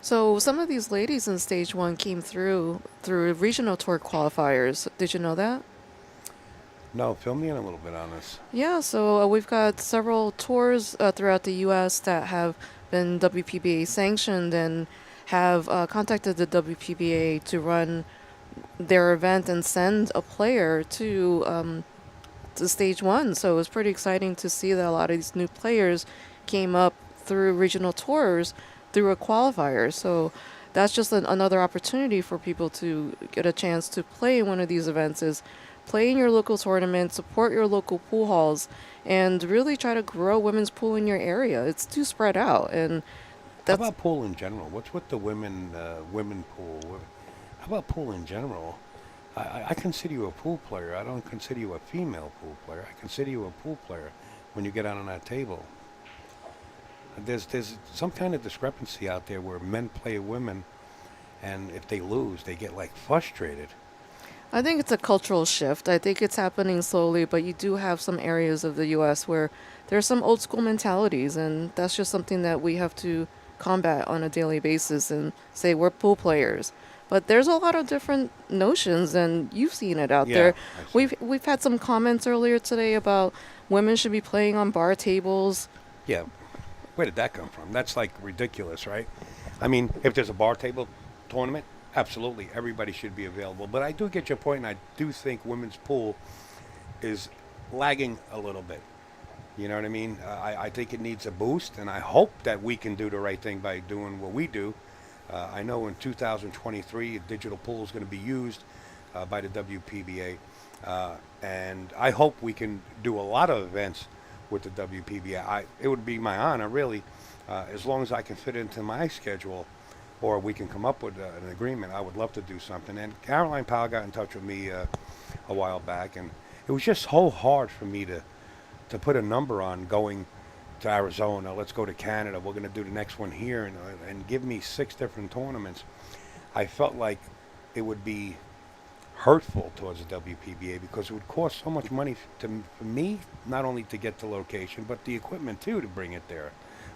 So some of these ladies in Stage 1 came through regional tour qualifiers. Did you know that? No, fill me in a little bit on this. Yeah, so we've got several tours throughout the U.S. that have been WPBA sanctioned and have contacted the WPBA to run their event and send a player to Stage 1. So it was pretty exciting to see that a lot of these new players came up through regional tours through a qualifier. So that's just another opportunity for people to get a chance to play in one of these events, is play in your local tournament, support your local pool halls, and really try to grow women's pool in your area. It's too spread out, and How about pool in general? What's with the women pool? How about pool in general? I consider you a pool player. I don't consider you a female pool player. I consider you a pool player when you get out on that table. There's some kind of discrepancy out there where men play women, and if they lose, they get like frustrated. I think it's a cultural shift. I think it's happening slowly, but you do have some areas of the U.S. where there's some old school mentalities, and that's just something that we have to combat on a daily basis and say we're pool players. But there's a lot of different notions, and you've seen it out there. We've had some comments earlier today about women should be playing on bar tables. Yeah, where did that come from? That's like ridiculous, right? I mean, if there's a bar table tournament, absolutely, everybody should be available. But I do get your point, and I do think women's pool is lagging a little bit. You know what I mean? I think it needs a boost, and I hope that we can do the right thing by doing what we do. I know in 2023, a digital pool is going to be used by the WPBA, and I hope we can do a lot of events with the WPBA. It would be my honor, really, as long as I can fit into my schedule, or we can come up with an agreement. I would love to do something. And Caroline Powell got in touch with me a while back, and it was just so hard for me to put a number on going to Arizona. Let's go to Canada. We're going to do the next one here, and give me 6 different tournaments. I felt like it would be hurtful towards the WPBA because it would cost so much money for me, not only to get the location, but the equipment too to bring it there,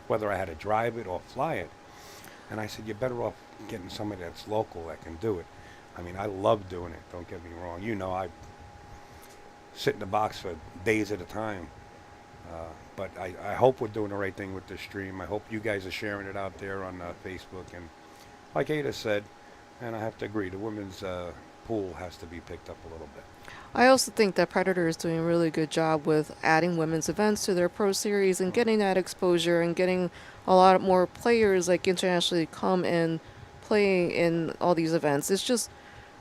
whether I had to drive it or fly it. And I said, you're better off getting somebody that's local that can do it. I mean, I love doing it, don't get me wrong. You know, I sit in the box for days at a time. But I hope we're doing the right thing with this stream. I hope you guys are sharing it out there on Facebook. And like Ada said, and I have to agree, the women's pool has to be picked up a little bit. I also think that Predator is doing a really good job with adding women's events to their pro series and getting that exposure and getting a lot more players like internationally come and play in all these events. It's just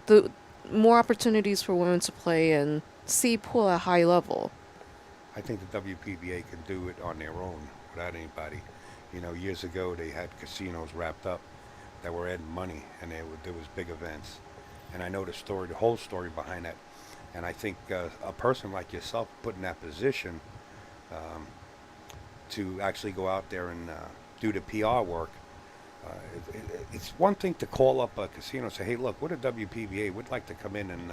the more opportunities for women to play and see pool at high level. I think the WPBA can do it on their own without anybody. You know, years ago they had casinos wrapped up that were adding money, and there was big events. And I know the story, the whole story behind that. And I think a person like yourself put in that position to actually go out there and do the PR work. It's one thing to call up a casino and say, hey, look, we're the WPBA. We'd like to come in and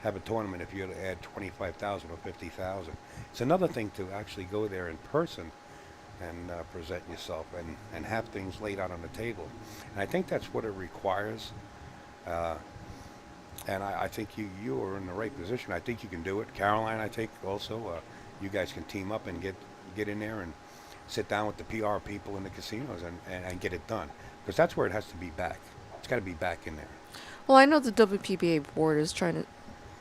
have a tournament if you had to add 25,000 or 50,000. It's another thing to actually go there in person and present yourself and have things laid out on the table. And I think that's what it requires. And I think you are in the right position. I think you can do it. Caroline, I think also, you guys can team up and get in there and sit down with the PR people in the casinos and get it done. Because that's where it has to be back. It's got to be back in there. Well, I know the WPBA board is trying to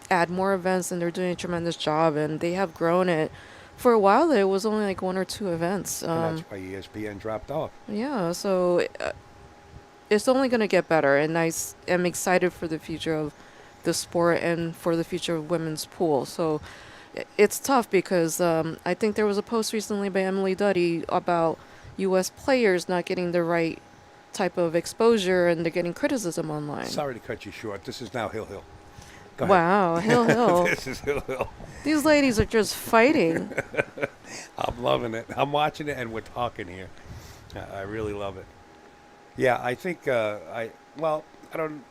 add more events, and they're doing a tremendous job, and they have grown it. For a while there, it was only like 1 or 2 events. And that's why ESPN dropped off. Yeah, so it's only going to get better, and I am excited for the future of the sport and for the future of women's pool. So it's tough because I think there was a post recently by Emily Duddy about U.S. players not getting the right type of exposure, and they're getting criticism online. Sorry to cut you short. This is now Hill Hill. Go ahead. Wow, Hill. This is Hill Hill. These ladies are just fighting. I'm loving it. I'm watching it, and we're talking here. I really love it. Yeah, I think I don't.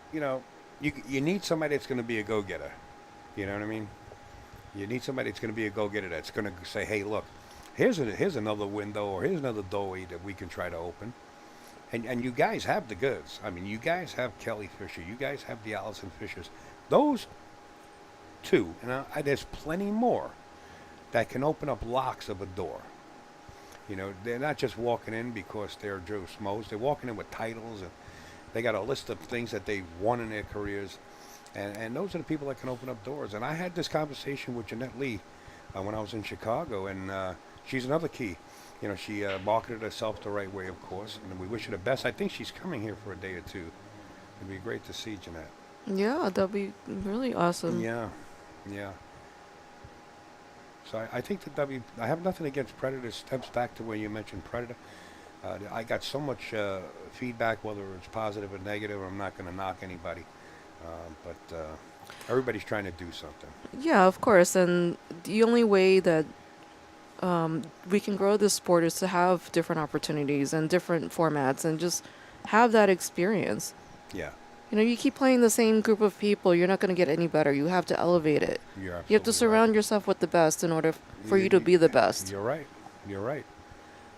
You need somebody that's going to be a go-getter. You know what I mean? You need somebody that's going to be a go-getter that's going to say, hey, look, here's another window, or here's another doorway that we can try to open. And you guys have the goods. I mean, you guys have Kelly Fisher. You guys have the Allison Fishers. Those two, and there's plenty more that can open up locks of a door. You know, they're not just walking in because they're Joe Schmoes. They're walking in with titles, and they got a list of things that they've won in their careers. And those are the people that can open up doors. And I had this conversation with Jeanette Lee when I was in Chicago, and she's another key. You know, she marketed herself the right way, of course, and we wish her the best. I think she's coming here for a day or two. It'd be great to see Jeanette. Yeah, that'd be really awesome. Yeah. So I think I have nothing against Predator. Steps back to where you mentioned Predator. I got so much feedback, whether it's positive or negative. I'm not going to knock anybody, but everybody's trying to do something. Yeah, of course. And the only way that we can grow this sport is to have different opportunities and different formats and just have that experience. Yeah. You know, you keep playing the same group of people, you're not going to get any better. You have to elevate it. You have to surround yourself with the best in order for you to be the best. You're right.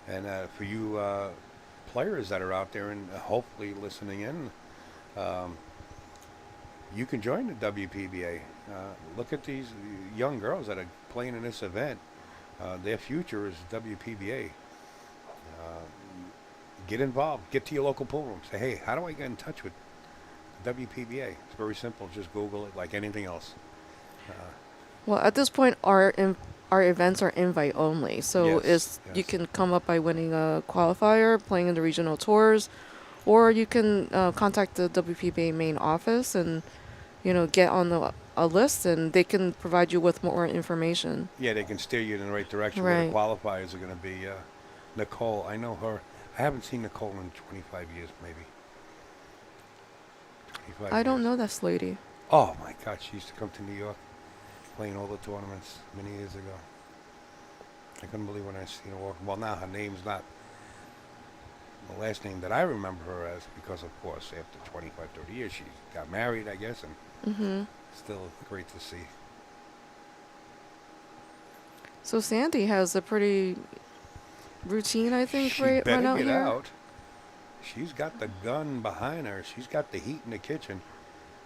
And for you players that are out there and hopefully listening in, you can join the WPBA. Look at these young girls that are playing in this event. Their future is WPBA. Get involved. Get to your local pool room. Say, hey, how do I get in touch with WPBA? It's very simple. Just Google it like anything else. Well, at this point, our events are invite only. So Yes. you can come up by winning a qualifier, playing in the regional tours, or you can contact the WPBA main office and, get on a list, and they can provide you with more information. Yeah, they can steer you in the right direction. Right. Where the qualifiers are going to be. Nicole, I know her. I haven't seen Nicole in 25 years, maybe. 25 I don't years. know this lady. Oh my God, she used to come to New York, playing all the tournaments many years ago. I couldn't believe when I seen her walk. Well, now her name's not the last name that I remember her as, because of course after 25, 30 years she got married, I guess, and Mm-hmm. still great to see. So Sandy has a pretty routine, I think, She right better out get here. out. She's got the gun behind her. She's got the heat in the kitchen.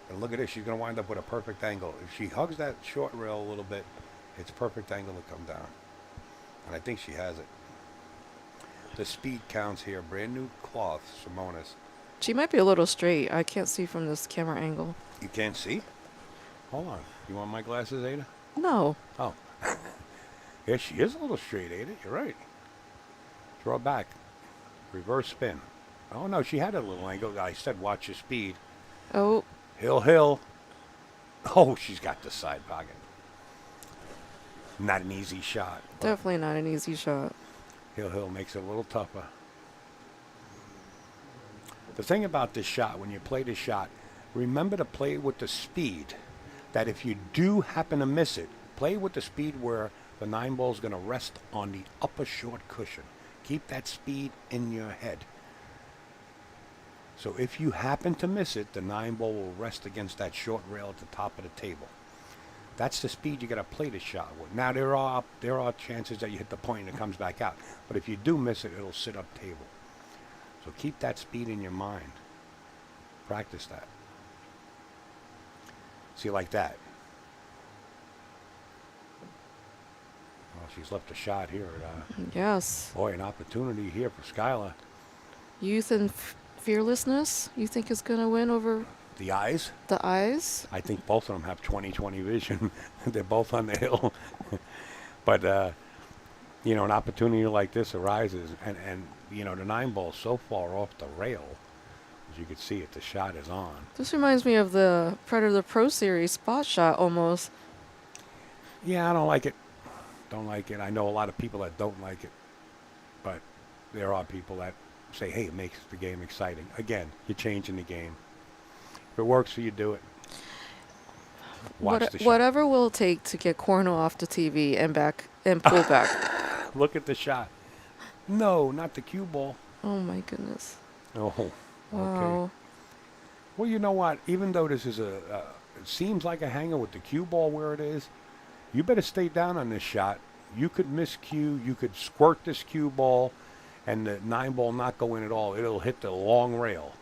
And look at this. She's going to wind up with a perfect angle. If she hugs that short rail a little bit, it's perfect angle to come down. And I think she has it. The speed counts here. Brand new cloth, Simonis. She might be a little straight. I can't see from this camera angle. You can't see? Hold on. You want my glasses, Ada? No. Oh. Yeah, she is a little straight, Ada. You're right. Draw back. Reverse spin. Oh, no, she had a little angle. I said watch your speed. Oh, Hill. Oh, she's got the side pocket. Not an easy shot. but definitely not an easy shot. Hill makes it a little tougher. The thing about this shot, when you play this shot, remember to play with the speed. That if you do happen to miss it, play with the speed where the 9-ball is going to rest on the upper short cushion. Keep that speed in your head. So if you happen to miss it, the 9-ball will rest against that short rail at the top of the table. That's the speed you got to play the shot with. Now there are chances that you hit the point and it comes back out, but if you do miss it, it'll sit up table. So keep that speed in your mind. Practice that. See, like that. Well, she's left a shot here. Yes. Boy, an opportunity here for Skylar. Youth and fearlessness, you think is going to win over The eyes. the eyes? I think both of them have 20/20 vision. They're both on the hill. But, an opportunity like this arises. And the 9-ball's so far off the rail. As you can see it, the shot is on. This reminds me of the Predator Pro Series spot shot almost. Yeah, I don't like it. Don't like it. I know a lot of people that don't like it. But there are people that say, hey, it makes the game exciting. Again, you're changing the game. If it works for you, do it. Watch the shot. Whatever will it take to get Corno off the TV and back and pull back. Look at the shot. No, not the cue ball. Oh my goodness. Oh, okay. Wow. Well, you know what? Even though this is it seems like a hanger with the cue ball where it is, you better stay down on this shot. You could miss cue. You could squirt this cue ball, and the 9-ball not go in at all. It'll hit the long rail.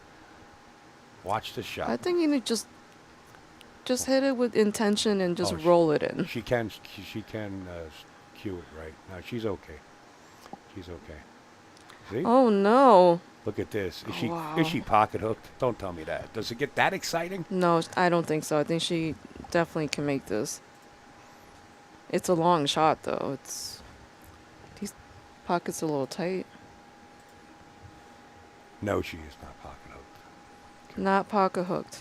Watch the shot. I think you need just hit it with intention and just Oh, roll it in. She can cue it right. No, she's okay. She's okay. See? Oh no. Look at this. Is Oh, she wow. is she pocket hooked? Don't tell me that. Does it get that exciting? No, I don't think so. I think she definitely can make this. It's a long shot though. These pockets are a little tight. No, she is not pocket hooked. Not pocket hooked.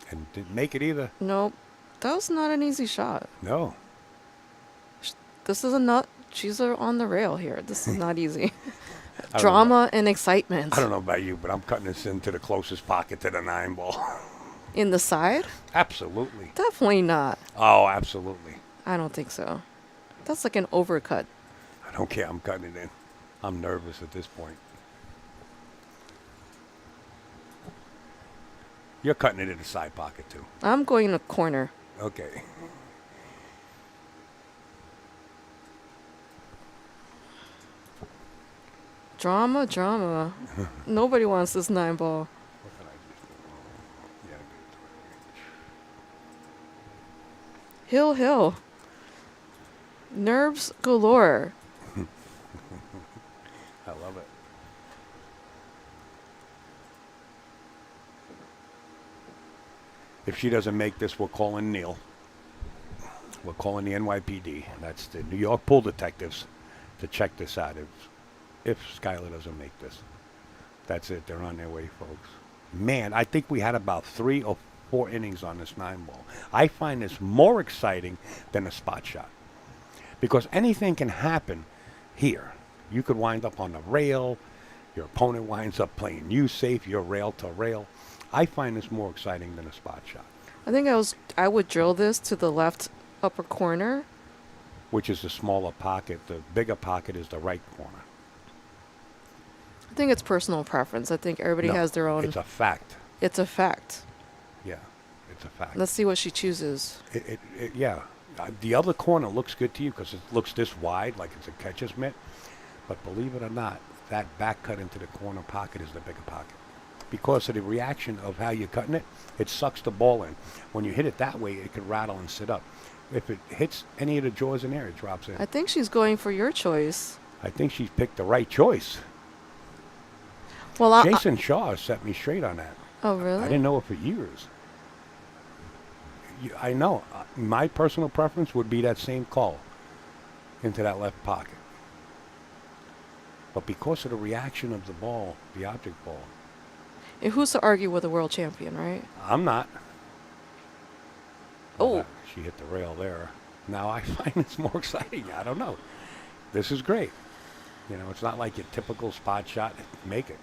And didn't make it either. Nope. That was not an easy shot. No. This is a nut. She's on the rail here. This is not easy. I don't know Drama and excitement. I don't know about you, but I'm cutting this into the closest pocket to the 9-ball. In the side? Absolutely. Definitely not. Oh, absolutely. I don't think so. That's like an overcut. I don't care. I'm cutting it in. I'm nervous at this point. You're cutting it in the side pocket, too. I'm going in a corner. Okay. Drama. Nobody wants this 9-ball. What can I do? Yeah, Hill. Nerves galore. I love it. If she doesn't make this, we're calling Neil. We're calling the NYPD. That's the New York Pool Detectives to check this out. If Skylar doesn't make this, that's it. They're on their way, folks. Man, I think we had about 3 or 4 innings on this 9-ball. I find this more exciting than a spot shot because anything can happen here. You could wind up on the rail. Your opponent winds up playing you safe. You're rail to rail. I find this more exciting than a spot shot, I think I would drill this to the left upper corner. which is the smaller pocket. The bigger pocket is the right corner. I think it's personal preference. I think everybody No, has their own. It's a fact. It's a fact. Yeah, it's a fact. Let's see what she chooses. Yeah. The other corner looks good to you because it looks this wide, like it's a catcher's mitt. But believe it or not, that back cut into the corner pocket is the bigger pocket. Because of the reaction of how you're cutting it, it sucks the ball in. When you hit it that way, it could rattle and sit up. If it hits any of the jaws in there, it drops in. I think she's going for your choice. I think she's picked the right choice. Well, Jason Shaw set me straight on that. oh really? I didn't know it for years. I know. My personal preference would be that same call into that left pocket. But because of the reaction of the ball, the object ball, And who's to argue with a world champion, right? I'm not. Oh. She hit the rail there. Now I find this more exciting. I don't know. This is great. You know, it's not like your typical spot shot. Make it.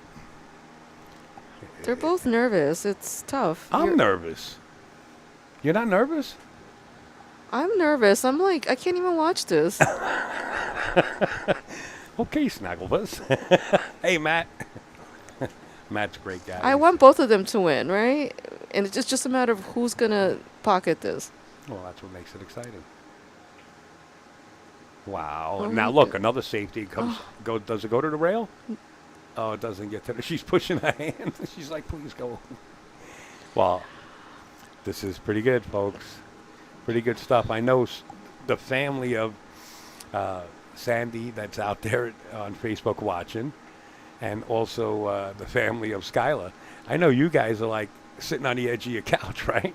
They're both nervous. It's tough. I'm nervous. You're not nervous? I'm nervous. I'm like, I can't even watch this. Okay, Snagglepuss. Hey, Matt. Matt's a great guy. I want both of them to win, right? And it's just a matter of who's going to pocket this. Well, that's what makes it exciting. Wow. Oh Now my look, God. another safety comes. Does it go to the rail? Oh, it doesn't get to the. She's pushing her hand. She's like, please go. Well, this is pretty good, folks. Pretty good stuff. I know the family of Sandy that's out there on Facebook watching, and also the family of Skylar. I know you guys are like sitting on the edge of your couch, right?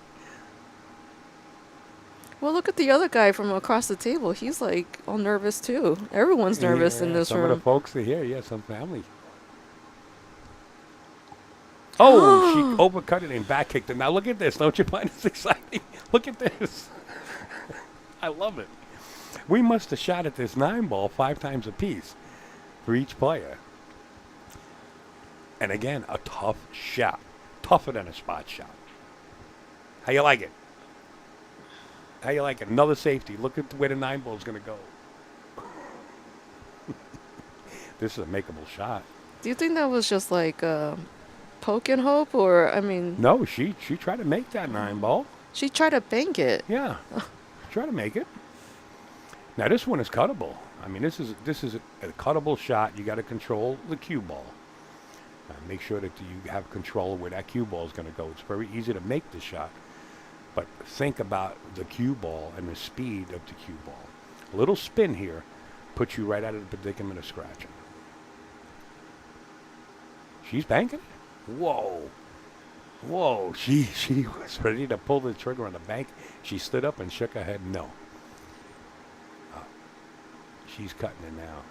Well, look at the other guy from across the table. He's like all nervous too. Everyone's nervous in this some room. of the folks are here. Yeah, some family. Oh, she overcut it and back kicked it. Now look at this. Don't you find this exciting? Look at this. I love it. We must have shot at this 9-ball 5 times apiece for each player. And again, a tough shot. Tougher than a spot shot. How you like it? How you like it? Another safety. Look at where the 9-ball is going to go. This is a makeable shot. Do you think that was just like poke and hope, or I mean? No, she tried to make that 9-ball. She tried to bank it. Yeah, try to make it. Now this one is cuttable. I mean, this is a cuttable shot. You got to control the cue ball. Make sure that you have control where that cue ball is going to go. It's very easy to make the shot, but think about the cue ball and the speed of the cue ball. A little spin here puts you right out of the predicament of scratching. She's banking it. Whoa. Whoa, she was ready to pull the trigger on the bank. She stood up and shook her head no. She's cutting it now.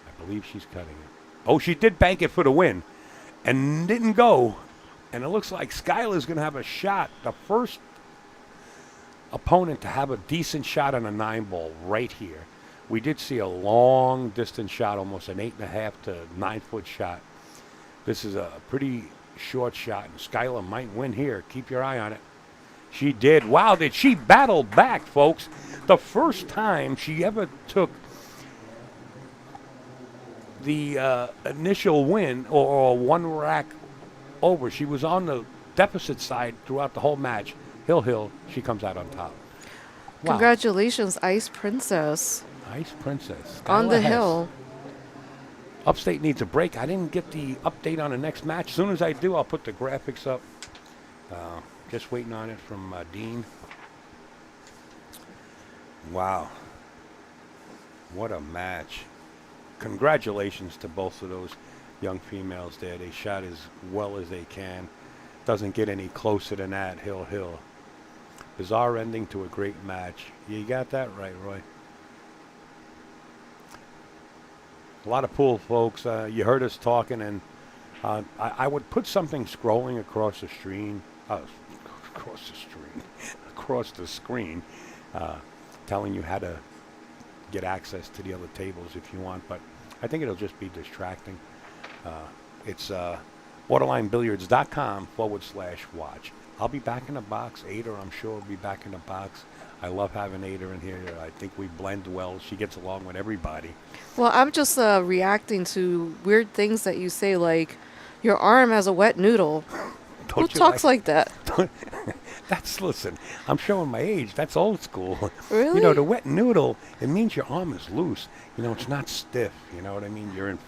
I believe she's cutting it. Oh, she did bank it for the win and didn't go. And it looks like Skylar's going to have a shot. The first opponent to have a decent shot on a 9-ball right here. We did see a long distance shot, almost an 8.5 to 9-foot shot. This is a pretty short shot, and Skylar might win here. Keep your eye on it. She did. Wow, did she battle back, folks? The first time she ever took the initial win or one rack over. She was on the deficit side throughout the whole match. Hill, she comes out on top. Wow. Congratulations, Ice Princess. Ice Princess. On the Skylar Hess. hill. Upstate needs a break. I didn't get the update on the next match. As soon as I do, I'll put the graphics up. Just waiting on it from Dean. Wow. What a match. Congratulations to both of those young females there. They shot as well as they can. Doesn't get any closer than that, Hill. Bizarre ending to a great match. You got that right, Roy. A lot of pool, folks. You heard us talking, and I would put something scrolling across the screen, telling you how to get access to the other tables if you want. But I think it'll just be distracting. It's borderlinebilliards.com/watch. I'll be back in the box. Ada, I'm sure, will be back in the box. I love having Ada in here. I think we blend well. She gets along with everybody. Well, I'm just reacting to weird things that you say, like your arm has a wet noodle. Who Don't you talks like that? Listen, I'm showing my age. That's old school. Really? The wet noodle, it means your arm is loose. It's not stiff. You know what I mean? You're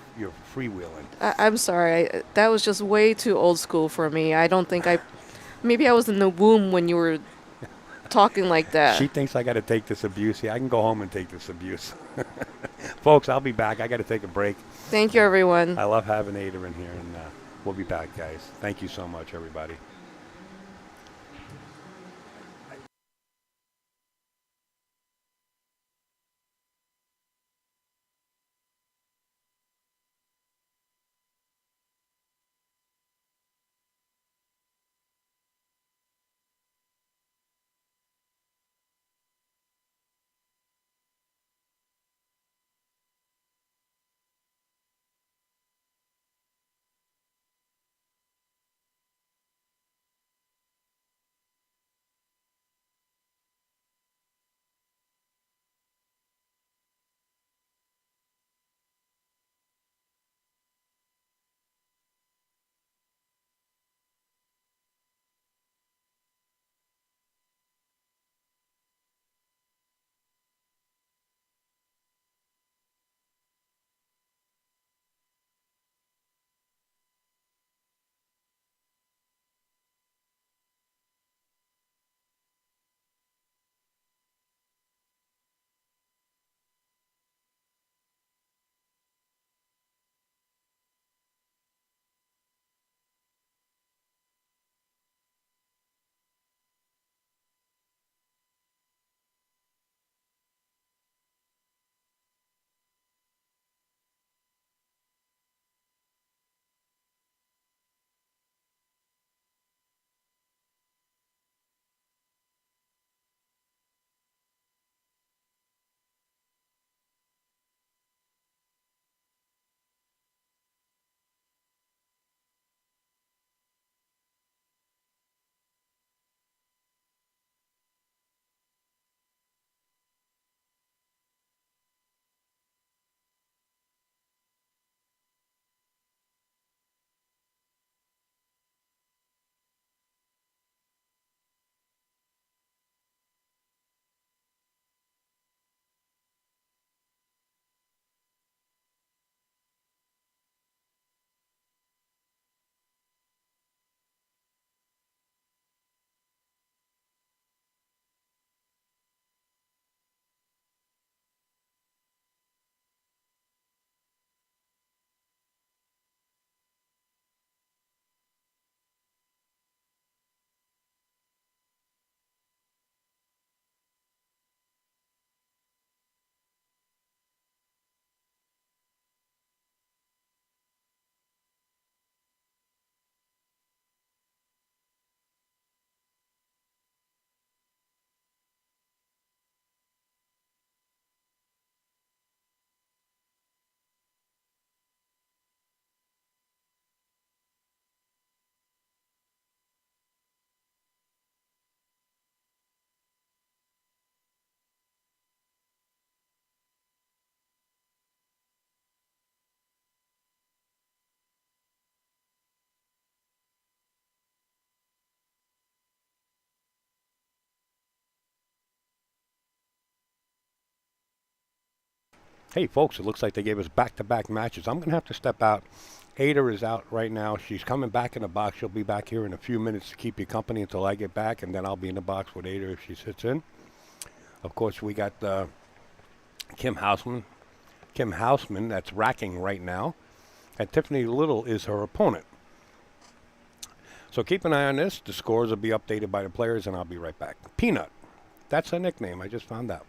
freewheeling. I'm sorry. That was just way too old school for me. I don't think I. Maybe I was in the womb when you were talking like that. She thinks I got to take this abuse. Yeah, I can go home and take this abuse. Folks, I'll be back. I got to take a break. Thank you, everyone. I love having Ada in here, and we'll be back, guys. Thank you so much, everybody. Hey, folks, it looks like they gave us back-to-back matches. I'm going to have to step out. Ada is out right now. She's coming back in the box. She'll be back here in a few minutes to keep you company until I get back, and then I'll be in the box with Ada if she sits in. Of course, we got Kim Houseman. Kim Houseman, that's racking right now. And Tiffany Little is her opponent. So keep an eye on this. The scores will be updated by the players, and I'll be right back. Peanut. That's a nickname. I just found out.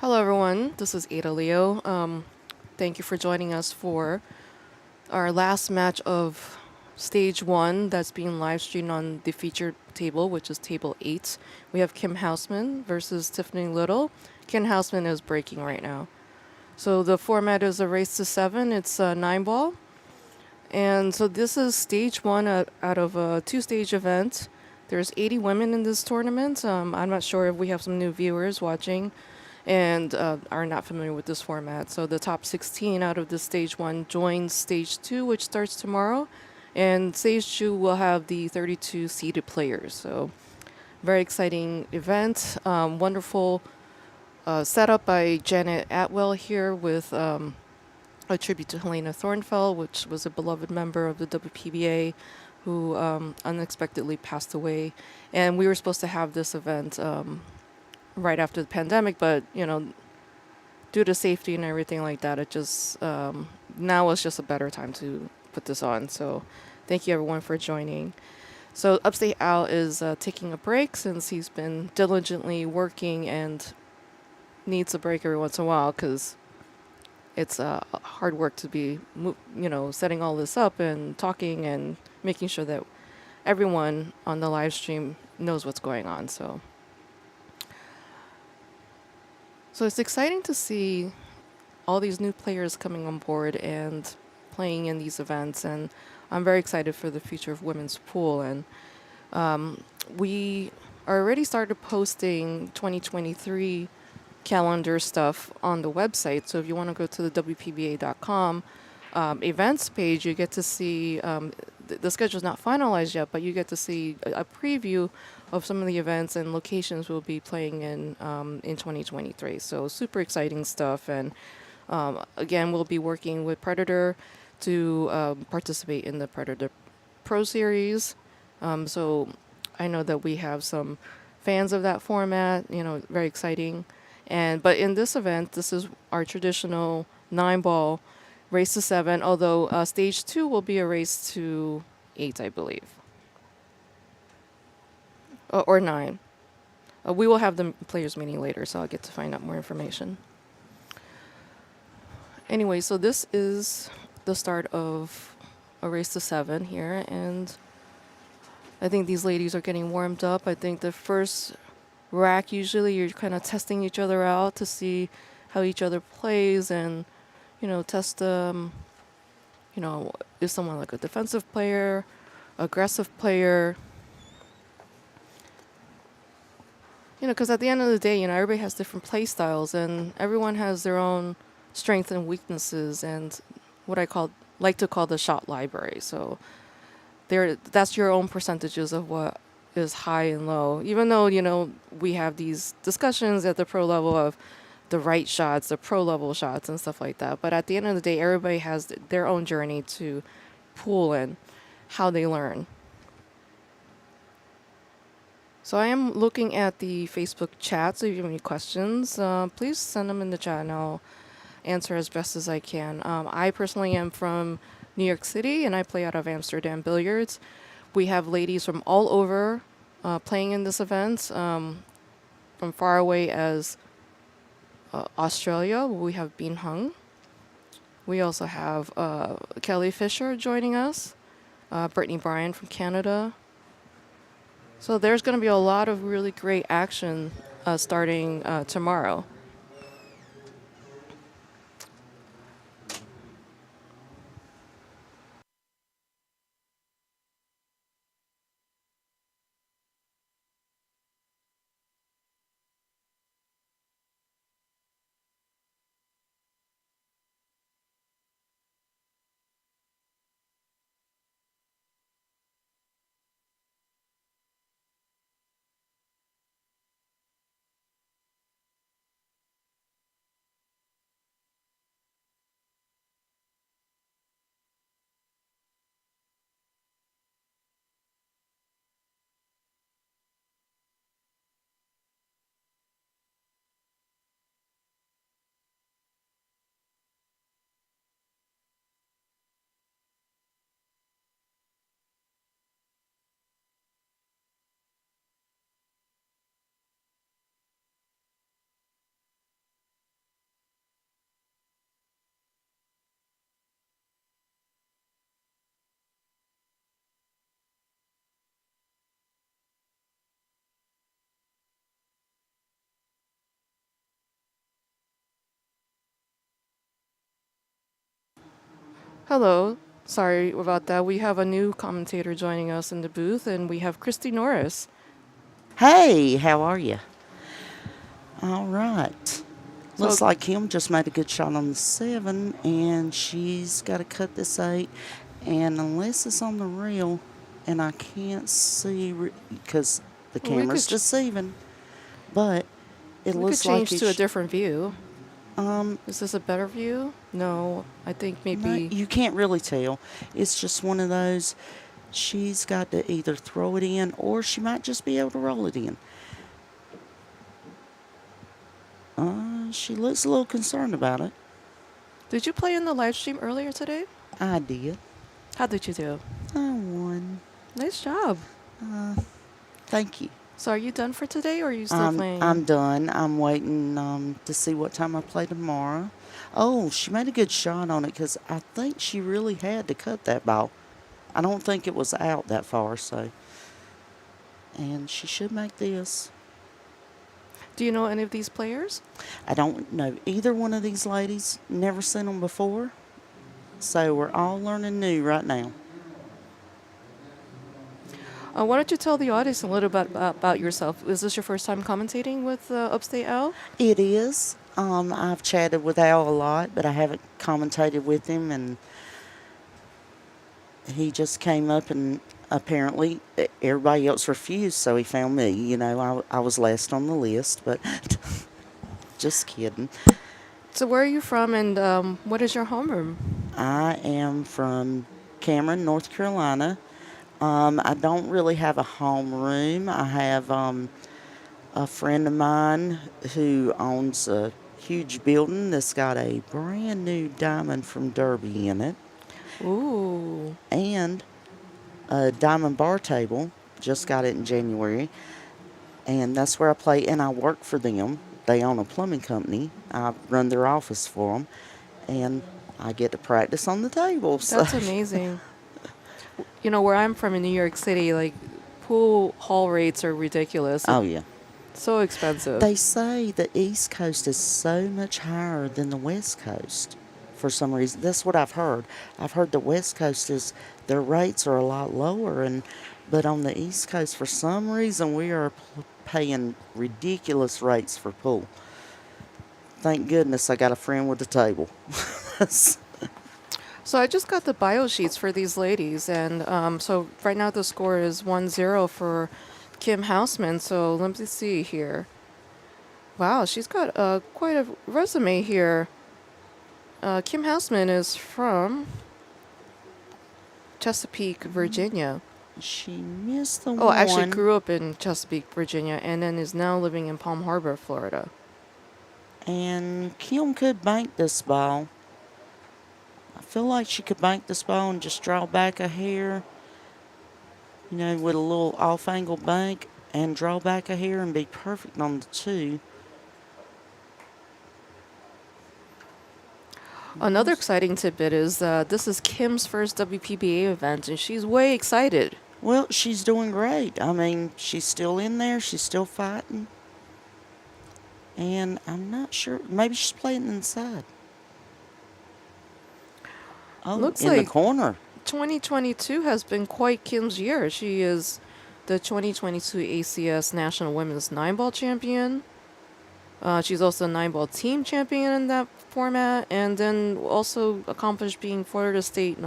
Hello, everyone. This is Ada Leo. Thank you for joining us for our last match of stage one that's being live streamed on the featured table, which is table 8. We have Kim Houseman versus Tiffany Little. Kim Houseman is breaking right now. So the format is a race to 7. It's a 9-ball. And so this is stage one out of a 2-stage event. There's 80 women in this tournament. I'm not sure if we have some new viewers watching and are not familiar with this format. So the top 16 out of the stage one joins stage 2, which starts tomorrow. And stage 2 will have the 32 seeded players. So very exciting event. Wonderful setup by Janet Atwell here with a tribute to Helena Thornfell, which was a beloved member of the WPBA who unexpectedly passed away. And we were supposed to have this event right after the pandemic, but, due to safety and everything like that, it just, now is just a better time to put this on. So thank you everyone for joining. So Upstate Al is taking a break since he's been diligently working and needs a break every once in a while because it's hard work to be, setting all this up and talking and making sure that everyone on the live stream knows what's going on. So it's exciting to see all these new players coming on board and playing in these events. And I'm very excited for the future of women's pool. And we already started posting 2023 calendar stuff on the website. So if you want to go to the WPBA.com events page, you get to see the schedule's not finalized yet, but you get to see a preview of some of the events and locations we'll be playing in 2023. So super exciting stuff. And again, we'll be working with Predator to participate in the Predator Pro Series. So I know that we have some fans of that format, very exciting. But in this event, this is our traditional 9-ball race to 7, although stage 2 will be a race to 8, I believe. Or 9. We will have the players meeting later, so I'll get to find out more information. Anyway, so this is the start of a race to 7 here, and I think these ladies are getting warmed up. I think the first rack, usually you're kind of testing each other out to see how each other plays and, test, is someone like a defensive player, aggressive player. Because at the end of the day, everybody has different play styles and everyone has their own strengths and weaknesses and what I like to call the shot library. So that's your own percentages of what is high and low. Even though, we have these discussions at the pro level of the right shots, the pro level shots and stuff like that. But at the end of the day, everybody has their own journey to pool and how they learn. So I am looking at the Facebook chat, so if you have any questions, please send them in the chat and I'll answer as best as I can. I personally am from New York City and I play out of Amsterdam Billiards. We have ladies from all over playing in this event, from far away as Australia. We have Bean Hung. We also have Kelly Fisher joining us, Brittany Bryan from Canada. So there's going to be a lot of really great action starting tomorrow. Hello. Sorry about that. We have a new commentator joining us in the booth, and we have Christy Norris. Hey, how are you? All right. Looks So- like Kim just made a good shot on the 7, and she's got to cut this 8. And unless it's on the reel, and I can't see because the Well, we camera's could deceiving, but it We could looks like change to a different view. Um, Is this a better view? No, I think no, maybe. you can't really tell. It's just one of those. She's got to either throw it in, or she might just be able to roll it in. She looks a little concerned about it. Did you play in the live stream earlier today? I did. How did you do? I won. Nice job. Thank you. So are you done for today, or are you still playing? I'm done. I'm waiting to see what time I play tomorrow. Oh, she made a good shot on it because I think she really had to cut that ball. I don't think it was out that far, so. And she should make this. Do you know any of these players? I don't know either one of these ladies. Never seen them before. So we're all learning new right now. Why don't you tell the audience a little bit about yourself? Is this your first time commentating with Upstate Al? It is. I've chatted with Al a lot, but I haven't commentated with him, and he just came up, and apparently everybody else refused, so he found me. You know, I was last on the list, but just kidding. So where are you from, and what is your homeroom? I am from Cameron, North Carolina. I don't really have a homeroom. I have a friend of mine who owns a huge building that's got a brand new diamond from Derby in it. Ooh. And a diamond bar table. Just got it in January. And that's where I play, and I work for them. They own a plumbing company. I run their office for them, and I get to practice on the table. So. That's amazing. You know, where I'm from in New York City, like, pool hall rates are ridiculous. Oh, yeah. So expensive. They say the East Coast is so much higher than the West Coast for some reason. That's what I've heard. I've heard the West Coast their rates are a lot lower, but on the East Coast, for some reason, we are paying ridiculous rates for pool. Thank goodness I got a friend with a table. So I just got the bio sheets for these ladies, and so right now the score is 1-0 for Kim Houseman. So let me see here. Wow, she's got quite a resume here. Kim Houseman is from Chesapeake, Virginia. She missed the one. Oh, actually grew up in Chesapeake, Virginia, and then is now living in Palm Harbor, Florida. And Kim could bank this ball. I feel like she could bank this ball and just draw back a hair, you know, with a little off-angle bank, and draw back a hair and be perfect on the 2. Another exciting tidbit is this is Kim's first WPBA event, and she's way excited. Well, she's doing great. I mean, she's still in there. She's still fighting. And I'm not sure. Maybe she's playing inside. Oh, Looks in like the corner. 2022 has been quite Kim's year. She is the 2022 ACS National Women's 9-Ball Champion. She's also a 9-ball team champion in that format, and then also accomplished being Florida State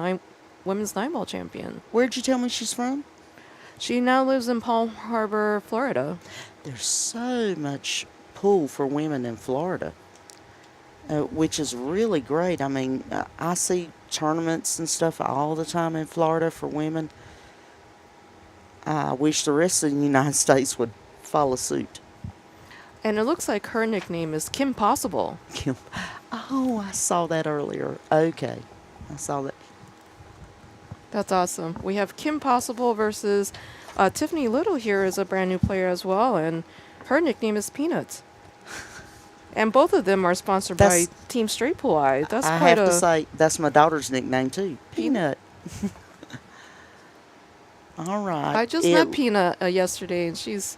Women's 9-Ball Champion. Where'd you tell me she's from? She now lives in Palm Harbor, Florida. There's so much pool for women in Florida, which is really great. I mean, I see tournaments and stuff all the time in Florida for women. I wish the rest of the United States would follow suit. And it looks like her nickname is Kim Possible. Kim. Oh, I saw that earlier. Okay. I saw that. That's awesome. We have Kim Possible versus Tiffany Little here is a brand new player as well, and her nickname is Peanuts. And both of them are sponsored by Team Straight Pool Eye. That's I quite have to say, that's my daughter's nickname too. Peanut. All right. I just met Peanut yesterday, and she's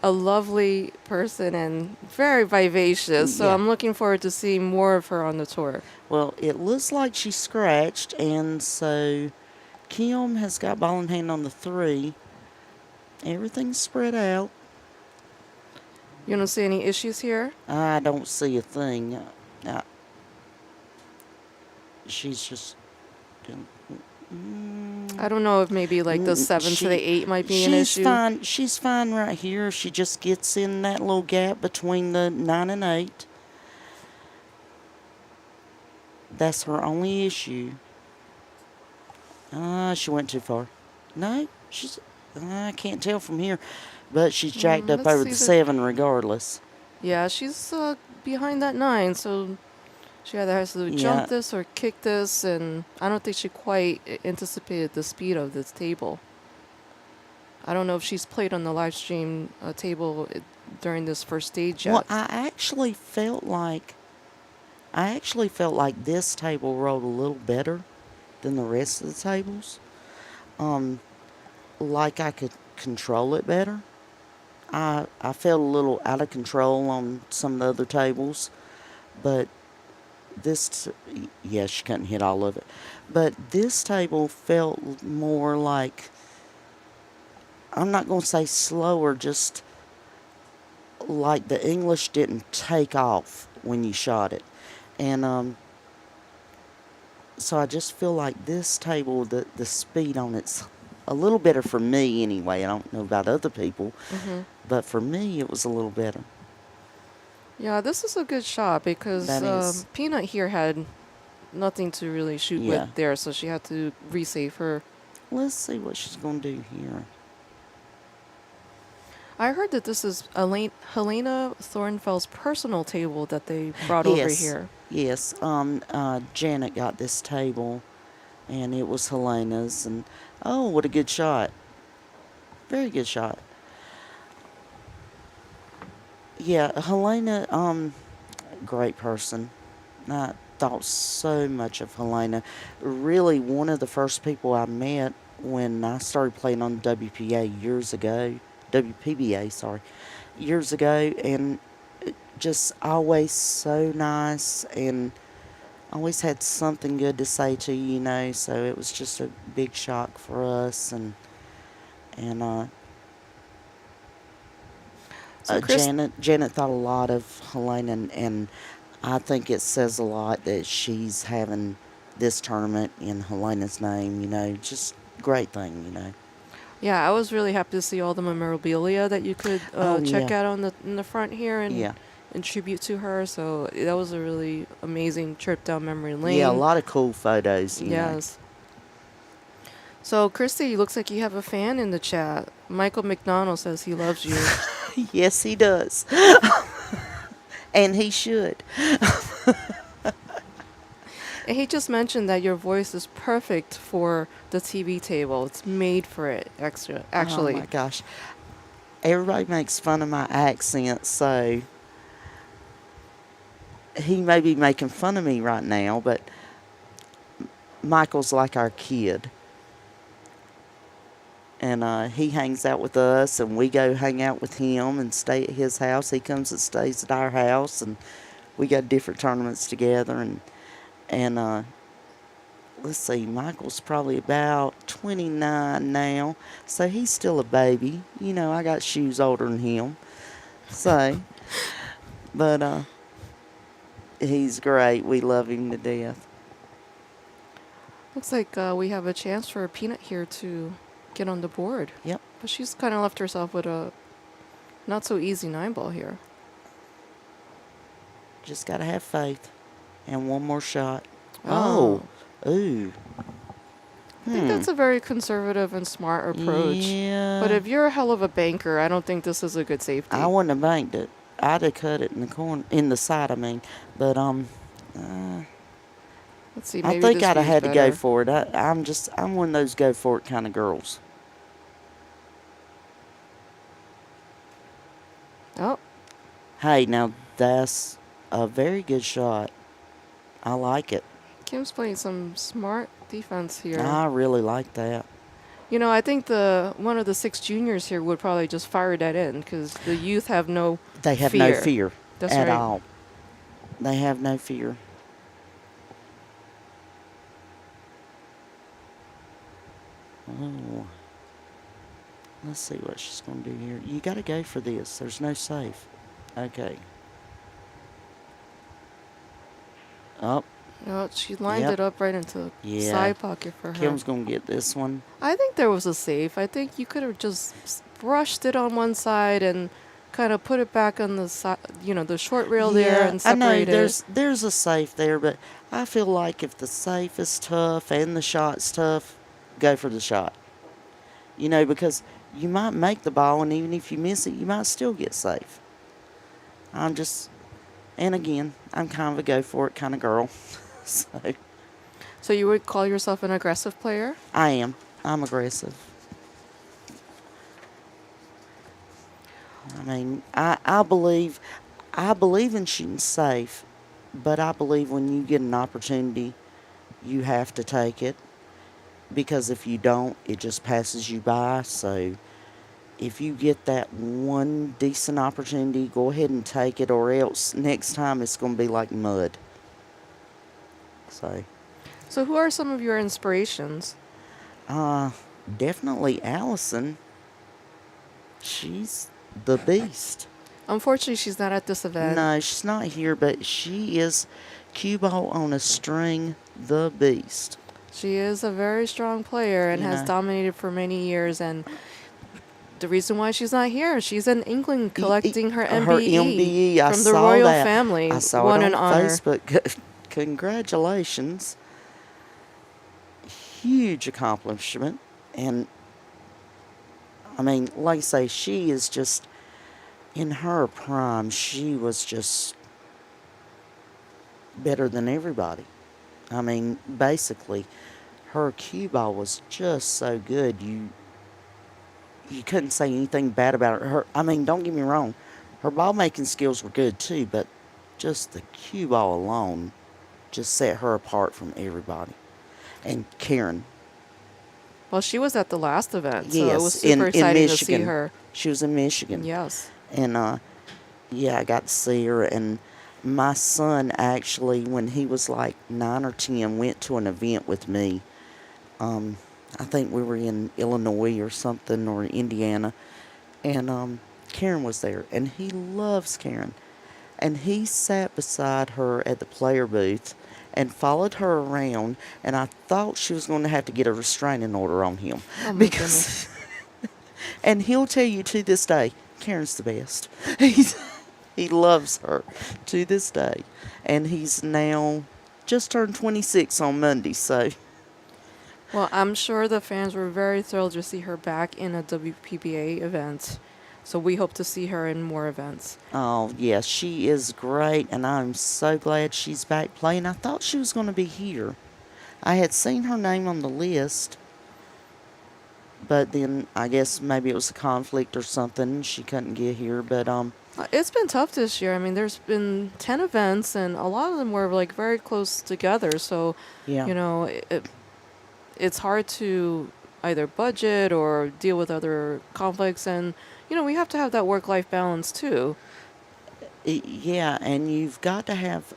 a lovely person and very vivacious. So Yeah. I'm looking forward to seeing more of her on the tour. Well, it looks like she scratched, and so Kim has got ball in hand on the 3. Everything's spread out. You don't see any issues here? I don't see a thing. Uh, she's just. I don't know if maybe like the 7 to the 8 might be an issue. She's fine. She's fine right here. She just gets in that little gap between the 9 and 8. That's her only issue. She went too far. No, she's. I can't tell from here, but she's jacked up let's over see the the- 7 regardless. Yeah, she's behind that 9, so she either has to Yeah. jump this or kick this, and I don't think she quite anticipated the speed of this table. I don't know if she's played on the live stream table during this first stage yet. Well, I actually felt like this table rolled a little better than the rest of the tables. Like I could control it better. I felt a little out of control on some of the other tables, but yes, she couldn't hit all of it. But this table felt more like, I'm not going to say slower, just like the English didn't take off when you shot it. And so I just feel like this table, the speed on it's a little better for me anyway. I don't know about other people, but for me it was a little better. Yeah, this is a good shot because That is. Peanut here had nothing to really shoot Yeah. with there, so she had to resave her. Let's see what she's going to do here. I heard that this is Helena Thornfell's personal table that they brought over Yes. here. Yes, Janet got this table, and it was Helena's, and oh, what a good shot. Very good shot. Yeah, Helena, great person. I thought so much of Helena. Really, one of the first people I met when I started playing on WPBA years ago, WPBA, sorry, years ago, and just always so nice and always had something good to say to you, you know, so it was just a big shock for us, and So Chris, Janet thought a lot of Helena, and I think it says a lot that she's having this tournament in Helena's name, you know, just great thing, you know. yeah, I was really happy to see all the memorabilia that you could check yeah. out in the front here and Yeah. in tribute to her. So that was a really amazing trip down memory lane. Yeah, a lot of cool photos, you know. Yes. So, Christy, looks like you have a fan in the chat. Michael McDonald says he loves you. Yes, he does. And he should. And he just mentioned that your voice is perfect for the TV table. It's made for it, actually. Oh my gosh. Everybody makes fun of my accent, so he may be making fun of me right now, but Michael's like our kid. And he hangs out with us, and we go hang out with him and stay at his house. He comes and stays at our house, and we got different tournaments together. And let's see, Michael's probably about 29 now, so he's still a baby. You know, I got shoes older than him. So, but he's great. We love him to death. Looks like we have a chance for Peanut here to get on the board. Yep. But she's kind of left herself with a not so easy 9-ball here. Just got to have faith. And one more shot. Oh. Ooh. I think that's a very conservative and smart approach. Yeah. But if you're a hell of a banker, I don't think this is a good safety. I wouldn't have banked it. I'd have cut it in the corner, in the side, I mean. But Let's see. I Maybe think this I'd have reads had to go better. for it. I'm one of those go for it kind of girls. Oh, Hey, now that's a very good shot. I like it. Kim's playing some smart defense here. I really like that. You know, I think one of the 6 juniors here would probably just fire that in because the youth have no They have fear. no fear That's at right. all. They have no fear. Oh. Let's see what she's going to do here. You got to go for this. There's no safe. Okay. Up. No, she lined Yep. it up right into the Yeah. side pocket for her. Kim's going to get this one. I think there was a safe. I think you could have just brushed it on one side and kind of put it back on the side, the short rail there and I know separate it. there's a safe there, but I feel like if the safe is tough and the shot's tough, go for the shot. Because you might make the ball, and even if you miss it, you might still get safe. And again, I'm kind of a go for it kind of girl. So you would call yourself an aggressive player? I am. I'm aggressive. I mean, I believe in shooting safe, but I believe when you get an opportunity, you have to take it. Because if you don't, it just passes you by. So if you get that one decent opportunity, go ahead and take it, or else next time it's going to be like mud. So who are some of your inspirations? Definitely Allison. She's the beast. Unfortunately, she's not at this event. No, she's not here, but she is cue ball on a string, the beast. She is a very strong player and has dominated for many years. And the reason why she's not here, she's in England collecting her MBE, I from the saw royal that. family. I saw Won it an on honor. Facebook. Congratulations. Huge accomplishment. And, I mean, like I say, she is just, in her prime, she was just better than everybody. I mean, basically, her cue ball was just so good. You couldn't say anything bad about her. I mean, don't get me wrong. Her ball making skills were good too, but just the cue ball alone just set her apart from everybody. And Karen. Well, she was at the last event, so Yes, it was super in exciting to Michigan. see her. She was in Michigan. Yes. And, yeah, I got to see her. And my son actually, when he was like 9 or 10, went to an event with me. I think we were in Illinois or something, or Indiana. And Karen was there. And he loves Karen. And he sat beside her at the player booth and followed her around. And I thought she was going to have to get a restraining order on him. Oh, my Because, and he'll tell you to this day, Karen's the best. He loves her to this day. And he's now just turned 26 on Monday, so. Well, I'm sure the fans were very thrilled to see her back in a WPBA event. So we hope to see her in more events. Oh, yeah, she is great, and I'm so glad she's back playing. I thought she was going to be here. I had seen her name on the list, but then I guess maybe it was a conflict or something. She couldn't get here, but It's been tough this year. I mean, there's been 10 events, and a lot of them were like very close together. So, yeah. It's hard to either budget or deal with other conflicts. And, we have to have that work-life balance too. Yeah, and you've got to have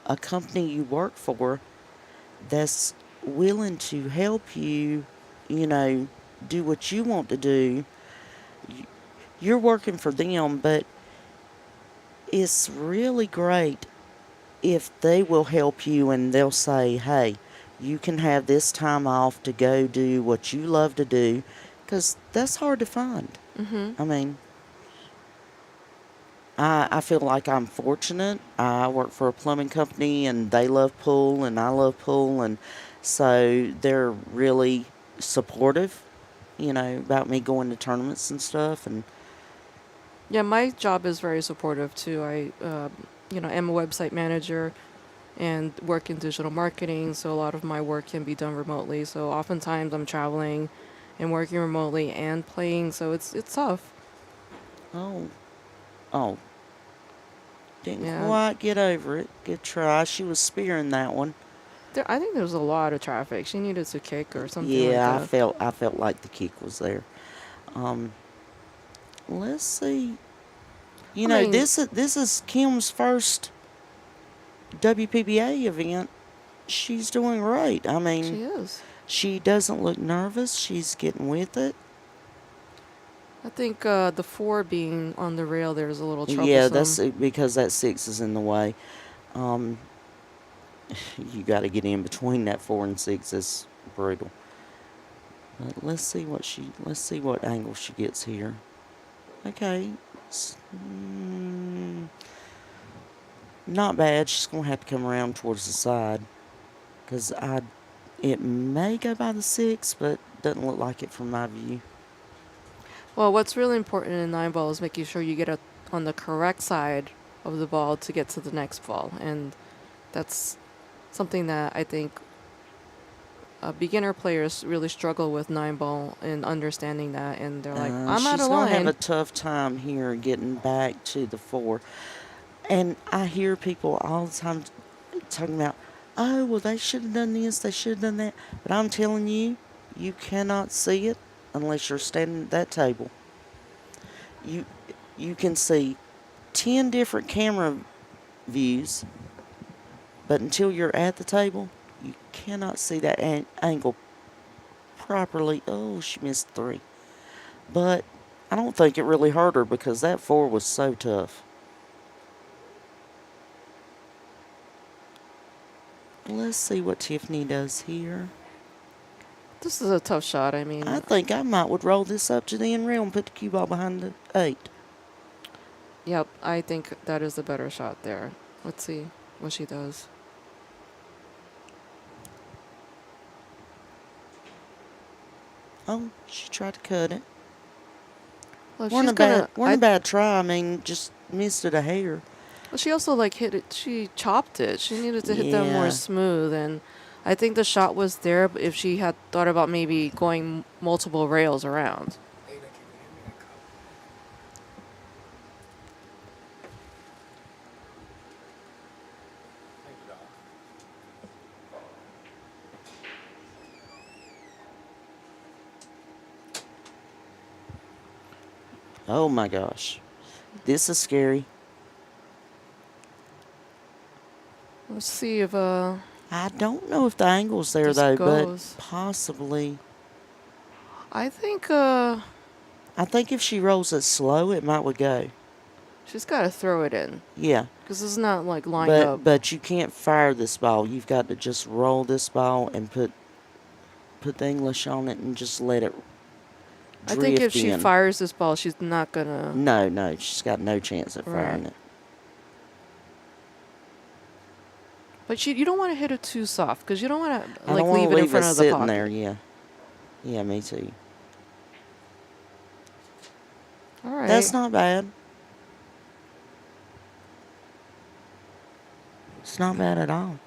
a company you work for that's willing to help you, do what you want to do. You're working for them, but it's really great if they will help you and they'll say, hey, you can have this time off to go do what you love to do, because that's hard to find. Mm-hmm. I mean, I feel like I'm fortunate. I work for a plumbing company, and they love pool, and I love pool, and so they're really supportive, about me going to tournaments and stuff. And Yeah, my job is very supportive too. I, am a website manager and work in digital marketing, so a lot of my work can be done remotely. So oftentimes I'm traveling and working remotely and playing, so it's tough. oh, didn't Yeah. quite get over it. Good try. She was spearing that one. I think there was a lot of traffic. She needed to kick or something Yeah, like that. I felt like the kick was there. Um, let's see. You I know, mean, this is Kim's first WPBA event. She's doing great. I mean, she is. she doesn't look nervous. She's getting with it. I think the 4 being on the rail there is a little Yeah, troublesome. that's because that 6 is in the way. Um, you got to get in between that 4 and 6. It's brutal. But let's see what angle she gets here. Okay, not bad. She's gonna have to come around towards the side, cause it may go by the 6, but doesn't look like it from my view. Well, what's really important in 9 ball is making sure you get on the correct side of the ball to get to the next ball, and that's something that I think beginner players really struggle with 9 ball and understanding that, and they're like, I'm out She's of gonna have line. a tough time here getting back to the 4. And I hear people all the time talking about, oh, well, they should have done this, they should have done that. But I'm telling you, you cannot see it unless you're standing at that table. You can see 10 different camera views, but until you're at the table, you cannot see that angle properly. Oh, she missed 3. But I don't think it really hurt her because that 4 was so tough. Let's see what Tiffany does here. This is a tough shot. I mean, I think I would roll this up to the end rail and put the cue ball behind the 8. yep, I think that is the better shot there. Let's see what she does. Oh, she tried to cut it. Well, Wasn't a bad try. I mean, just missed it a hair. Well, she also hit it. She chopped it. She needed to hit that more Yeah. smooth, and I think the shot was there. But if she had thought about maybe going multiple rails around. Oh my gosh. This is scary. Let's see if I don't know if the angle's there This though, goes. but possibly. I think I think if she rolls it slow, it might would go. she's got to throw it in Yeah. because it's not lined up. But you can't fire this ball. You've got to just roll this ball and put the English on it and just let it I drift think if she in. fires this ball, she's not gonna. No, she's got no chance at firing Right. it. But you don't want to hit it too soft because you don't want to I don't want leave to it in leave it front of the sitting pocket. there. Yeah, yeah, me too. All right. That's not bad. It's not bad at all.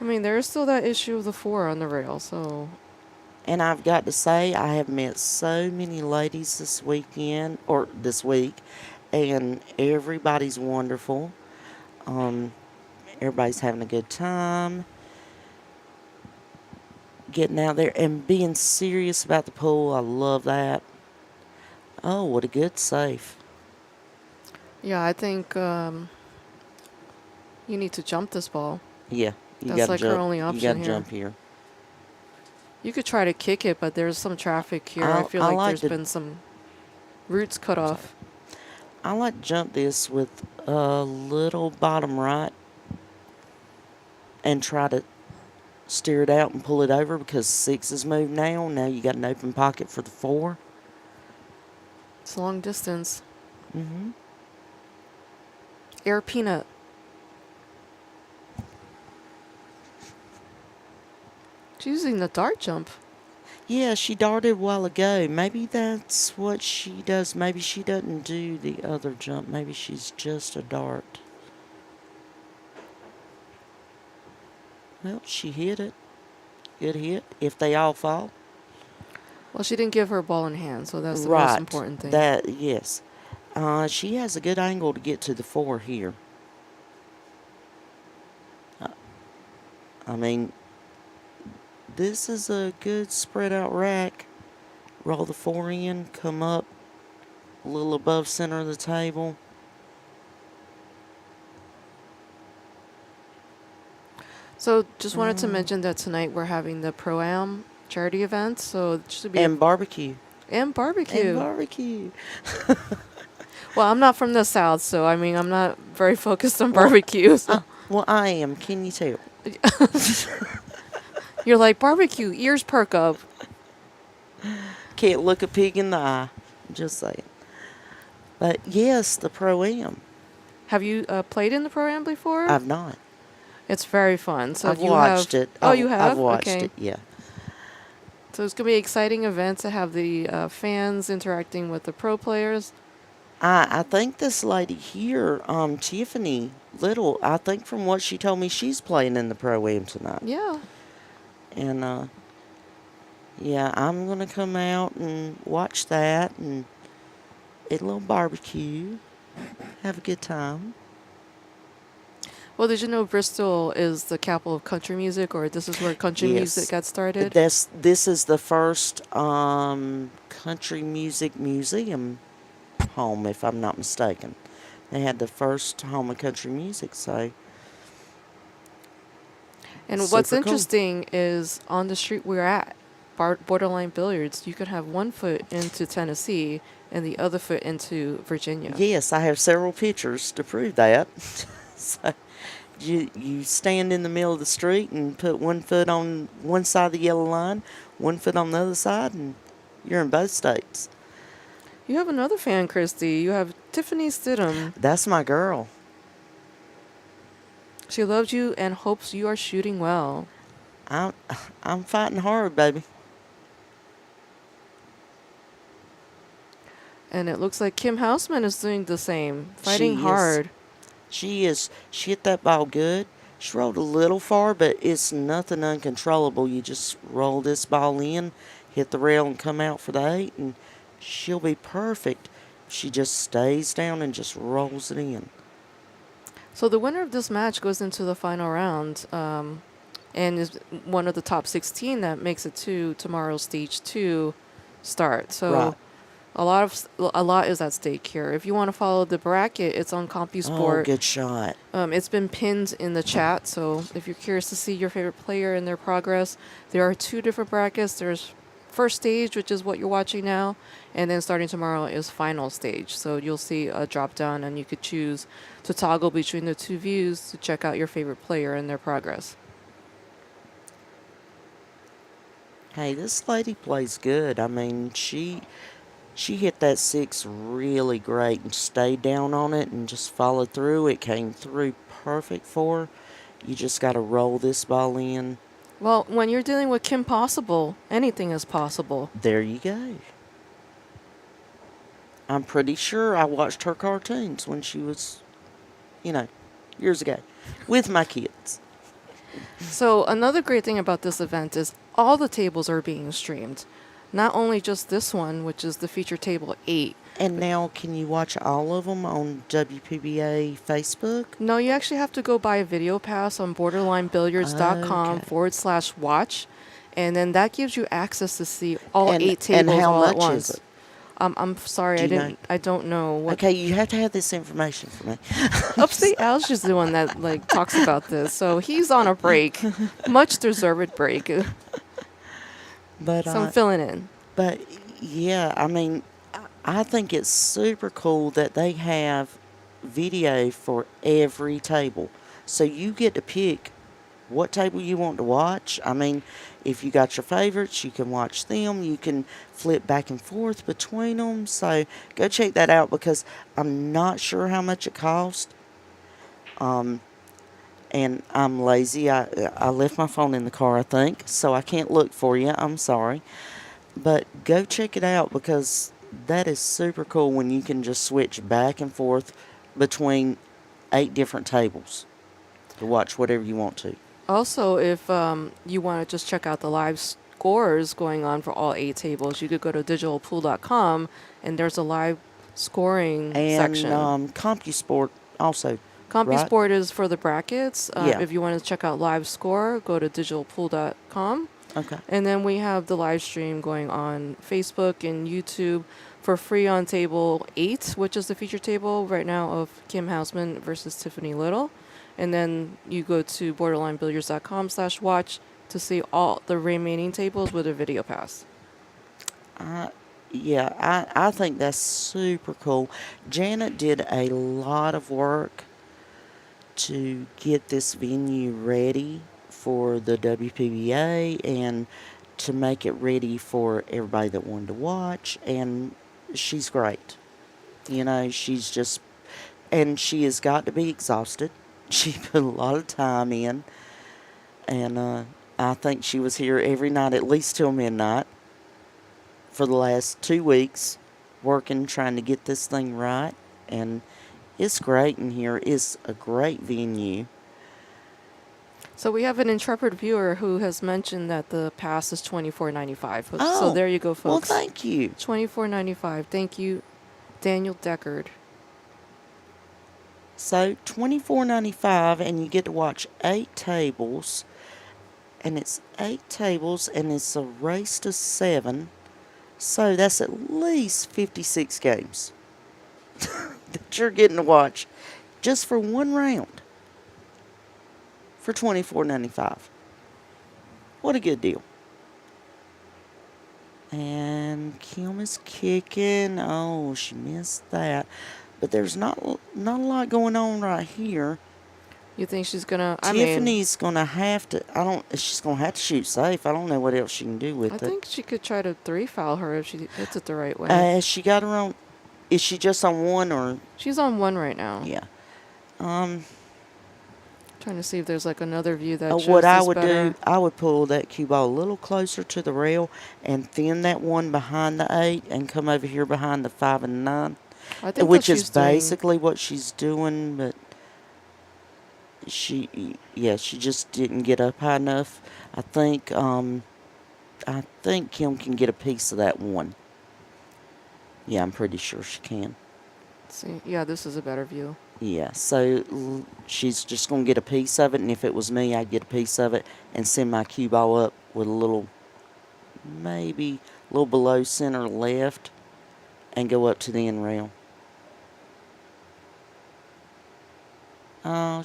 I mean, there is still that issue of the 4 on the rail, so And I've got to say, I have met so many ladies this week, and everybody's wonderful. Everybody's having a good time, getting out there and being serious about the pool. I love that. Oh, what a good save. yeah, I think you need to jump this ball. Yeah, you That's got to like her jump. only You option got to here. jump here. You could try to kick it, but there's some traffic here. I feel I like like there's to- been some roots cut off. I like to jump this with a little bottom right and try to steer it out and pull it over because 6 is moved now. Now you got an open pocket for the 4. It's long distance. Mm-hmm. Air peanut. She's using the dart jump. Yeah, she darted a while ago. Maybe that's what she does. Maybe she doesn't do the other jump. Maybe she's just a dart. Well, she hit it. Good hit. If they all fall. Well, she didn't give her ball in hand, so that's the Right. most important thing. Yes. She has a good angle to get to the 4 here. I mean, This is a good spread out rack. Roll the 4 in, come up a little above center of the table. So just wanted to mention that tonight we're having the Pro-Am charity event. So it should be And barbecue. and barbecue. And barbecue. Well, I'm not from the South, so I mean, I'm not very focused on barbecue. So. Well, I am. Can you tell? You're like, barbecue, ears perk up. Can't look a pig in the eye. Just saying. But yes, the Pro-Am. Have you played in the Pro-Am before? I've not. It's very fun. So I've you watched have, it. Oh, you have? I've watched okay. it, yeah. So it's going to be an exciting event to have the fans interacting with the pro players. I think this lady here, Tiffany Little, I think from what she told me, she's playing in the Pro-Am tonight. Yeah. And, yeah, I'm going to come out and watch that and eat a little barbecue, have a good time. Well, did you know Bristol is the capital of country music, or this is where country Yes. music got started? This is the first country music museum home, if I'm not mistaken. They had the first home of country music, so. And what's super cool. interesting is on the street we're at, Borderline Billiards, you can have one foot into Tennessee and the other foot into Virginia. Yes, I have several pictures to prove that. So you stand in the middle of the street and put one foot on one side of the yellow line, one foot on the other side, and you're in both states. You have another fan, Christy. You have Tiffany Stidham. That's my girl. She loves you and hopes you are shooting well. I'm fighting hard, baby. And it looks like Kim Houseman is doing the same, fighting She is. hard. She hit that ball good. She rolled a little far, but it's nothing uncontrollable. You just roll this ball in, hit the rail, and come out for the 8, and she'll be perfect. She just stays down and just rolls it in. So the winner of this match goes into the final round, and is one of the top 16 that makes it to tomorrow's stage 2 start. So Right. a lot is at stake here. If you want to follow the bracket, it's on CompuSport. Oh, good shot. It's been pinned in the chat, so if you're curious to see your favorite player and their progress, there are 2 different brackets. There's first stage, which is what you're watching now, and then starting tomorrow is final stage. So you'll see a drop down, and you could choose to toggle between the 2 views to check out your favorite player and their progress. Hey, this lady plays good. I mean, she hit that 6 really great and stayed down on it and just followed through. It came through perfect for her. You just got to roll this ball in. Well, when you're dealing with Kim Possible, anything is possible. There you go. I'm pretty sure I watched her cartoons when she was, years ago, with my kids. So another great thing about this event is all the tables are being streamed. Not only just this one, which is the feature table 8. And now, can you watch all of them on WPBA Facebook? No, you actually have to go buy a video pass on borderlinebilliards.com/watch. And then that gives you access to see all 8 tables and how all much at once. is it? I'm sorry, Do you know? I don't know what. Okay, you have to have this information for me. Upstate Al's just the one that talks about this, so he's on a break, much deserved break. But So I'm filling in. But yeah, I mean, I think it's super cool that they have video for every table. So you get to pick what table you want to watch. I mean, if you got your favorites, you can watch them. You can flip back and forth between them. So go check that out because I'm not sure how much it cost. And I'm lazy. I left my phone in the car, I think, so I can't look for you. I'm sorry. But go check it out because that is super cool when you can just switch back and forth between 8 different tables to watch whatever you want to. Also, if you want to just check out the live scores going on for all 8 tables, you could go to digitalpool.com and there's a live scoring section. And CompuSport also. CompuSport is for the brackets. Yeah. If you want to check out live score, go to digitalpool.com. Okay. And then we have the live stream going on Facebook and YouTube for free on table 8, which is the feature table right now of Kim Houseman versus Tiffany Little. And then you go to borderlinebilliards.com/watch to see all the remaining tables with a video pass. Yeah, I think that's super cool. Janet did a lot of work to get this venue ready for the WPBA and to make it ready for everybody that wanted to watch. And she's great. You know, she's just, and she has got to be exhausted. She put a lot of time in. And I think she was here every night at least till midnight for the last 2 weeks, working, trying to get this thing right. And it's great in here. It's a great venue. So we have an intrepid viewer who has mentioned that the pass is $24.95. So Oh, there you go, folks. Well, thank you. $24.95. Thank you, Daniel Deckard. So $24.95, and you get to watch 8 tables, and it's 8 tables, and it's a race to 7. So that's at least 56 games that you're getting to watch just for one round for $24.95. What a good deal. And Kim is kicking. Oh, she missed that. But there's not a lot going on right here. You think she's gonna? Tiffany's gonna have to. She's gonna have to shoot safe. I don't know what else she can do with I it. think she could try to 3-foul her if she hits it the right way. Has she got her on? Is she just on one or? She's on 1 right now. Yeah. Trying to see if there's like another view that shows What I this would better. do, I would pull that cue ball a little closer to the rail and thin that one behind the 8 and come over here behind the 5 and 9. I think Which what is she's doing- basically what she's doing, but she just didn't get up high enough. I think Kim can get a piece of that one. Yeah, I'm pretty sure she can. Let's see. Yeah, this is a better view. Yeah, so she's just going to get a piece of it, and if it was me, I'd get a piece of it and send my cue ball up with a little, maybe a little below center left, and go up to the end rail. Oh,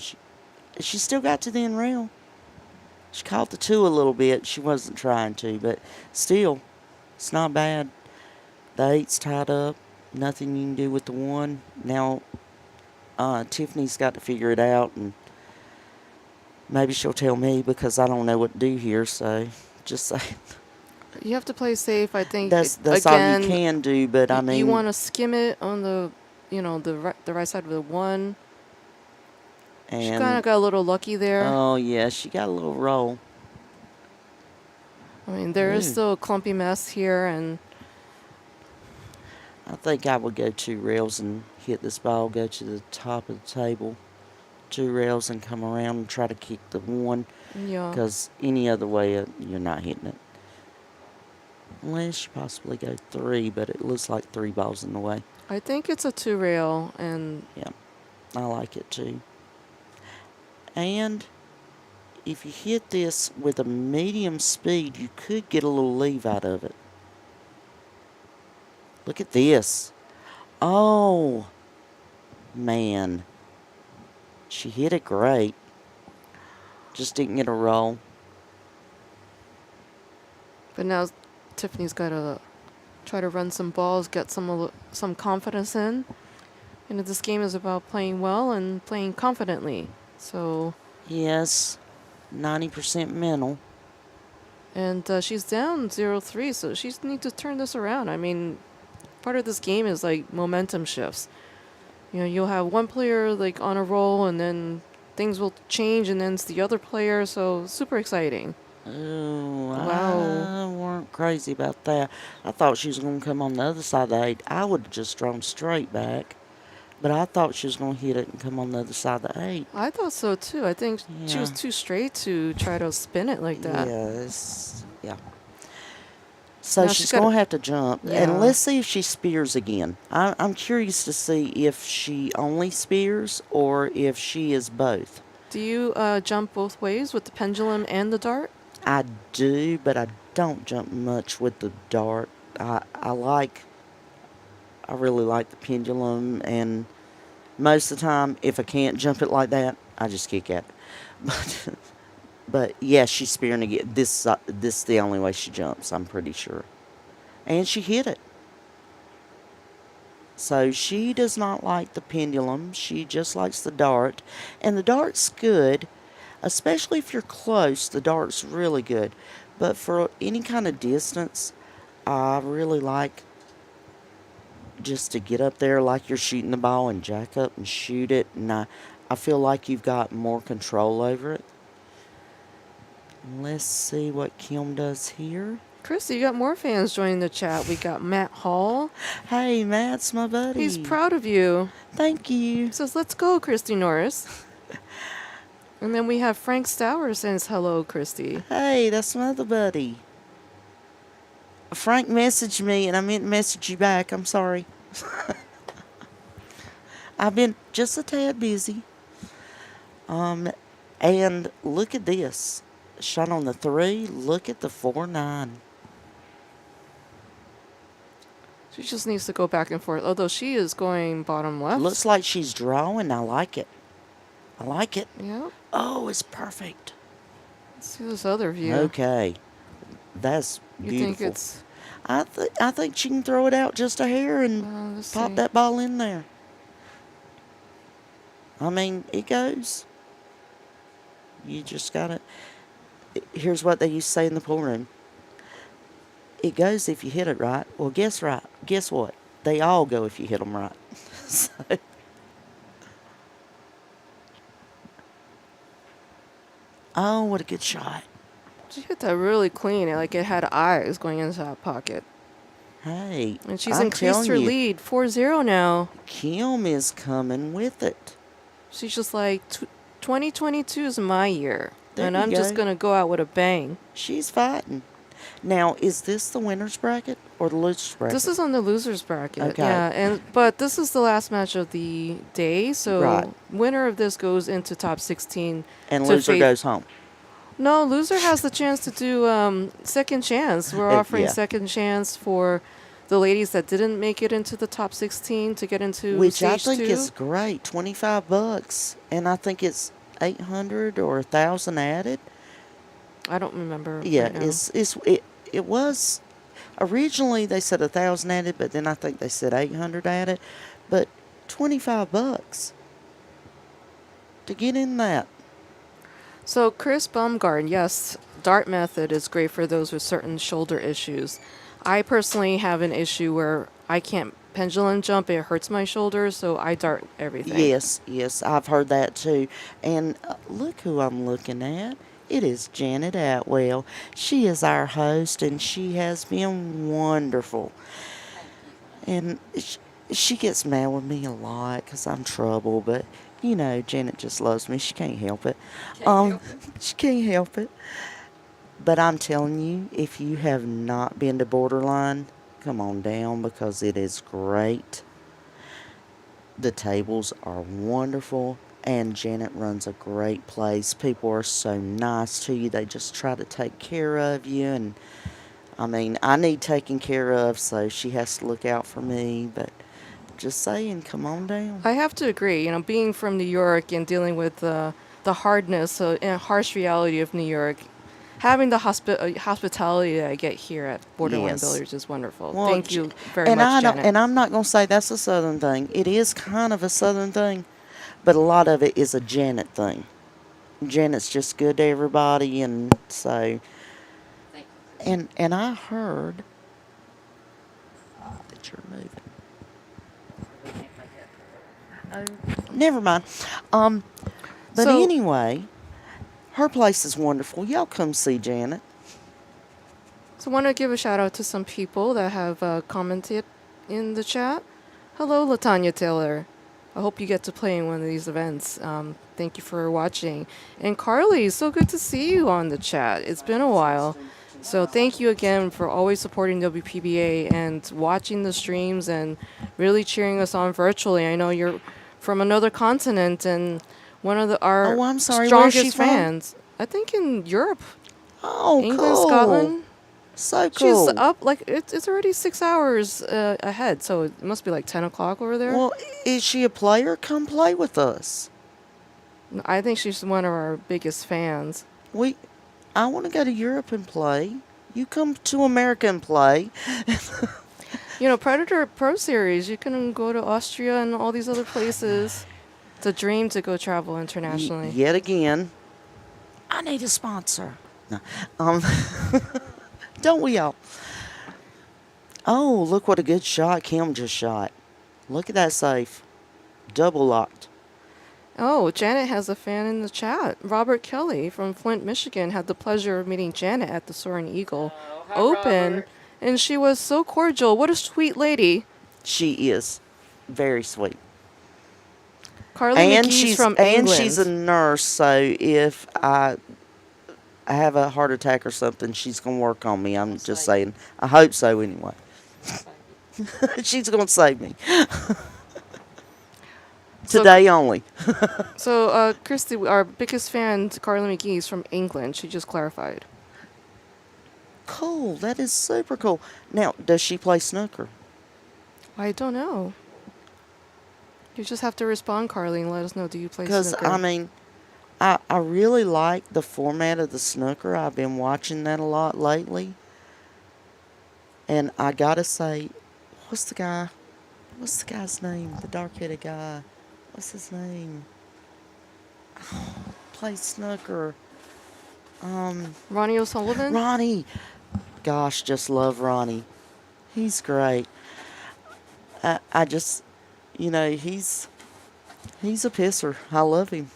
she still got to the end rail. She caught the 2 a little bit. She wasn't trying to, but still, it's not bad. The 8's tied up. Nothing you can do with the 1. Now, Tiffany's got to figure it out, and maybe she'll tell me because I don't know what to do here, so just say. You have to play safe. I think That's again, all you can do, but I mean. you want to skim it on the, the right side of the 1. She and, kind of got a little lucky there. Oh, yeah, she got a little roll. I mean, there is Ooh. still a clumpy mess here, and I think I would go 2 rails and hit this ball, go to the top of the table, 2 rails, and come around and try to kick the 1. yeah. Because any other way, you're not hitting it. Unless you possibly go 3, but it looks like 3 balls in the way. I think it's a 2-rail, and Yeah, I like it too. And if you hit this with a medium speed, you could get a little leave out of it. Look at this. Oh, man. She hit it great. Just didn't get a roll. but now Tiffany's got to try to run some balls, get some confidence in. And this game is about playing well and playing confidently. So, Yes, 90% mental. and she's down 0-3, so she needs to turn this around. I mean, part of this game is like momentum shifts. You'll have one player like on a roll, and then things will change, and then it's the other player. So super exciting. Oh, Wow. I weren't crazy about that. I thought she was going to come on the other side of the 8. I would have just drawn straight back. But I thought she was going to hit it and come on the other side of the 8. I thought so too. I think she was Yeah. too straight to try to spin it like that. Yes. Yeah. So Now she's she's gotta- going to have to jump. Yeah. And let's see if she spears again. I'm curious to see if she only spears or if she is both. Do you jump both ways with the pendulum and the dart? I do, but I don't jump much with the dart. I really like the pendulum, and most of the time, if I can't jump it like that, I just kick at it. But yeah, she's spearing again. This is the only way she jumps, I'm pretty sure. And she hit it. So she does not like the pendulum. She just likes the dart. And the dart's good, especially if you're close. The dart's really good. But for any kind of distance, I really like just to get up there like you're shooting the ball and jack up and shoot it. And I feel like you've got more control over it. Let's see what Kim does here. Christy, you got more fans joining the chat. We got Matt Hall. Hey, Matt's my buddy. He's proud of you. Thank you. He says, let's go, Christy Norris. And then we have Frank Stower says, hello, Christy. Hey, that's my other buddy. Frank messaged me, and I meant to message you back. I'm sorry. I've been just a tad busy. And look at this. Shot on the 3. Look at the 4-9. She just needs to go back and forth, although she is going bottom left. Looks like she's drawing. I like it. I like it. Yep. Oh, it's perfect. Let's see this other view. Okay. That's You beautiful. think it's... I think she can throw it out just a hair and let's pop see. that ball in there. I mean, it goes. You just gotta. Here's what they used to say in the pool room. It goes if you hit it right. Well, guess what? They all go if you hit them right. So. Oh, what a good shot. She hit that really clean. Like it had eyes going into that pocket. Hey. And she's I'm increased telling her you, lead 4-0 now. Kim is coming with it. She's just like, 2022 is my year. There and you I'm just go. going to go out with a bang. She's fighting. Now, is this the winner's bracket or the loser's bracket? This is on the loser's bracket. Okay. Yeah, but this is the last match of the day. So Right. winner of this goes into top 16. and to loser face- goes home. No, loser has the chance to do second chance. We're offering yeah. second chance for the ladies that didn't make it into the top 16 to get into Which I stage think 2. is great. $25, and I think it's 800 or 1,000 added. I don't remember. Yeah, right now. it was originally they said 1,000 added, but then I think they said 800 added. But $25 to get in that. So Chris Baumgart, yes, dart method is great for those with certain shoulder issues. I personally have an issue where I can't pendulum jump. It hurts my shoulders, so I dart everything. Yes, I've heard that too. And look who I'm looking at. It is Janet Atwell. She is our host, and she has been wonderful. And she gets mad with me a lot because I'm trouble, but you know, Janet just loves me. She can't help it. She can't help it. But I'm telling you, if you have not been to Borderline, come on down because it is great. The tables are wonderful, and Janet runs a great place. People are so nice to you. They just try to take care of you, and I mean, I need taken care of, so she has to look out for me, but just saying, come on down. I have to agree. You know, being from New York and dealing with the hardness and harsh reality of New York, having the hospitality that I get here at Borderline Yes. Billiards is wonderful. Well, Thank you very and much, Janet. And I'm not going to say that's a Southern thing. It is kind of a Southern thing, but a lot of it is a Janet thing. Janet's just good to everybody, and so. And I heard that you're moving. Never mind. But So- anyway, her place is wonderful. Y'all come see Janet. So I want to give a shout out to some people that have commented in the chat. Hello, Latanya Taylor. I hope you get to play in one of these events. Thank you for watching. And Carly, so good to see you on the chat. It's been a while. So thank you again for always supporting WPBA and watching the streams and really cheering us on virtually. I know you're from another continent and one of our Oh, I'm sorry. Where's strongest she from? fans. I think in Europe. Oh, England, cool. Scotland. So She's cool. up like it's already 6 hours ahead, so it must be like 10 o'clock over there. Well, is she a player? Come play with us. I think she's one of our biggest fans. I want to go to Europe and play. You come to America and play. Predator Pro Series. You can go to Austria and all these other places. It's a dream to go travel internationally. Yet again, I need a sponsor. No. Don't we all? Oh, look what a good shot Kim just shot. Look at that safe. Double locked. Oh, Janet has a fan in the chat. Robert Kelly from Flint, Michigan had the pleasure of meeting Janet at the Soaring Eagle Open, Robert. and she was so cordial. What a sweet lady. She is very sweet. Carly McGee's from England. And she's a nurse, so if I have a heart attack or something, she's gonna work on me. I'm just saying. I hope so anyway. She's gonna save me. Today only. So, Christy, our biggest fan, Carly McGee's from England. She just clarified. Cool. That is super cool. Now, does she play snooker? I don't know. You just have to respond, Carly, and let us know. Do you play Because, snooker? I mean, I really like the format of the snooker. I've been watching that a lot lately. And I gotta say, what's the guy's name? The dark-headed guy. What's his name? Plays snooker. Ronnie O'Sullivan? Ronnie. Gosh, just love Ronnie. He's great. I just, he's a pisser. I love him.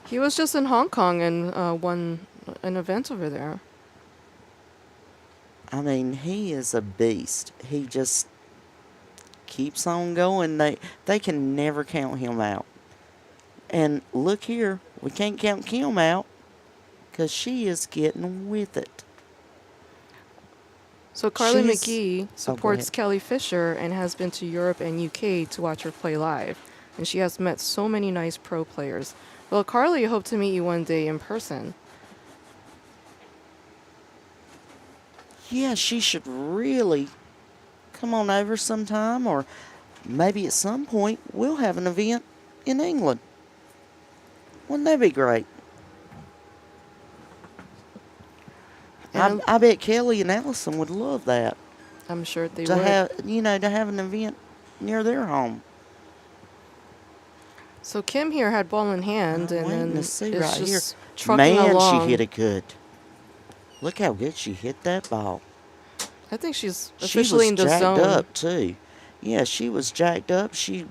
He was just in Hong Kong and won an event over there. I mean, he is a beast. He just keeps on going. They can never count him out. And look here, we can't count Kim out because she is getting with it. So Carly She's- McGee supports ahead. Kelly Fisher and has been to Europe and UK to watch her play live. And she has met so many nice pro players. Well, Carly, I hope to meet you one day in person. Yeah, she should really come on over sometime, or maybe at some point we'll have an event in England. Wouldn't that be great? And I bet Kelly and Allison would love that. I'm sure they to would. have an event near their home. So Kim here had ball in hand, I'm and waiting then to it's see right here. just trucking Man, along. she hit it good. Look how good she hit that ball. I think she's She officially was in the jacked zone. up too. Yeah, she was jacked up. She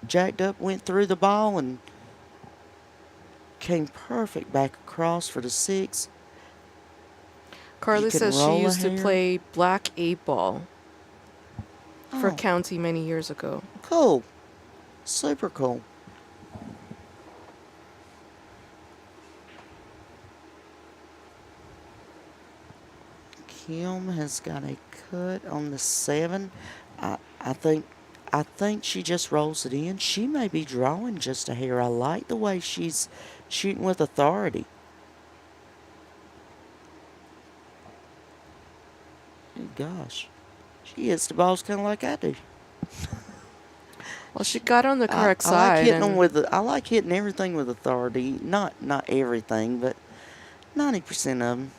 jacked up, went through the ball, and came perfect back across for the 6. Carly can says she roll a used to hair. play black 8-ball for Oh. county many years ago. Cool. Super cool. Kim has got a cut on the 7. I think she just rolls it in. She may be drawing just a hair. I like the way she's shooting with authority. Oh, gosh. She hits the balls kind of like I do. Well, she got on the correct I side. like hitting and them I like hitting everything with authority. Not everything, but 90% of them.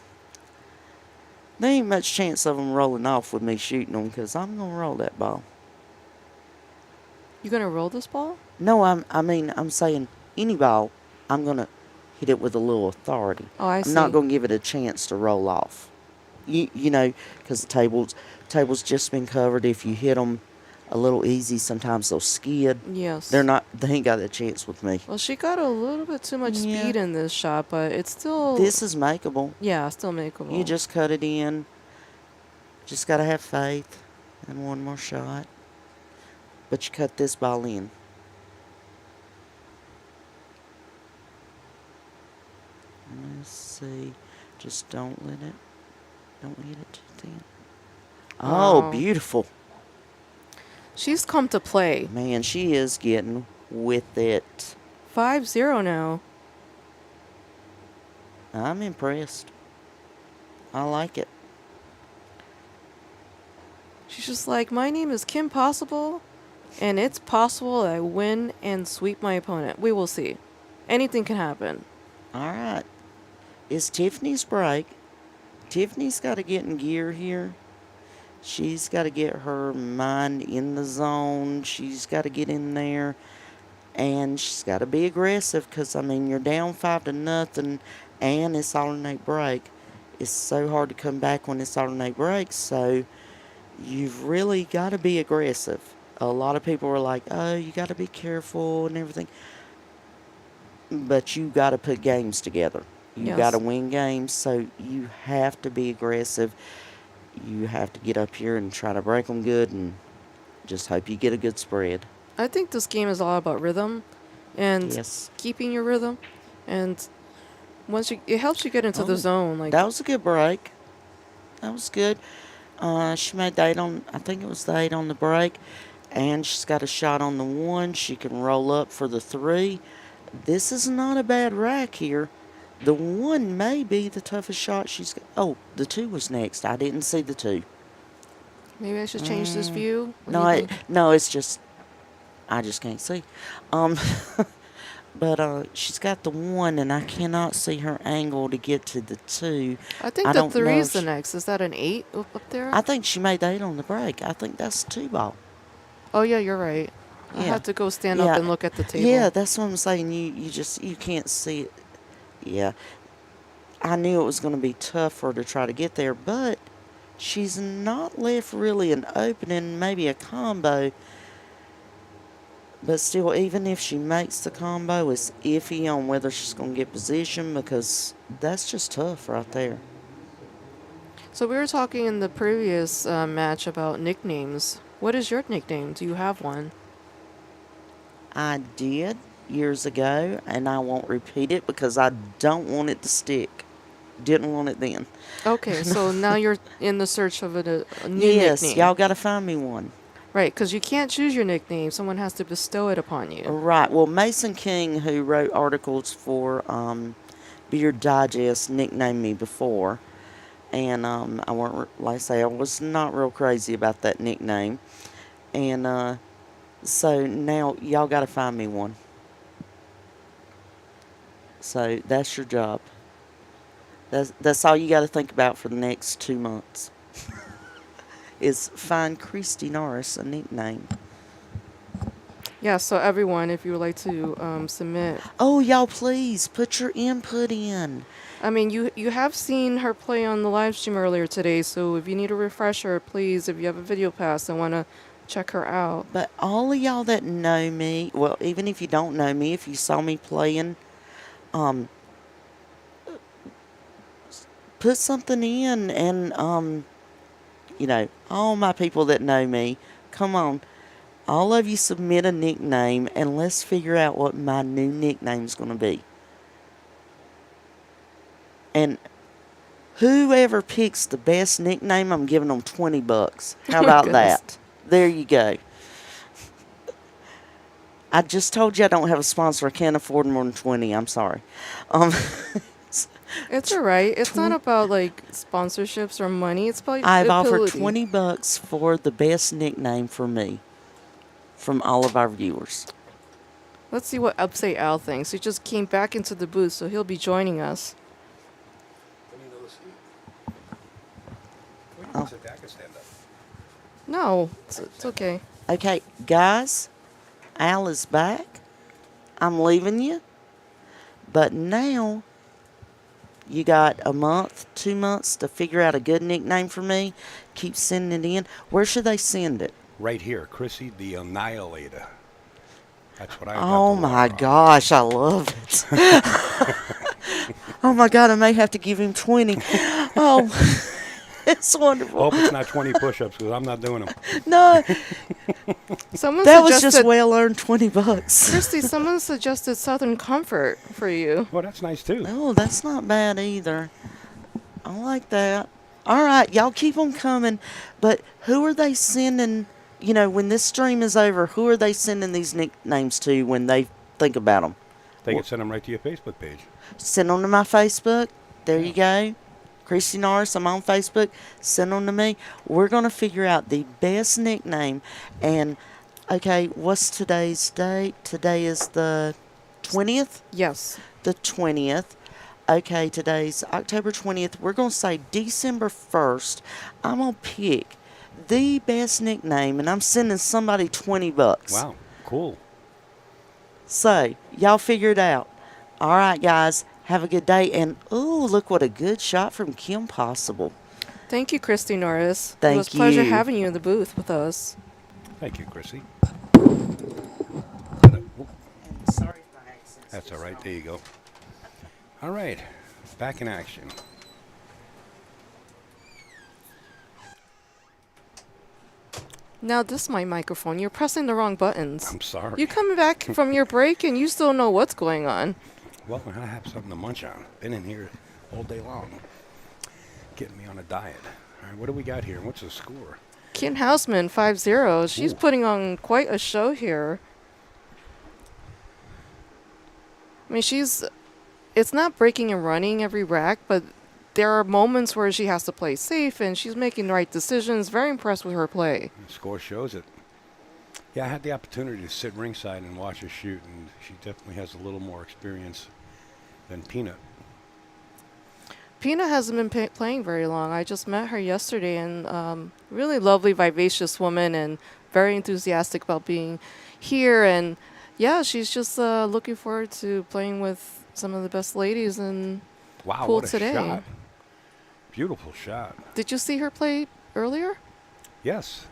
There ain't much chance of them rolling off with me shooting them because I'm gonna roll that ball. You gonna roll this ball? No, I'm saying any ball, I'm gonna hit it with a little authority. Oh, I see. I'm not gonna give it a chance to roll off. You know, because the table's just been covered. If you hit them a little easy, sometimes they'll skid. Yes. They ain't got that chance with me. Well, she got a little bit too much Yeah. speed in this shot, but it's still. This is makeable. Yeah, still makeable. You just cut it in. Just gotta have faith and one more shot. But you cut this ball in. Let's see. Just don't let it too thin. Oh, Wow. beautiful. She's come to play. Man, she is getting with it. 5-0 now. I'm impressed. I like it. She's just like, my name is Kim Possible, and it's possible I win and sweep my opponent. We will see. Anything can happen. All right. It's Tiffany's break. Tiffany's got to get in gear here. She's got to get her mind in the zone. She's got to get in there. And she's got to be aggressive because, I mean, you're down 5-0 and it's alternate break. It's so hard to come back when it's alternate break. So you've really got to be aggressive. A lot of people were like, oh, you got to be careful and everything. But you got to put games together. You Yes. got to win games, so you have to be aggressive. You have to get up here and try to break them good and just hope you get a good spread. I think this game is all about rhythm and Yes. keeping your rhythm. And it helps you get into the Oh, zone. Like, That was a good break. That was good. She made the 8 on, I think it was the 8 on the break. And she's got a shot on the 1. She can roll up for the 3. This is not a bad rack here. The 1 may be the toughest shot she's got. Oh, the 2 was next. I didn't see the 2. maybe I should change this view. What do No, you think? no, it's just, I just can't see. But she's got the 1, and I cannot see her angle to get to the 2. I think I the don't 3 know is if the she- next. Is that an 8 up there? I think she made the 8 on the break. I think that's 2 ball. Oh, yeah, you're right. I Yeah. had to go stand up and look at the table. Yeah, that's what I'm saying. You can't see it. Yeah. I knew it was going to be tough for her to try to get there, but she's not left really an opening, maybe a combo. But still, even if she makes the combo, it's iffy on whether she's going to get position because that's just tough right there. So we were talking in the previous match about nicknames. What is your nickname? Do you have one? I did years ago, and I won't repeat it because I don't want it to stick. Didn't want it then. Okay, so now you're in the search of a new Yes, nickname. y'all got to find me one. Right, because you can't choose your nickname. Someone has to bestow it upon you. Right. Well, Mason King, who wrote articles for Billiard Digest, nicknamed me before, and I weren't like I say I was not real crazy about that nickname, and so now y'all got to find me one. So that's your job. That's all you got to think about for the next 2 months. Is find Christy Norris a nickname. Yeah, so everyone, if you would like to submit. Oh, y'all, please put your input in. I mean, you have seen her play on the live stream earlier today, so if you need a refresher, please, if you have a video pass and want to check her out. But all of y'all that know me, well, even if you don't know me, if you saw me playing, put something in and, all my people that know me, come on. All of you submit a nickname and let's figure out what my new nickname's going to be. And whoever picks the best nickname, I'm giving them $20. How about Goodness. that? There you go. I just told you I don't have a sponsor. I can't afford more than 20. I'm sorry. It's all right. It's not about like sponsorships or money. It's about I've offered ability. $20 for the best nickname for me from all of our viewers. Let's see what Upstate Al thinks. He just came back into the booth, so he'll be joining us. Oh. No, it's okay. Okay, guys, Al is back. I'm leaving you. But now you got a month, 2 months to figure out a good nickname for me. Keep sending it in. Where should they send it? Right here, Chrissy the Annihilator. That's what I got. Oh to my work on. gosh, I love it. Oh my God, I may have to give him 20. Oh, it's wonderful. Hope it's not 20 push-ups because I'm not doing them. No, Someone that was just suggested, well earned $20. Christy, someone suggested Southern Comfort for you. Well, that's nice too. Oh, that's not bad either. I like that. All right, y'all keep them coming. But who are they sending, when this stream is over, who are they sending these nicknames to when they think about them? They can send them right to your Facebook page. Send them to my Facebook? There Yeah. you go. Christy Norris, I'm on Facebook. Send them to me. We're going to figure out the best nickname. And, okay, what's today's date? Today is the 20th? Yes. The 20th. Okay, today's October 20th. We're going to say December 1st. I'm going to pick the best nickname, and I'm sending somebody $20. Wow. Cool. So, y'all figure it out. All right, guys. Have a good day. And, ooh, look what a good shot from Kim Possible. Thank you, Christy Norris. Thank It was a pleasure you. having you in the booth with us. Thank you, Chrissy. Sorry if my accent's That's all right. There you go. All right. Back in action. Now this is my microphone. You're pressing the wrong buttons. I'm sorry. You coming back from your break and you still know what's going on. Well, I have something to munch on. Been in here all day long. Getting me on a diet. All right, what do we got here? What's the score? Kim Houseman, 5-0. She's Ooh. putting on quite a show here. I mean, it's not breaking and running every rack, but there are moments where she has to play safe, and she's making the right decisions. Very impressed with her play. The score shows it. Yeah, I had the opportunity to sit ringside and watch her shoot, and she definitely has a little more experience than Peanut. Pina hasn't been playing very long. I just met her yesterday, and really lovely, vivacious woman, and very enthusiastic about being here. And yeah, she's just looking forward to playing with some of the best ladies in Wow, pool what a today. shot. Beautiful shot. Did you see her play earlier? Yes,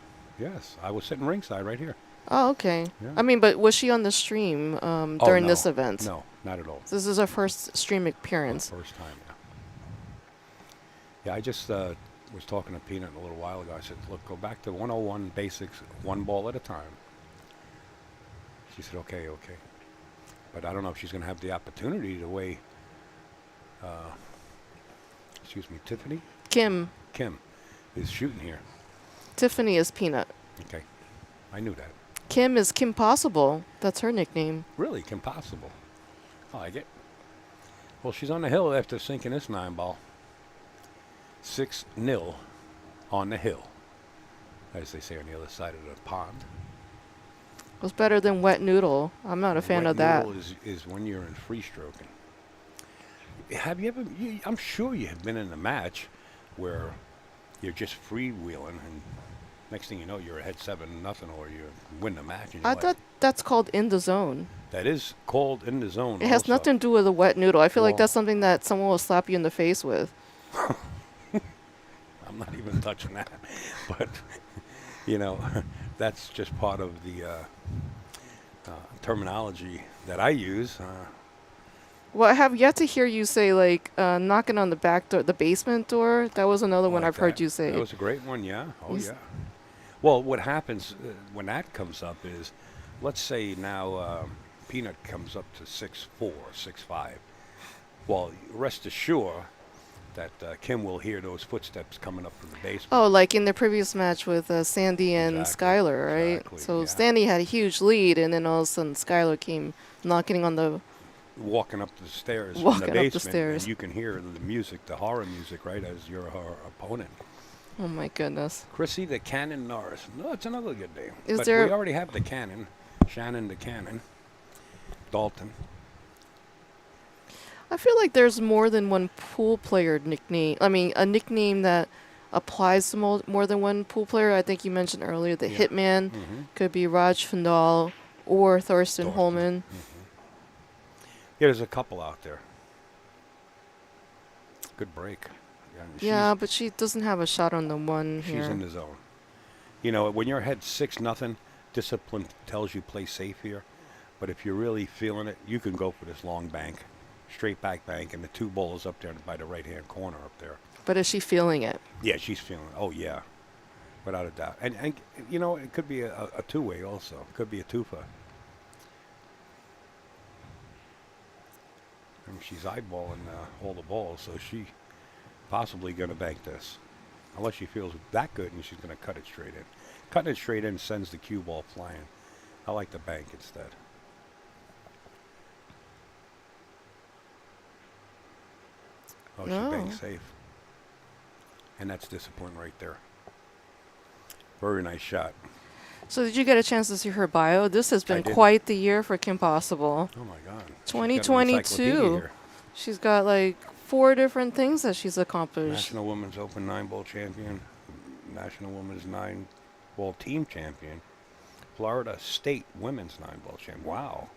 I was sitting ringside right here. Oh, okay. Yeah. I mean, but was she on the stream Oh, during no. this event? No, not at all. This is her first stream appearance. First time, yeah. Yeah, I just was talking to Peanut a little while ago. I said, look, go back to 101 basics, one ball at a time. She said, okay. But I don't know if she's going to have the opportunity the way, Tiffany? Kim. Is shooting here. Tiffany is Peanut. Okay, I knew that. Kim is Kim Possible. That's her nickname. Really, Kim Possible. I like it. Well, she's on the hill after sinking this 9-ball. 6-0 on the hill, as they say on the other side of the pond. It was better than Wet Noodle. I'm not a fan Wet of that. noodle is when you're in free stroking. Have you ever? I'm sure you have been in a match where you're just freewheeling, and next thing you know, you're ahead 7-0, or you win the match. And I you're like, thought that's called in the zone. that is called in the zone. It has also. nothing to do with a wet noodle. I feel like Well- that's something that someone will slap you in the face with. I'm not even touching that, but that's just part of the terminology that I use. Well, I have yet to hear you say like knocking on the back door, the basement door. That was another one like I've heard that. you say. That was a great one, yeah. Oh, Yes. yeah. Well, what happens when that comes up is, let's say now Peanut comes up to 6-4, 6-5. Well, rest assured that Kim will hear those footsteps coming up from the basement. Oh, like in the previous match with Sandy and Exactly, Skylar, right? exactly, So yeah. Sandy had a huge lead, and then all of a sudden Skylar came knocking on the. Walking up the stairs Walking from up the the basement, stairs. and you can hear the music, the horror music, right, as you're her opponent. Oh my goodness. Chrissy the Cannon Norris. No, it's another good name. Is but there- we already have the Cannon, Shannon the Cannon, Dalton. I feel like there's more than one pool player nickname. I mean, a nickname that applies to more than one pool player. I think you mentioned earlier the Yeah. Hitman Mm-hmm. could be Raj Fandal or Thorsten Thorsten. Holman. Yeah, there's a couple out there. Good break. And Yeah, but she doesn't have a shot on the one she's here. in the zone. You know, when you're ahead 6-0, discipline tells you play safe here. But if you're really feeling it, you can go for this long bank, straight back bank, and the two balls up there by the right-hand corner up there. But is she feeling it? Yeah, she's feeling it. Oh, yeah. Without a doubt. And you know, it could be a two-way also. It could be a twofer. And she's eyeballing all the balls, so she possibly going to bank this. Unless she feels that good and she's going to cut it straight in. Cutting it straight in sends the cue ball flying. I like the bank instead. Oh, she's No. being safe. And that's disappointing right there. Very nice shot. So did you get a chance to see her bio? This has been did. quite the year for Kim Possible. Oh my God. She's got an 2022. encyclopedia here. She's got like 4 different things that she's accomplished. National Women's Open 9-ball champion. National Women's 9-ball team champion. Florida State Women's 9-ball champion. Wow.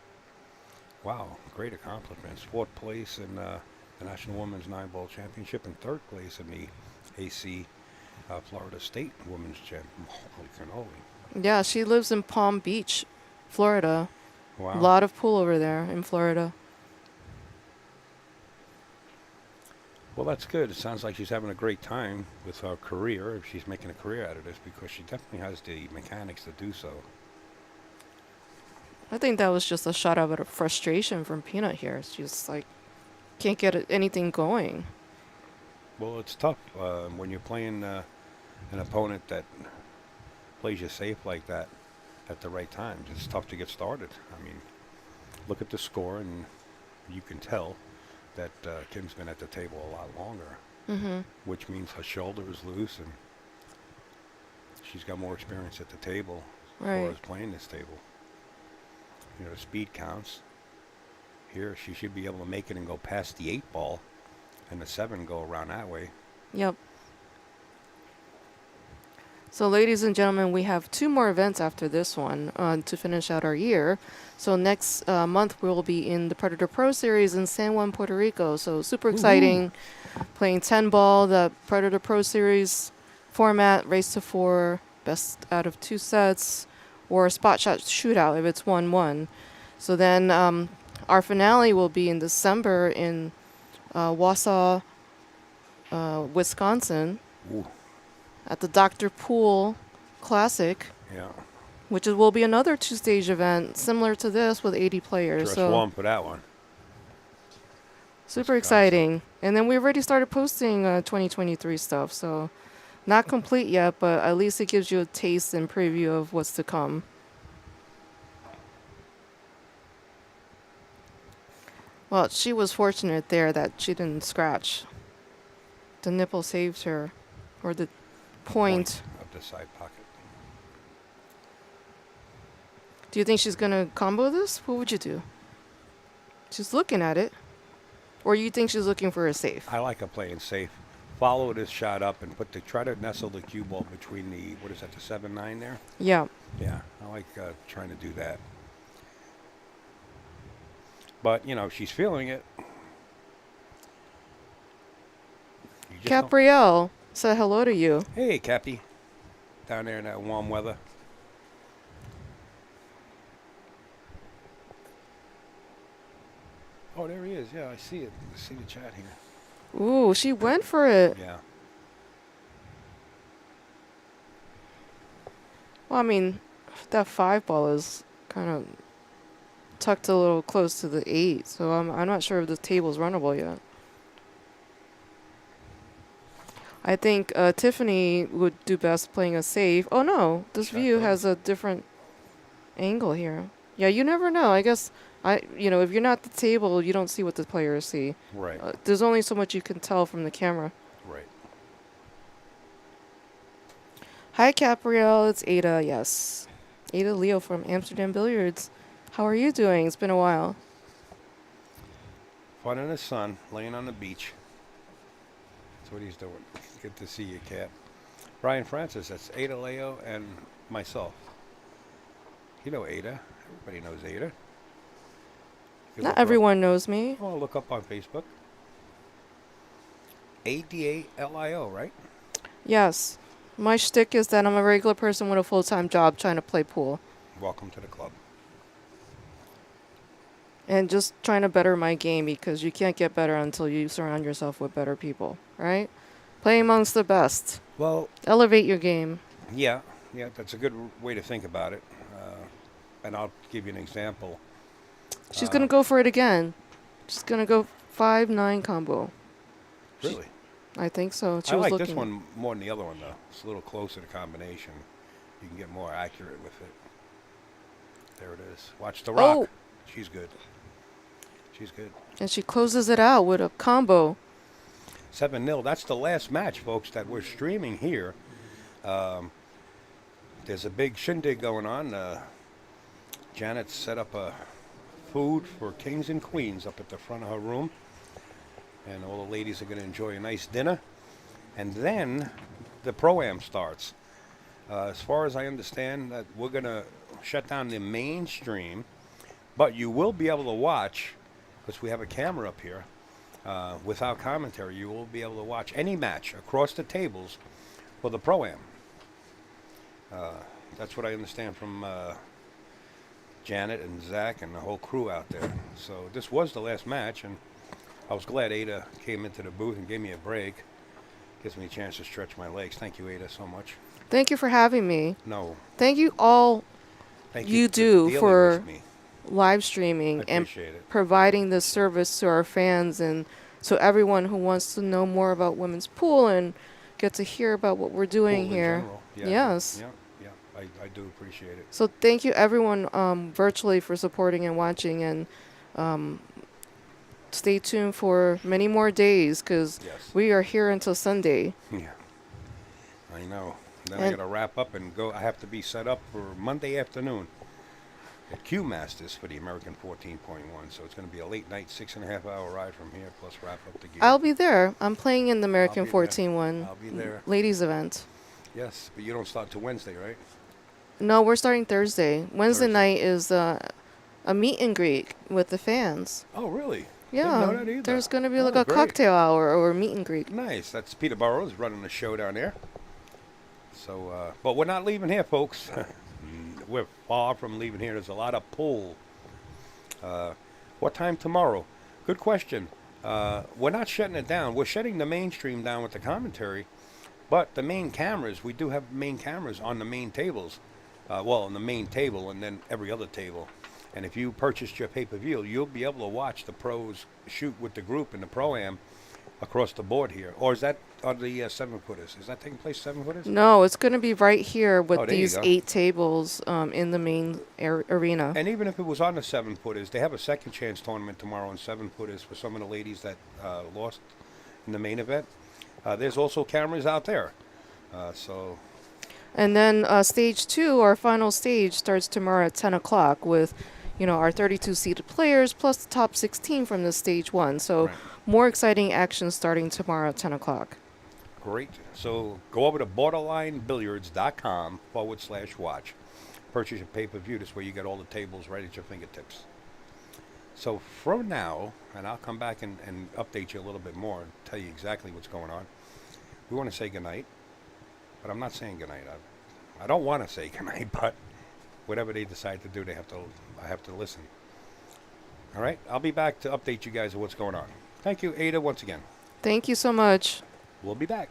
Wow. Great accomplishments. 4th place in the National Women's 9-ball championship and 3rd place in the AC Florida State Women's champion. Holy cannoli. Yeah, she lives in Palm Beach, Florida. Wow. A lot of pool over there in Florida. Well, that's good. It sounds like she's having a great time with her career, if she's making a career out of this, because she definitely has the mechanics to do so. I think that was just a shot of frustration from Peanut here. She's like, can't get anything going. Well, it's tough when you're playing an opponent that plays you safe like that at the right time. It's tough to get started. I mean, look at the score, and you can tell that Kim's been at the table a lot longer, Mm-hmm. which means her shoulder is loose, and she's got more experience at the table as far Right. as playing this table. You know, the speed counts. Here, she should be able to make it and go past the 8 ball, and the 7 go around that way. Yep. So, ladies and gentlemen, we have 2 more events after this one to finish out our year. So next month we will be in the Predator Pro Series in San Juan, Puerto Rico. So super exciting. Playing 10 ball, the Predator Pro Series format, race to 4, best out of 2 sets, or a spot shot shootout if it's 1-1. So then our finale will be in December in Wausau, Wisconsin, Ooh, at the Dr. Poole Classic, yeah. which will be another 2-stage event similar to this with 80 players. Dress So warm for that one. super Wisconsin. exciting. And then we've already started posting 2023 stuff. So not complete yet, but at least it gives you a taste and preview of what's to come. Well, she was fortunate there that she didn't scratch. The nipple saved her, or the point. Of the side pocket. Do you think she's going to combo this? What would you do? She's looking at it. Or you think she's looking for a safe? I like her playing safe. Follow this shot up and try to nestle the cue ball between the, what is that, the 7-9 there? Yeah. Yeah, I like trying to do that. But, you know, she's feeling it. You just don't- Caprielle said hello to you. Hey, Cappy. Down there in that warm weather. Oh, there he is. Yeah, I see it. I see the chat here. Ooh, she went for it. Yeah. Well, I mean, that 5 ball is kind of tucked a little close to the 8, so I'm not sure if the table's runnable yet. I think Tiffany would do best playing a safe. Oh no, this Shot view down. has a different angle here. Yeah, you never know. I guess if you're not at the table, you don't see what the players see. Right. There's only so much you can tell from the camera. Right. Hi, Caprielle. It's Ada. Yes, Ada Leo from Amsterdam Billiards. How are you doing? It's been a while. Fun in the sun, laying on the beach. That's what he's doing. Good to see you, Cap. Brian Francis, that's Ada Leo and myself. You know Ada. Everybody knows Ada. You Not look her up- everyone knows me. Oh, look up on Facebook. Adalio, right? Yes. My shtick is that I'm a regular person with a full-time job trying to play pool. Welcome to the club. And just trying to better my game, because you can't get better until you surround yourself with better people, right? Play amongst the best. Well, Elevate your game. yeah, that's a good way to think about it. And I'll give you an example. She's going to go for it again. She's going to go 5-9 combo. Really? I think so. She I was like looking. this one more than the other one, though. It's a little closer to combination. You can get more accurate with it. There it is. Watch the rock. Oh. She's good. She's good. And she closes it out with a combo. 7-0. That's the last match, folks, that we're streaming here. There's a big shindig going on. Janet set up a food for kings and queens up at the front of her room. And all the ladies are going to enjoy a nice dinner. And then the Pro-Am starts. As far as I understand, that we're going to shut down the main stream. But you will be able to watch, because we have a camera up here, without commentary, you will be able to watch any match across the tables for the Pro-Am. That's what I understand from Janet and Zach and the whole crew out there. So this was the last match, and I was glad Ada came into the booth and gave me a break. Gives me a chance to stretch my legs. Thank you, Ada, so much. Thank you for having me. No. Thank you all Thank you for do dealing for with me. live streaming I and appreciate it. providing this service to our fans and to everyone who wants to know more about women's pool and get to hear about what we're doing Pool in here. general. Yeah, Yes. Yeah, I do appreciate it. So thank you everyone virtually for supporting and watching, and stay tuned for many more days because Yes. we are here until Sunday. Yeah. I know. Then I And- got to wrap up and go. I have to be set up for Monday afternoon at Q Masters for the American 14.1. So it's going to be a late night, 6.5 hour ride from here, plus wrap up the gear. I'll be there. I'm playing in the American be there. 14 one I'll be there. ladies event. Yes, but you don't start till Wednesday, right? No, we're starting Thursday. Wednesday Thursday. night is a meet and greet with the fans. Oh, really? Yeah, Didn't know that either. there's going to be Oh, like a great. cocktail hour or a meet and greet. Nice. That's Peter Burrows running the show down there. So, but we're not leaving here, folks. We're far from leaving here. There's a lot of pull. What time tomorrow? Good question. We're not shutting it down. We're shutting the mainstream down with the commentary, but the main cameras, we do have main cameras on the main tables. Well, on the main table and then every other table. And if you purchased your pay-per-view, you'll be able to watch the pros shoot with the group in the Pro-Am across the board here. Or is that on the 7-footers? Is that taking place 7-footers? No, it's going to be right here with Oh, there you these go. 8 tables in the main arena. And even if it was on the 7-footers, they have a second chance tournament tomorrow on 7-footers for some of the ladies that lost in the main event. There's also cameras out there. So And then stage 2, our final stage, starts tomorrow at 10 o'clock with, our 32 seated players plus the top 16 from the stage 1. So Right. more exciting action starting tomorrow at 10 o'clock. great. So go over to borderlinebilliards.com/watch. Purchase your pay-per-view. This way you get all the tables right at your fingertips. So for now, and I'll come back and update you a little bit more and tell you exactly what's going on. We want to say goodnight, but I'm not saying goodnight. I don't want to say goodnight, but whatever they decide to do, I have to listen. All right? I'll be back to update you guys on what's going on. Thank you, Ada, once again. Thank you so much. We'll be back.